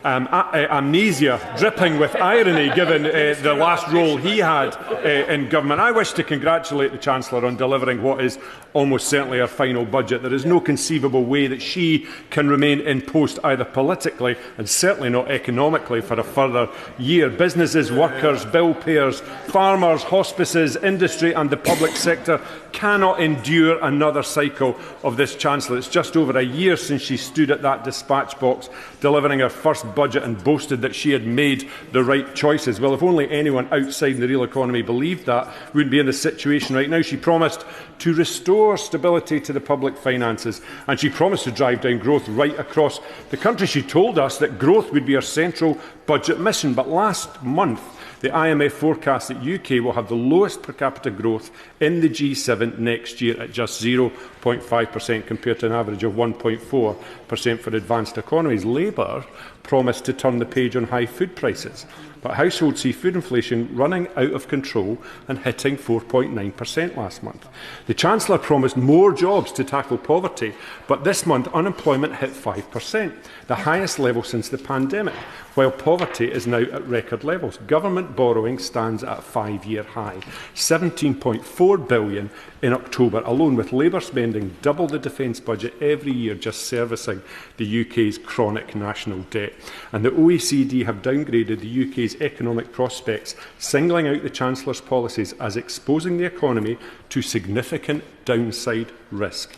Speaker 11: amnesia, dripping with irony given the last role he had in government. I wish to congratulate the Chancellor on delivering what is almost certainly her final budget. There is no conceivable way that she can remain in post either politically and certainly not economically for a further year. Businesses, workers, bill payers, farmers, hospices, industry and the public sector cannot endure another cycle of this Chancellor. It's just over a year since she stood at that dispatch box delivering her first budget and boasted that she had made the right choices. Well, if only anyone outside the real economy believed that, we wouldn't be in this situation right now. She promised to restore stability to the public finances, and she promised to drive down growth right across the country. She told us that growth would be her central budget mission, but last month the IMF forecast that UK will have the lowest per capita growth in the G7 next year at just 0.5% compared to an average of 1.4% for advanced economies. Labour promised to turn the page on high food prices, but households see food inflation running out of control and hitting 4.9% last month. The Chancellor promised more jobs to tackle poverty, but this month unemployment hit 5%, the highest level since the pandemic, while poverty is now at record levels. Government borrowing stands at a 5-year high, £17.4 billion in October alone, with Labour spending double the defence budget every year just servicing the UK's chronic national debt. And the OECD have downgraded the UK's economic prospects, singling out the Chancellor's policies as exposing the economy to significant downside risk.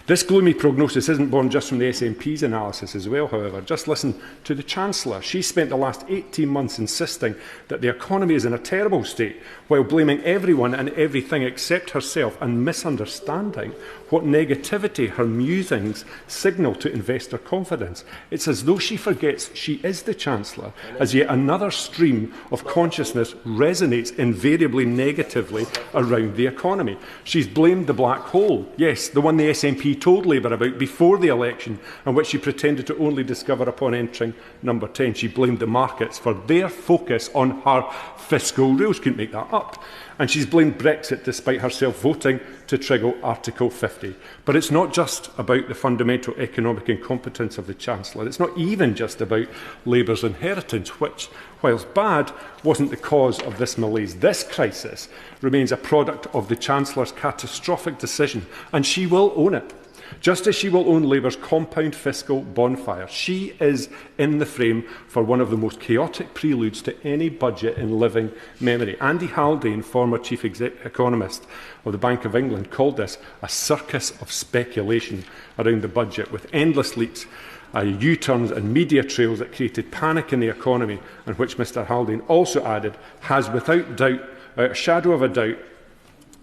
Speaker 11: This gloomy prognosis isn't born just from the SNP's analysis as well, however. Just listen to the Chancellor. She spent the last 18 months insisting that the economy is in a terrible state, while blaming everyone and everything except herself and misunderstanding what negativity her musings signal to investor confidence. It's as though she forgets she is the Chancellor, as yet another stream of consciousness resonates invariably negatively around the economy. She's blamed the black hole, yes, the one the SNP told Labour about before the election, and which she pretended to only discover upon entering number 10. She blamed the markets for their focus on her fiscal rules. Couldn't make that up. And she's blamed Brexit despite herself voting to trigger Article 50. But it's not just about the fundamental economic incompetence of the Chancellor. It's not even just about Labour's inheritance, which, whilst bad, wasn't the cause of this malaise. This crisis remains a product of the Chancellor's catastrophic decision, and she will own it. Just as she will own Labour's compound fiscal bonfire, she is in the frame for one of the most chaotic preludes to any budget in living memory. Andy Haldane, former chief economist of the Bank of England, called this a circus of speculation around the budget, with endless leaks, U-turns and media trails that created panic in the economy, and which Mr Haldane also added has without doubt, without a shadow of a doubt,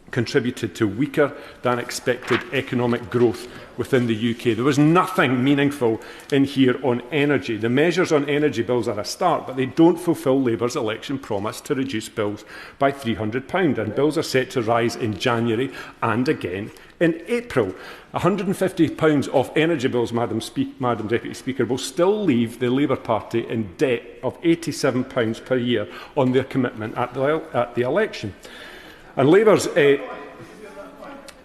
Speaker 11: contributed to weaker than expected economic growth within the UK. There was nothing meaningful in here on energy. The measures on energy bills are a start, but they don't fulfil Labour's election promise to reduce bills by £300, and bills are set to rise in January and again in April. £150 off energy bills, Madam Deputy Speaker, will still leave the Labour Party in debt of £87 per year on their commitment at the election. And Labour's...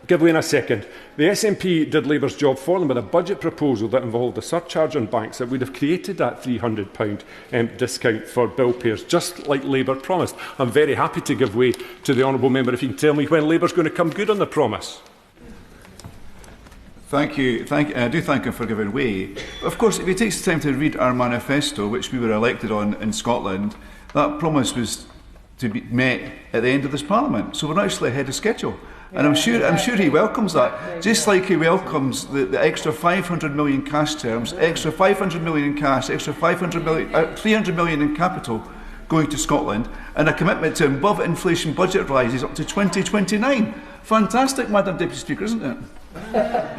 Speaker 11: give way in a second. The SNP did Labour's job for them with a budget proposal that involved a surcharge on banks that would have created that £300 discount for bill payers, just like Labour promised. I'm very happy to give way to the honourable member if you can tell me when Labour's going to come good on the promise.
Speaker 16: Thank you. I do thank him for giving way. Of course, if he takes the time to read our manifesto, which we were elected on in Scotland, that promise was to be met at the end of this Parliament. So we're actually ahead of schedule.
Speaker 13: And I'm sure he welcomes that, just like he welcomes the extra 500 million cash terms, extra 500 million in cash, extra 300 million in capital going to Scotland, and a commitment to above inflation budget rises up to 2029. Fantastic, Madam Deputy Speaker, isn't it?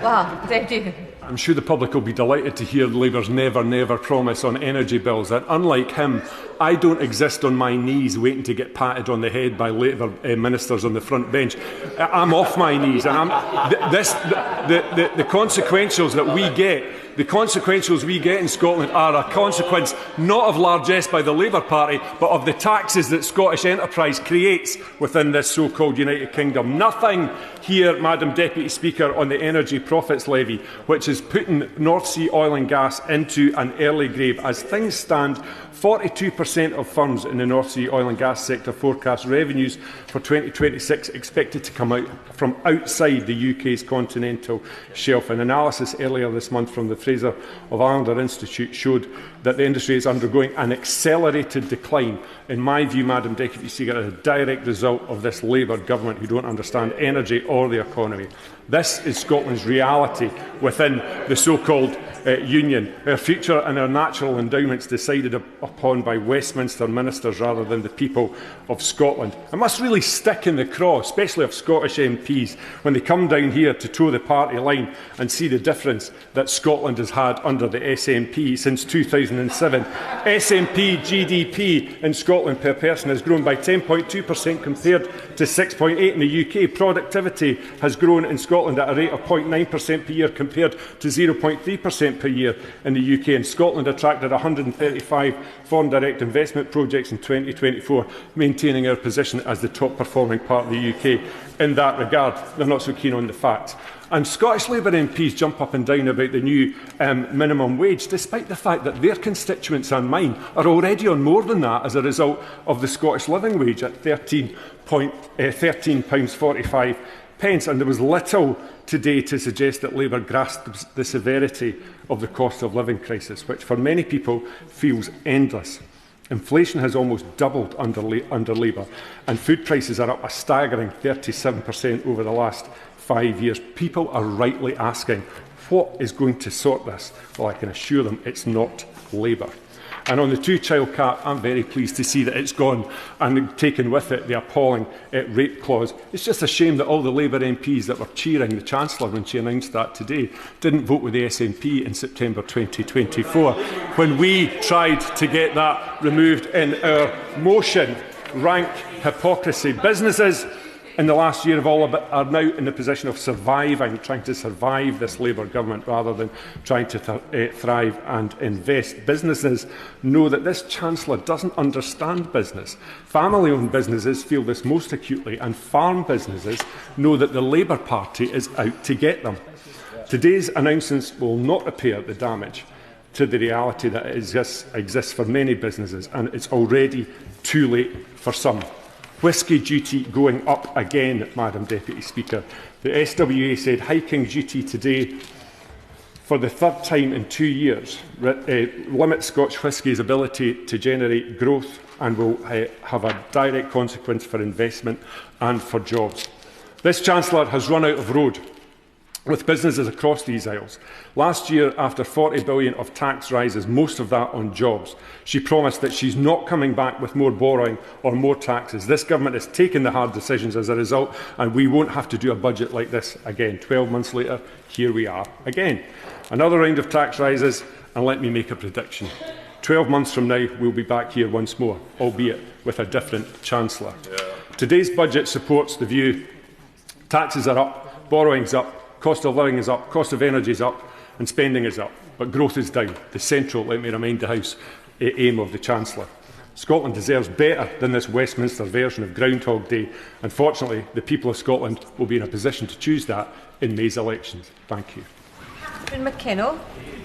Speaker 8: Wow, Deputy.
Speaker 11: I'm sure the public will be delighted to hear Labour's never, never promise on energy bills, that unlike him, I don't exist on my knees waiting to get patted on the head by Labour ministers on the front bench. I'm off my knees, and the consequentials that we get, the consequentials we get in Scotland are a consequence not of largesse by the Labour Party, but of the taxes that Scottish enterprise creates within this so-called United Kingdom. Nothing here, Madam Deputy Speaker, on the energy profits levy, which is putting North Sea oil and gas into an early grave. As things stand, 42% of firms in the North Sea oil and gas sector forecast revenues for 2026 expected to come out from outside the UK's continental shelf. An analysis earlier this month from the Fraser of Islander Institute showed that the industry is undergoing an accelerated decline. In my view, Madam Deputy Speaker, as a direct result of this Labour government who don't understand energy or the economy. This is Scotland's reality within the so-called union. Our future and our natural endowments decided upon by Westminster ministers rather than the people of Scotland. It must really stick in the craw, especially of Scottish MPs, when they come down here to toe the party line and see the difference that Scotland has had under the SNP since 2007. SNP GDP in Scotland per person has grown by 10.2% compared to 6.8% in the UK. Productivity has grown in Scotland at a rate of 0.9% per year compared to 0.3% per year in the UK. And Scotland attracted 135 foreign direct investment projects in 2024, maintaining our position as the top performing part of the UK. In that regard, they're not so keen on the facts. And Scottish Labour MPs jump up and down about the new minimum wage, despite the fact that their constituents and mine are already on more than that as a result of the Scottish living wage at £13.45. And there was little today to suggest that Labour grasps the severity of the cost of living crisis, which for many people feels endless. Inflation has almost doubled under Labour, and food prices are up a staggering 37% over the last 5 years. People are rightly asking, what is going to sort this? Well, I can assure them it's not Labour. And on the two-child cap, I'm very pleased to see that it's gone and taken with it the appalling rape clause. It's just a shame that all the Labour MPs that were cheering the Chancellor when she announced that today didn't vote with the SNP in September 2024 when we tried to get that removed in our motion. Rank hypocrisy. Businesses in the last year are now in the position of surviving, trying to survive this Labour government rather than trying to thrive and invest. Businesses know that this Chancellor doesn't understand business. Family-owned businesses feel this most acutely, and farm businesses know that the Labour Party is out to get them. Today's announcements will not repair the damage to the reality that exists for many businesses, and it's already too late for some. Whisky duty going up again, Madam Deputy Speaker. The SWA said hiking duty today for the third time in 2 years limits Scotch whisky's ability to generate growth and will have a direct consequence for investment and for jobs. This Chancellor has run out of road with businesses across these Isles. Last year, after $40 billion of tax rises, most of that on jobs, she promised that she's not coming back with more borrowing or more taxes. This government has taken the hard decisions as a result, and we won't have to do a budget like this again. 12 months later, here we are again. Another round of tax rises, and let me make a prediction. 12 months from now, we'll be back here once more, albeit with a different Chancellor. Today's budget supports the view taxes are up, borrowing's up, cost of living is up, cost of energy is up, and spending is up, but growth is down. The central, let me remind the House, aim of the Chancellor. Scotland deserves better than this Westminster version of Groundhog Day, and fortunately, the people of Scotland will be in a position to choose that in May's elections. Thank you.
Speaker 8: Catherine McKinnell.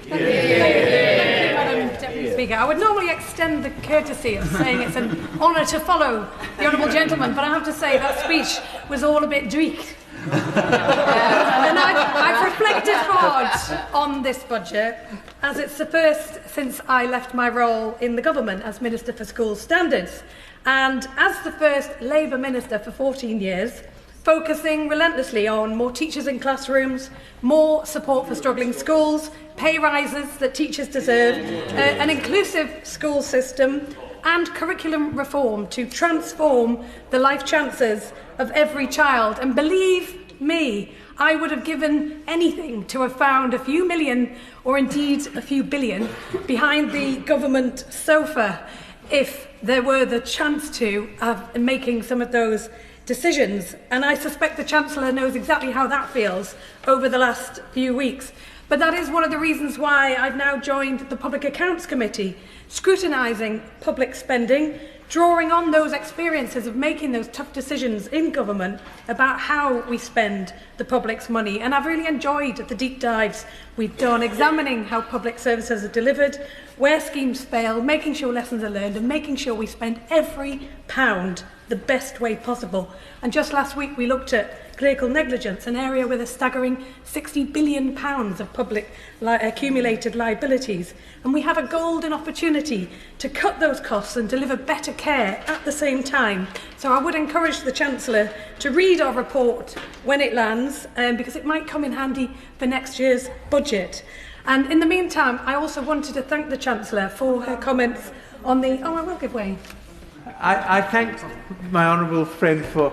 Speaker 14: Thank you, Madam Deputy Speaker. I would normally extend the courtesy of saying it's an honour to follow the honourable gentleman, but I have to say that speech was all a bit dreek. And I've reflected hard on this budget, as it's the first since I left my role in the government as Minister for School Standards. And as the first Labour Minister for 14 years,
Speaker 18: focusing relentlessly on more teachers in classrooms, more support for struggling schools, pay rises that teachers deserve, an inclusive school system, and curriculum reform to transform the life chances of every child. And believe me, I would have given anything to have found a few million, or indeed a few billion, behind the government sofa if there were the chance to of making some of those decisions. And I suspect the Chancellor knows exactly how that feels over the last few weeks. But that is one of the reasons why I've now joined the Public Accounts Committee, scrutinising public spending, drawing on those experiences of making those tough decisions in government about how we spend the public's money. And I've really enjoyed the deep dives we've done, examining how public services are delivered, where schemes fail, making sure lessons are learned, and making sure we spend every pound the best way possible. And just last week we looked at clerical negligence, an area with a staggering £60 billion of public accumulated liabilities. And we have a golden opportunity to cut those costs and deliver better care at the same time. So I would encourage the Chancellor to read our report when it lands, because it might come in handy for next year's budget. And in the meantime, I also wanted to thank the Chancellor for her comments on the... Oh, I will give way.
Speaker 21: I thank my honourable friend for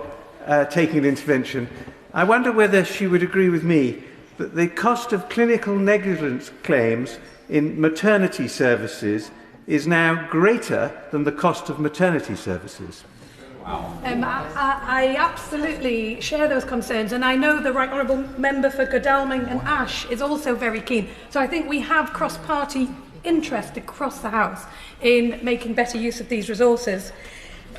Speaker 21: taking an intervention. I wonder whether she would agree with me that the cost of clinical negligence claims in maternity services is now greater than the cost of maternity services.
Speaker 18: I absolutely share those concerns, and I know the Right Honourable Member for Godalming and Ash is also very keen. So I think we have cross-party interest across the House in making better use of these resources.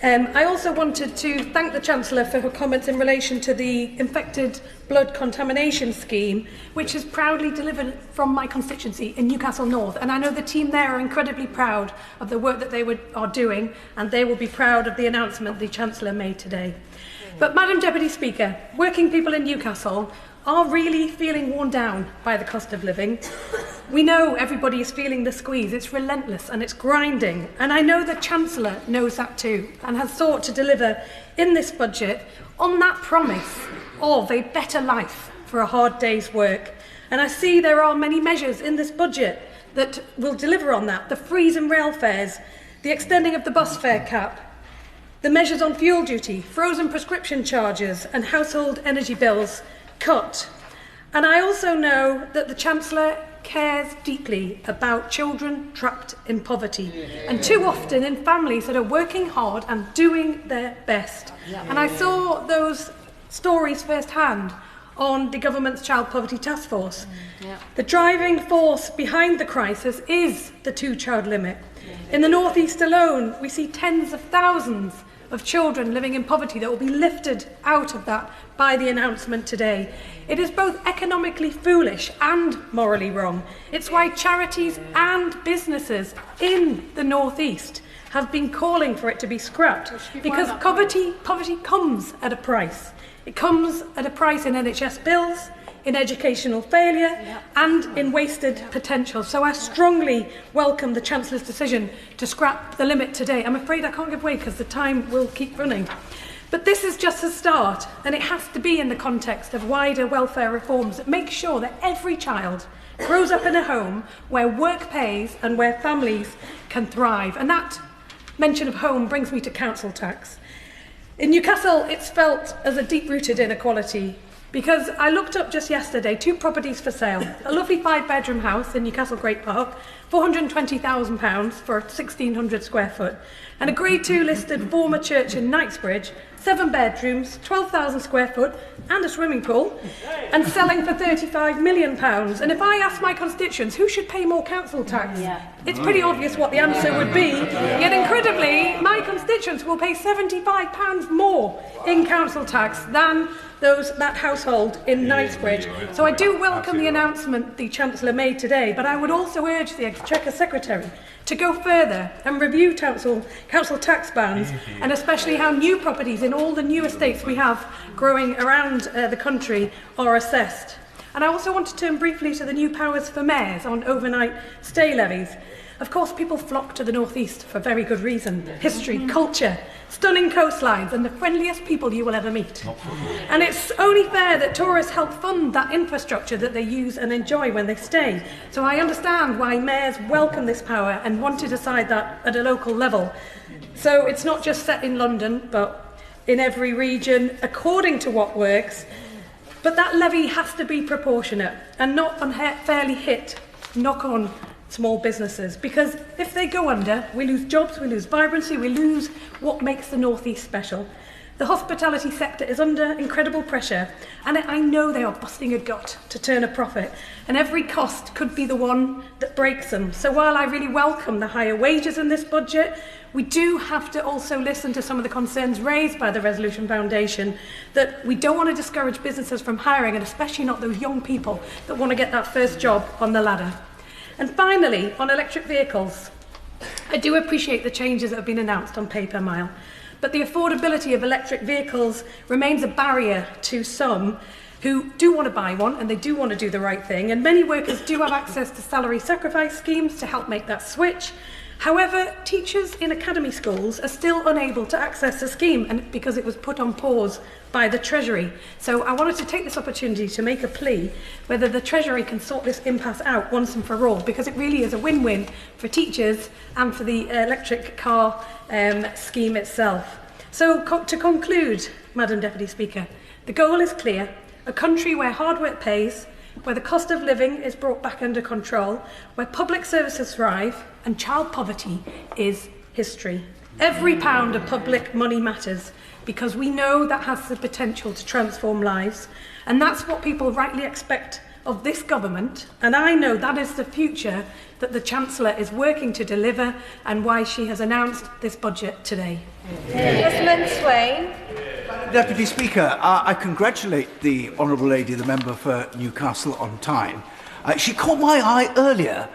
Speaker 18: I also wanted to thank the Chancellor for her comments in relation to the infected blood contamination scheme, which is proudly delivered from my constituency in Newcastle North. And I know the team there are incredibly proud of the work that they are doing, and they will be proud of the announcement the Chancellor made today. But, Madam Deputy Speaker, working people in Newcastle are really feeling worn down by the cost of living. We know everybody is feeling the squeeze. It's relentless and it's grinding. And I know the Chancellor knows that too, and has sought to deliver in this budget on that promise of a better life for a hard day's work. And I see there are many measures in this budget that will deliver on that. The freeze in rail fares, the extending of the bus fare cap, the measures on fuel duty, frozen prescription charges and household energy bills cut. And I also know that the Chancellor cares deeply about children trapped in poverty, and too often in families that are working hard and doing their best. And I saw those stories firsthand on the government's Child Poverty Task Force. The driving force behind the crisis is the two-child limit. In the North East alone, we see tens of thousands of children living in poverty that will be lifted out of that by the announcement today. It is both economically foolish and morally wrong. It's why charities and businesses in the North East have been calling for it to be scrapped, because poverty comes at a price. It comes at a price in NHS bills, in educational failure and in wasted potential. So I strongly welcome the Chancellor's decision to scrap the limit today. I'm afraid I can't give way because the time will keep running. But this is just a start, and it has to be in the context of wider welfare reforms that make sure that every child grows up in a home where work pays and where families can thrive. And that mention of home brings me to council tax. In Newcastle, it's felt as a deep-rooted inequality, because I looked up just yesterday 2 properties for sale. A lovely 5-bedroom house in Newcastle Great Park, £420,000 for 1,600 square foot, and a Grade 2 listed former church in Knightsbridge, 7 bedrooms, 12,000 square foot, and a swimming pool, and selling for £35 million. And if I ask my constituents who should pay more council tax, it's pretty obvious what the answer would be. Yet incredibly, my constituents will pay £75 more in council tax than that household in Knightsbridge. So I do welcome the announcement the Chancellor made today, but I would also urge the Exchequer Secretary to go further and review council tax bans, and especially how new properties in all the new estates we have growing around the country are assessed. And I also want to turn briefly to the new powers for mayors on overnight stay levies. Of course, people flock to the North East for very good reason. History, culture, stunning coastlines, and the friendliest people you will ever meet. And it's only fair that tourists help fund that infrastructure that they use and enjoy when they stay. So I understand why mayors welcome this power and want to decide that at a local level. So it's not just set in London, but in every region, according to what works. But that levy has to be proportionate and not unfairly hit knock-on small businesses, because if they go under, we lose jobs, we lose vibrancy, we lose what makes the North East special. The hospitality sector is under incredible pressure, and I know they are busting a gut to turn a profit, and every cost could be the one that breaks them. So while I really welcome the higher wages in this budget, we do have to also listen to some of the concerns raised by the Resolution Foundation, that we don't want to discourage businesses from hiring, and especially not those young people that want to get that first job on the ladder. And finally, on electric vehicles, I do appreciate the changes that have been announced on pay per mile, but the affordability of electric vehicles remains a barrier to some who do want to buy one and they do want to do the right thing, and many workers do have access to salary sacrifice schemes to help make that switch. However, teachers in academy schools are still unable to access the scheme, and because it was put on pause by the Treasury. So I wanted to take this opportunity to make a plea whether the Treasury can sort this impasse out once and for all, because it really is a win-win for teachers and for the electric car scheme itself. So to conclude, Madam Deputy Speaker, the goal is clear: a country where hard work pays, where the cost of living is brought back under control, where public services thrive and child poverty is history. Every pound of public money matters, because we know that has the potential to transform lives, and that's what people rightly expect of this government, and I know that is the future that the Chancellor is working to deliver, and why she has announced this budget today.
Speaker 8: Usman Swain.
Speaker 5: Deputy Speaker, I congratulate the Honourable Lady, the member for Newcastle on Tyne. She caught my eye earlier.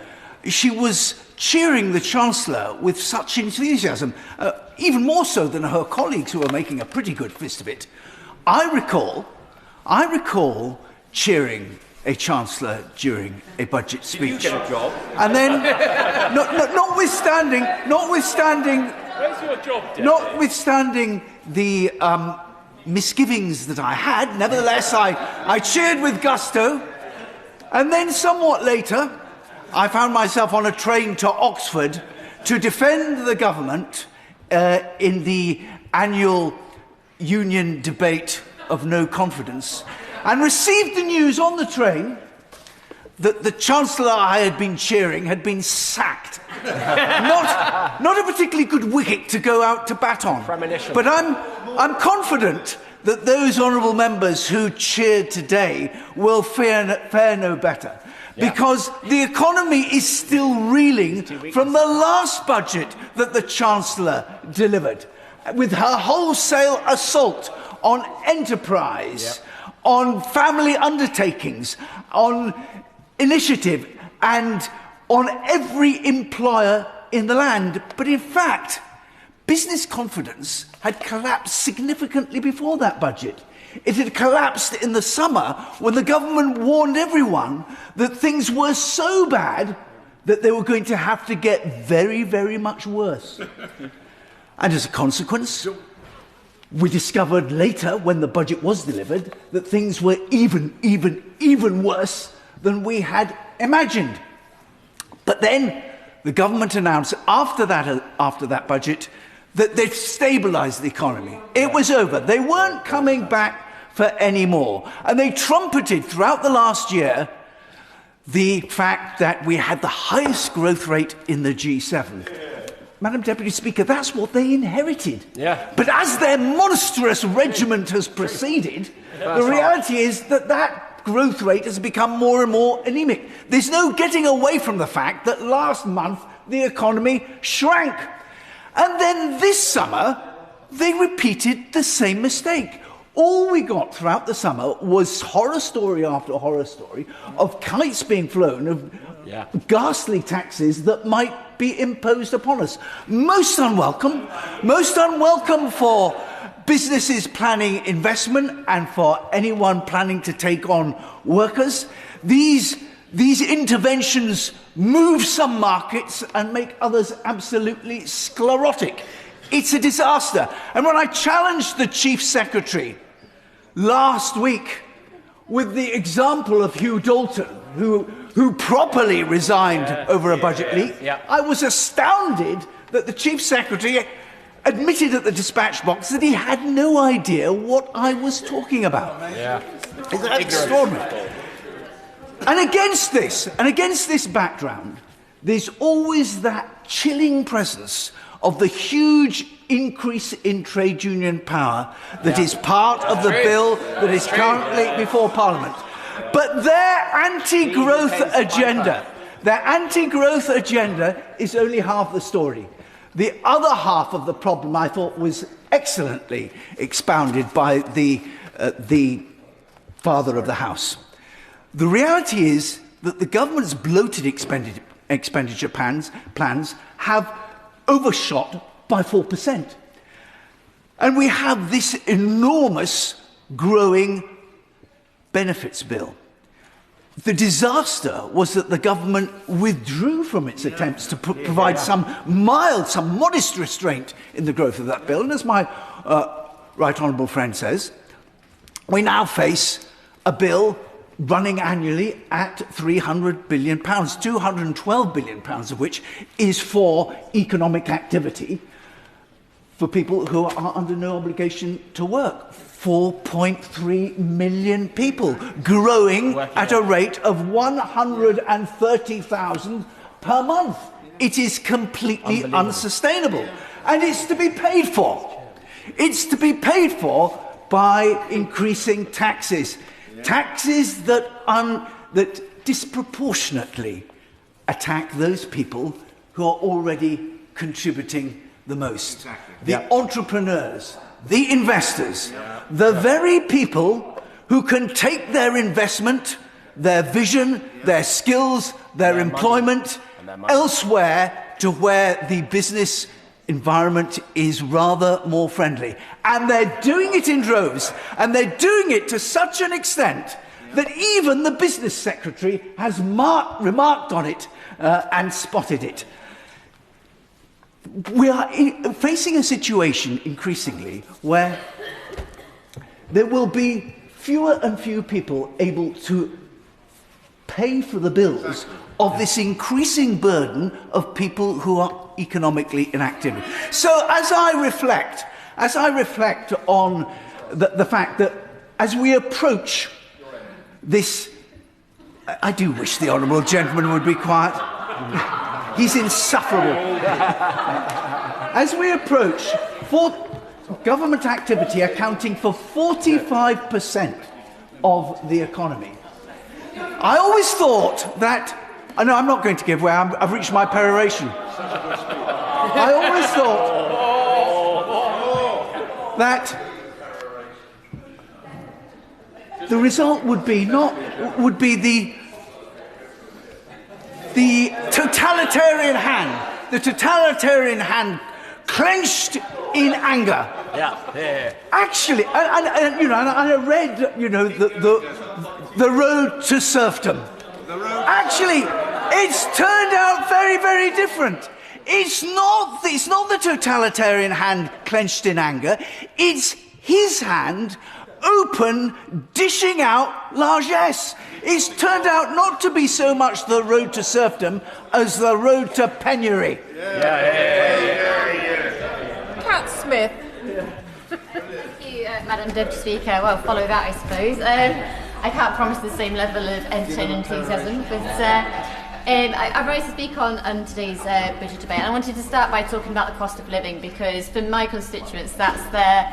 Speaker 5: She was cheering the Chancellor with such enthusiasm, even more so than her colleagues who were making a pretty good fist of it. I recall cheering a Chancellor during a budget speech.
Speaker 12: Did you get a job?
Speaker 5: And then, notwithstanding the misgivings that I had, nevertheless, I cheered with gusto. And then somewhat later, I found myself on a train to Oxford to defend the government in the annual union debate of no confidence, and received the news on the train that the Chancellor I had been cheering had been sacked. Not a particularly good wicket to go out to bat on. But I'm confident that those honourable members who cheered today will fare no better. Because the economy is still reeling from the last budget that the Chancellor delivered, with her wholesale assault on enterprise, on family undertakings, on initiative, and on every employer in the land. But in fact, business confidence had collapsed significantly before that budget. It had collapsed in the summer when the government warned everyone that things were so bad that they were going to have to get very, very much worse. And as a consequence, we discovered later, when the budget was delivered, that things were even worse than we had imagined. But then the government announced after that budget that they'd stabilised the economy. It was over. They weren't coming back for any more. And they trumpeted throughout the last year the fact that we had the highest growth rate in the G7. Madam Deputy Speaker, that's what they inherited. But as their monstrous regiment has proceeded, the reality is that growth rate has become more and more anemic. There's no getting away from the fact that last month the economy shrank. And then this summer, they repeated the same mistake. All we got throughout the summer was horror story after horror story of kites being flown, of ghastly taxes that might be imposed upon us. Most unwelcome for businesses planning investment and for anyone planning to take on workers. These These interventions move some markets and make others absolutely sclerotic. It's a disaster. And when I challenged the Chief Secretary last week with the example of Hugh Dalton, who properly resigned over a budget leak, I was astounded that the Chief Secretary admitted at the dispatch box that he had no idea what I was talking about. Isn't that extraordinary? And against this background, there's always that chilling presence of the huge increase in trade union power that is part of the bill that is currently before Parliament. But their anti-growth agenda is only half the story. The other half of the problem, I thought, was excellently expounded by the father of the House. The reality is that the government's bloated expenditure plans have overshot by 4%. And we have this enormous growing benefits bill. The disaster was that the government withdrew from its attempts to provide some modest restraint in the growth of that bill. And as my right honourable friend says, we now face a bill running annually at £300 billion, £212 billion of which is for economic activity for people who are under no obligation to work. 4.3 million people, growing at a rate of 130,000 per month. It is completely unsustainable. And it's to be paid for. It's to be paid for by increasing taxes. Taxes that disproportionately attack those people who are already contributing the most. The entrepreneurs, the investors, the very people who can take their investment, their vision, their skills, their employment elsewhere to where the business environment is rather more friendly. And they're doing it in droves, and they're doing it to such an extent that even the business secretary has remarked on it and spotted it. We are facing a situation increasingly where there will be fewer and fewer people able to pay for the bills of this increasing burden of people who are economically inactive. So as I reflect on the fact that as we approach this, I do wish the honourable gentleman would be quiet. He's insufferable. As we approach government activity accounting for 45% of the economy, I always thought that, no, I'm not going to give way, I've reached my peroration. I always thought that the result would be the totalitarian hand clenched in anger. Actually, and I read, the road to serfdom. Actually, it's turned out very, very different. It's not the totalitarian hand clenched in anger. It's his hand open, dishing out largesse. It's turned out not to be so much the road to serfdom as the road to penury.
Speaker 8: Cat Smith.
Speaker 15: Thank you, Madam Deputy Speaker. Well, follow that, I suppose. I can't promise the same level of entertainment enthusiasm, but I've raised to speak on today's budget debate. And I wanted to start by talking about the cost of living, because for my constituents, that's their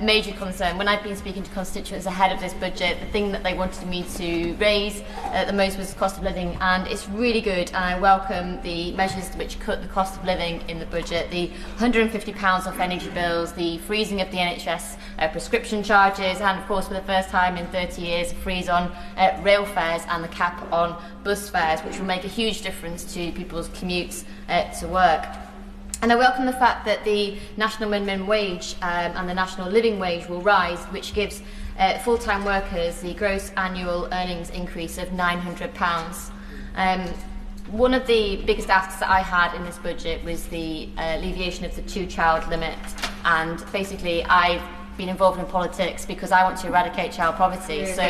Speaker 15: major concern. When I've been speaking to constituents ahead of this budget, the thing that they wanted me to raise the most was the cost of living, and it's really good, and I welcome the measures which cut the cost of living in the budget, the £150 off energy bills, the freezing of the NHS prescription charges, and of course for the first time in 30 years a freeze on rail fares and the cap on bus fares, which will make a huge difference to people's commutes to work. And I welcome the fact that the national minimum wage and the national living wage will rise, which gives full-time workers the gross annual earnings increase of £900. One of the biggest asks that I had in this budget was the alleviation of the two-child limit, and basically I've been involved in politics because I want to eradicate child poverty. So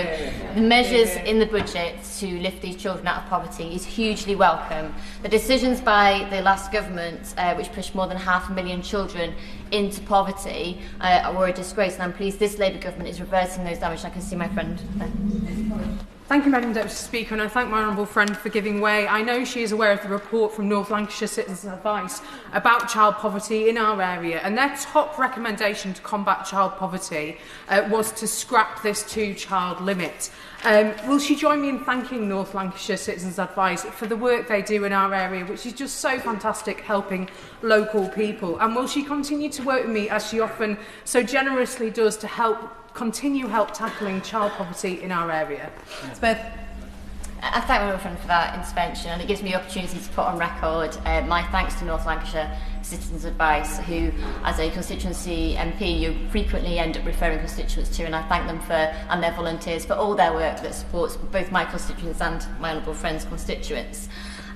Speaker 15: the measures in the budget to lift these children out of poverty is hugely welcome. The decisions by the last government, which pushed more than 500,000 children into poverty, were a disgrace, and I'm pleased this Labour government is reversing those damage. I can see my friend there.
Speaker 14: Thank you, Madam Deputy Speaker, and I thank my honourable friend for giving way. I know she is aware of the report from North Lancashire Citizens Advice about child poverty in our area, and their top recommendation to combat child poverty was to scrap this two-child limit. Will she join me in thanking North Lancashire Citizens Advice for the work they do in our area, which is just so fantastic, helping local people? And will she continue to work with me, as she often so generously does, to continue tackling child poverty in our area?
Speaker 15: Smith. I thank my friend for that intervention, and it gives me the opportunity to put on record my thanks to North Lancashire Citizens Advice, who, as a constituency MP, you frequently end up referring constituents to, and I thank them and their volunteers for all their work that supports both my constituents and my honourable friends' constituents.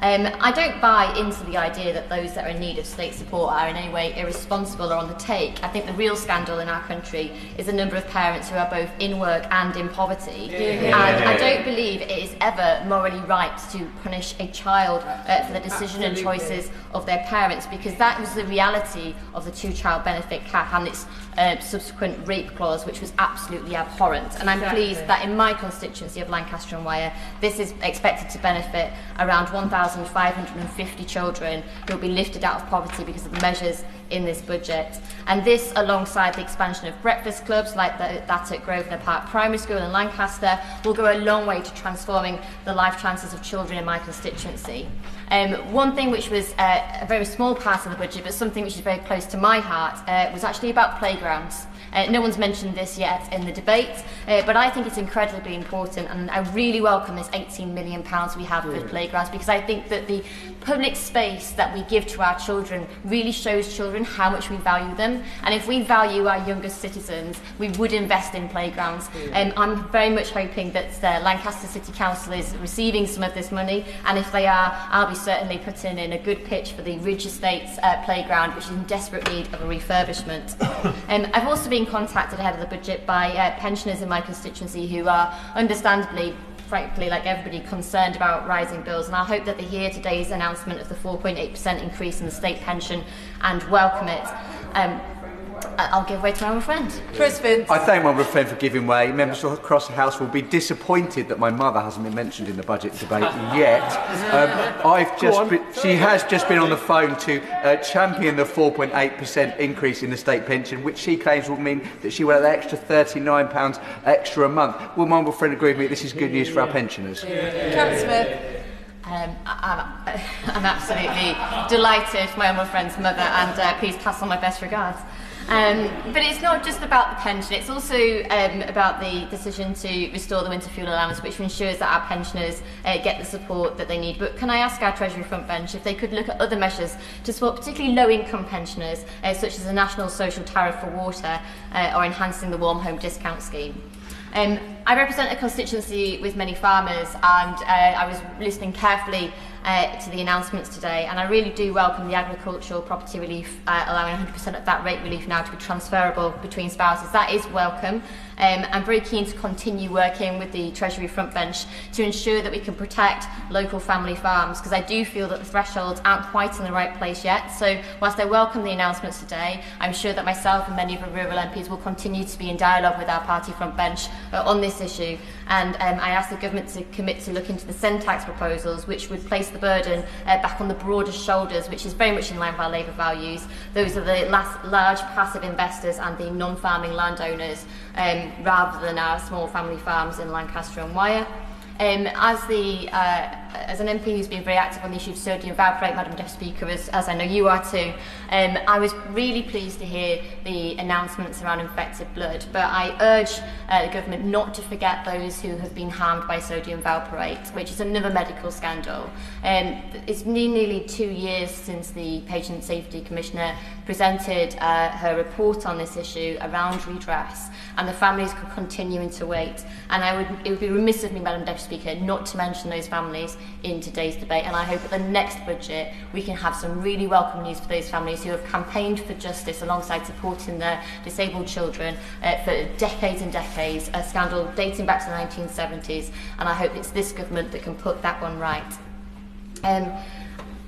Speaker 15: I don't buy into the idea that those that are in need of state support are in any way irresponsible or on the take. I think the real scandal in our country is the number of parents who are both in work and in poverty. And I don't believe it is ever morally right to punish a child for the decision and choices of their parents, because that was the reality of the two-child benefit cap and its subsequent rape clause, which was absolutely abhorrent. And I'm pleased that in my constituency of Lancaster and Wyre, this is expected to benefit around 1,550 children who will be lifted out of poverty because of the measures in this budget. And this, alongside the expansion of breakfast clubs like that at Grosvenor Park Primary School in Lancaster, will go a long way to transforming the life chances of children in my constituency. One thing which was a very small part of the budget, but something which is very close to my heart, was actually about playgrounds. No one's mentioned this yet in the debate, but I think it's incredibly important, and I really welcome this £18 million we have for playgrounds, because I think that the public space that we give to our children really shows children how much we value them. And if we value our youngest citizens, we would invest in playgrounds. I'm very much hoping that Lancaster City Council is receiving some of this money, and if they are, I'll be certainly putting in a good pitch for the Ridge Estates playground, which is in desperate need of a refurbishment. I've also been contacted ahead of the budget by pensioners in my constituency who are understandably, frankly, like everybody, concerned about rising bills, and I hope that they hear today's announcement of the 4.8% increase in the state pension and welcome it. I'll give way to my own friend.
Speaker 9: Chris Vince. I thank my own friend for giving way. Members across the House will be disappointed that my mother hasn't been mentioned in the budget debate yet. She has just been on the phone to champion the 4.8% increase in the state pension, which she claims will mean that she will have an extra £39 extra a month. Will my own friend agree with me? This is good news for our pensioners.
Speaker 14: Councillor Smith.
Speaker 15: I'm absolutely delighted for my honourable friend's mother, and please pass on my best regards. But it's not just about the pension, it's also about the decision to restore the winter fuel allowance, which ensures that our pensioners get the support that they need. But can I ask our Treasury front bench if they could look at other measures to support particularly low-income pensioners, such as the National Social Tariff for Water or enhancing the Warm Home Discount Scheme? I represent a constituency with many farmers, and I was listening carefully to the announcements today, and I really do welcome the agricultural property relief, allowing 100% of that rate relief now to be transferable between spouses. That is welcome. I'm very keen to continue working with the Treasury front bench to ensure that we can protect local family farms, because I do feel that the thresholds aren't quite in the right place yet. So whilst I welcome the announcements today, I'm sure that myself and many of the rural MPs will continue to be in dialogue with our party front bench on this issue. And I ask the government to commit to look into the Tax proposals, which would place the burden back on the broadest shoulders, which is very much in line with our Labour values. Those are the large passive investors and the non-farming landowners, rather than our small family farms in Lancaster and Wyre. As the as an MP who's been very active on the issue of sodium valproate, Madam Deputy Speaker, as I know you are too, I was really pleased to hear the announcements around infected blood, but I urge the government not to forget those who have been harmed by sodium valproate, which is another medical scandal. It's nearly 2 years since the Patient Safety Commissioner presented her report on this issue around redress, and the families could continuing to wait. And it would be remiss of me, Madam Deputy Speaker, not to mention those families in today's debate. And I hope at the next budget we can have some really welcome news for those families who have campaigned for justice alongside supporting their disabled children for decades and decades, a scandal dating back to the 1970s. And I hope it's this government that can put that one right.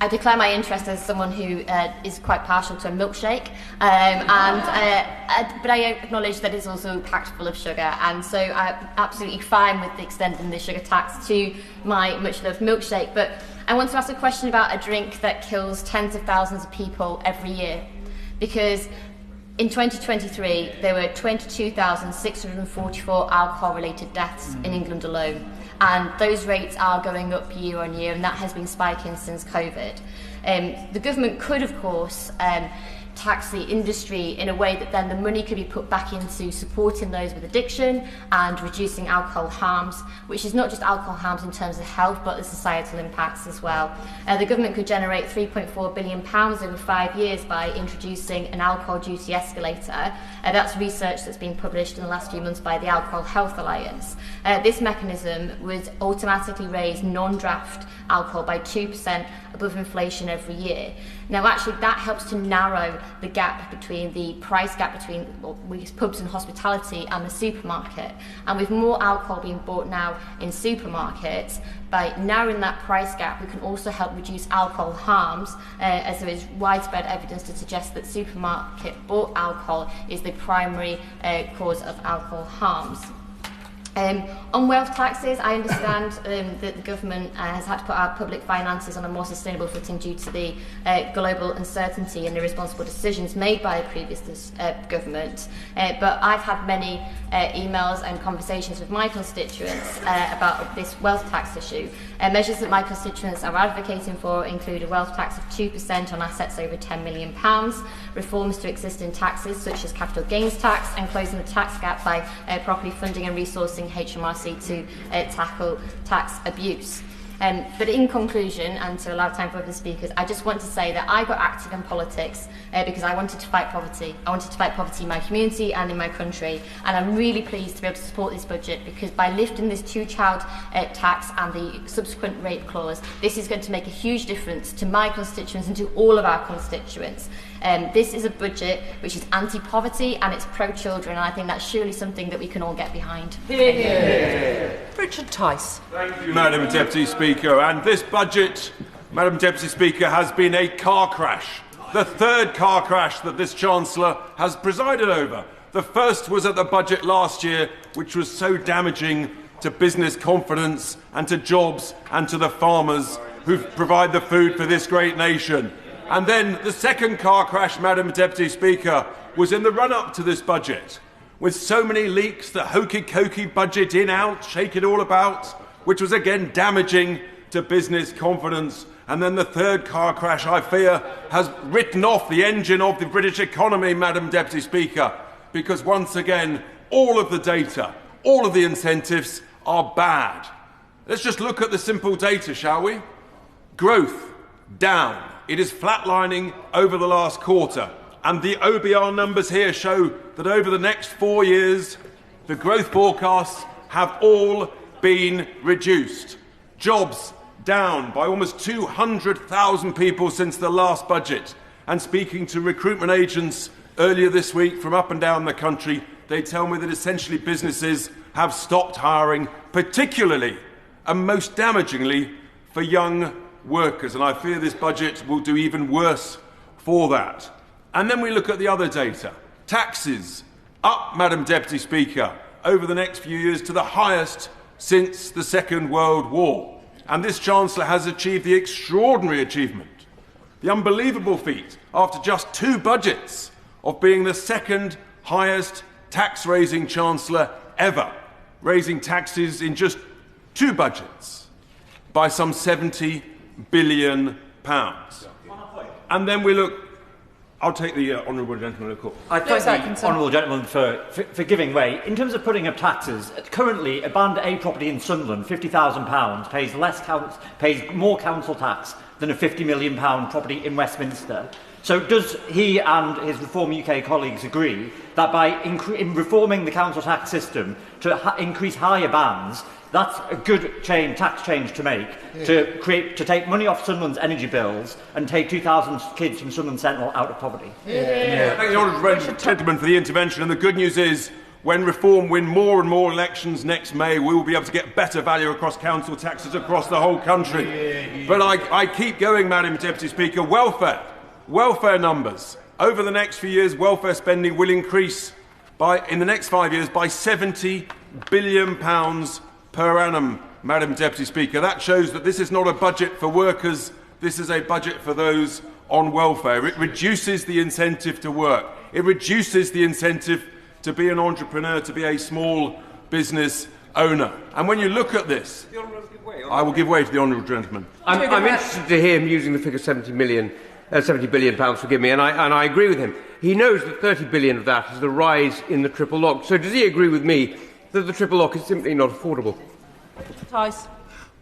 Speaker 15: I declare my interest as someone who is quite partial to a milkshake, but I acknowledge that it's also packed full of sugar, and so I'm absolutely fine with extending the sugar tax to my much-loved milkshake. But I want to ask a question about a drink that kills tens of thousands of people every year, because in 2023 there were 22,644 alcohol-related deaths in England alone. And those rates are going up year on year, and that has been spiking since COVID. The government could, of course, tax the industry in a way that then the money could be put back into supporting those with addiction and reducing alcohol harms, which is not just alcohol harms in terms of health, but the societal impacts as well. The government could generate £3.4 billion over 5 years by introducing an alcohol duty escalator. That's research that's been published in the last few months by the Alcohol Health Alliance. This mechanism would automatically raise non-draft alcohol by 2% above inflation every year. Now, actually, that helps to narrow the gap between the price gap between pubs and hospitality and the supermarket. And with more alcohol being bought now in supermarkets, by narrowing that price gap, we can also help reduce alcohol harms, as there is widespread evidence to suggest that supermarket bought alcohol is the primary cause of alcohol harms. On wealth taxes, I understand that the government has had to put our public finances on a more sustainable footing due to the global uncertainty and irresponsible decisions made by the previous government. But I've had many emails and conversations with my constituents about this wealth tax issue. Measures that my constituents are advocating for include a wealth tax of 2% on assets over £10 million, reforms to existing taxes such as capital gains tax, and closing the tax gap by properly funding and resourcing HMRC to tackle tax abuse. But in conclusion, and to allow time for other speakers, I just want to say that I got active in politics because I wanted to fight poverty. I wanted to fight poverty in my community and in my country. And I'm really pleased to be able to support this budget, because by lifting this two-child tax and the subsequent rape clause, this is going to make a huge difference to my constituents and to all of our constituents. This is a budget which is anti-poverty and it's pro-children, and I think that's surely something that we can all get behind.
Speaker 8: Richard Tice.
Speaker 20: Thank you, Madam Deputy Speaker. And this budget, Madam Deputy Speaker, has been a car crash. The third car crash that this Chancellor has presided over. The first was at the budget last year, which was so damaging to business confidence and to jobs and to the farmers who provide the food for this great nation. And then the second car crash, Madam Deputy Speaker, was in the run-up to this budget, with so many leaks, the hokey-cokey budget in, out, shake it all about, which was again damaging to business confidence. And then the third car crash, I fear, has written off the engine of the British economy, Madam Deputy Speaker, because once again, all of the data, all of the incentives are bad. Let's just look at the simple data, shall we? Growth, down. It is flatlining over the last quarter. And the OBR numbers here show that over the next 4 years, the growth forecasts have all been reduced. Jobs down by almost 200,000 people since the last budget. And speaking to recruitment agents earlier this week from up and down the country, they tell me that essentially businesses have stopped hiring, particularly and most damagingly for young workers. And I fear this budget will do even worse for that. And then we look at the other data. Taxes up, Madam Deputy Speaker, over the next few years to the highest since the Second World War. And this Chancellor has achieved the extraordinary achievement, the unbelievable feat, after just 2 budgets, of being the second highest tax-raising Chancellor ever, raising taxes in just 2 budgets. by some £70 billion. And then we look... I'll take the honourable gentleman of course.
Speaker 1: I thank the honourable gentleman for giving way. In terms of putting up taxes, currently a Band A property in Sunderland, £50,000, pays more council tax than a £50 million property in Westminster. So does he and his Reform UK colleagues agree that by in reforming the council tax system to increase higher bands, that's a good tax change to make, to take money off Sunderland's energy bills and take 2,000 kids from Sunderland Central out of poverty?
Speaker 20: Thank the honourable gentleman for the intervention. And the good news is, when Reform win more and more elections next May, we will be able to get better value across council taxes across the whole country. But I keep going, Madam Deputy Speaker. Welfare numbers. Over the next few years, welfare spending will increase in the next 5 years by £70 billion per annum, Madam Deputy Speaker. That shows that this is not a budget for workers, this is a budget for those on welfare. It reduces the incentive to work. It reduces the incentive to be an entrepreneur, to be a small business owner. And when you look at this, I will give way to the honourable gentleman.
Speaker 22: I'm interested to hear him using the figure £70 billion, forgive me, and I agree with him. He knows that £30 billion of that is the rise in the triple lock. So does he agree with me that the triple lock is simply not affordable?
Speaker 8: Tice.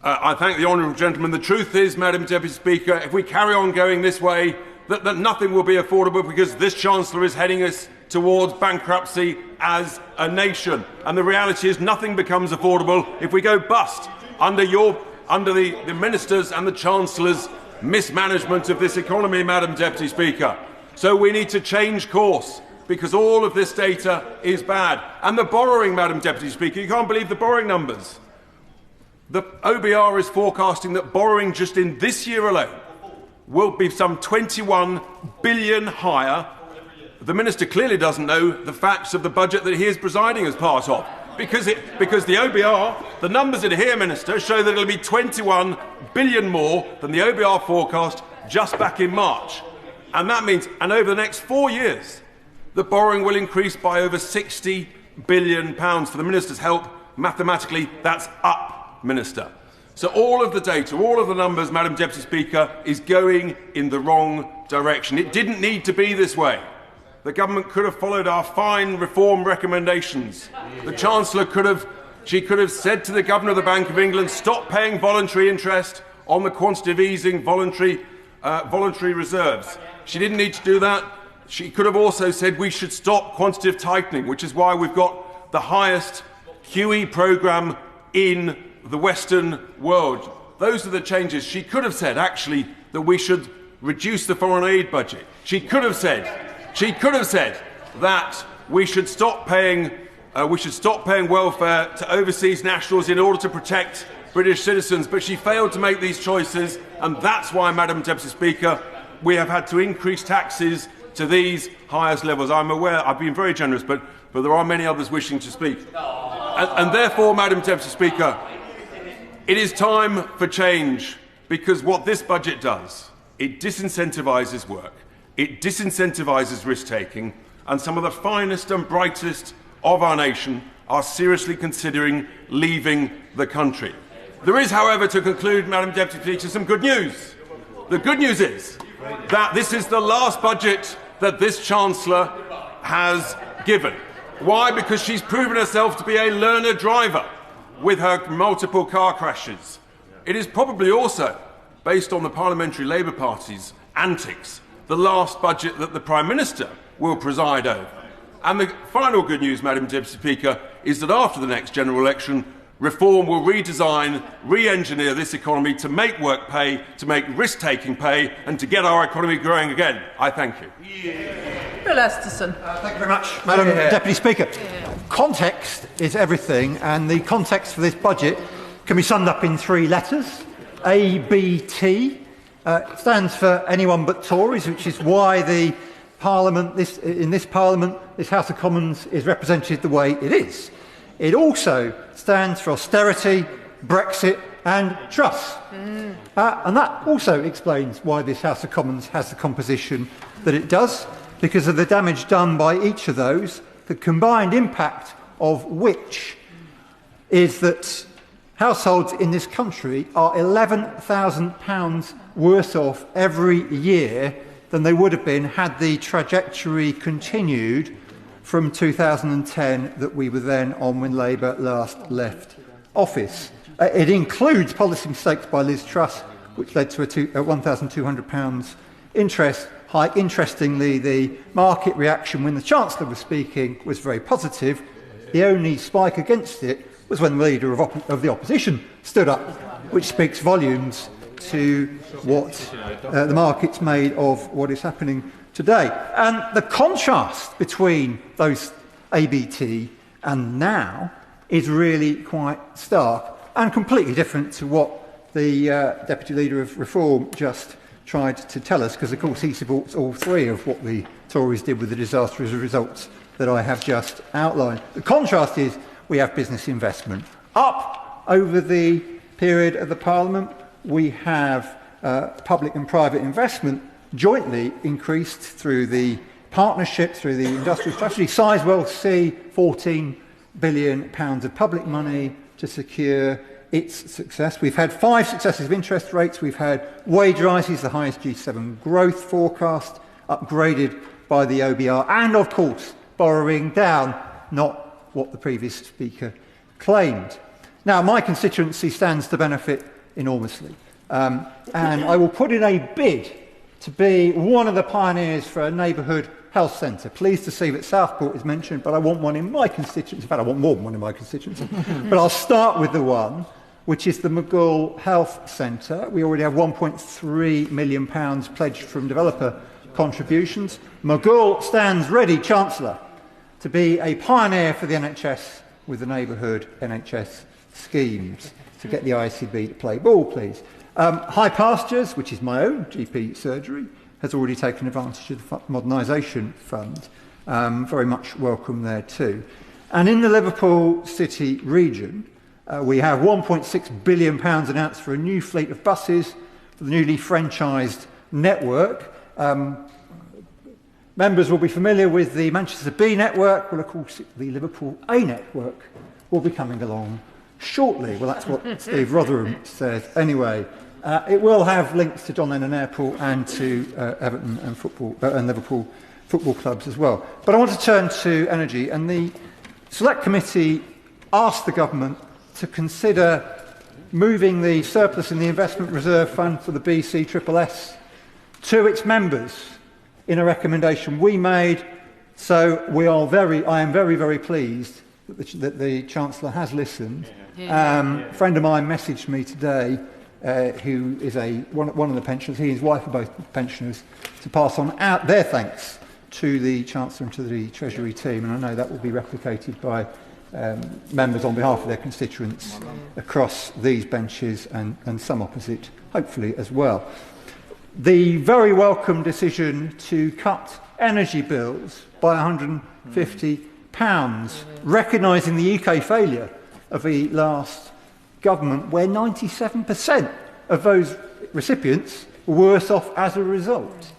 Speaker 20: I thank the honourable gentleman. The truth is, Madam Deputy Speaker, if we carry on going this way, that nothing will be affordable, because this Chancellor is heading us towards bankruptcy as a nation. And the reality is nothing becomes affordable if we go bust under the Ministers and the Chancellor's mismanagement of this economy, Madam Deputy Speaker. So we need to change course, because all of this data is bad. And the borrowing, Madam Deputy Speaker, you can't believe the borrowing numbers. The OBR is forecasting that borrowing just in this year alone will be some 21 billion higher. The Minister clearly doesn't know the facts of the budget that he is presiding as part of. Because the OBR, the numbers in here, Minister, show that it'll be 21 billion more than the OBR forecast just back in March. And that means, and over the next 4 years, the borrowing will increase by over £60 billion. For the Minister's help, mathematically, that's up, Minister. So all of the data, all of the numbers, Madam Deputy Speaker, is going in the wrong direction. It didn't need to be this way. The government could have followed our fine reform recommendations. The Chancellor could have said to the Governor of the Bank of England, stop paying voluntary interest on the quantitative easing voluntary reserves. She didn't need to do that. She could have also said we should stop quantitative tightening, which is why we've got the highest QE programme in the Western world. Those are the changes. She could have said, actually, that we should reduce the foreign aid budget. She could have said that we should stop paying welfare to overseas nationals in order to protect British citizens. But she failed to make these choices, and that's why, Madam Deputy Speaker, we have had to increase taxes to these highest levels. I'm aware I've been very generous, but there are many others wishing to speak. And therefore, Madam Deputy Speaker, it is time for change, because what this budget does, it disincentivises work, it disincentivises risk-taking, and some of the finest and brightest of our nation are seriously considering leaving the country. There is, however, to conclude, Madam Deputy Speaker, some good news. The good news is that this is the last budget that this Chancellor has given. Why? Because she's proven herself to be a learner driver with her multiple car crashes. It is probably also, based on the Parliamentary Labour Party's antics, the last budget that the Prime Minister will preside over. And the final good news, Madam Deputy Speaker, is that after the next general election, Reform will redesign, re-engineer this economy to make work pay, to make risk-taking pay, and to get our economy growing again. I thank you.
Speaker 8: Bill Esterson.
Speaker 23: Thank you very much, Madam Deputy Speaker. Context is everything, and the context for this budget can be summed up in 3 letters. ABT stands for anyone but Tories, which is why the Parliament, in this Parliament, this House of Commons is represented the way it is. It also stands for austerity, Brexit and trust. And that also explains why this House of Commons has the composition that it does, because of the damage done by each of those, the combined impact of which is that households in this country are £11,000 worse off every year than they would have been had the trajectory continued from 2010 that we were then on when Labour last left office. It includes policy mistakes by Liz Truss, which led to a £1,200 interest hike. Interestingly, the market reaction when the Chancellor was speaking was very positive. The only spike against it was when the Leader of the Opposition stood up, which speaks volumes to what the market's made of what is happening today. And the contrast between those ABT and now is really quite stark and completely different to what the Deputy Leader of Reform just tried to tell us, because of course he supports all three of what the Tories did with the disastrous results that I have just outlined. The contrast is we have business investment up over the period of the Parliament. We have public and private investment jointly increased through the partnership, through the industrial strategy. Sizewell C, £14 billion of public money to secure its success. We've had 5 successive interest rates. We've had wage rises, the highest G7 growth forecast, upgraded by the OBR, and of course borrowing down, not what the previous speaker claimed. Now, my constituency stands to benefit enormously, and I will put in a bid to be one of the pioneers for a neighbourhood health centre. Pleased to see that Southport is mentioned, but I want one in my constituency. In fact, I want more than one in my constituency. But I'll start with the one, which is the McGull Health Centre. We already have £1.3 million pledged from developer contributions. McGull stands ready, Chancellor, to be a pioneer for the NHS with the neighbourhood NHS schemes, to get the ICB to play ball, please. High Pastures, which is my own GP surgery, has already taken advantage of the modernisation fund. Very much welcome there too. And in the Liverpool City region, we have £1.6 billion announced for a new fleet of buses for the newly franchised network. Members will be familiar with the Manchester B network. Well, of course, the Liverpool A network will be coming along shortly. Well, that's what Steve Rotherham says. Anyway, it will have links to John Lennon Airport and to Everton and Liverpool football clubs as well. But I want to turn to energy, and the Select Committee asked the government to consider moving the surplus in the Investment Reserve Fund for the BCSS to its members in a recommendation we made. So I am very, very pleased that the Chancellor has listened. A friend of mine messaged me today, who is one of the pensioners, he and his wife are both pensioners, to pass on out their thanks to the Chancellor and to the Treasury team, and I know that will be replicated by members on behalf of their constituents across these benches and some opposite, hopefully, as well. The very welcome decision to cut energy bills by £150, recognising the UK failure of the last government, where 97% of those recipients were worse off as a result.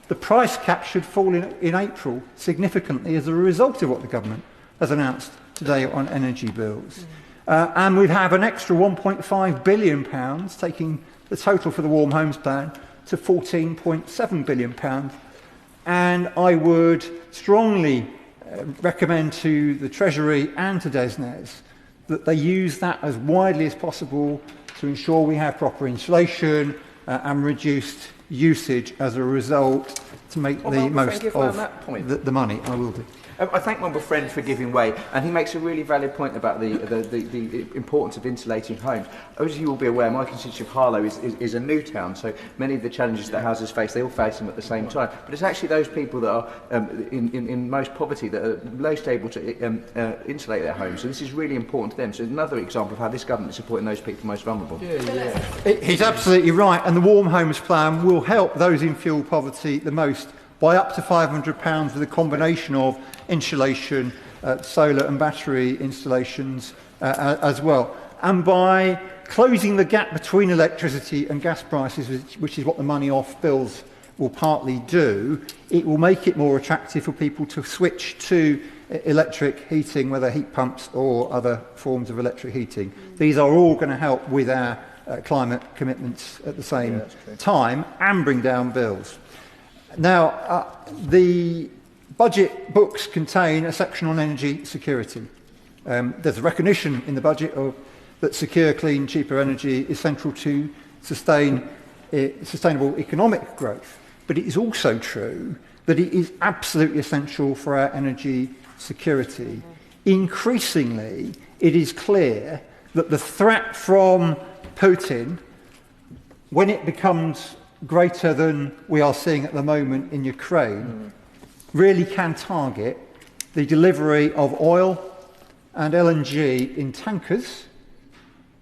Speaker 23: The price cap should fall in April significantly as a result of what the government has announced today on energy bills. And we have an extra £1.5 billion, taking the total for the Warm Homes Plan to £14.7 billion. And I would strongly recommend to the Treasury and to DESNES that they use that as widely as possible to ensure we have proper insulation and reduced usage as a result, to make the most of the money. I will do.
Speaker 9: I thank my friend for giving way, and he makes a really valid point about the importance of insulating homes. As you will be aware, my constituency of Harlow is a new town, so many of the challenges that houses face, they all face them at the same time. But it's actually those people that are in most poverty that are most able to insulate their homes. So this is really important to them. So it's another example of how this government is supporting those people most vulnerable.
Speaker 23: He's absolutely right, and the Warm Homes Plan will help those in fuel poverty the most by up to £500 with a combination of insulation, solar and battery installations as well. And by closing the gap between electricity and gas prices, which is what the money off bills will partly do, it will make it more attractive for people to switch to electric heating, whether heat pumps or other forms of electric heating. These are all going to help with our climate commitments at the same time and bring down bills. Now, the budget books contain a section on energy security. There's a recognition in the budget that secure, clean, cheaper energy is central to sustainable economic growth. But it is also true that it is absolutely essential for our energy security. Increasingly, it is clear that the threat from Putin, when it becomes greater than we are seeing at the moment in Ukraine, really can target the delivery of oil and LNG in tankers.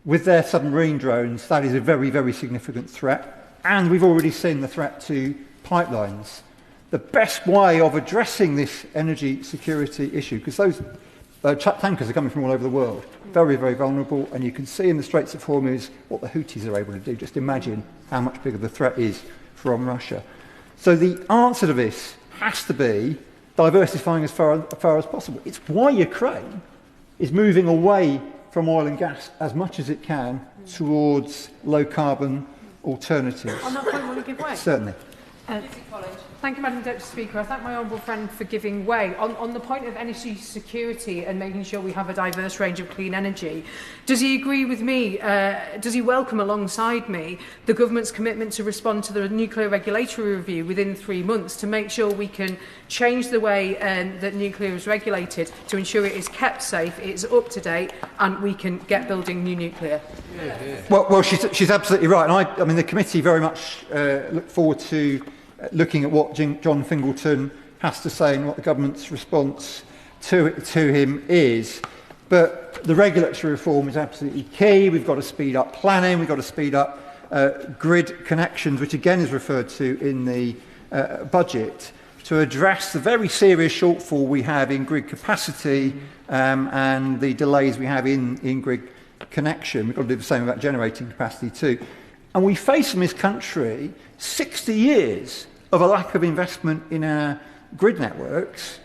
Speaker 23: With their submarine drones, that is a very, very significant threat. And we've already seen the threat to pipelines. The best way of addressing this energy security issue, because those tankers are coming from all over the world, very, very vulnerable, and you can see in the Straits of Hormuz what the Houthis are able to do. Just imagine how much bigger the threat is from Russia. So the answer to this has to be diversifying as far as possible. It's why Ukraine is moving away from oil and gas as much as it can towards low-carbon alternatives.
Speaker 14: On that point, want to give way?
Speaker 23: Certainly.
Speaker 14: Thank you, Madam Deputy Speaker. I thank my honourable friend for giving way. On the point of energy security and making sure we have a diverse range of clean energy, does he agree with me, does he welcome alongside me the government's commitment to respond to the nuclear regulatory review within 3 months to make sure we can change the way that nuclear is regulated to ensure it is kept safe, it is up to date, and we can get building new nuclear?
Speaker 23: Well, she's absolutely right. And I mean, the committee very much look forward to looking at what John Fingleton has to say and what the government's response to him is. But the regulatory reform is absolutely key. We've got to speed up planning. We've got to speed up grid connections, which again is referred to in the budget, to address the very serious shortfall we have in grid capacity and the delays we have in grid connection. We've got to do the same about generating capacity too. And we face in this country 60 years of a lack of investment in our grid networks,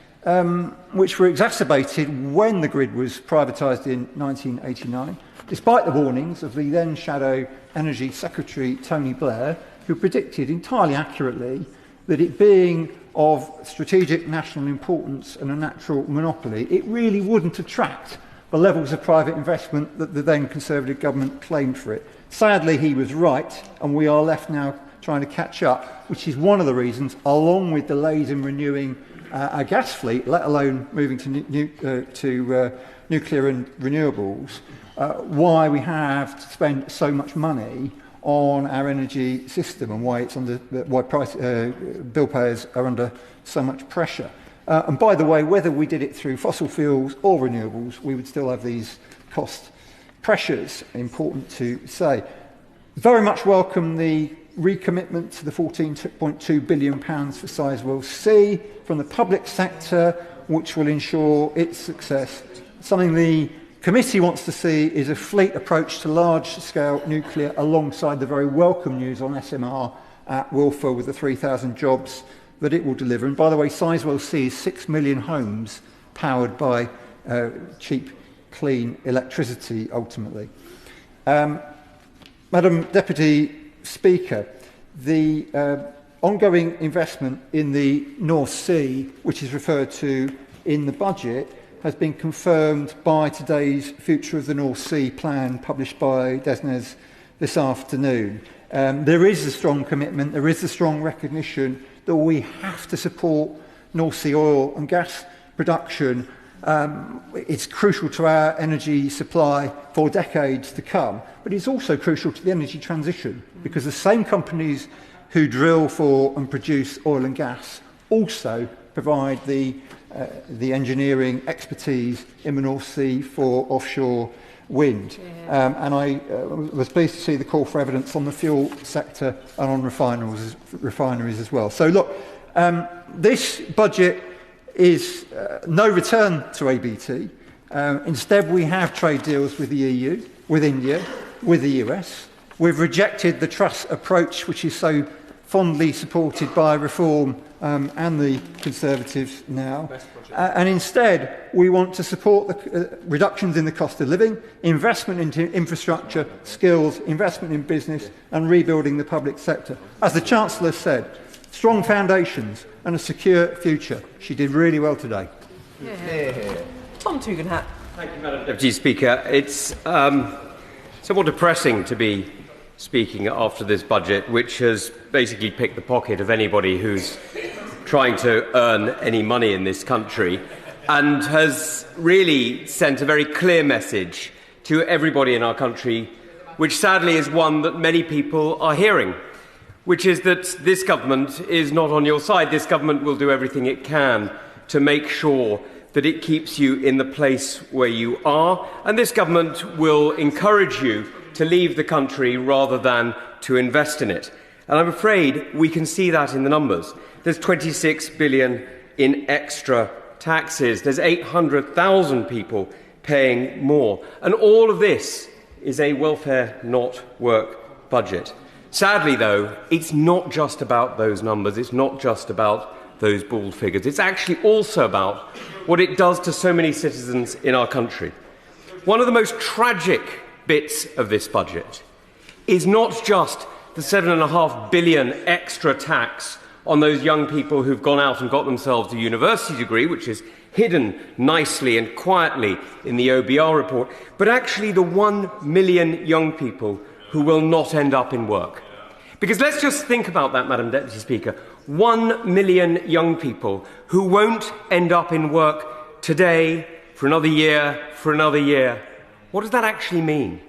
Speaker 23: which were exacerbated when the grid was privatised in 1989, despite the warnings of the then Shadow Energy Secretary Tony Blair, who predicted entirely accurately that it being of strategic national importance and a natural monopoly, it really wouldn't attract the levels of private investment that the then Conservative government claimed for it. Sadly, he was right, and we are left now trying to catch up, which is one of the reasons, along with delays in renewing our gas fleet, let alone moving to nuclear and renewables, why we have to spend so much money on our energy system and why it's under bill payers are under so much pressure. And by the way, whether we did it through fossil fuels or renewables, we would still have these cost pressures, important to say. Very much welcome the recommitment to the £14.2 billion for Sizewell C from the public sector, which will ensure its success. Something the committee wants to see is a fleet approach to large-scale nuclear alongside the very welcome news on SMR at Wilfer with the 3,000 jobs that it will deliver. And by the way, Sizewell C is 6 million homes powered by cheap, clean electricity, ultimately. Madam Deputy Speaker, the ongoing investment in the North Sea, which is referred to in the budget, has been confirmed by today's Future of the North Sea plan published by DESNZ this afternoon. There is a strong commitment, there is a strong recognition that we have to support North Sea oil and gas production. It's crucial to our energy supply for decades to come, but it's also crucial to the energy transition because the same companies who drill for and produce oil and gas also provide the engineering expertise in the North Sea for offshore wind. And I was pleased to see the call for evidence on the fuel sector and on refineries as well. So look, this budget is no return to ABT. Instead, we have trade deals with the EU, with India, with the US. We've rejected the truss approach, which is so fondly supported by Reform and the Conservatives now. And instead, we want to support the reductions in the cost of living, investment into infrastructure, skills, investment in business, and rebuilding the public sector. As the Chancellor said, strong foundations and a secure future. She did really well today.
Speaker 8: Tom Tugendhat.
Speaker 22: Thank you, Madam Deputy Speaker. It's somewhat depressing to be speaking after this budget, which has basically picked the pocket of anybody who's trying to earn any money in this country, and has really sent a very clear message to everybody in our country, which sadly is one that many people are hearing, which is that this government is not on your side. This government will do everything it can to make sure that it keeps you in the place where you are, and this government will encourage you to leave the country rather than to invest in it. And I'm afraid we can see that in the numbers. There's 26 billion in extra taxes. There's 800,000 people paying more. And all of this is a welfare not work budget. Sadly, though, it's not just about those numbers. It's not just about those bald figures. It's actually also about what it does to so many citizens in our country. One of the most tragic bits of this budget is not just the 7.5 billion extra tax on those young people who've gone out and got themselves a university degree, which is hidden nicely and quietly in the OBR report, but actually the 1 million young people who will not end up in work. Because let's just think about that, Madam Deputy Speaker. 1 million young people who won't end up in work today, for another year, for another year. What does that actually mean?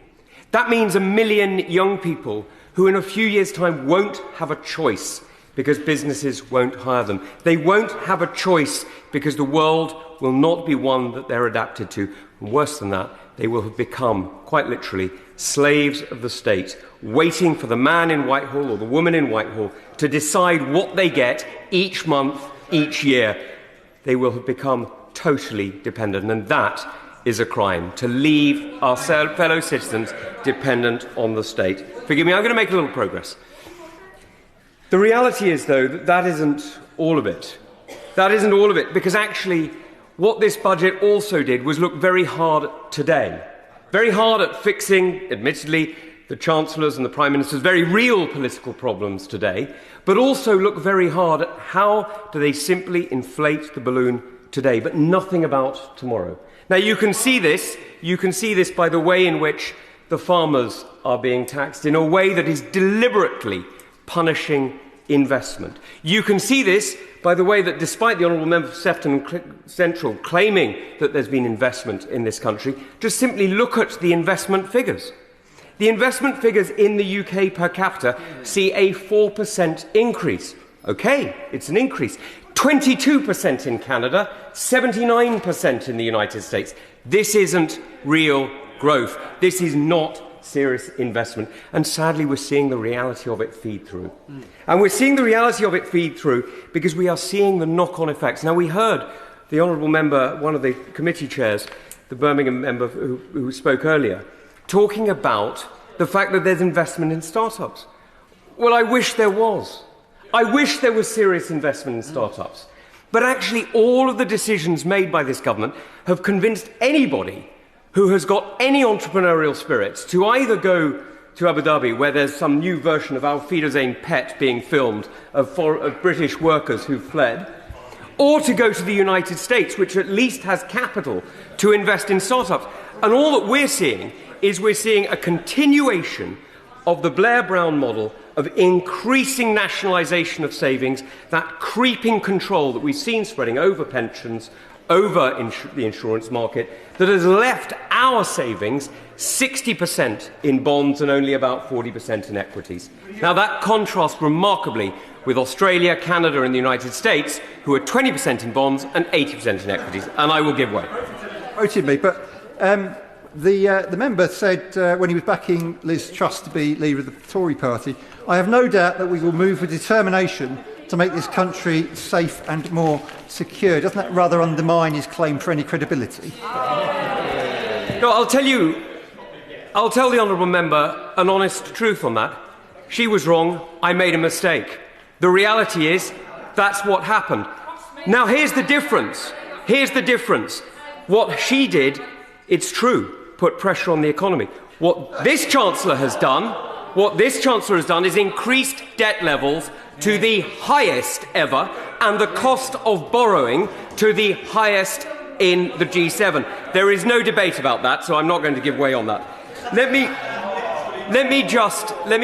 Speaker 22: That means 1 million young people who in a few years' time won't have a choice because businesses won't hire them. They won't have a choice because the world will not be one that they're adapted to. And worse than that, they will have become, quite literally, slaves of the state, waiting for the man in Whitehall or the woman in Whitehall to decide what they get each month, each year. They will have become totally dependent, and that is a crime, to leave our fellow citizens dependent on the state. Forgive me, I'm going to make a little progress. The reality is, though, that that isn't all of it. That isn't all of it, because actually what this budget also did was look very hard today. Very hard at fixing, admittedly, the Chancellor's and the Prime Minister's very real political problems today, but also look very hard at how do they simply inflate the balloon today, but nothing about tomorrow. Now, you can see this by the way in which the farmers are being taxed, in a way that is deliberately punishing investment. You can see this by the way that, despite the Honourable Member for Sefton Central claiming that there's been investment in this country, just simply look at the investment figures. The investment figures in the UK per capita see a 4% increase. OK, it's an increase. 22% in Canada, 79% in the United States. This isn't real growth. This is not serious investment. And sadly, we're seeing the reality of it feed through. And we're seeing the reality of it feed through because we are seeing the knock-on effects. Now, we heard the Honourable Member, one of the committee chairs, the Birmingham member who spoke earlier, talking about the fact that there's investment in startups. Well, I wish there was. I wish there was serious investment in startups. But actually, all of the decisions made by this government have convinced anybody who has got any entrepreneurial spirit to either go to Abu Dhabi, where there's some new version of Auf Wiedersehen Pet being filmed of British workers who've fled, or to go to the United States, which at least has capital to invest in startups. And all that we're seeing is a continuation of the Blair-Brown model of increasing nationalisation of savings, that creeping control that we've seen spreading over pensions, over the insurance market, that has left our savings 60% in bonds and only about 40% in equities. Now, that contrasts remarkably with Australia, Canada and the United States, who are 20% in bonds and 80% in equities. And I will give way.
Speaker 23: Voted me, but the member said when he was backing Liz Truss to be leader of the Tory party, I have no doubt that we will move with determination to make this country safe and more secure. Doesn't that rather undermine his claim for any credibility?
Speaker 22: No, I'll tell the Honourable Member an honest truth on that. She was wrong. I made a mistake. The reality is that's what happened. Now, here's the difference. Here's the difference. What she did, it's true, put pressure on the economy. What this Chancellor has done is increased debt levels to the highest ever and the cost of borrowing to the highest in the G7. There is no debate about that, so I'm not going to give way on that. Let me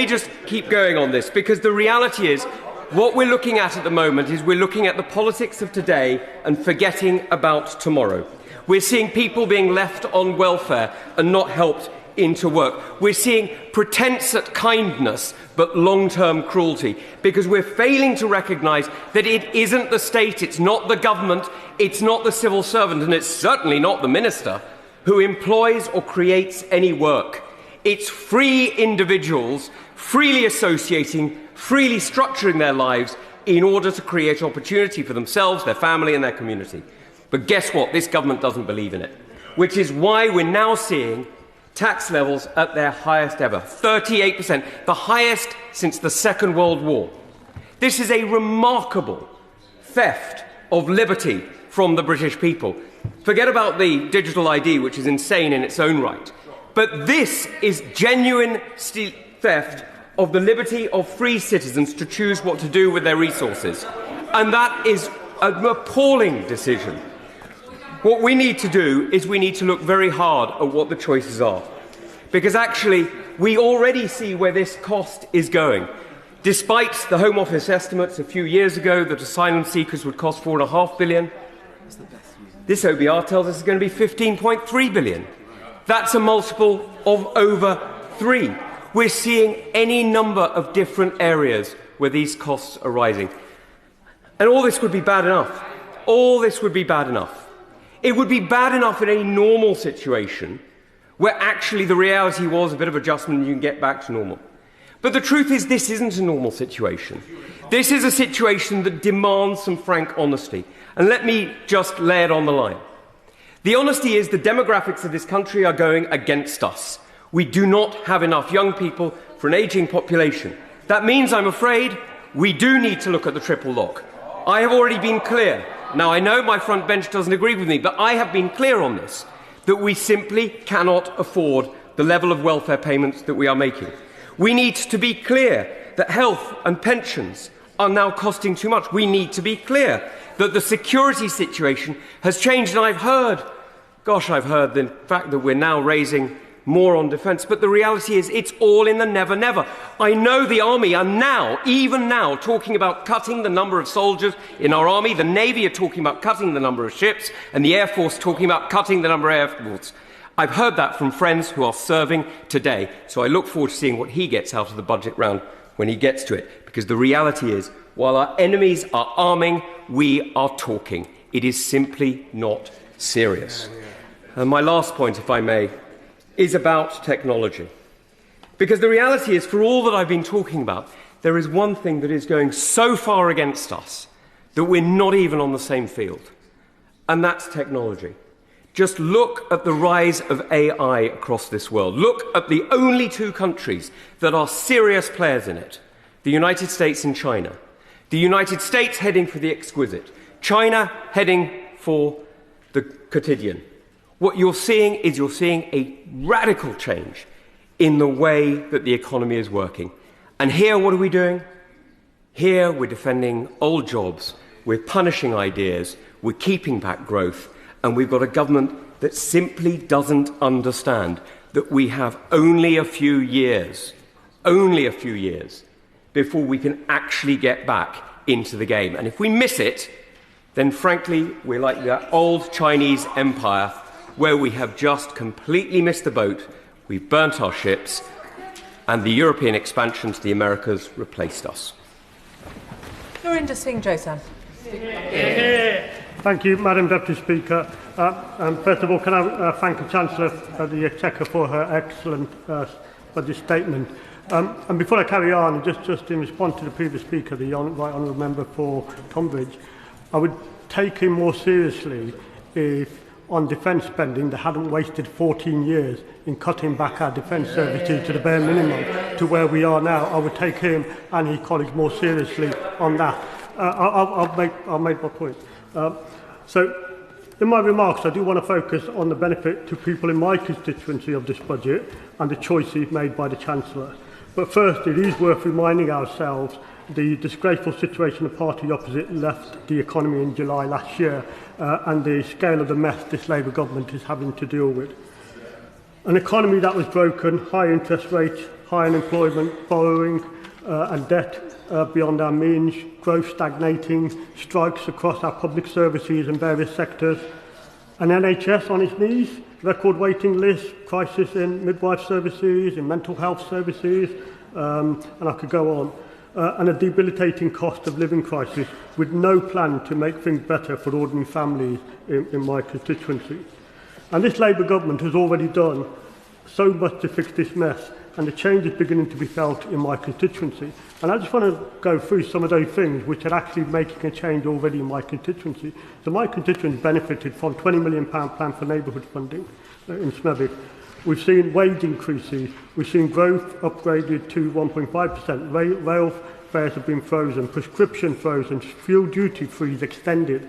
Speaker 22: just keep going on this, because the reality is what we're looking at the moment is we're looking at the politics of today and forgetting about tomorrow. We're seeing people being left on welfare and not helped into work. We're seeing pretense at kindness but long-term cruelty, because we're failing to recognise that it isn't the state, it's not the government, it's not the civil servant, and it's certainly not the minister who employs or creates any work. It's free individuals freely associating, freely structuring their lives in order to create opportunity for themselves, their family and their community. But guess what? This government doesn't believe in it, which is why we're now seeing tax levels at their highest ever, 38%, the highest since the Second World War. This is a remarkable theft of liberty from the British people. Forget about the digital ID, which is insane in its own right. But this is genuine theft of the liberty of free citizens to choose what to do with their resources. And that is an appalling decision. What we need to do is we need to look very hard at what the choices are. Because actually, we already see where this cost is going. Despite the Home Office estimates a few years ago that asylum seekers would cost £4.5 billion, this OBR tells us it's going to be £15.3 billion. That's a multiple of over 3. We're seeing any number of different areas where these costs are rising. And all this would be bad enough. All this would be bad enough. It would be bad enough in a normal situation where actually the reality was a bit of adjustment and you can get back to normal. But the truth is this isn't a normal situation. This is a situation that demands some frank honesty. And let me just lay it on the line. The honesty is the demographics of this country are going against us. We do not have enough young people for an ageing population. That means, I'm afraid, we do need to look at the triple lock. I have already been clear. Now, I know my front bench doesn't agree with me, but I have been clear on this, that we simply cannot afford the level of welfare payments that we are making. We need to be clear that health and pensions are now costing too much. We need to be clear that the security situation has changed. And I've heard the fact that we're now raising more on defence, but the reality is it's all in the never, never. I know the Army are now, even now, talking about cutting the number of soldiers in our Army. The Navy are talking about cutting the number of ships, and the Air Force talking about cutting the number of airports. I've heard that from friends who are serving today, so I look forward to seeing what he gets out of the budget round when he gets to it, because the reality is, while our enemies are arming, we are talking. It is simply not serious. And my last point, if I may, is about technology. Because the reality is, for all that I've been talking about, there is one thing that is going so far against us that we're not even on the same field, and that's technology. Just look at the rise of AI across this world. Look at the only 2 countries that are serious players in it, the United States and China. The United States heading for the exquisite, China heading for the quotidian. What you're seeing is a radical change in the way that the economy is working. And here, what are we doing? Here, we're defending old jobs, we're punishing ideas, we're keeping back growth, and we've got a government that simply doesn't understand that we have only a few years before we can actually get back into the game. And if we miss it, then frankly, we're like that old Chinese empire where we have just completely missed the boat, we've burnt our ships, and the European expansion to the Americas replaced us.
Speaker 8: Norinder Singh Josan.
Speaker 2: Thank you, Madam Deputy Speaker. First of all, can I thank the Chancellor of the Exchequer for her excellent budget statement. And before I carry on, just in response to the previous speaker, the Right Honourable Member for Tonbridge, I would take him more seriously if on defence spending, they hadn't wasted 14 years in cutting back our defence services to the bare minimum to where we are now, I would take him and his colleagues more seriously on that. I'll make my point. So, in my remarks, I do want to focus on the benefit to people in my constituency of this budget and the choices made by the Chancellor. But first, it is worth reminding ourselves the disgraceful situation the party opposite left the economy in July last year and the scale of the mess this Labour government is having to deal with. An economy that was broken, high interest rates, high unemployment, borrowing and debt beyond our means, growth stagnating, strikes across our public services and various sectors, an NHS on its knees, record waiting lists, crisis in midwife services, in mental health services, and I could go on, and a debilitating cost of living crisis with no plan to make things better for ordinary families in my constituency. And this Labour government has already done so much to fix this mess, and the change is beginning to be felt in my constituency. And I just want to go through some of those things which are actually making a change already in my constituency. So my constituents benefited from £20 million plan for neighbourhood funding in Smethwick. We've seen wage increases, we've seen growth upgraded to 1.5%, rail fares have been frozen, prescription frozen, fuel duty freeze extended,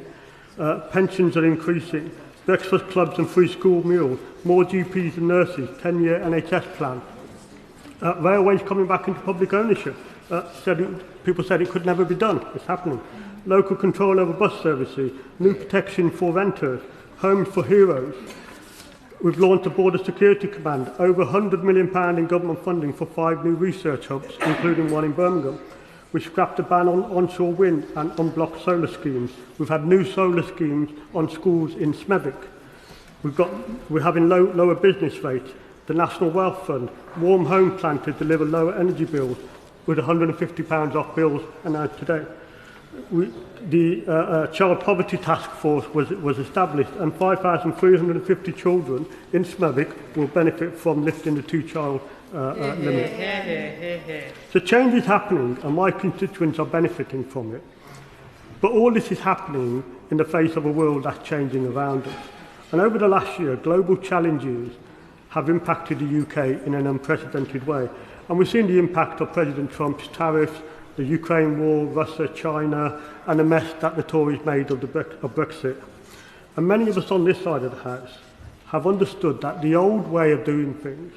Speaker 2: pensions are increasing, breakfast clubs and free school meals, more GPs and nurses, 10-year NHS plan. Railways coming back into public ownership. People said it could never be done. It's happening. Local control over bus services, new protection for renters, homes for heroes. We've launched a border security command, over £100 million in government funding for 5 new research hubs, including one in Birmingham. We've scrapped a ban on onshore wind and unblocked solar schemes. We've had new solar schemes on schools in Smethwick. We're having lower business rates. The National Wealth Fund, Warm Home Plan to deliver lower energy bills with £150 off bills announced today. The Child Poverty Task Force was established, and 5,350 children in Smethwick will benefit from lifting the two-child limit. So change is happening, and my constituents are benefiting from it. But all this is happening in the face of a world that's changing around us. And over the last year, global challenges have impacted the UK in an unprecedented way. And we've seen the impact of President Trump's tariffs, the Ukraine war, Russia, China, and the mess that the Tories made of Brexit. And many of us on this side of the House have understood that the old way of doing things,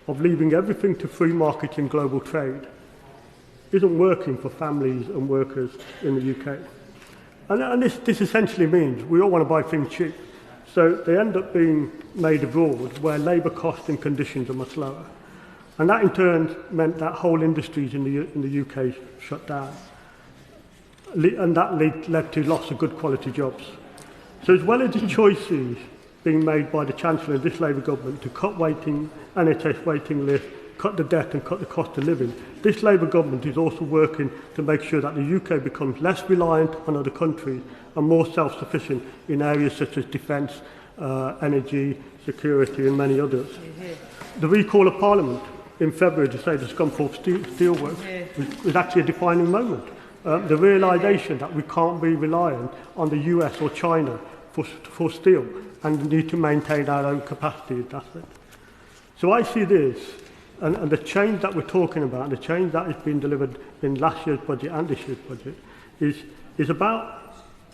Speaker 2: of leaving everything to free markets and global trade, isn't working for families and workers in the UK. And this essentially means we all want to buy things cheap. So they end up being made abroad where labour costs and conditions are much lower. And that in turn meant that whole industries in the UK shut down. And that led to lots of good quality jobs. So as well as the choices being made by the Chancellor and this Labour government to cut NHS waiting lists, cut the debt and cut the cost of living, this Labour government is also working to make sure that the UK becomes less reliant on other countries and more self-sufficient in areas such as defence, energy, security and many others. The recall of Parliament in February to say the Scunthorpe Steelworks was actually a defining moment. The realisation that we can't be reliant on the US or China for steel and need to maintain our own capacity. That's it. So I see this, and the change that we're talking about, the change that has been delivered in last year's budget and this year's budget, is about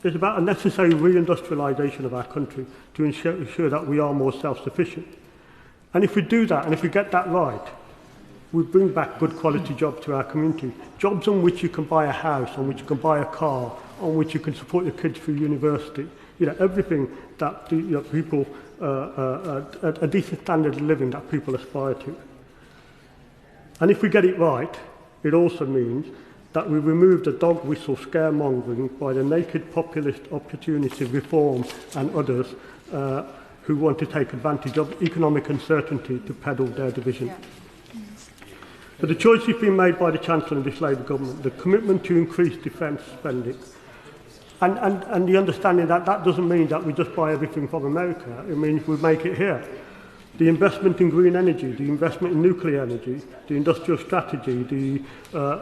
Speaker 2: a necessary reindustrialisation of our country to ensure that we are more self-sufficient. And if we do that, and if we get that right, we bring back good quality jobs to our community. Jobs on which you can buy a house, on which you can buy a car, on which you can support your kids through university. You know, everything that people, a decent standard of living that people aspire to. And if we get it right, it also means that we remove the dog whistle scaremongering by the naked populist opportunity reform and others who want to take advantage of economic uncertainty to peddle their division. Yeah. But the choice has been made by the Chancellor and this Labour government, the commitment to increase defence spending, and the understanding that that doesn't mean that we just buy everything from America, it means we make it here. The investment in green energy, the investment in nuclear energy, the industrial strategy, the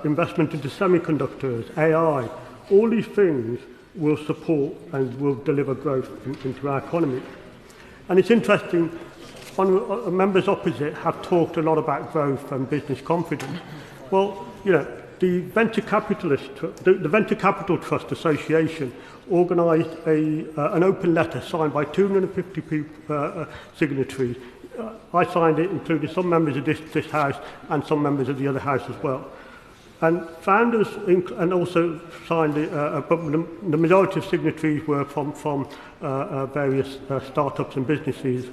Speaker 2: investment into semiconductors, AI, all these things will support and will deliver growth into our economy. And it's interesting, members opposite have talked a lot about growth and business confidence. Well, you know, the Venture Capital Trust Association organised an open letter signed by 250 people, signatories. I signed it, including some members of this House and some members of the other House as well. And founders, and also signed it, but the majority of signatories were from various startups and businesses,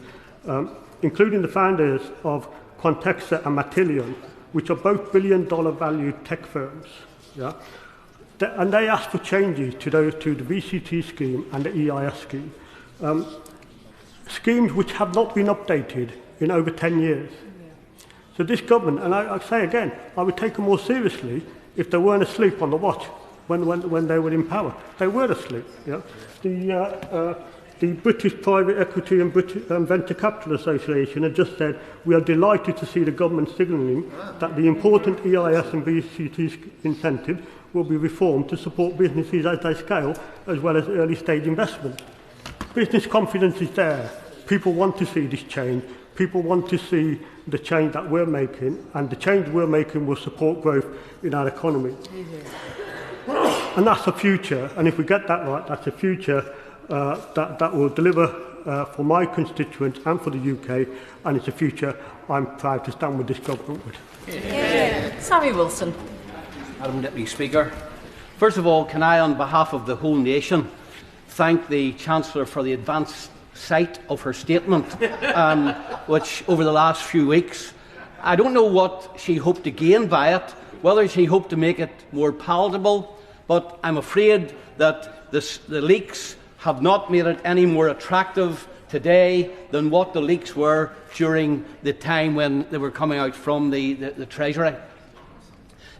Speaker 2: including the founders of Quantexa and Matillion, which are both billion-dollar valued tech firms. Yeah? And they asked for changes to the VCT scheme and the EIS scheme. Schemes which have not been updated in over 10 years. So this government, and I say again, I would take them more seriously if they weren't asleep on the watch when they were in power. They were asleep. Yeah? The British Private Equity and Venture Capital Association had just said, we are delighted to see the government signalling that the important EIS and VCT incentives will be reformed to support businesses as they scale, as well as early stage investment. Business confidence is there. People want to see this change. People want to see the change that we're making, and the change we're making will support growth in our economy. And that's the future, and if we get that right, that's a future that will deliver for my constituents and for the UK, and it's a future I'm proud to stand with this government with.
Speaker 8: Yeah. Sammy Wilson.
Speaker 3: Madam Deputy Speaker, first of all, can I, on behalf of the whole nation, thank the Chancellor for the advanced sight of her statement, which over the last few weeks, I don't know what she hoped to gain by it, whether she hoped to make it more palatable, but I'm afraid that the leaks have not made it any more attractive today than what the leaks were during the time when they were coming out from the Treasury.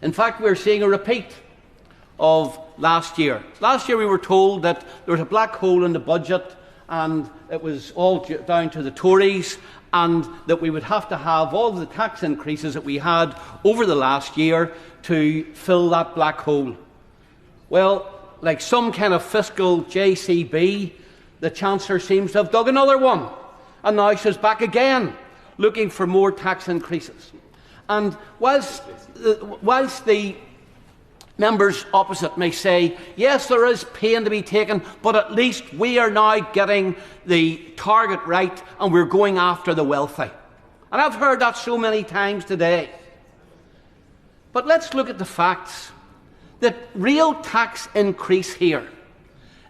Speaker 3: In fact, we're seeing a repeat of last year. Last year we were told that there was a black hole in the budget and it was all down to the Tories, and that we would have to have all the tax increases that we had over the last year to fill that black hole. Well, like some kind of fiscal JCB, the Chancellor seems to have dug another one, and now she's back again, looking for more tax increases. And whilst the members opposite may say, yes, there is pain to be taken, but at least we are now getting the target right and we're going after the wealthy. And I've heard that so many times today. But let's look at the facts. The real tax increase here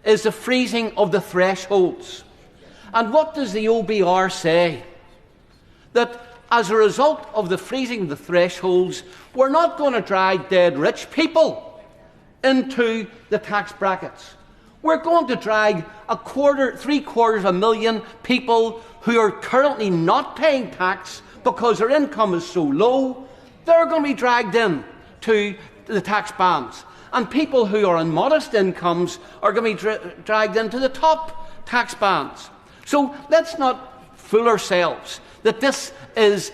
Speaker 3: is the freezing of the thresholds. And what does the OBR say? That as a result of the freezing of the thresholds, we're not going to drag dead rich people into the tax brackets. We're going to drag 750,000 people who are currently not paying tax because their income is so low. They're going to be dragged in to the tax bands. And people who are on modest incomes are going to be dragged into the top tax bands. So let's not fool ourselves that this is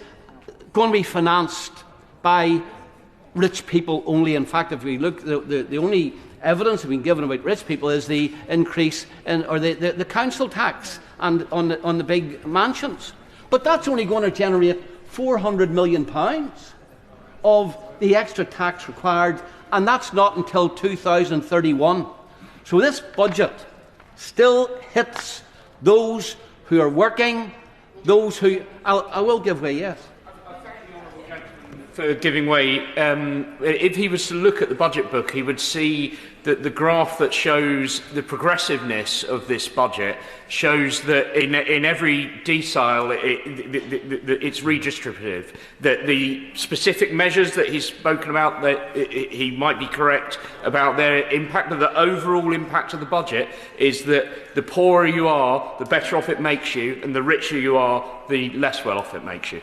Speaker 3: going to be financed by rich people only. In fact, if we look, the only evidence we've been given about rich people is the increase in, or the council tax and on the big mansions. But that's only going to generate £400 million of the extra tax required, and that's not until 2031. So this budget still hits those who are working, those who... I will give way, yes.
Speaker 12: For giving way, if he was to look at the budget book, he would see that the graph that shows the progressiveness of this budget shows that in every decile it's redistributive. That the specific measures that he's spoken about, that he might be correct about their impact, but the overall impact of the budget is that the poorer you are, the better off it makes you, and the richer you are, the less well off it makes you.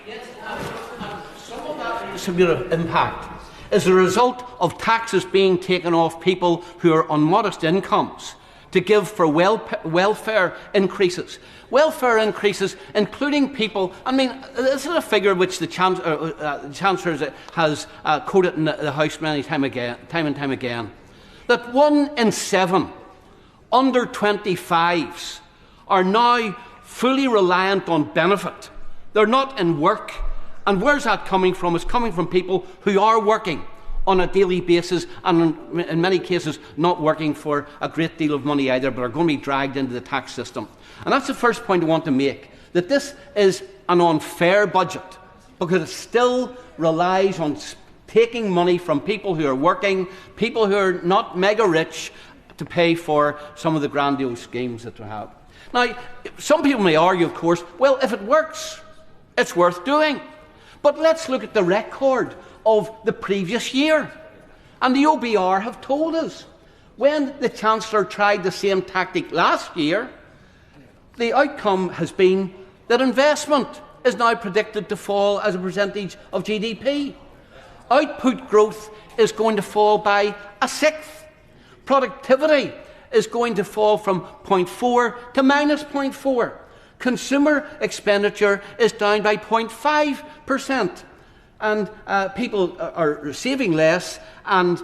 Speaker 3: Severe impact is a result of taxes being taken off people who are on modest incomes to give for welfare increases. Welfare increases, including people... I mean, this is a figure which the Chancellor has quoted in the House time and time again, that 1 in 7 under 25s are now fully reliant on benefit. They're not in work. And where's that coming from? It's coming from people who are working on a daily basis and in many cases not working for a great deal of money either, but are going to be dragged into the tax system. And that's the first point I want to make, that this is an unfair budget because it still relies on taking money from people who are working, people who are not mega rich, to pay for some of the grandiose schemes that we have. Now, some people may argue, of course, well, if it works, it's worth doing. But let's look at the record of the previous year. And the OBR have told us, when the Chancellor tried the same tactic last year, the outcome has been that investment is now predicted to fall as a percentage of GDP. Output growth is going to fall by a sixth. Productivity is going to fall from 0.4 to minus 0.4. Consumer expenditure is down by 0.5%. And people are receiving less, and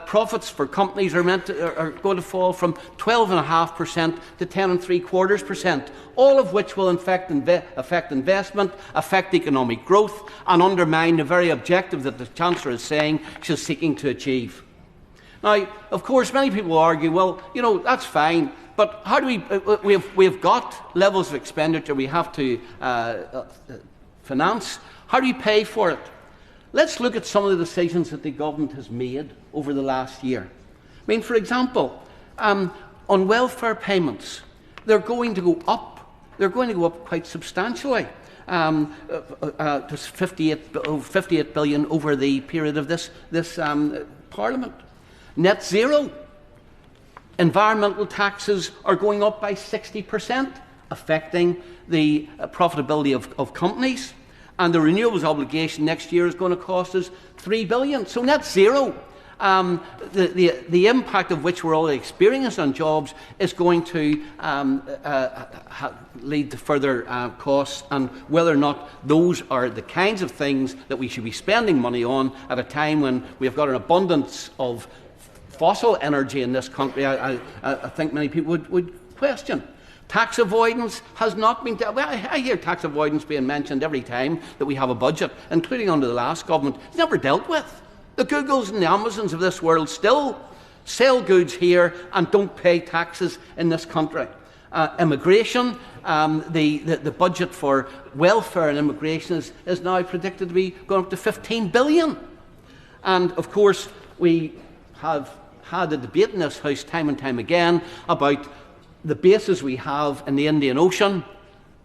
Speaker 3: profits for companies are going to fall from 12.5% to 10.75%, all of which will affect investment, affect economic growth, and undermine the very objective that the Chancellor is saying she's seeking to achieve. Now, of course, many people argue, well, you know, that's fine, but how do we've got levels of expenditure we have to finance. How do you pay for it? Let's look at some of the decisions that the government has made over the last year. I mean, for example, on welfare payments, they're going to go up. They're going to go up quite substantially, to 58 billion over the period of this Parliament. Net zero. Environmental taxes are going up by 60%, affecting the profitability of companies. And the renewables obligation next year is going to cost us $3 billion. So net zero, the impact of which we're already experiencing on jobs, is going to lead to further costs, and whether or not those are the kinds of things that we should be spending money on at a time when we've got an abundance of fossil energy in this country, I think many people would question. Tax avoidance has not been dealt with. I hear tax avoidance being mentioned every time that we have a budget, including under the last government. It's never dealt with. The Googles and the Amazons of this world still sell goods here and don't pay taxes in this country. Immigration, the budget for welfare and immigration is now predicted to be going up to $15 billion. And, of course, we have had a debate in this House time and time again about the bases we have in the Indian Ocean,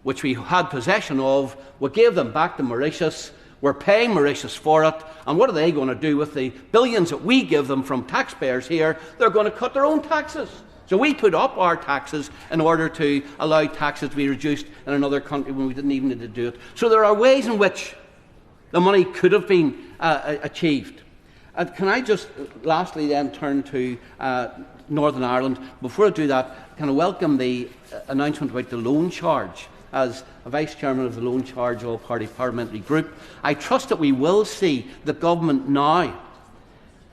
Speaker 3: which we had possession of. We gave them back to Mauritius. We're paying Mauritius for it. And what are they going to do with the billions that we give them from taxpayers here? They're going to cut their own taxes. So we put up our taxes in order to allow taxes to be reduced in another country when we didn't even need to do it. So there are ways in which the money could have been achieved. And can I just lastly then turn to Northern Ireland? Before I do that, can I welcome the announcement about the loan charge? As a Vice Chairman of the Loan Charge All-Party Parliamentary Group, I trust that we will see the government now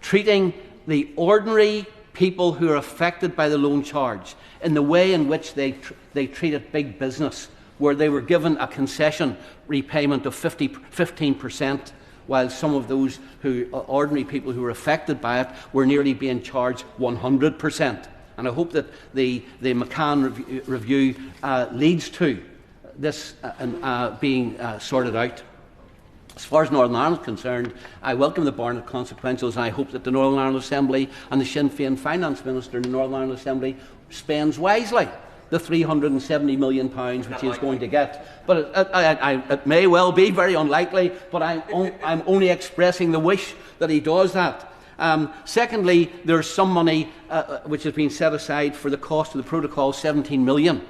Speaker 3: treating the ordinary people who are affected by the loan charge in the way in which they treated big business, where they were given a concession repayment of 15%, while some of those ordinary people who were affected by it were nearly being charged 100%. And I hope that the McCann review leads to this being sorted out. As far as Northern Ireland is concerned, I welcome the Barnett consequentials, and I hope that the Northern Ireland Assembly and the Sinn Féin Finance Minister in the Northern Ireland Assembly spends wisely the £370 million which he is going to get. But it may well be very unlikely, but I'm only expressing the wish that he does that. Secondly, there's some money which has been set aside for the cost of the protocol, £17 million.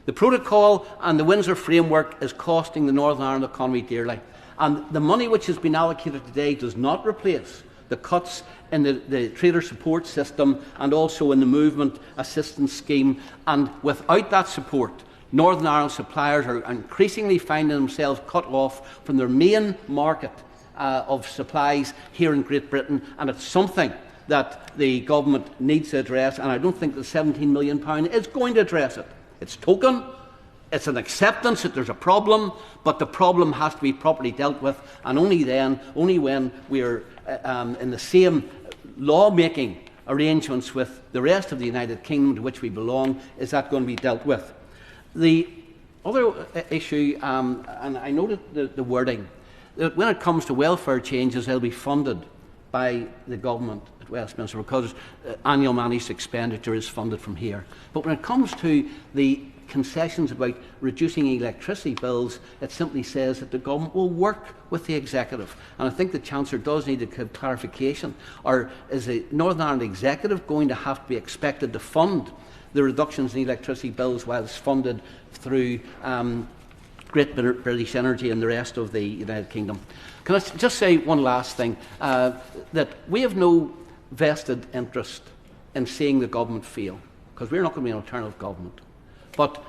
Speaker 3: The protocol and the Windsor framework is costing the Northern Ireland economy dearly. And the money which has been allocated today does not replace the cuts in the trader support system and also in the movement assistance scheme. And without that support, Northern Ireland suppliers are increasingly finding themselves cut off from their main market of supplies here in Great Britain, and it's something that the government needs to address, and I don't think the £17 million is going to address it. It's token, it's an acceptance that there's a problem, but the problem has to be properly dealt with, and only when we're in the same law-making arrangements with the rest of the United Kingdom to which we belong is that going to be dealt with. The other issue, and I noted the wording, that when it comes to welfare changes, they'll be funded by the government at Westminster because annual managed expenditure is funded from here. But when it comes to the concessions about reducing electricity bills, it simply says that the government will work with the executive. And I think the Chancellor does need to give clarification. Or is the Northern Ireland executive going to have to be expected to fund the reductions in electricity bills while it's funded through Great British Energy and the rest of the United Kingdom? Can I just say one last thing? That we have no vested interest in seeing the government fail, because we're not going to be an alternative government. But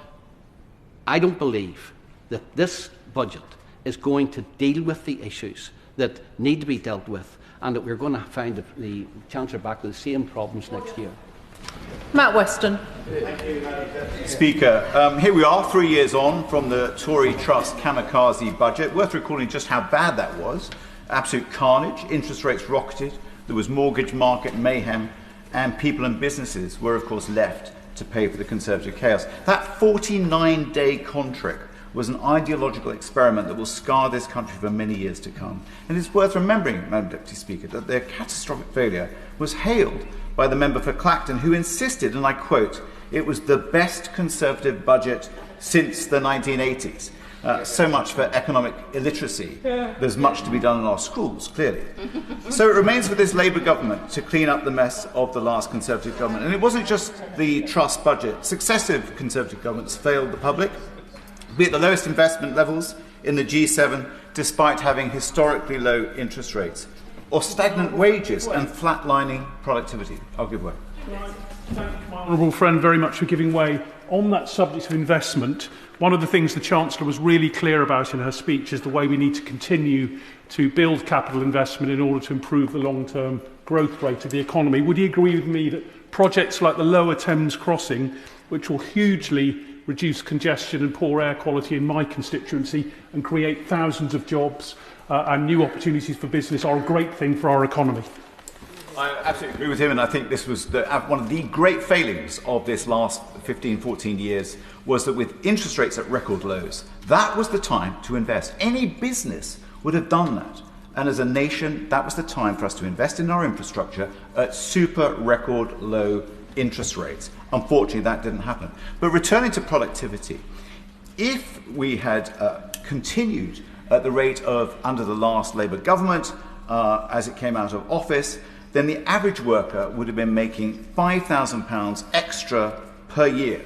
Speaker 3: I don't believe that this budget is going to deal with the issues that need to be dealt with, and that we're going to find the Chancellor back with the same problems next year.
Speaker 14: Matt Weston.
Speaker 6: Speaker, here we are 3 years on from the Tory Trust kamikaze budget. Worth recalling just how bad that was. Absolute carnage, interest rates rocketed, there was mortgage market mayhem, and people and businesses were of course left to pay for the Conservative chaos. That 49-day contract was an ideological experiment that will scar this country for many years to come. And it's worth remembering, Madam Deputy Speaker, that their catastrophic failure was hailed by the member for Clacton, who insisted, and I quote, it was the best Conservative budget since the 1980s. So much for economic illiteracy. There's much to be done in our schools, clearly. So it remains for this Labour government to clean up the mess of the last Conservative government. And it wasn't just the Trust budget. Successive Conservative governments failed the public, be at the lowest investment levels in the G7, despite having historically low interest rates, or stagnant wages and flatlining productivity. I'll give way.
Speaker 7: Thank my honourable friend very much for giving way. On that subject of investment, one of the things the Chancellor was really clear about in her speech is the way we need to continue to build capital investment in order to improve the long-term growth rate of the economy. Would you agree with me that projects like the Lower Thames Crossing, which will hugely reduce congestion and poor air quality in my constituency and create thousands of jobs and new opportunities for business, are a great thing for our economy?
Speaker 6: I absolutely agree with him, and I think this was one of the great failings of this last 15, 14 years was that with interest rates at record lows, that was the time to invest. Any business would have done that. And as a nation, that was the time for us to invest in our infrastructure at super record low interest rates. Unfortunately, that didn't happen. But returning to productivity, if we had continued at the rate of under the last Labour government as it came out of office, then the average worker would have been making £5,000 extra per year.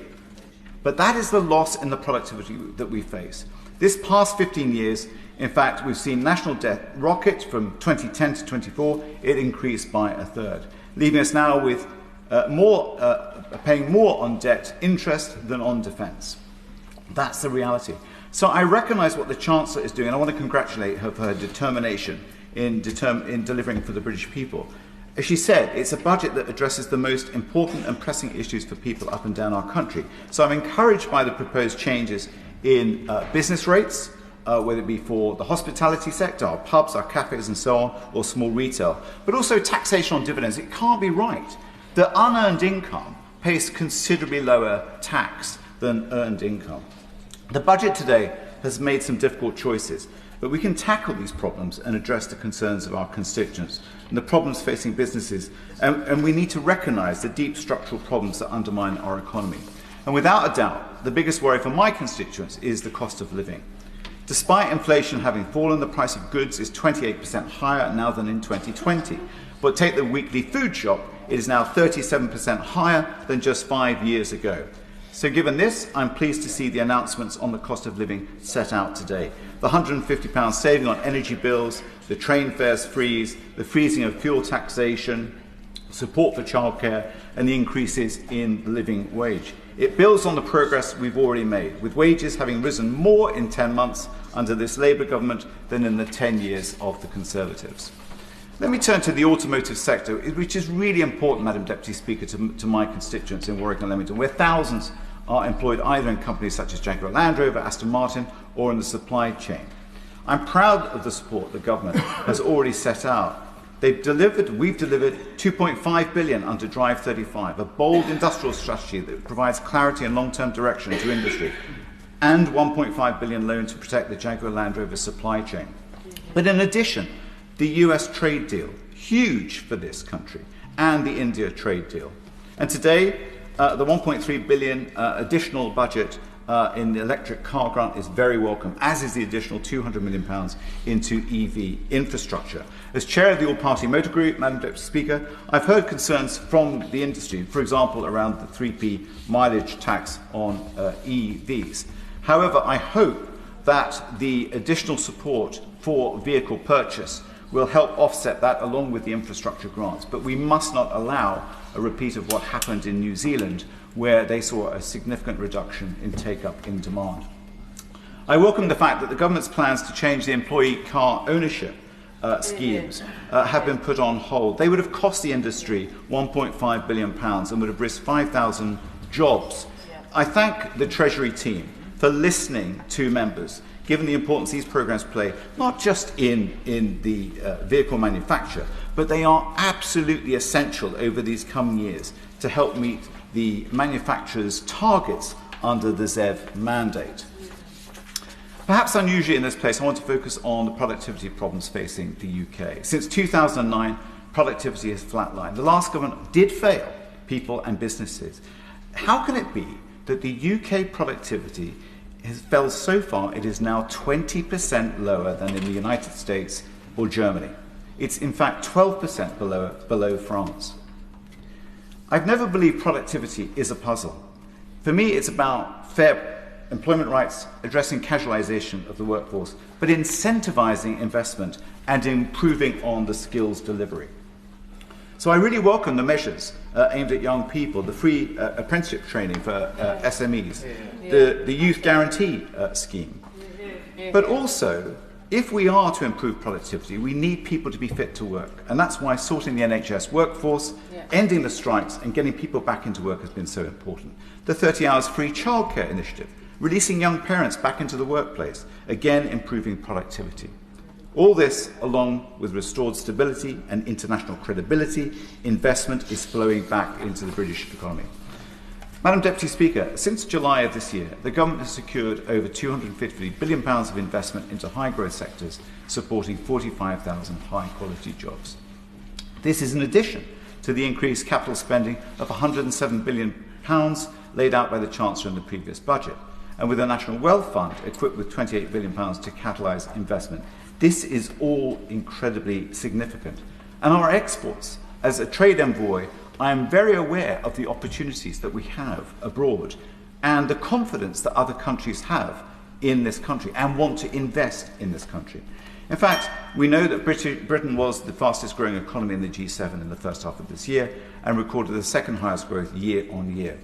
Speaker 6: But that is the loss in the productivity that we face. This past 15 years, in fact, we've seen national debt rocket from 2010 to 24. It increased by a third, leaving us now with paying more on debt interest than on defence. That's the reality. So I recognise what the Chancellor is doing, and I want to congratulate her for her determination in delivering for the British people. As she said, it's a budget that addresses the most important and pressing issues for people up and down our country. So I'm encouraged by the proposed changes in business rates, whether it be for the hospitality sector, our pubs, our cafes and so on, or small retail, but also taxation on dividends. It can't be right that unearned income pays considerably lower tax than earned income. The budget today has made some difficult choices, but we can tackle these problems and address the concerns of our constituents and the problems facing businesses, and we need to recognise the deep structural problems that undermine our economy. And without a doubt, the biggest worry for my constituents is the cost of living. Despite inflation having fallen, the price of goods is 28% higher now than in 2020. But take the weekly food shop, it is now 37% higher than just 5 years ago. So given this, I'm pleased to see the announcements on the cost of living set out today. The £150 saving on energy bills, the train fares freeze, the freezing of fuel taxation, support for childcare, and the increases in the living wage. It builds on the progress we've already made, with wages having risen more in 10 months under this Labour government than in the 10 years of the Conservatives. Let me turn to the automotive sector, which is really important, Madam Deputy Speaker, to my constituents in Warwick and Leamington, where thousands are employed either in companies such as Jaguar Land Rover, Aston Martin, or in the supply chain. I'm proud of the support the government has already set out. We've delivered 2.5 billion under Drive 35, a bold industrial strategy that provides clarity and long-term direction to industry, and 1.5 billion loan to protect the Jaguar Land Rover supply chain. But in addition, the US trade deal, huge for this country, and the India trade deal. And today, the 1.3 billion additional budget in the electric car grant is very welcome, as is the additional £200 million into EV infrastructure. As chair of the All-Party Motor Group, Madam Deputy Speaker, I've heard concerns from the industry, for example, around the 3p mileage tax on EVs. However, I hope that the additional support for vehicle purchase will help offset that along with the infrastructure grants. But we must not allow a repeat of what happened in New Zealand, where they saw a significant reduction in take-up in demand. I welcome the fact that the government's plans to change the employee car ownership schemes have been put on hold. They would have cost the industry £1.5 billion and would have risked 5,000 jobs. I thank the Treasury team for listening to members, given the importance these programmes play, not just in the vehicle manufacture, but they are absolutely essential over these coming years to help meet the manufacturer's targets under the ZEV mandate. Perhaps unusually in this place, I want to focus on the productivity problems facing the UK. Since 2009, productivity has flatlined. The last government did fail people and businesses. How can it be that the UK productivity has fell so far it is now 20% lower than in the United States or Germany? It's in fact 12% below France. I've never believed productivity is a puzzle. For me, it's about fair employment rights, addressing casualisation of the workforce, but incentivising investment and improving on the skills delivery. So I really welcome the measures aimed at young people, the free apprenticeship training for SMEs, the youth guarantee scheme. But also, if we are to improve productivity, we need people to be fit to work. And that's why sorting the NHS workforce, ending the strikes and getting people back into work has been so important. The 30 hours free childcare initiative, releasing young parents back into the workplace, again improving productivity. All this, along with restored stability and international credibility, investment is flowing back into the British economy. Madam Deputy Speaker, since July of this year, the government has secured over £250 billion of investment into high-growth sectors, supporting 45,000 high-quality jobs. This is in addition to the increased capital spending of £107 billion laid out by the Chancellor in the previous budget, and with a National Wealth Fund equipped with £28 billion to catalyse investment. This is all incredibly significant. And our exports, as a trade envoy, I am very aware of the opportunities that we have abroad and the confidence that other countries have in this country and want to invest in this country. In fact, we know that Britain was the fastest growing economy in the G7 in the first half of this year and recorded the second highest growth year on year.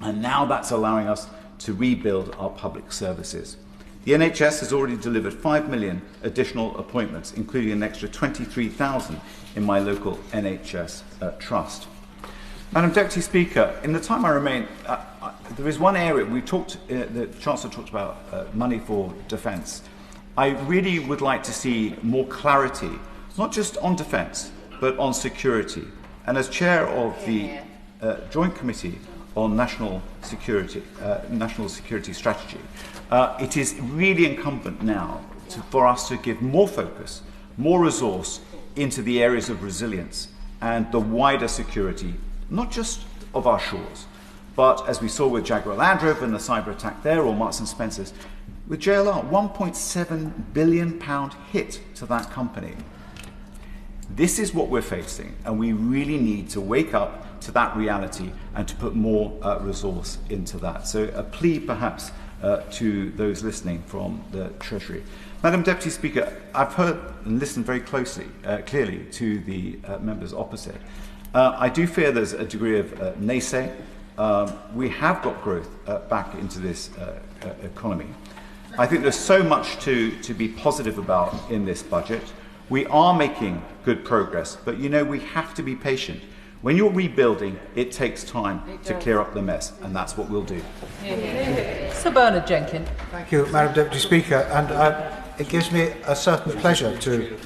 Speaker 6: And now that's allowing us to rebuild our public services. The NHS has already delivered 5 million additional appointments, including an extra 23,000 in my local NHS trust. Madam Deputy Speaker, in the time I remain, there is one area we talked, the Chancellor talked about money for defence. I really would like to see more clarity, not just on defence, but on security. And as chair of the Joint Committee on National Security Strategy, it is really incumbent now for us to give more focus, more resource into the areas of resilience and the wider security, not just of our shores, but as we saw with Jaguar Land Rover and the cyber attack there, or Marks and Spencer's, with JLR, £1.7 billion hit to that company. This is what we're facing, and we really need to wake up to that reality and to put more resource into that. So a plea perhaps to those listening from the Treasury. Madam Deputy Speaker, I've heard and listened very closely, clearly, to the members opposite. I do fear there's a degree of naysay. We have got growth back into this economy. I think there's so much to be positive about in this budget. We are making good progress, but you know, we have to be patient. When you're rebuilding, it takes time to clear up the mess, and that's what we'll do.
Speaker 8: Sir Bernard Jenkins.
Speaker 10: Thank you, Madam Deputy Speaker. And it gives me a certain pleasure to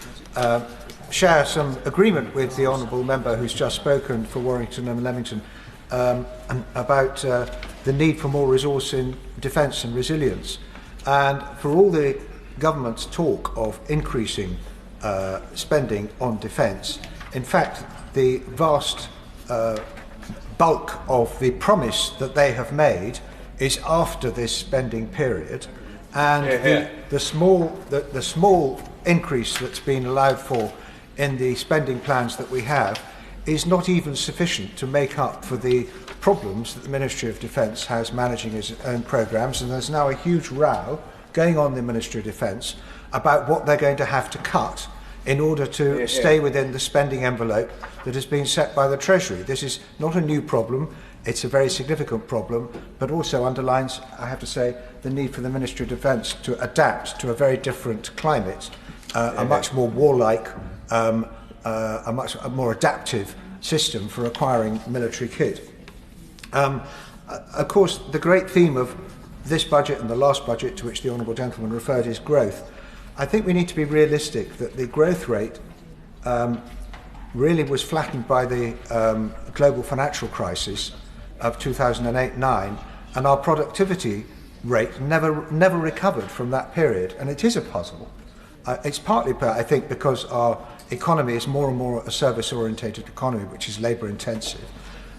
Speaker 10: share some agreement with the honourable member who's just spoken for Warrington and Leamington about the need for more resource in defence and resilience. And for all the government's talk of increasing spending on defence, in fact, the vast bulk of the promise that they have made is after this spending period, and the small increase that's been allowed for in the spending plans that we have is not even sufficient to make up for the problems that the Ministry of Defence has managing its own programmes, and there's now a huge row going on in the Ministry of Defence about what they're going to have to cut in order to stay within the spending envelope that has been set by the Treasury. This is not a new problem, it's a very significant problem, but also underlines, I have to say, the need for the Ministry of Defence to adapt to a very different climate, a much more warlike, a much more adaptive system for acquiring military kit. Of course, the great theme of this budget and the last budget to which the Honourable Gentleman referred is growth. I think we need to be realistic that the growth rate really was flattened by the global financial crisis of 2008-9, and our productivity rate never recovered from that period, and it is a puzzle. It's partly, I think, because our economy is more and more a service-orientated economy, which is labour-intensive.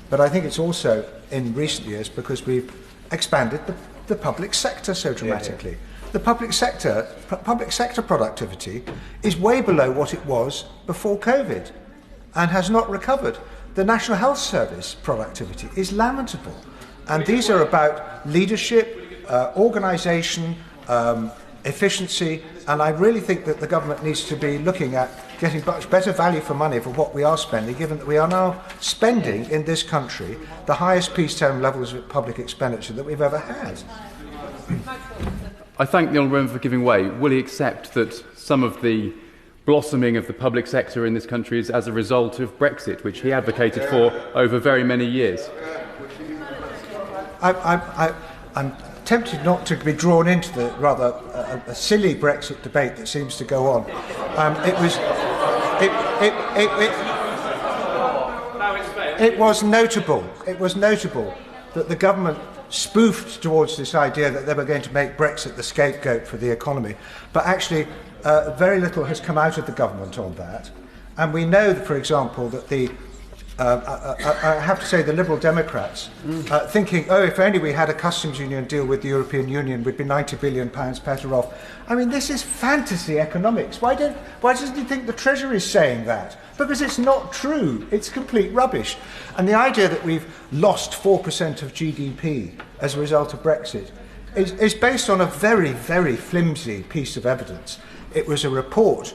Speaker 10: But I think it's also, in recent years, because we've expanded the public sector so dramatically. The public sector productivity is way below what it was before COVID and has not recovered. The National Health Service productivity is lamentable. And these are about leadership, organisation, efficiency, and I really think that the government needs to be looking at getting much better value for money for what we are spending, given that we are now spending in this country the highest peacetime levels of public expenditure that we've ever had.
Speaker 17: I thank the honourable member for giving way. Will he accept that some of the blossoming of the public sector in this country is as a result of Brexit, which he advocated for over very many years?
Speaker 10: I'm tempted not to be drawn into the rather a silly Brexit debate that seems to go on. It was notable that the government spoofed towards this idea that they were going to make Brexit the scapegoat for the economy, but actually very little has come out of the government on that. And we know, for example, that I have to say the Liberal Democrats thinking, oh, if only we had a customs union deal with the European Union, we'd be £90 billion better off. I mean, this is fantasy economics. Why doesn't he think the Treasury is saying that? Because it's not true. It's complete rubbish. And the idea that we've lost 4% of GDP as a result of Brexit is based on a very, very flimsy piece of evidence. It was a report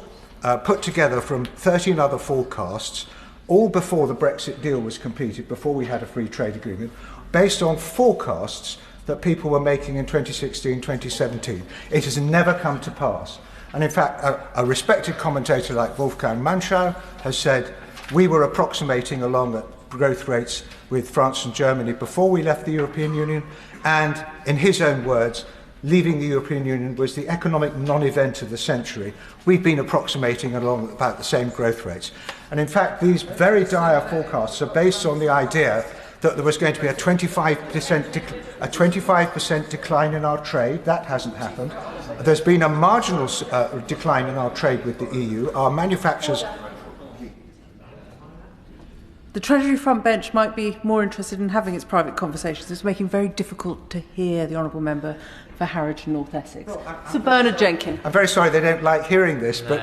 Speaker 10: put together from 13 other forecasts, all before the Brexit deal was completed, before we had a free trade agreement, based on forecasts that people were making in 2016, 2017. It has never come to pass. And in fact, a respected commentator like Wolfgang Manschau has said, we were approximating along at growth rates with France and Germany before we left the European Union, and in his own words, leaving the European Union was the economic non-event of the century. We've been approximating along about the same growth rates. And in fact, these very dire forecasts are based on the idea that there was going to be a 25% decline in our trade. That hasn't happened. There's been a marginal decline in our trade with the EU. Our manufacturers...
Speaker 19: The Treasury front bench might be more interested in having its private conversations. It's making it very difficult to hear the honourable member for Harwich and North Essex. Sir Bernard Jenkins.
Speaker 10: I'm very sorry they don't like hearing this, but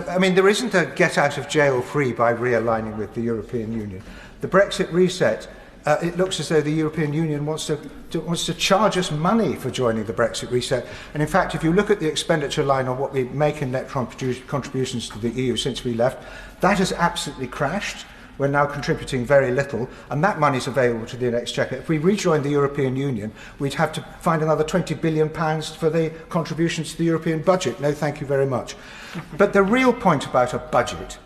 Speaker 10: I mean, there isn't a get out of jail free by realigning with the European Union. The Brexit reset, it looks as though the European Union wants to charge us money for joining the Brexit reset. And in fact, if you look at the expenditure line on what we make in net contributions to the EU since we left, that has absolutely crashed. We're now contributing very little, and that money is available to the Exchequer. If we rejoin the European Union, we'd have to find another £20 billion for the contributions to the European budget. No, thank you very much. But the real point about a budget,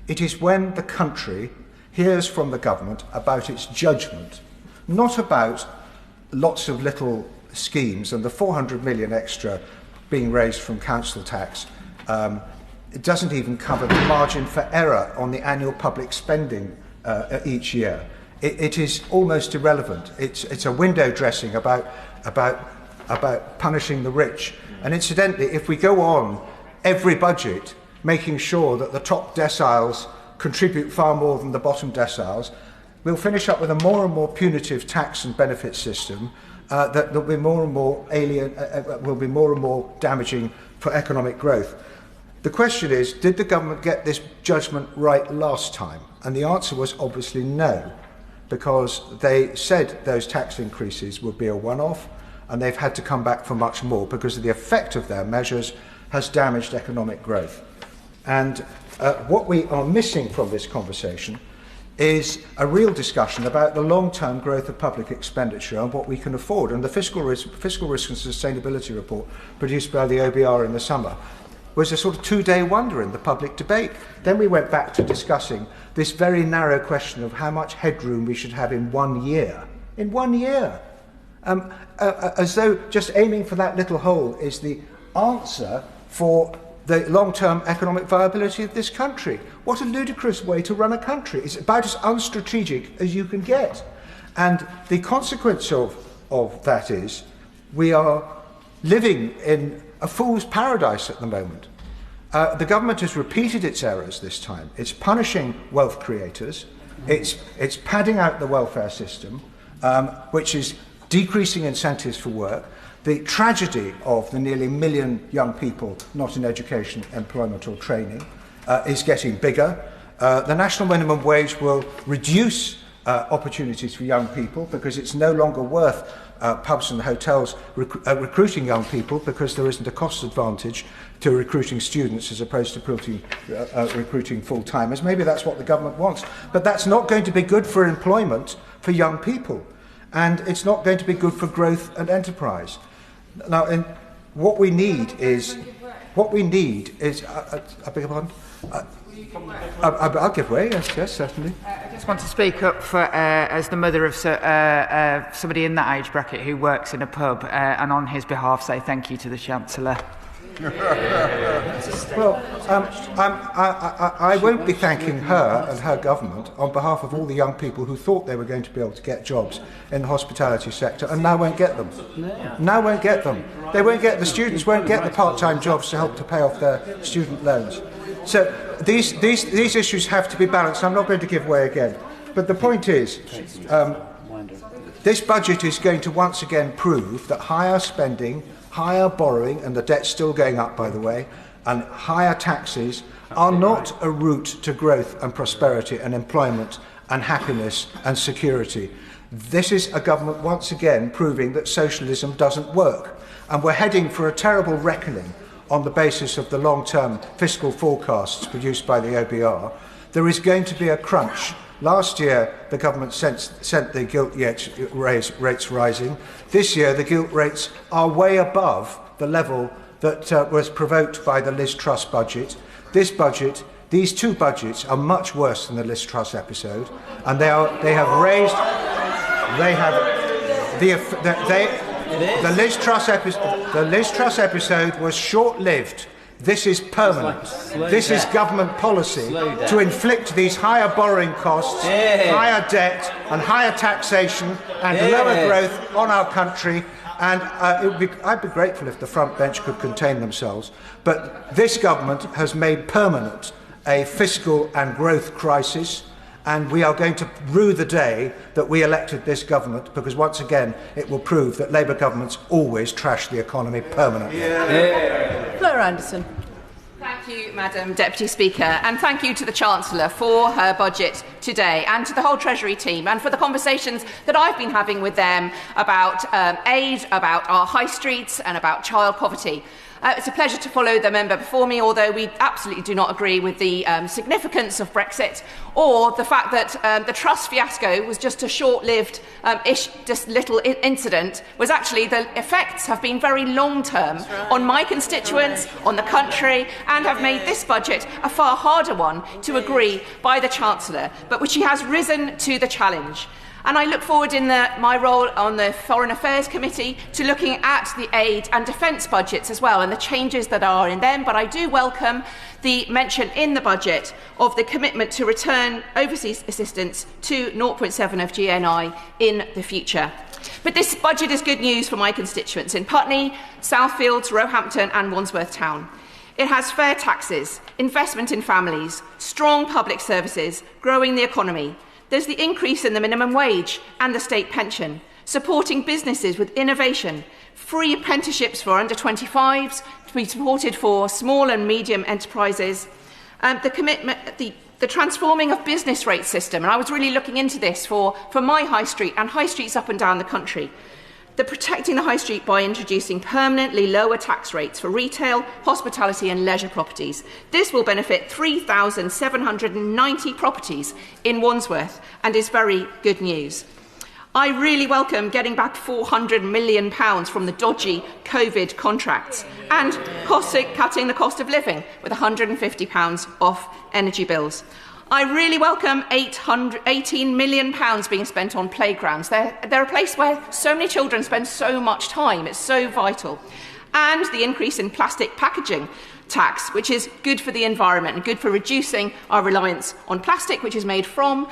Speaker 10: it is when the country hears from the government about its judgment, not about lots of little schemes and the 400 million extra being raised from council tax. It doesn't even cover the margin for error on the annual public spending each year. It is almost irrelevant. It's a window dressing about punishing the rich. And incidentally, if we go on every budget making sure that the top deciles contribute far more than the bottom deciles, we'll finish up with a more and more punitive tax and benefit system that will be more and more will be more and more damaging for economic growth. The question is, did the government get this judgment right last time? And the answer was obviously no, because they said those tax increases would be a one-off, and they've had to come back for much more because of the effect of their measures has damaged economic growth. And what we are missing from this conversation is a real discussion about the long-term growth of public expenditure and what we can afford. And the Fiscal Risk and Sustainability Report produced by the OBR in the summer was a sort of two-day wonder in the public debate. Then we went back to discussing this very narrow question of how much headroom we should have in 1 year. In 1 year. As though just aiming for that little hole is the answer for the long-term economic viability of this country. What a ludicrous way to run a country. It's about as unstrategic as you can get. And the consequence of that is we are living in a fool's paradise at the moment. The government has repeated its errors this time. It's punishing wealth creators. It's padding out the welfare system, which is decreasing incentives for work. The tragedy of the nearly 1 million young people not in education, employment or training is getting bigger. The national minimum wage will reduce opportunities for young people because it's no longer worth pubs and hotels recruiting young people because there isn't a cost advantage to recruiting students as opposed to recruiting full-timers. Maybe that's what the government wants, but that's not going to be good for employment for young people, and it's not going to be good for growth and enterprise. Now, what we need is I beg your pardon? I'll give way, yes, certainly.
Speaker 4: I just want to speak up for, as the mother of somebody in that age bracket who works in a pub, and on his behalf say thank you to the Chancellor.
Speaker 10: Well, I won't be thanking her and her government on behalf of all the young people who thought they were going to be able to get jobs in the hospitality sector and now won't get them. Now won't get them. They won't get, the students won't get the part-time jobs to help to pay off their student loans. So these issues have to be balanced. I'm not going to give way again. But the point is, this budget is going to once again prove that higher spending, higher borrowing, and the debt's still going up, by the way, and higher taxes are not a route to growth and prosperity and employment and happiness and security. This is a government once again proving that socialism doesn't work. And we're heading for a terrible reckoning on the basis of the long-term fiscal forecasts produced by the OBR. There is going to be a crunch. Last year, the government sent the gilt rates rising. This year, the gilt rates are way above the level that was provoked by the Liz Truss budget. This budget, these two budgets, are much worse than the Liz Truss episode, and the Liz Truss episode was short-lived. This is permanent. This is government policy to inflict these higher borrowing costs, higher debt and higher taxation and lower growth on our country. And I'd be grateful if the front bench could contain themselves. But this government has made permanent a fiscal and growth crisis. And we are going to rue the day that we elected this government, because once again it will prove that Labour governments always trash the economy permanently.
Speaker 19: Fleur Anderson.
Speaker 13: Thank you, Madam Deputy Speaker, and thank you to the Chancellor for her budget today, and to the whole Treasury team, and for the conversations that I've been having with them about aid, about our high streets and about child poverty. It's a pleasure to follow the member before me, although we absolutely do not agree with the significance of Brexit or the fact that the Truss fiasco was just a short-lived just little incident, was actually the effects have been very long-term on my constituents, on the country, and have made this budget a far harder one to agree by the Chancellor, but which he has risen to the challenge. And I look forward in my role on the Foreign Affairs Committee to looking at the aid and defence budgets as well and the changes that are in them. But I do welcome the mention in the budget of the commitment to return overseas assistance to 0.7 of GNI in the future. But this budget is good news for my constituents in Putney, Southfields, Roehampton and Wandsworth Town. It has fair taxes, investment in families, strong public services, growing the economy. There's the increase in the minimum wage and the state pension, supporting businesses with innovation, free apprenticeships for under 25s to be supported for small and medium enterprises, the transforming of business rate system, and I was really looking into this for my high street and high streets up and down the country. The protecting the high street by introducing permanently lower tax rates for retail, hospitality and leisure properties. This will benefit 3,790 properties in Wandsworth and is very good news. I really welcome getting back £400 million from the dodgy COVID contracts and cutting the cost of living with £150 off energy bills. I really welcome £18 million being spent on playgrounds. They're a place where so many children spend so much time. It's so vital. And the increase in plastic packaging tax, which is good for the environment and good for reducing our reliance on plastic, which is made from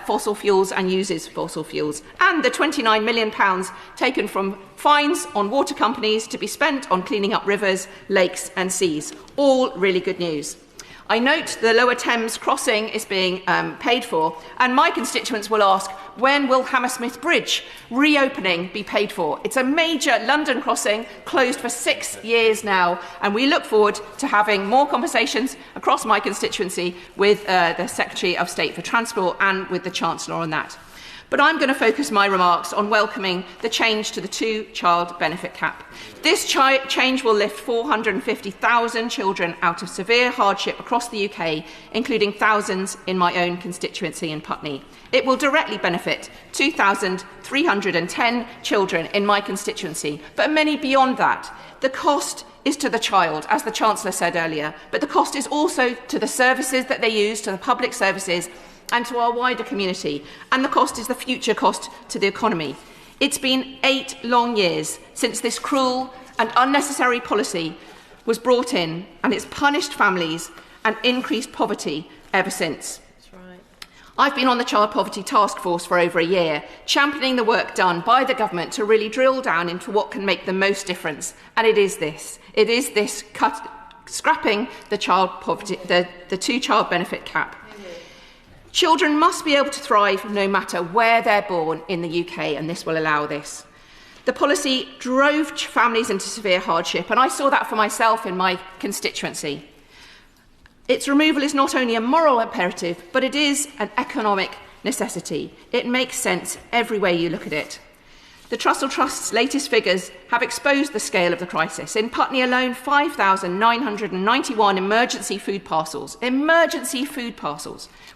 Speaker 13: fossil fuels and uses fossil fuels. And the £29 million taken from fines on water companies to be spent on cleaning up rivers, lakes and seas. All really good news. I note the Lower Thames crossing is being paid for, and my constituents will ask, when will Hammersmith Bridge reopening be paid for? It's a major London crossing, closed for 6 years now, and we look forward to having more conversations across my constituency with the Secretary of State for Transport and with the Chancellor on that. But I'm going to focus my remarks on welcoming the change to the two-child benefit cap. This change will lift 450,000 children out of severe hardship across the UK, including thousands in my own constituency in Putney. It will directly benefit 2,310 children in my constituency, but many beyond that. The cost is to the child, as the Chancellor said earlier, but the cost is also to the services that they use, to the public services, and to our wider community, and the cost is the future cost to the economy. It's been 8 long years since this cruel and unnecessary policy was brought in, and it's punished families and increased poverty ever since. That's right. I've been on the Child Poverty Task Force for over a year, championing the work done by the government to really drill down into what can make the most difference, and it is this. It is this scrapping the the two-child benefit cap. Children must be able to thrive no matter where they're born in the UK, and this will allow this. The policy drove families into severe hardship, and I saw that for myself in my constituency. Its removal is not only a moral imperative, but it is an economic necessity. It makes sense every way you look at it. The Trussell Trust's latest figures have exposed the scale of the crisis. In Putney alone, 5,991 emergency food parcels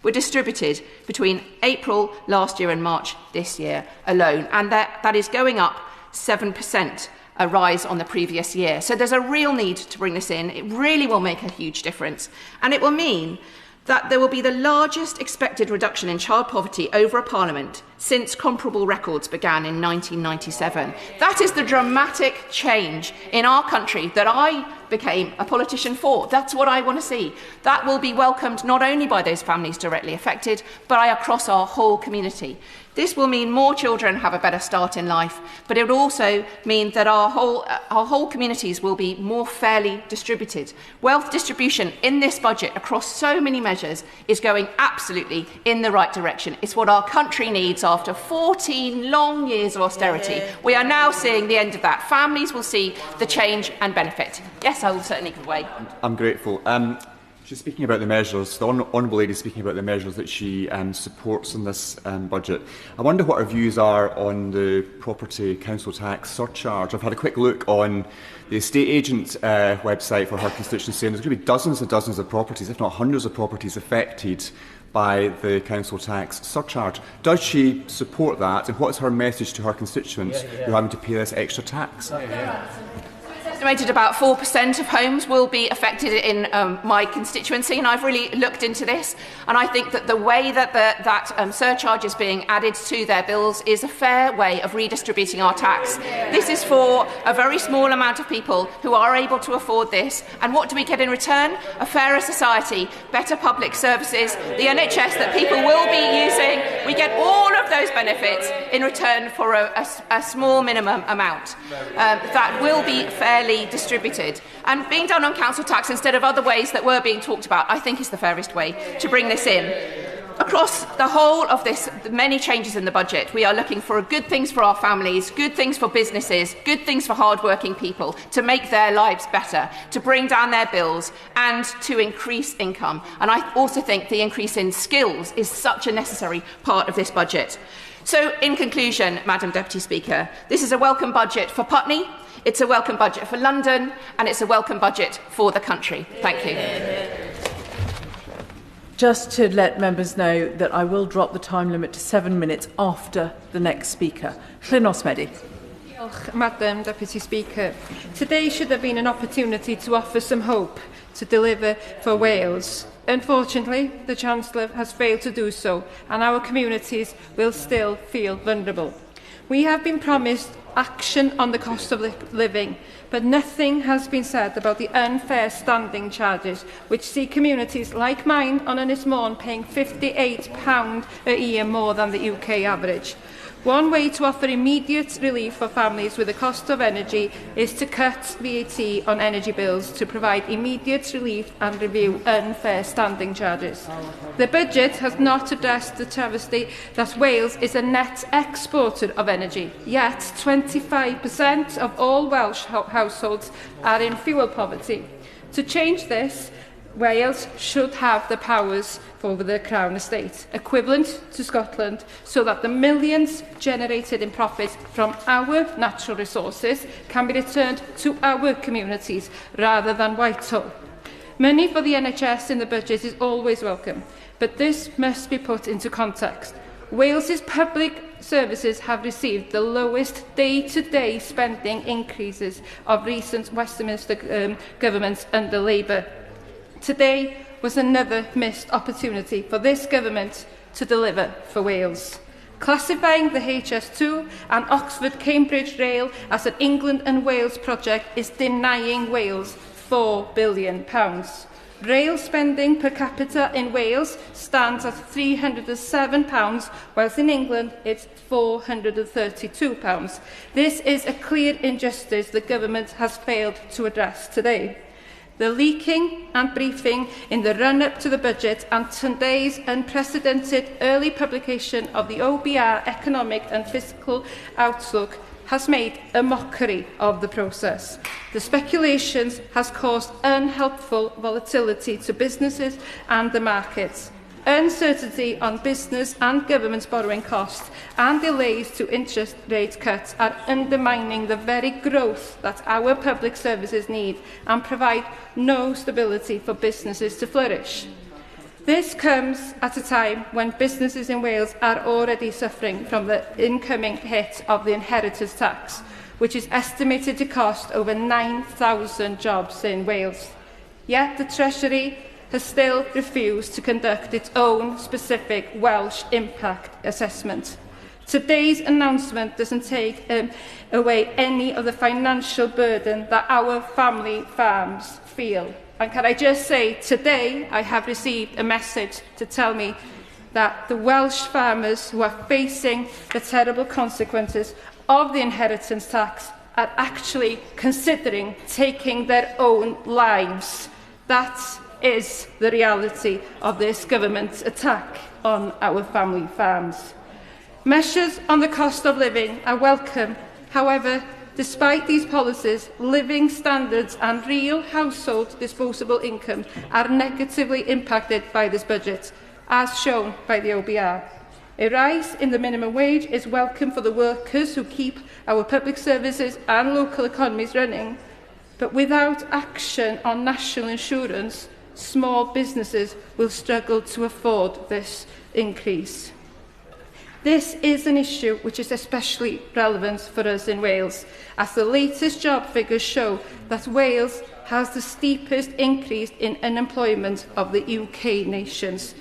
Speaker 13: were distributed between April last year and March this year alone, and that is going up 7%, a rise on the previous year. So there's a real need to bring this in. It really will make a huge difference, and it will mean that there will be the largest expected reduction in child poverty over a parliament since comparable records began in 1997. That is the dramatic change in our country that I became a politician for. That's what I want to see. That will be welcomed not only by those families directly affected, but across our whole community. This will mean more children have a better start in life, but it will also mean that our whole communities will be more fairly distributed. Wealth distribution in this budget across so many measures is going absolutely in the right direction. It's what our country needs after 14 long years of austerity. We are now seeing the end of that. Families will see the change and benefit. Yes, I will certainly give way.
Speaker 11: I'm grateful. She's speaking about the measures, the Honourable Lady is speaking about the measures that she supports in this budget. I wonder what her views are on the property council tax surcharge. I've had a quick look on the estate agent website for her constituency, and there's going to be dozens and dozens of properties, if not hundreds of properties, affected by the council tax surcharge. Does she support that, and what is her message to her constituents who are having to pay this extra tax?
Speaker 13: Estimated about 4% of homes will be affected in my constituency, and I've really looked into this, and I think that the way that that surcharge is being added to their bills is a fair way of redistributing our tax. This is for a very small amount of people who are able to afford this, and what do we get in return? A fairer society, better public services, the NHS that people will be using. We get all of those benefits in return for a small minimum amount that will be fairly distributed, and being done on council tax instead of other ways that were being talked about, I think is the fairest way to bring this in. Across the whole of this, the many changes in the budget, we are looking for good things for our families, good things for businesses, good things for hard-working people, to make their lives better, to bring down their bills and to increase income. And I also think the increase in skills is such a necessary part of this budget. So, in conclusion, Madam Deputy Speaker, this is a welcome budget for Putney, it's a welcome budget for London, and it's a welcome budget for the country. Thank you.
Speaker 19: Just to let members know that I will drop the time limit to 7 minutes after the next speaker. Llyn Osmedi.
Speaker 16: Madam Deputy Speaker. Today should have been an opportunity to offer some hope to deliver for Wales. Unfortunately, the Chancellor has failed to do so, and our communities will still feel vulnerable. We have been promised action on the cost of living, but nothing has been said about the unfair standing charges, which see communities like mine on Ynys Môn paying £58 a year more than the UK average. One way to offer immediate relief for families with the cost of energy is to cut VAT on energy bills to provide immediate relief and review unfair standing charges. The budget has not addressed the travesty that Wales is a net exporter of energy, yet 25% of all Welsh households are in fuel poverty. To change this, Wales should have the powers over the Crown Estate, equivalent to Scotland, so that the millions generated in profit from our natural resources can be returned to our communities rather than Whitehall. Money for the NHS in the budget is always welcome, but this must be put into context. Wales's public services have received the lowest day-to-day spending increases of recent Westminster governments under Labour. Today was another missed opportunity for this government to deliver for Wales. Classifying the HS2 and Oxford-Cambridge Rail as an England and Wales project is denying Wales £4 billion. Rail spending per capita in Wales stands at £307, whilst in England it's £432. This is a clear injustice the government has failed to address today. The leaking and briefing in the run-up to the budget and today's unprecedented early publication of the OBR Economic and Fiscal Outlook has made a mockery of the process. The speculations has caused unhelpful volatility to businesses and the markets. Uncertainty on business and government borrowing costs and delays to interest rate cuts are undermining the very growth that our public services need and provide no stability for businesses to flourish. This comes at a time when businesses in Wales are already suffering from the incoming hit of the inheritance tax, which is estimated to cost over 9,000 jobs in Wales. Yet the Treasury has still refused to conduct its own specific Welsh impact assessment. Today's announcement doesn't take away any of the financial burden that our family farms feel. And can I just say, today I have received a message to tell me that the Welsh farmers who are facing the terrible consequences of the inheritance tax are actually considering taking their own lives. That is the reality of this government's attack on our family farms. Measures on the cost of living are welcome. However, Despite these policies, living standards and real household disposable income are negatively impacted by this budget, as shown by the OBR. A rise in the minimum wage is welcome for the workers who keep our public services and local economies running, but without action on national insurance, small businesses will struggle to afford this increase. This is an issue which is especially relevant for us in Wales, as the latest job figures show that Wales has the steepest increase in unemployment of the UK nations.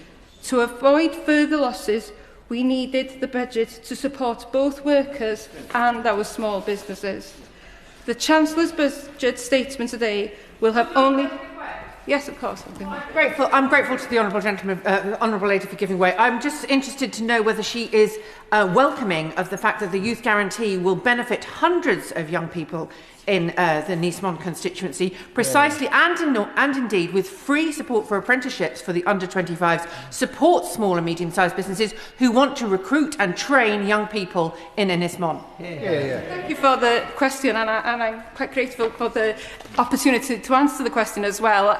Speaker 16: To avoid further losses, we needed the budget to support both workers and our small businesses. The Chancellor's budget statement today will have only... Yes, of course.
Speaker 5: I'm grateful to the honourable lady for giving way. I'm just interested to know whether she is welcoming of the fact that the Youth Guarantee will benefit hundreds of young people in the Nice-Mont constituency, precisely and indeed with free support for apprenticeships for the under-25s, support small and medium-sized businesses who want to recruit and train young people in Nice-Mont.
Speaker 16: Thank you for the question, and I'm quite grateful for the opportunity to answer the question as well.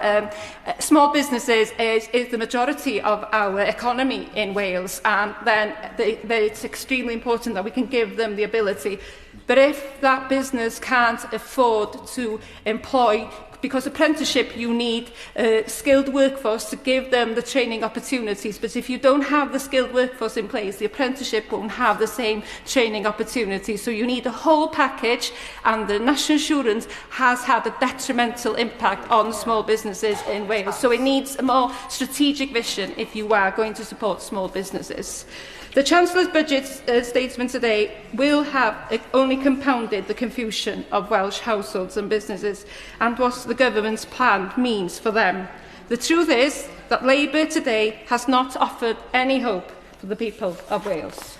Speaker 16: Small businesses is the majority of our economy in Wales, and then it's extremely important that we can give them the ability. But if that business can't afford to employ, because apprenticeship you need a skilled workforce to give them the training opportunities, but if you don't have the skilled workforce in place, the apprenticeship won't have the same training opportunities. So you need a whole package, and the national insurance has had a detrimental impact on small businesses in Wales. So it needs a more strategic vision if you are going to support small businesses. The Chancellor's budget statement today will have only compounded the confusion of Welsh households and businesses and what the government's plan means for them. The truth is that Labour today has not offered any hope for the people of Wales.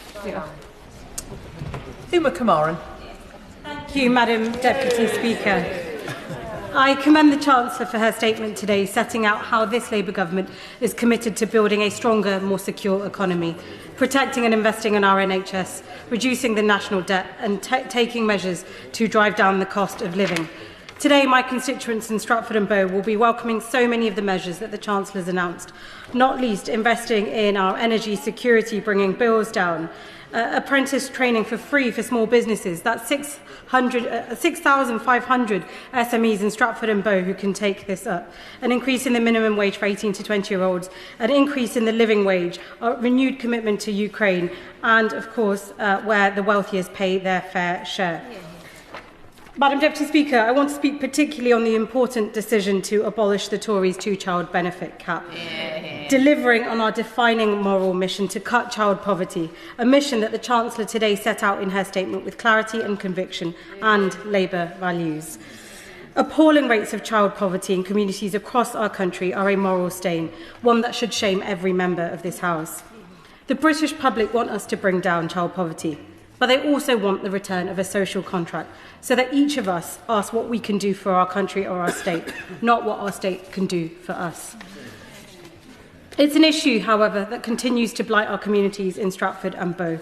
Speaker 8: Uma Kamaran.
Speaker 18: Thank you, Madam Deputy Speaker. I commend the Chancellor for her statement today, setting out how this Labour government is committed to building a stronger, more secure economy, protecting and investing in our NHS, reducing the national debt and taking measures to drive down the cost of living. Today, my constituents in Stratford and Bow will be welcoming so many of the measures that the Chancellor has announced, not least investing in our energy security, bringing bills down, apprentice training for free for small businesses. That's 6,500 SMEs in Stratford and Bow who can take this up. An increase in the minimum wage for 18 to 20-year-olds, an increase in the living wage, a renewed commitment to Ukraine, and, of course, where the wealthiest pay their fair share. Madam Deputy Speaker, I want to speak particularly on the important decision to abolish the Tories' two-child benefit cap, delivering on our defining moral mission to cut child poverty, a mission that the Chancellor today set out in her statement with clarity and conviction and Labour values. Appalling rates of child poverty in communities across our country are a moral stain, one that should shame every member of this House. The British public want us to bring down child poverty, but they also want the return of a social contract, so that each of us asks what we can do for our country or our state, not what our state can do for us. It's an issue, however, that continues to blight our communities in Stratford and Bow.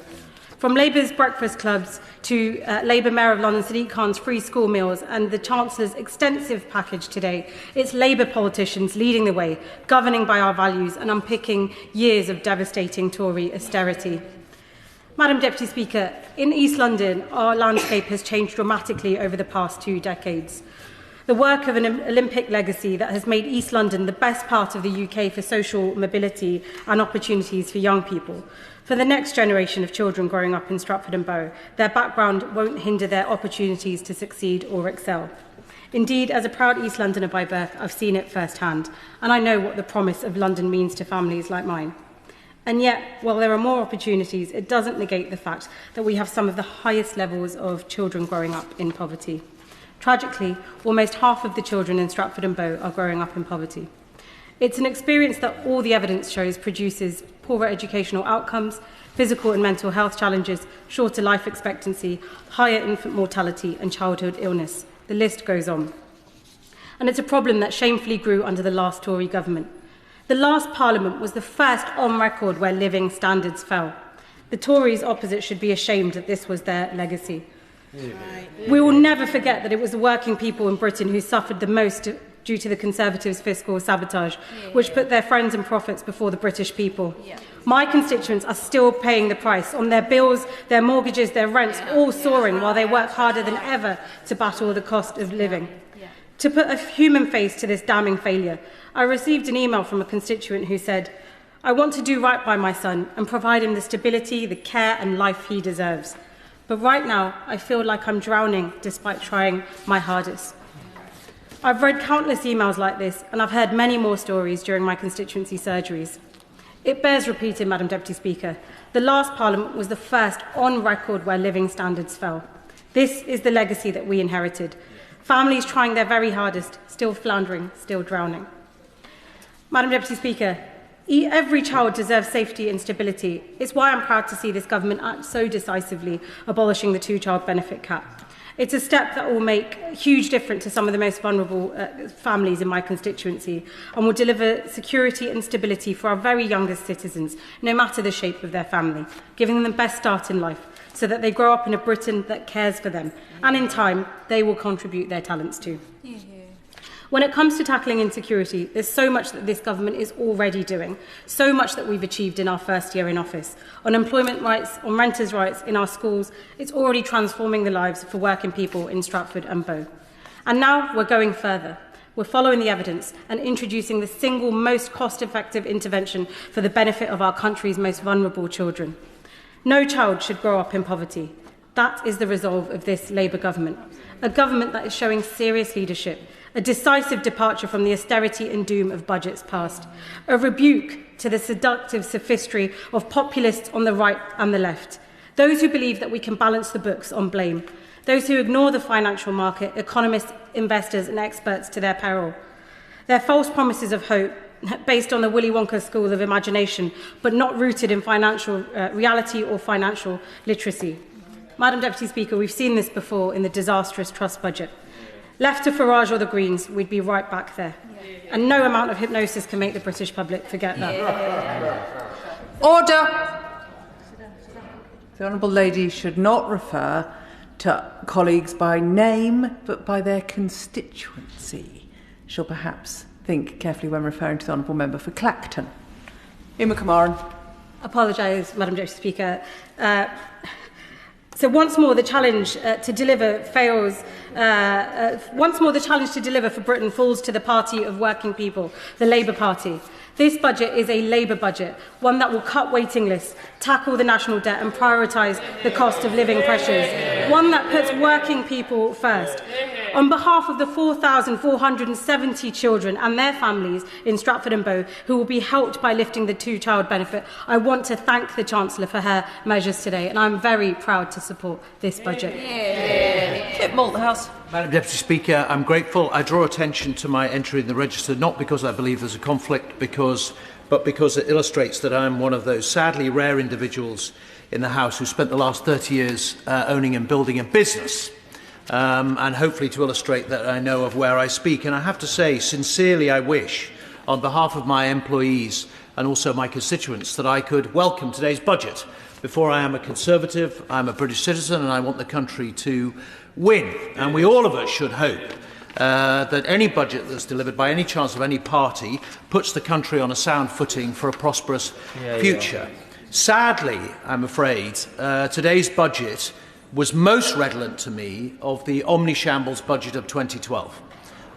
Speaker 18: From Labour's breakfast clubs to Labour Mayor of London Sadiq Khan's free school meals and the Chancellor's extensive package today, it's Labour politicians leading the way, governing by our values and unpicking years of devastating Tory austerity. Madam Deputy Speaker, in East London, our landscape has changed dramatically over the past 2 decades. The work of an Olympic legacy that has made East London the best part of the UK for social mobility and opportunities for young people. For the next generation of children growing up in Stratford and Bow, their background won't hinder their opportunities to succeed or excel. Indeed, as a proud East Londoner by birth, I've seen it firsthand, and I know what the promise of London means to families like mine. And yet, while there are more opportunities, it doesn't negate the fact that we have some of the highest levels of children growing up in poverty. Tragically, almost half of the children in Stratford and Bow are growing up in poverty. It's an experience that all the evidence shows produces poorer educational outcomes, physical and mental health challenges, shorter life expectancy, higher infant mortality and childhood illness. The list goes on. And it's a problem that shamefully grew under the last Tory government. The last Parliament was the first on record where living standards fell. The Tories opposite should be ashamed that this was their legacy. We will never forget that it was the working people in Britain who suffered the most due to the Conservatives' fiscal sabotage, which put their friends and profits before the British people. My constituents are still paying the price on their bills, their mortgages, their rents, all soaring while they work harder than ever to battle the cost of living. To put a human face to this damning failure, I received an email from a constituent who said, "I want to do right by my son and provide him the stability, the care and life he deserves. But right now, I feel like I'm drowning despite trying my hardest." I've read countless emails like this, and I've heard many more stories during my constituency surgeries. It bears repeating, Madam Deputy Speaker. The last Parliament was the first on record where living standards fell. This is the legacy that we inherited. Families trying their very hardest, still floundering, still drowning. Madam Deputy Speaker, every child deserves safety and stability. It's why I'm proud to see this government act so decisively, abolishing the two-child benefit cap. It's a step that will make a huge difference to some of the most vulnerable families in my constituency and will deliver security and stability for our very youngest citizens, no matter the shape of their family, giving them the best start in life so that they grow up in a Britain that cares for them and in time they will contribute their talents to. When it comes to tackling insecurity, there's so much that this government is already doing, so much that we've achieved in our first year in office. On employment rights, on renters' rights, in our schools, it's already transforming the lives for working people in Stratford and Bow. And now we're going further. We're following the evidence and introducing the single most cost-effective intervention for the benefit of our country's most vulnerable children. No child should grow up in poverty. That is the resolve of this Labour government, a government that is showing serious leadership, a decisive departure from the austerity and doom of budgets past, a rebuke to the seductive sophistry of populists on the right and the left, those who believe that we can balance the books on blame, those who ignore the financial market, economists, investors and experts to their peril. Their false promises of hope, based on the Willy Wonka school of imagination, but not rooted in financial reality or financial literacy. Madam Deputy Speaker, we've seen this before in the disastrous trust budget. Left to Farage or the Greens, we'd be right back there. And no amount of hypnosis can make the British public forget that.
Speaker 19: Order! The Honourable Lady should not refer to colleagues by name, but by their constituency. She'll perhaps think carefully when referring to the Honourable Member for Clacton. Emma Cameron.
Speaker 18: Apologise, Madam Deputy Speaker. So once more, the challenge to deliver fails. Once more, the challenge to deliver for Britain falls to the party of working people, the Labour Party. This budget is a Labour budget, one that will cut waiting lists, tackle the national debt and prioritise the cost of living pressures, one that puts working people first. On behalf of the 4,470 children and their families in Stratford and Bow who will be helped by lifting the two-child benefit, I want to thank the Chancellor for her measures today, and I'm very proud to support this budget.
Speaker 19: Kit Malthouse.
Speaker 1: Madam Deputy Speaker, I'm grateful. I draw attention to my entry in the register, not because I believe there's a conflict, but because it illustrates that I'm one of those sadly rare individuals in the House who spent the last 30 years owning and building a business. And hopefully to illustrate that I know of where I speak. And I have to say, sincerely, I wish, on behalf of my employees and also my constituents, that I could welcome today's budget. Before I am a Conservative, I'm a British citizen and I want the country to win. And we all of us should hope that any budget that's delivered by any chance of any party puts the country on a sound footing for a prosperous future. Sadly, I'm afraid, today's budget was most redolent to me of the omni-shambles budget of 2012.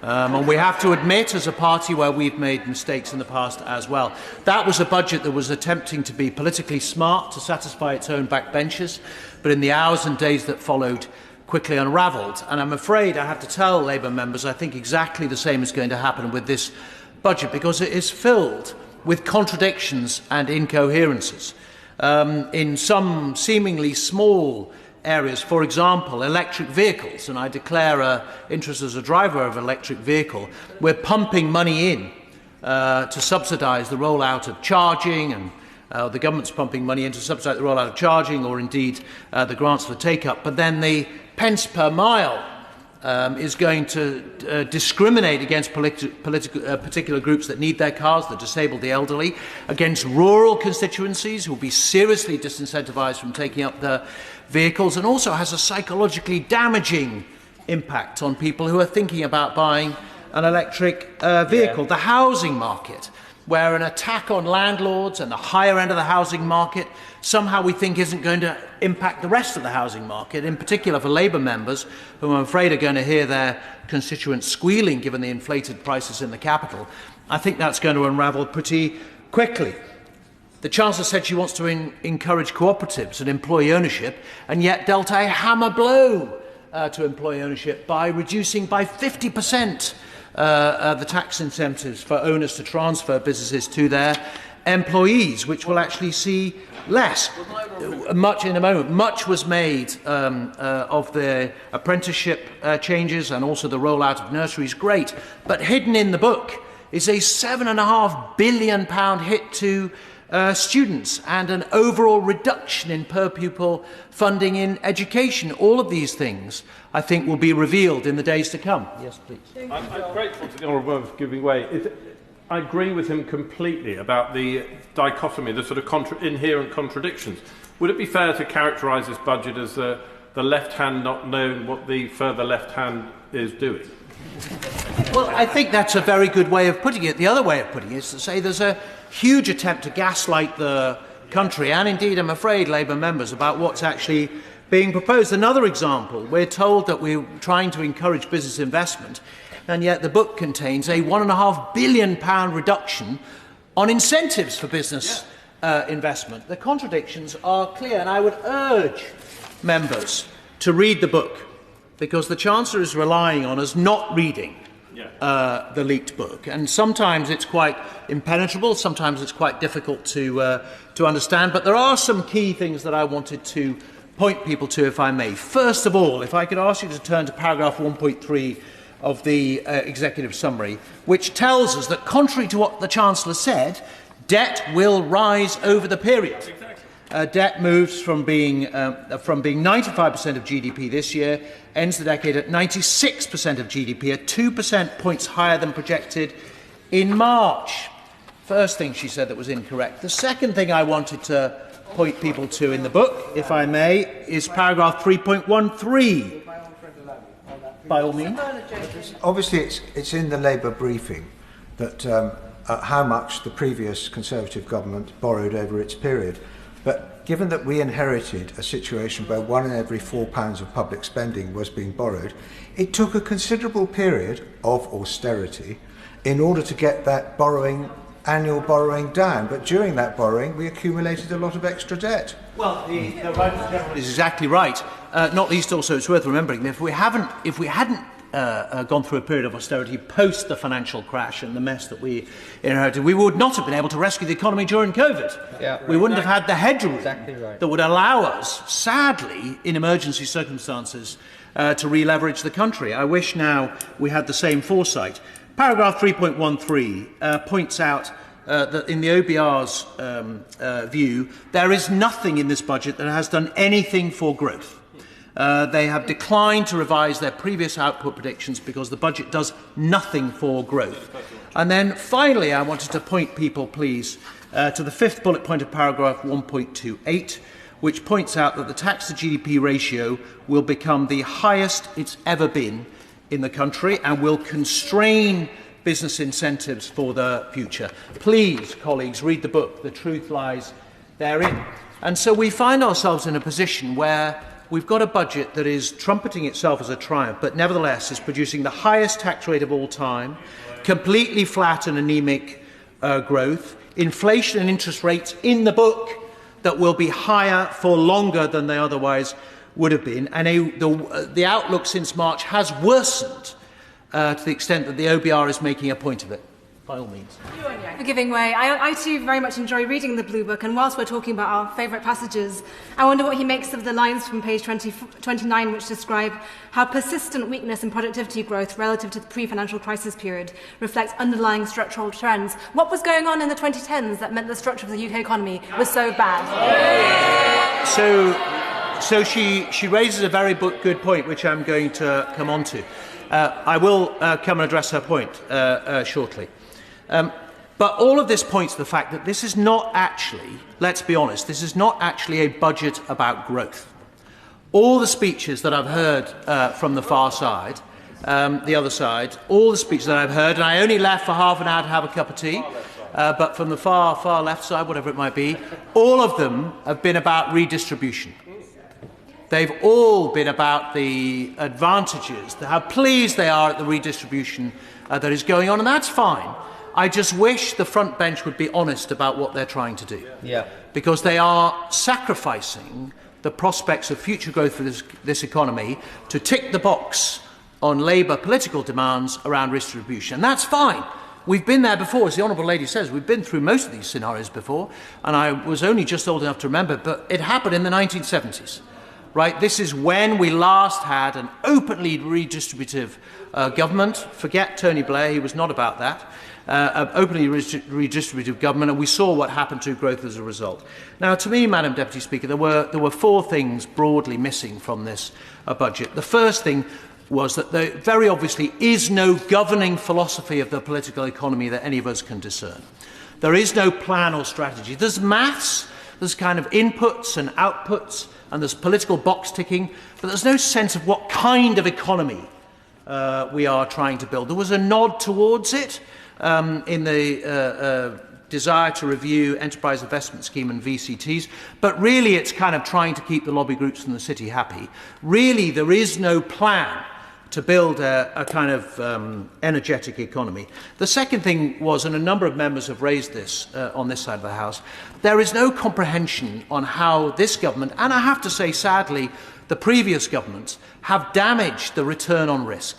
Speaker 1: And we have to admit, as a party where we've made mistakes in the past as well, that was a budget that was attempting to be politically smart to satisfy its own backbenchers, but in the hours and days that followed, quickly unravelled. And I'm afraid I have to tell Labour members I think exactly the same is going to happen with this budget, because it is filled with contradictions and incoherences. In some seemingly small areas, for example, electric vehicles, and I declare an interest as a driver of an electric vehicle, we're pumping money in to subsidise the rollout of charging, and the government's pumping money in to subsidise the rollout of charging, or indeed the grants for take-up, but then the pence per mile is going to discriminate against particular groups that need their cars, the disabled, the elderly, against rural constituencies who will be seriously disincentivised from taking up their vehicles, and also has a psychologically damaging impact on people who are thinking about buying an electric vehicle. Yeah. The housing market, where an attack on landlords and the higher end of the housing market somehow we think isn't going to impact the rest of the housing market, in particular for Labour members, who I'm afraid are going to hear their constituents squealing given the inflated prices in the capital. I think that's going to unravel pretty quickly. The Chancellor said she wants to encourage cooperatives and employee ownership, and yet dealt a hammer blow to employee ownership by reducing by 50% the tax incentives for owners to transfer businesses to their employees, which will actually see less. Much in a moment. Much was made of the apprenticeship changes and also the rollout of nurseries. Great. But hidden in the book is a £7.5 billion hit to students and an overall reduction in per pupil funding in education. All of these things, I think, will be revealed in the days to come. Yes, please.
Speaker 15: I'm grateful to the Honourable Member for giving way. I agree with him completely about the dichotomy, the sort of inherent contradictions. Would it be fair to characterise this budget as the left hand not knowing what the further left hand is doing?
Speaker 1: Well, I think that's a very good way of putting it. The other way of putting it is to say there's a huge attempt to gaslight the country, and indeed, I'm afraid, Labour members, about what's actually being proposed. Another example, we're told that we're trying to encourage business investment, and yet the book contains a £1.5 billion reduction on incentives for business investment. The contradictions are clear, and I would urge members to read the book, because the Chancellor is relying on us not reading the leaked book. And sometimes it's quite impenetrable, sometimes it's quite difficult to understand. But there are some key things that I wanted to point people to, if I may. First of all, if I could ask you to turn to paragraph 1.3 of the executive summary, which tells us that, contrary to what the Chancellor said, debt will rise over the period. Debt moves from being 95% of GDP this year, ends the decade at 96% of GDP, at 2% points higher than projected in March. First thing she said that was incorrect. The second thing I wanted to point people to in the book, if I may, is paragraph 3.13. By all means.
Speaker 10: Obviously, it's in the Labour briefing that how much the previous Conservative government borrowed over its period. But given that we inherited a situation where £1 in every £4 of public spending was being borrowed, it took a considerable period of austerity in order to get that annual borrowing down. But during that borrowing, we accumulated a lot of extra debt.
Speaker 1: Well, the right general is exactly right. Not least also, it's worth remembering that if we hadn't gone through a period of austerity post the financial crash and the mess that we inherited, we would not have been able to rescue the economy during COVID. Yeah, right. We wouldn't have had the headroom that would allow us, sadly, in emergency circumstances, to re-leverage the country. I wish now we had the same foresight. Paragraph 3.13 points out that in the OBR's view, there is nothing in this budget that has done anything for growth. They have declined to revise their previous output predictions because the budget does nothing for growth. And then finally, I wanted to point people, please, to the fifth bullet point of paragraph 1.28, which points out that the tax to GDP ratio will become the highest it's ever been in the country and will constrain business incentives for the future. Please, colleagues, read the book. The truth lies therein. And so we find ourselves in a position where we've got a budget that is trumpeting itself as a triumph, but nevertheless is producing the highest tax rate of all time, completely flat and anemic growth, inflation and interest rates in the book that will be higher for longer than they otherwise would have been, and the outlook since March has worsened to the extent that the OBR is making a point of it. By all means.
Speaker 20: For giving way. I too very much enjoy reading the Blue Book, and whilst we're talking about our favourite passages, I wonder what he makes of the lines from page 29 which describe how persistent weakness in productivity growth relative to the pre-financial crisis period reflects underlying structural trends. What was going on in the 2010s that meant the structure of the UK economy was so bad?
Speaker 1: she raises a very good point, which I'm going to come on to. I will come and address her point shortly. But all of this points to the fact that this is not actually, let's be honest, this is not actually a budget about growth. All the speeches that I've heard from the far side, the other side, all the speeches that I've heard, and I only left for half an hour to have a cup of tea, but from the far left side, whatever it might be, all of them have been about redistribution. They've all been about the advantages, how pleased they are at the redistribution that is going on, and that's fine. I just wish the front bench would be honest about what they're trying to do. Yeah. Because they are sacrificing the prospects of future growth for this economy to tick the box on Labour political demands around redistribution. And that's fine. We've been there before, as the Honourable Lady says. We've been through most of these scenarios before, and I was only just old enough to remember, but it happened in the 1970s. Right? This is when we last had an openly redistributive government. Forget Tony Blair, he was not about that. An openly redistributive government, and we saw what happened to growth as a result. Now, to me, Madam Deputy Speaker, there were four things broadly missing from this budget. The first thing was that there very obviously is no governing philosophy of the political economy that any of us can discern. There is no plan or strategy. There's maths, there's kind of inputs and outputs, and there's political box ticking, but there's no sense of what kind of economy we are trying to build. There was a nod towards it in the desire to review Enterprise Investment Scheme and VCTs, but really it's kind of trying to keep the lobby groups in the city happy. Really, there is no plan to build a kind of energetic economy. The second thing was, and a number of members have raised this on this side of the House, there is no comprehension on how this government, and I have to say sadly, the previous governments, have damaged the return on risk.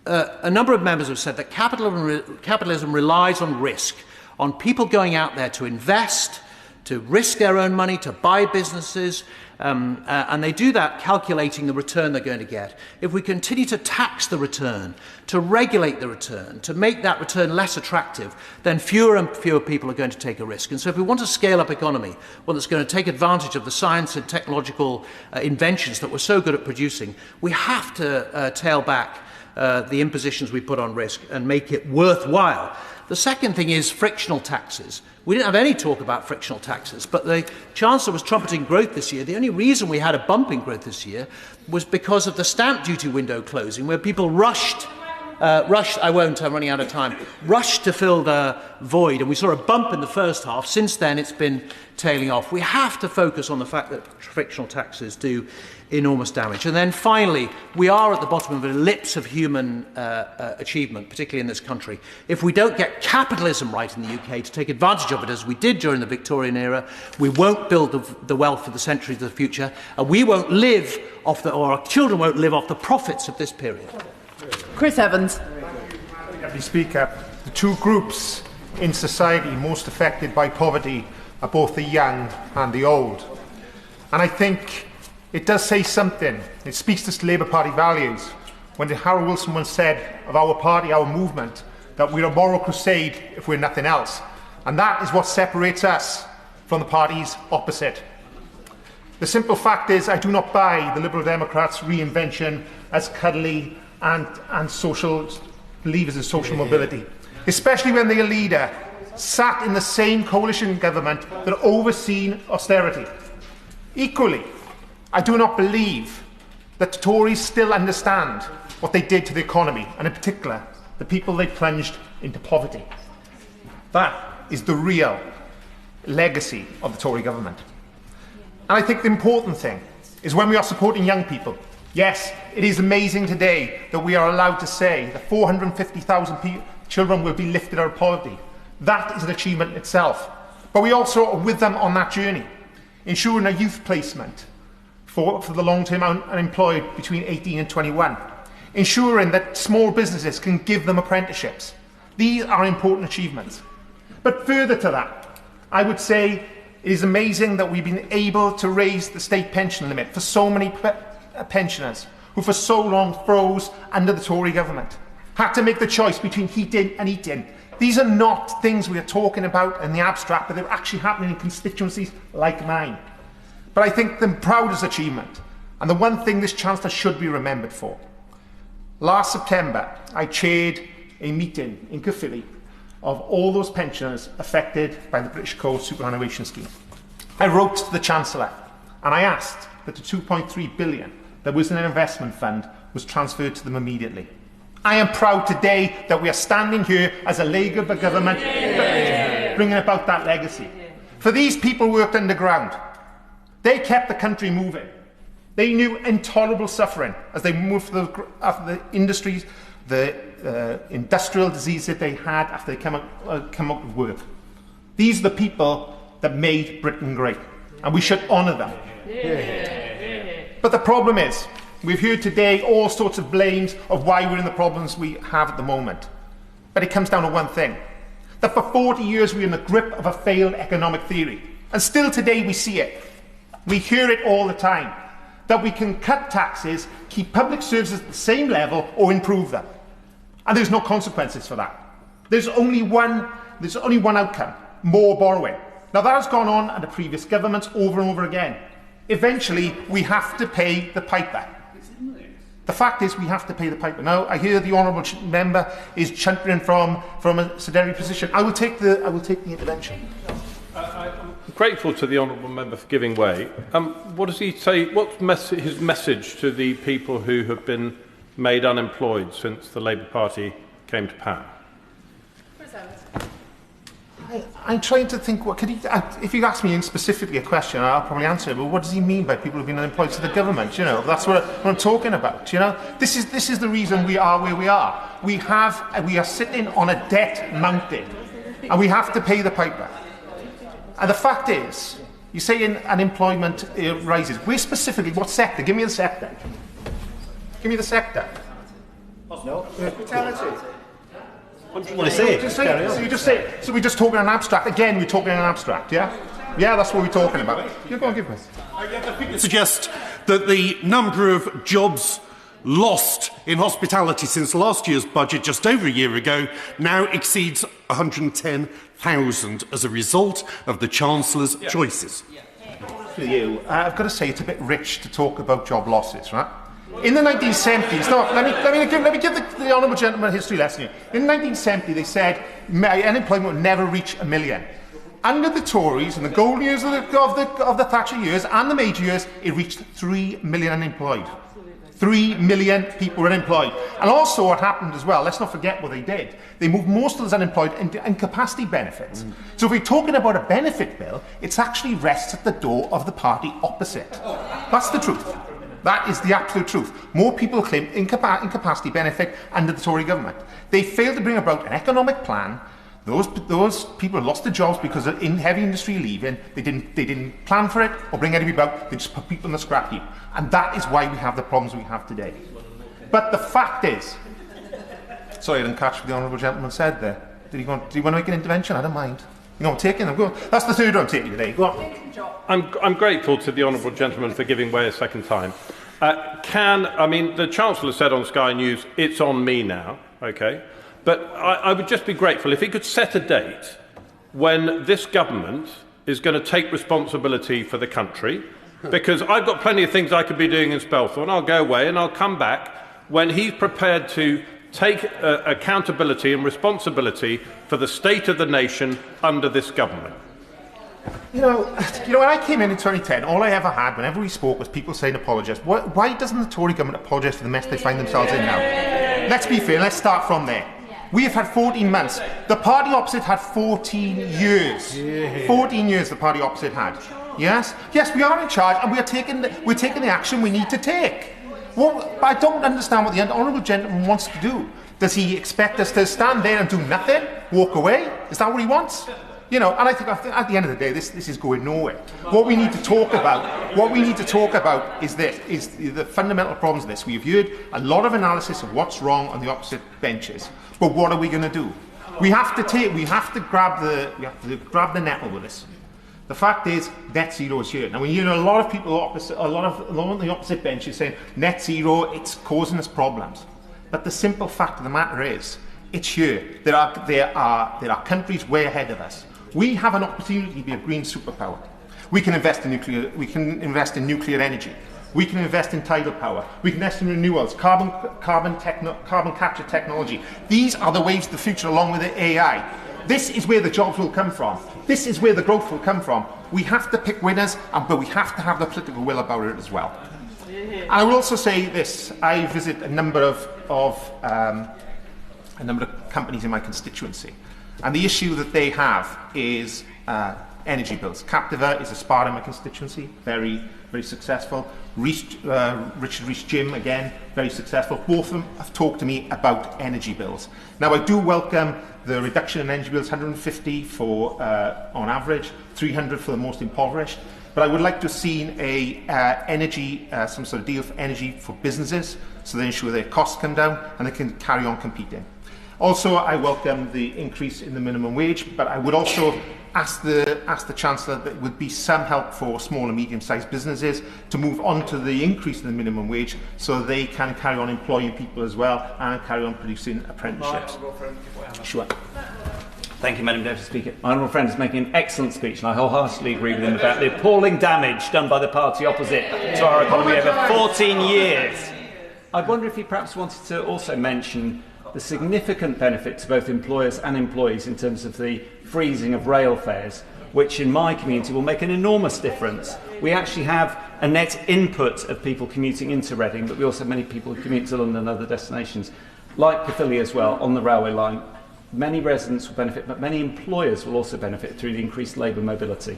Speaker 1: A number of members have said that capitalism relies on risk, on people going out there to invest, to risk their own money, to buy businesses, and they do that calculating the return they're going to get. If we continue to tax the return, to regulate the return, to make that return less attractive, then fewer and fewer people are going to take a risk. And so if we want a scale-up economy, one that's going to take advantage of the science and technological inventions that we're so good at producing, we have to tail back the impositions we put on risk and make it worthwhile. The second thing is frictional taxes. We didn't have any talk about frictional taxes, but the Chancellor was trumpeting growth this year. The only reason we had a bump in growth this year was because of the stamp duty window closing, where people rushed, I won't, I'm running out of time, rushed to fill the void, and we saw a bump in the first half. Since then, it's been tailing off. We have to focus on the fact that frictional taxes do enormous damage. And then finally, we are at the bottom of an ellipse of human achievement, particularly in this country. If we don't get capitalism right in the UK to take advantage of it, as we did during the Victorian era, we won't build the wealth for the centuries of the future, and we won't live off or our children won't live off the profits of this period.
Speaker 19: Chris Evans.
Speaker 9: Deputy Speaker, the two groups in society most affected by poverty are both the young and the old. And I think it does say something. It speaks to Labour Party values when Harold Wilson once said of our party, our movement, that we're a moral crusade if we're nothing else. And that is what separates us from the parties opposite. The simple fact is I do not buy the Liberal Democrats' reinvention as cuddly and social believers in social mobility, especially when their leader sat in the same coalition government that overseen austerity. Equally, I do not believe that the Tories still understand what they did to the economy, and in particular, the people they plunged into poverty. That is the real legacy of the Tory government. And I think the important thing is when we are supporting young people. Yes, it is amazing today that we are allowed to say that 450,000 children will be lifted out of poverty. That is an achievement in itself. But we also are with them on that journey, ensuring a youth placement for the long-term unemployed between 18 and 21, ensuring that small businesses can give them apprenticeships. These are important achievements. But further to that, I would say it is amazing that we've been able to raise the state pension limit for so many pensioners who for so long froze under the Tory government, had to make the choice between heating and eating. These are not things we are talking about in the abstract, but they're actually happening in constituencies like mine. but I think the proudest achievement, and the one thing this Chancellor should be remembered for. Last September, I chaired a meeting in Caerphilly of all those pensioners affected by the British Coal superannuation scheme. I wrote to the Chancellor and I asked that the 2.3 billion that was in an investment fund was transferred to them immediately. I am proud today that we are standing here as a Labour government bringing about that legacy. For these people who worked underground, they kept the country moving. They knew intolerable suffering as they moved after the industries, the industrial disease that they had after they come out of work. These are the people that made Britain great, and we should honour them. But the problem is, we've heard today all sorts of blames of why we're in the problems we have at the moment. But it comes down to one thing, that for 40 years we're in the grip of a failed economic theory. And still today we see it. We hear it all the time, that we can cut taxes, keep public services at the same level, or improve them. And there's no consequences for that. There's only one outcome, more borrowing. Now that has gone on under previous governments over and over again. Eventually, we have to pay the piper. The fact is, we have to pay the piper. Now, I hear the honourable member is chuntering from a sedentary position. I will take the intervention.
Speaker 15: I'm grateful to the honourable member for giving way. What does he say? What's his message to the people who have been made unemployed since the Labour Party came to power?
Speaker 9: I'm trying to think. What could he? If you ask me specifically a question, I'll probably answer it. But what does he mean by people who've been unemployed to the government? You know, that's what I'm talking about. You know, this is the reason we are where we are. We are sitting on a debt mountain, and we have to pay the piper. And the fact is, you say unemployment rises. Where specifically? What sector? Give me the sector. Give me the sector. No. Hospitality.
Speaker 21: What do you want to say?
Speaker 9: So we're just talking in abstract. Again, we're talking in abstract, yeah? Yeah, that's what we're talking about. You're going to give us.
Speaker 21: It suggests that the number of jobs lost in hospitality since last year's budget, just over a year ago, now exceeds 110,000 as a result of the Chancellor's choices.
Speaker 9: For you, I've got to say it's a bit rich to talk about job losses, right? In the 1970s, let me give the honourable gentleman a history lesson here. In 1970, they said unemployment would never reach 1 million. Under the Tories, in the golden years of the Thatcher years and the Major years, it reached 3 million unemployed. 3 million people were unemployed. And also what happened as well, let's not forget what they did. They moved most of those unemployed into incapacity benefits. So if we're talking about a benefit bill, it actually rests at the door of the party opposite. That's the truth. That is the absolute truth. More people claim incapacity benefit under the Tory government. They failed to bring about an economic plan. Those people lost their jobs because of heavy industry leaving. They didn't plan for it or bring anything about. They just put people in the scrap heap. And that is why we have the problems we have today. But the fact is... Sorry, I didn't catch what the honourable gentleman said there. Did he want to make an intervention? I don't mind. You know, I'm taking them. Go on. That's the third one I'm taking today. Go on.
Speaker 15: I'm grateful to the honourable gentleman for giving way a second time. The Chancellor said on Sky News, it's on me now, okay? But I would just be grateful if he could set a date when this government is going to take responsibility for the country, because I've got plenty of things I could be doing in Spelthorne. I'll go away and I'll come back when he's prepared to take accountability and responsibility for the state of the nation under this government.
Speaker 9: You know, when I came in 2010, all I ever had, whenever we spoke, was people saying apologise. Why doesn't the Tory government apologise for the mess they find themselves in now? Let's be fair, let's start from there. We have had 14 months. The party opposite had 14 years. 14 years the party opposite had. Yes? Yes, we are in charge and we're taking the action we need to take. Well, I don't understand what the honourable gentleman wants to do. Does he expect us to stand there and do nothing? Walk away? Is that what he wants? You know, and I think at the end of the day, this is going nowhere. What we need to talk about is the fundamental problems of this. We've heard a lot of analysis of what's wrong on the opposite benches, but what are we going to do? We have to grab the nettle with this. The fact is, net zero is here. Now, when you hear a lot of people along the opposite benches saying net zero, it's causing us problems. But the simple fact of the matter is, it's here. There are countries way ahead of us. We have an opportunity to be a green superpower. We can invest in nuclear. We can invest in nuclear energy. We can invest in tidal power. We can invest in renewables, carbon capture technology. These are the waves of the future, along with the AI. This is where the jobs will come from. This is where the growth will come from. We have to pick winners, but we have to have the political will about it as well. And I will also say this: I visit a number of companies in my constituency, and the issue that they have is energy bills. Captiva is a SPAR in my constituency, very successful. Richard Rees-Jim, again, very successful. Both of them have talked to me about energy bills. Now, I do welcome the reduction in energy bills, 150 for, on average, 300 for the most impoverished. But I would like to have seen some sort of deal for energy for businesses, so they ensure their costs come down and they can carry on competing. Also, I welcome the increase in the minimum wage, but I would also ask the Chancellor that there would be some help for small and medium-sized businesses to move on to the increase in the minimum wage so they can carry on employing people as well and carry on producing apprenticeships. Sure.
Speaker 2: Thank you, Madam Deputy Speaker. My honourable friend is making an excellent speech, and I wholeheartedly agree with him about the appalling damage done by the party opposite to our economy over 14 years. I wonder if he perhaps wanted to also mention the significant benefit to both employers and employees in terms of the freezing of rail fares, which in my community will make an enormous difference. We actually have a net input of people commuting into Reading, but we also have many people who commute to London and other destinations, like Caerphilly as well, on the railway line. Many residents will benefit, but many employers will also benefit through the increased labour mobility.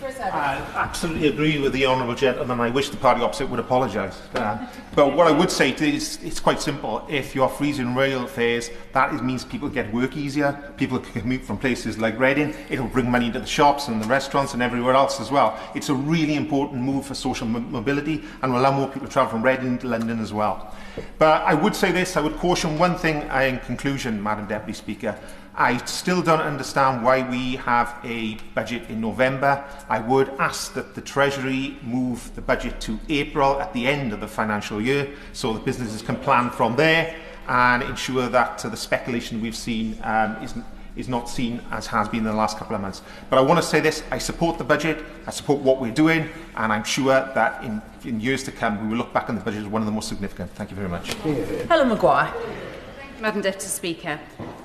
Speaker 9: I absolutely agree with the honourable gentleman. I wish the party opposite would apologise. But what I would say is it's quite simple. If you're freezing rail fares, that means people get work easier. People can commute from places like Reading. It'll bring money to the shops and the restaurants and everywhere else as well. It's a really important move for social mobility and will allow more people to travel from Reading to London as well. But I would say this, I would caution one thing in conclusion, Madam Deputy Speaker. I still don't understand why we have a budget in November. I would ask that the Treasury move the budget to April at the end of the financial year so that businesses can plan from there and ensure that the speculation we've seen is not seen as has been in the last couple of months. But I want to say this, I support the budget, I support what we're doing, and I'm sure that in years to come we will look back on the budget as one of the most significant. Thank you very much.
Speaker 19: Helen Maguire.
Speaker 22: Madam Deputy Speaker,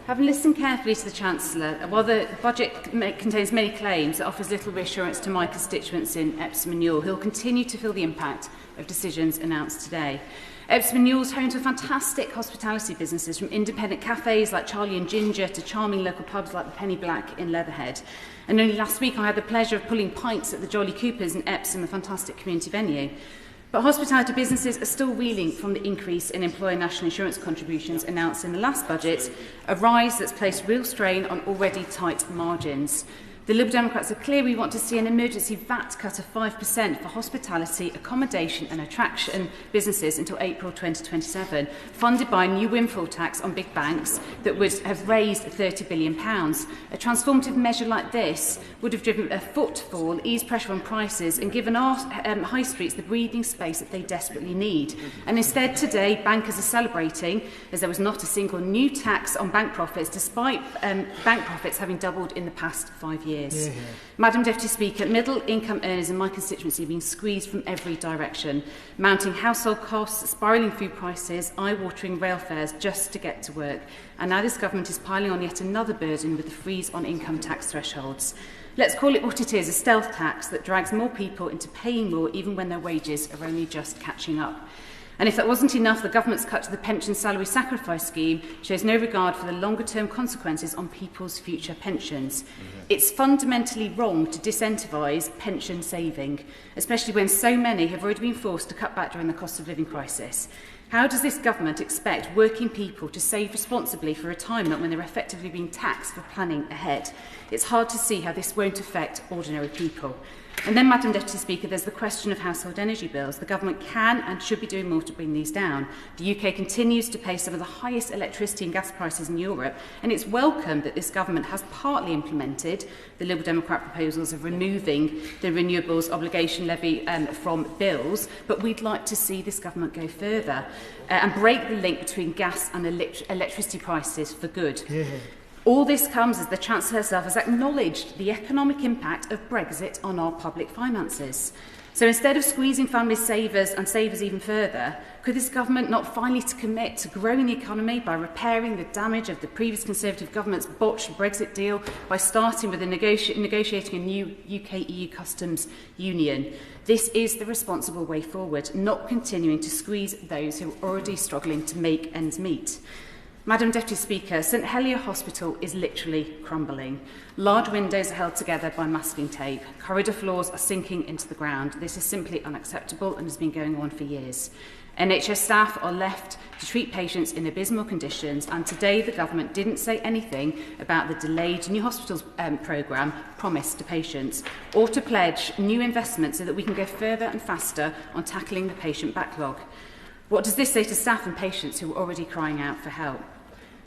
Speaker 22: having listened carefully to the Chancellor, while the budget contains many claims, it offers little reassurance to my constituents in Epsom and Ewell, who will continue to feel the impact of decisions announced today. Epsom and Ewell is home to fantastic hospitality businesses, from independent cafes like Charlie and Ginger to charming local pubs like the Penny Black in Leatherhead. And only last week I had the pleasure of pulling pints at the Jolly Coopers in Epsom, a fantastic community venue. But hospitality businesses are still reeling from the increase in employer national insurance contributions announced in the last budget, a rise that's placed real strain on already tight margins. The Liberal Democrats are clear we want to see an emergency VAT cut of 5% for hospitality, accommodation and attraction businesses until April 2027, funded by a new windfall tax on big banks that would have raised £30 billion. A transformative measure like this would have driven a footfall, eased pressure on prices and given our high streets the breathing space that they desperately need. And instead today, bankers are celebrating as there was not a single new tax on bank profits, despite bank profits having doubled in the past 5 years. Yeah. Madam Deputy Speaker, middle income earners in my constituency are being squeezed from every direction. Mounting household costs, spiralling food prices, eye-watering rail fares just to get to work. And now this government is piling on yet another burden with the freeze on income tax thresholds. Let's call it what it is, a stealth tax that drags more people into paying more even when their wages are only just catching up. And if that wasn't enough, the government's cut to the pension salary sacrifice scheme shows no regard for the longer-term consequences on people's future pensions. It's fundamentally wrong to disincentivise pension saving, especially when so many have already been forced to cut back during the cost of living crisis. How does this government expect working people to save responsibly for retirement when they're effectively being taxed for planning ahead? It's hard to see how this won't affect ordinary people. And then, Madam Deputy Speaker, there's the question of household energy bills. The government can and should be doing more to bring these down. The UK continues to pay some of the highest electricity and gas prices in Europe, and it's welcome that this government has partly implemented the Liberal Democrat proposals of removing the renewables obligation levy from bills, but we'd like to see this government go further and break the link between gas and electricity prices for good. Yeah. All this comes as the Chancellor herself has acknowledged the economic impact of Brexit on our public finances. So instead of squeezing family savers and savers even further, could this government not finally commit to growing the economy by repairing the damage of the previous Conservative government's botched Brexit deal by starting with negotiating a new UK-EU customs union? This is the responsible way forward, not continuing to squeeze those who are already struggling to make ends meet. Madam Deputy Speaker, St Helier Hospital is literally crumbling. Large windows are held together by masking tape. Corridor floors are sinking into the ground. This is simply unacceptable and has been going on for years. NHS staff are left to treat patients in abysmal conditions, and today the government didn't say anything about the delayed New Hospitals programme promised to patients, or to pledge new investment so that we can go further and faster on tackling the patient backlog. What does this say to staff and patients who are already crying out for help?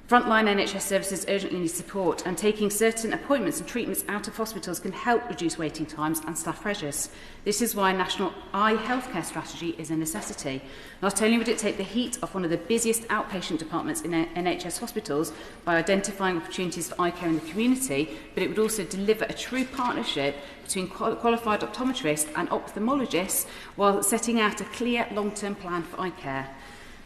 Speaker 22: Frontline NHS services urgently need support, and taking certain appointments and treatments out of hospitals can help reduce waiting times and staff pressures. This is why a national eye healthcare strategy is a necessity. Not only would it take the heat off one of the busiest outpatient departments in NHS hospitals by identifying opportunities for eye care in the community, but it would also deliver a true partnership between qualified optometrists and ophthalmologists while setting out a clear long-term plan for eye care.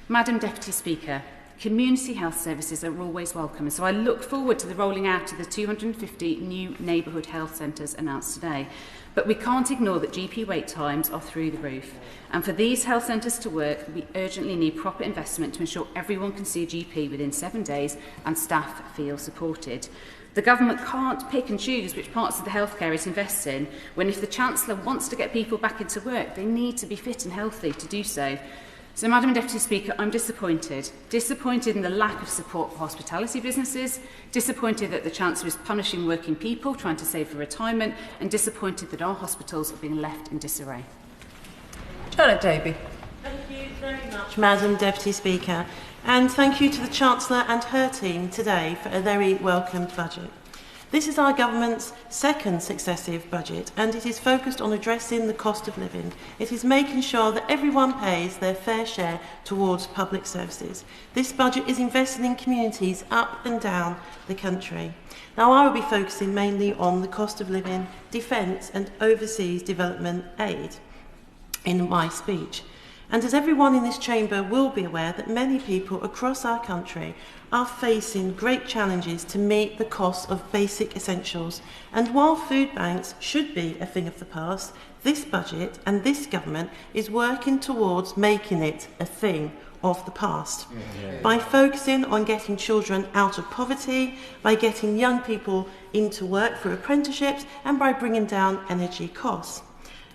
Speaker 22: Madam Deputy Speaker, community health services are always welcome, and so I look forward to the rolling out of the 250 new neighbourhood health centres announced today. But we can't ignore that GP wait times are through the roof. And for these health centres to work, we urgently need proper investment to ensure everyone can see a GP within 7 days and staff feel supported. The government can't pick and choose which parts of the healthcare it invests in, when if the Chancellor wants to get people back into work, they need to be fit and healthy to do so. So, Madam Deputy Speaker, I'm disappointed. Disappointed in the lack of support for hospitality businesses, disappointed that the Chancellor is punishing working people trying to save for retirement, and disappointed that our hospitals are being left in disarray.
Speaker 19: Janet Davey.
Speaker 3: Thank you very much, Madam Deputy Speaker, and thank you to the Chancellor and her team today for a very welcomed budget. This is our government's second successive budget, and it is focused on addressing the cost of living. It is making sure that everyone pays their fair share towards public services. This budget is investing in communities up and down the country. Now, I will be focusing mainly on the cost of living, defence and overseas development aid in my speech. And as everyone in this chamber will be aware, that many people across our country are facing great challenges to meet the cost of basic essentials. And while food banks should be a thing of the past, this budget and this government is working towards making it a thing of the past. By focusing on getting children out of poverty, by getting young people into work through apprenticeships, and by bringing down energy costs.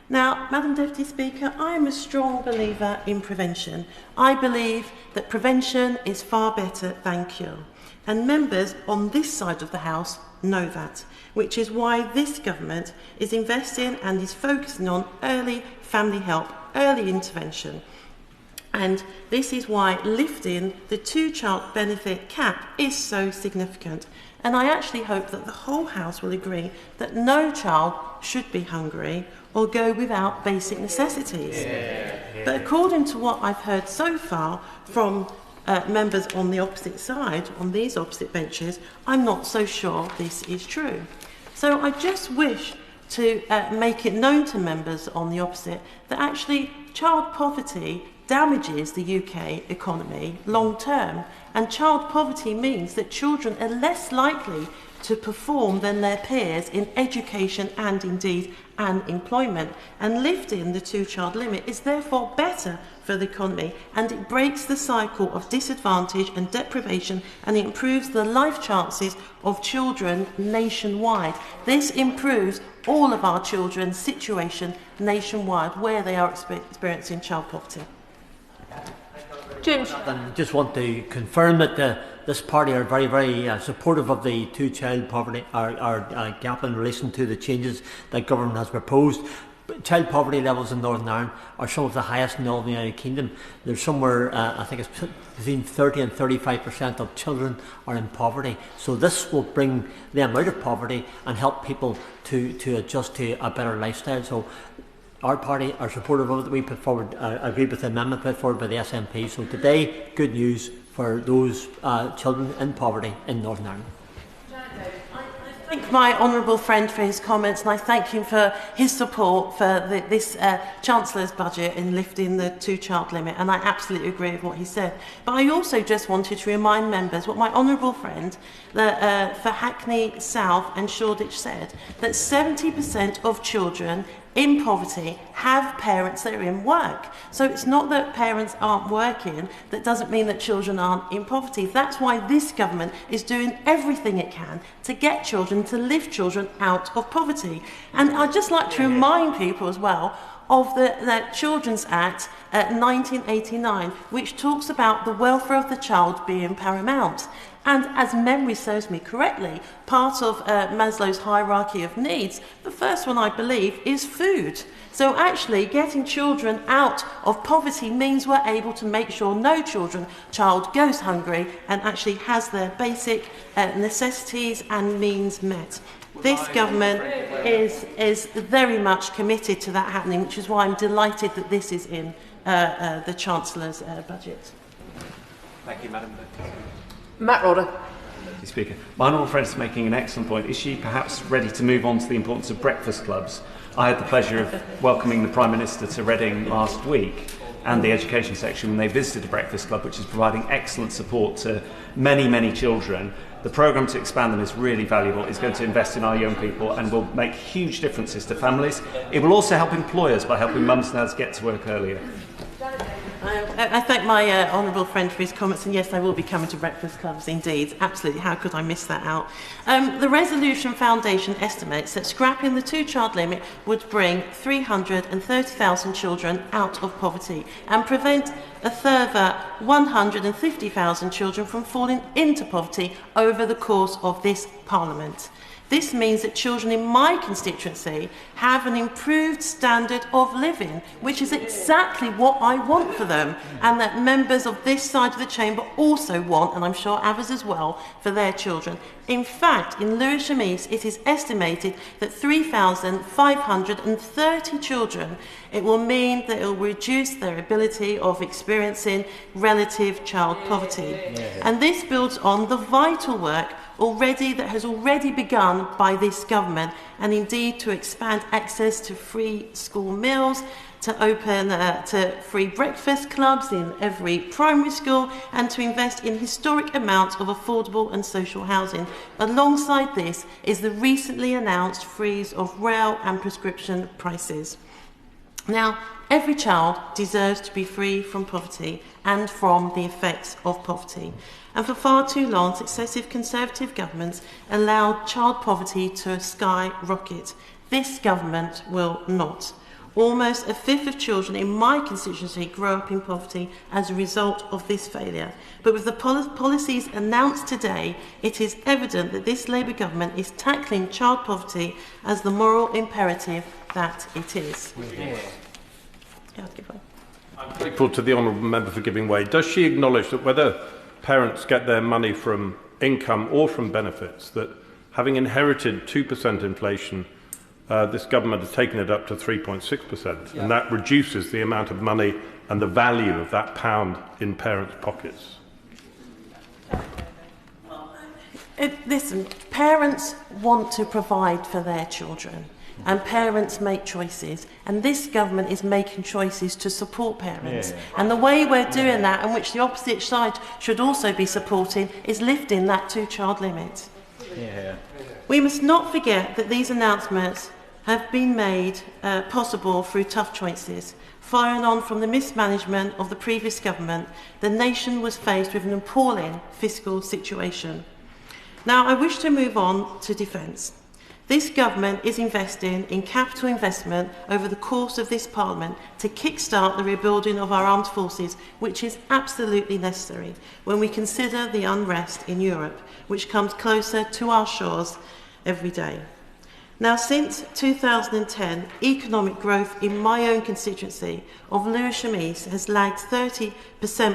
Speaker 3: Now, Madam Deputy Speaker, I am a strong believer in prevention. I believe that prevention is far better than cure. And members on this side of the House know that, which is why this government is investing and is focusing on early family help, early intervention. And this is why lifting the two-child benefit cap is so significant. And I actually hope that the whole House will agree that no child should be hungry or go without basic necessities. But according to what I've heard so far from members on the opposite side, on these opposite benches, I'm not so sure this is true. So I just wish to make it known to members on the opposite that actually child poverty damages the UK economy long term, and child poverty means that children are less likely to perform than their peers in education and indeed employment. And lifting the two-child limit is therefore better for the economy, and it breaks the cycle of disadvantage and deprivation, and it improves the life chances of children nationwide. This improves all of our children's situation nationwide where they are experiencing child poverty.
Speaker 19: James.
Speaker 12: I just want to confirm that this party are very, very supportive of the two-child poverty gap in relation to the changes that government has proposed. Child poverty levels in Northern Ireland are some of the highest in all the United Kingdom. There's somewhere, I think it's between 30 and 35% of children are in poverty. So this will bring them out of poverty and help people to adjust to a better lifestyle. So our party are supportive of it. We put forward, agreed with the amendment put forward by the SNP. So today, good news for those children in poverty in Northern Ireland.
Speaker 3: my honourable friend for his comments, and I thank him for his support for this Chancellor's budget in lifting the two-child limit, and I absolutely agree with what he said. But I also just wanted to remind members what my honourable friend for Hackney South and Shoreditch said, that 70% of children in poverty have parents that are in work. So it's not that parents aren't working, that doesn't mean that children aren't in poverty. That's why this government is doing everything it can to get children, to lift children out of poverty. And I'd just like to remind people as well of the Children's Act 1989, which talks about the welfare of the child being paramount. And as memory serves me correctly, part of Maslow's hierarchy of needs, the first one, I believe, is food. So actually getting children out of poverty means we're able to make sure no child goes hungry and actually has their basic necessities and means met. This government is very much committed to that happening, which is why I'm delighted that this is in the Chancellor's budget.
Speaker 2: Thank you, Madam
Speaker 5: Matt Rodder.
Speaker 2: Speaker. My honourable friend is making an excellent point. Is she perhaps ready to move on to the importance of breakfast clubs? I had the pleasure of welcoming the Prime Minister to Reading last week and the education section when they visited a breakfast club, which is providing excellent support to many, many children. The programme to expand them is really valuable. It's going to invest in our young people and will make huge differences to families. It will also help employers by helping mums and dads get to work earlier.
Speaker 3: I thank my honourable friend for his comments, and yes, I will be coming to breakfast clubs indeed. Absolutely, how could I miss that out? The Resolution Foundation estimates that scrapping the two-child limit would bring 330,000 children out of poverty and prevent a further 150,000 children from falling into poverty over the course of this Parliament. This means that children in my constituency have an improved standard of living, which is exactly what I want for them, and that members of this side of the chamber also want, and I'm sure others as well, for their children. In fact, in Lewisham East, it is estimated that 3,530 children, it will mean that it will reduce their ability of experiencing relative child poverty. And this builds on the vital work that has already begun by this government, and indeed to expand access to free school meals, to open to free breakfast clubs in every primary school, and to invest in historic amounts of affordable and social housing. Alongside this is the recently announced freeze of rail and prescription prices. Now, every child deserves to be free from poverty and from the effects of poverty. And for far too long, successive Conservative governments allowed child poverty to skyrocket. This government will not. Almost a fifth of children in my constituency grow up in poverty as a result of this failure. But with the policies announced today, it is evident that this Labour government is tackling child poverty as the moral imperative that it is.
Speaker 15: I'm grateful to the honourable member for giving way. Does she acknowledge that whether parents get their money from income or from benefits, that having inherited 2% inflation, this government has taken it up to 3.6%, and that reduces the amount of money and the value of that pound in parents' pockets?
Speaker 3: Listen, parents want to provide for their children, and parents make choices, and this government is making choices to support parents. And the way we're doing that, and which the opposite side should also be supporting, is lifting that two-child limit. We must not forget that these announcements have been made possible through tough choices. Following on from the mismanagement of the previous government, the nation was faced with an appalling fiscal situation. Now, I wish to move on to defence. This government is investing in capital investment over the course of this Parliament to kickstart the rebuilding of our armed forces, which is absolutely necessary when we consider the unrest in Europe, which comes closer to our shores every day. Now, since 2010, economic growth in my own constituency of Lewisham East has lagged 30%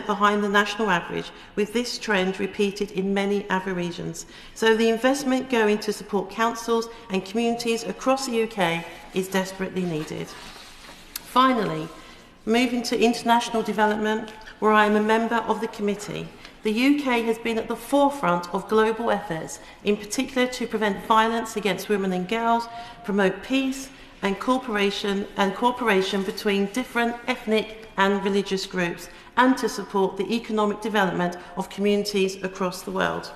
Speaker 3: behind the national average, with this trend repeated in many other regions. So the investment going to support councils and communities across the UK is desperately needed. Finally, moving to international development, where I am a member of the committee, the UK has been at the forefront of global efforts, in particular to prevent violence against women and girls, promote peace and cooperation between different ethnic and religious groups, and to support the economic development of communities across the world.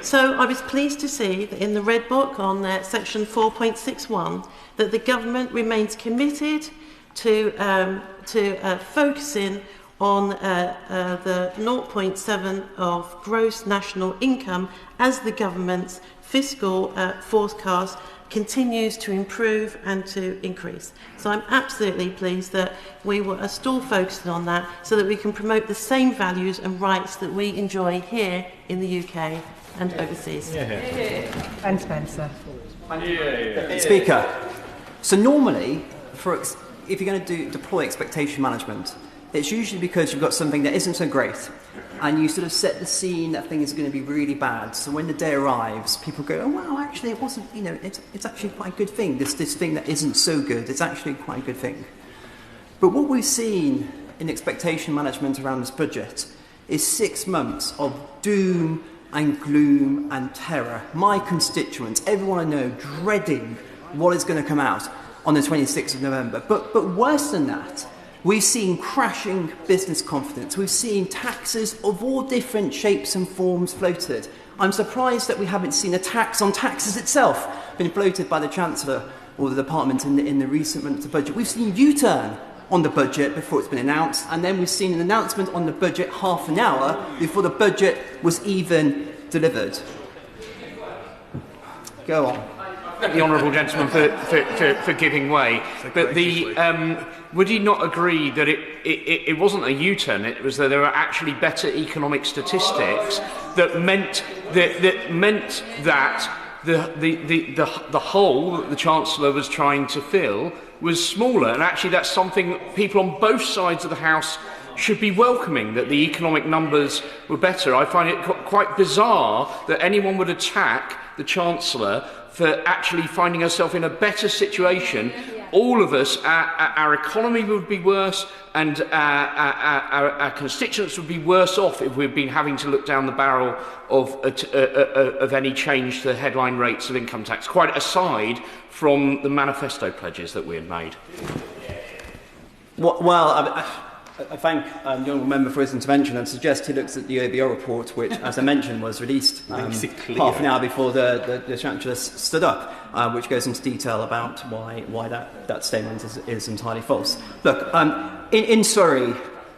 Speaker 3: So I was pleased to see that in the Red Book on section 4.61 that the government remains committed to focusing on the 0.7 of gross national income as the government's fiscal forecast continues to improve and to increase. So I'm absolutely pleased that we are still focusing on that so that we can promote the same values and rights that we enjoy here in the UK and overseas.
Speaker 5: Ben Spencer.
Speaker 7: Speaker, so normally, if you're going to deploy expectation management, it's usually because you've got something that isn't so great, and you sort of set the scene that thing is going to be really bad. So when the day arrives, people go, "Oh wow, actually, it wasn't. You know, it's actually quite a good thing. This thing that isn't so good, it's actually quite a good thing." But what we've seen in expectation management around this budget is 6 months of doom and gloom and terror. My constituents, everyone I know, dreading what is going to come out on the 26th of November. But worse than that, we've seen crashing business confidence. We've seen taxes of all different shapes and forms floated. I'm surprised that we haven't seen a tax on taxes itself been floated by the Chancellor or the Department in the recent months of budget. We've seen U-turn on the budget before it's been announced, and then we've seen an announcement on the budget half an hour before the budget was even delivered. Go on.
Speaker 14: The honourable gentleman for giving way, but would he not agree that it wasn't a U-turn? It was that there were actually better economic statistics that meant that the hole that the Chancellor was trying to fill was smaller, and actually that's something people on both sides of the House should be welcoming, that the economic numbers were better. I find it quite bizarre that anyone would attack the Chancellor for actually finding herself in a better situation. All of us, our economy would be worse, and our constituents would be worse off if we'd been having to look down the barrel of any change to the headline rates of income tax, quite aside from the manifesto pledges that we had made.
Speaker 7: Well, I thank the honourable member for his intervention and suggest he looks at the OBO report, which, as I mentioned, was released half an hour before the Chancellor stood up, which goes into detail about why that statement is entirely false. Look, in Surrey,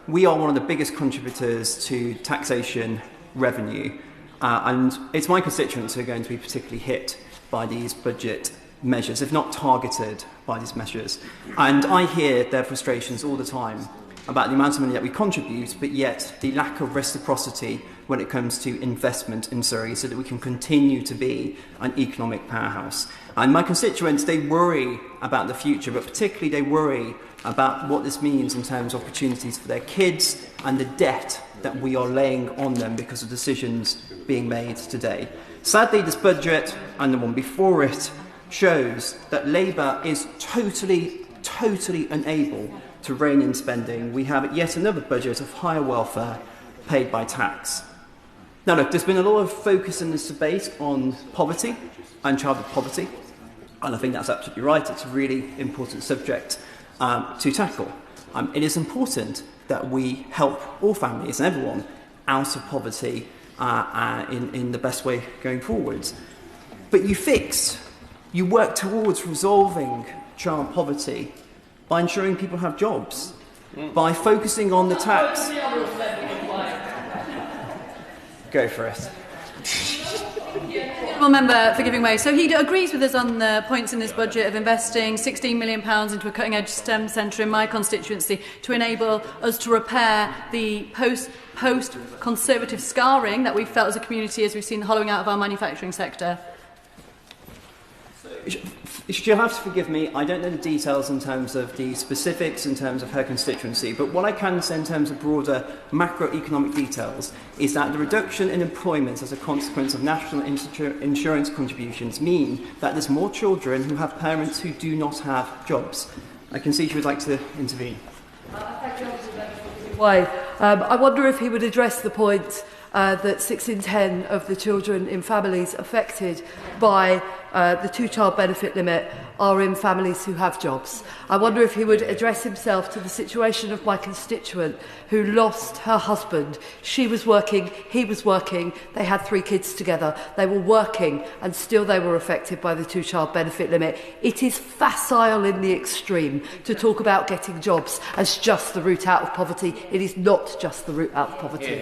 Speaker 7: we are one of the biggest contributors to taxation revenue, and it's my constituents who are going to be particularly hit by these budget measures, if not targeted by these measures. And I hear their frustrations all the time about the amount of money that we contribute, but yet the lack of reciprocity when it comes to investment in Surrey so that we can continue to be an economic powerhouse. And my constituents, they worry about the future, but particularly they worry about what this means in terms of opportunities for their kids and the debt that we are laying on them because of decisions being made today. Sadly, this budget and the one before it shows that Labour is totally unable to rein in spending. We have yet another budget of higher welfare paid by tax. Now look, there's been a lot of focus in this debate on poverty and childhood poverty, and I think that's absolutely right. It's a really important subject to tackle. It is important that we help all families and everyone out of poverty in the best way going forwards. But you work towards resolving child poverty by ensuring people have jobs, by focusing on the tax. Go for it.
Speaker 23: Honourable member for giving way. So he agrees with us on the points in this budget of investing £16 million into a cutting-edge STEM centre in my constituency to enable us to repair the post-conservative scarring that we've felt as a community as we've seen the hollowing out of our manufacturing sector.
Speaker 7: She'll have to forgive me, I don't know the details in terms of the specifics in terms of her constituency, but what I can say in terms of broader macroeconomic details is that the reduction in employment as a consequence of national insurance contributions mean that there's more children who have parents who do not have jobs. I can see she would like to intervene.
Speaker 19: Why?
Speaker 4: I wonder if he would address the point that 6 in 10 of the children in families affected by the two-child benefit limit are in families who have jobs. I wonder if he would address himself to the situation of my constituent who lost her husband. She was working, he was working, they had 3 kids together. They were working and still they were affected by the two-child benefit limit. It is facile in the extreme to talk about getting jobs as just the route out of poverty. It is not just the route out of poverty.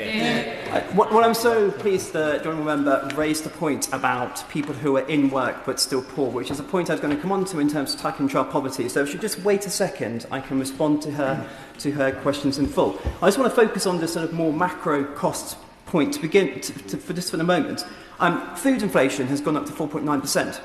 Speaker 7: What I'm so pleased the Honourable Member raised the point about people who are in work but still poor, which is a point I was going to come on to in terms of tackling child poverty. So if you just wait a second, I can respond to her questions in full. I just want to focus on the sort of more macro cost point to begin for the moment. Food inflation has gone up to 4.9%.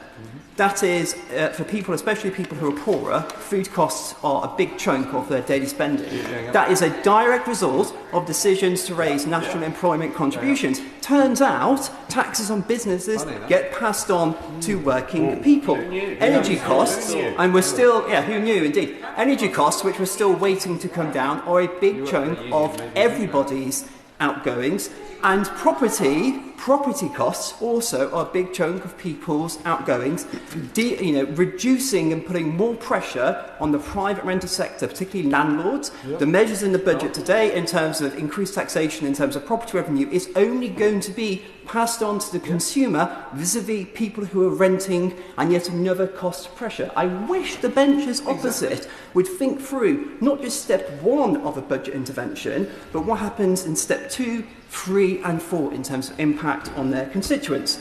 Speaker 7: That is, for people, especially people who are poorer, food costs are a big chunk of their daily spending. That is a direct result of decisions to raise national employment contributions. Turns out, taxes on businesses get passed on to working people. Energy costs, and we're still, who knew indeed, energy costs, which we're still waiting to come down, are a big chunk of everybody's outgoings. And property costs also are a big chunk of people's outgoings, reducing and putting more pressure on the private rental sector, particularly landlords. The measures in the budget today in terms of increased taxation, in terms of property revenue, is only going to be passed on to the consumer vis-à-vis people who are renting, and yet another cost pressure. I wish the benches opposite would think through not just step 1 of a budget intervention, but what happens in step 2, 3 and 4 in terms of impact on their constituents.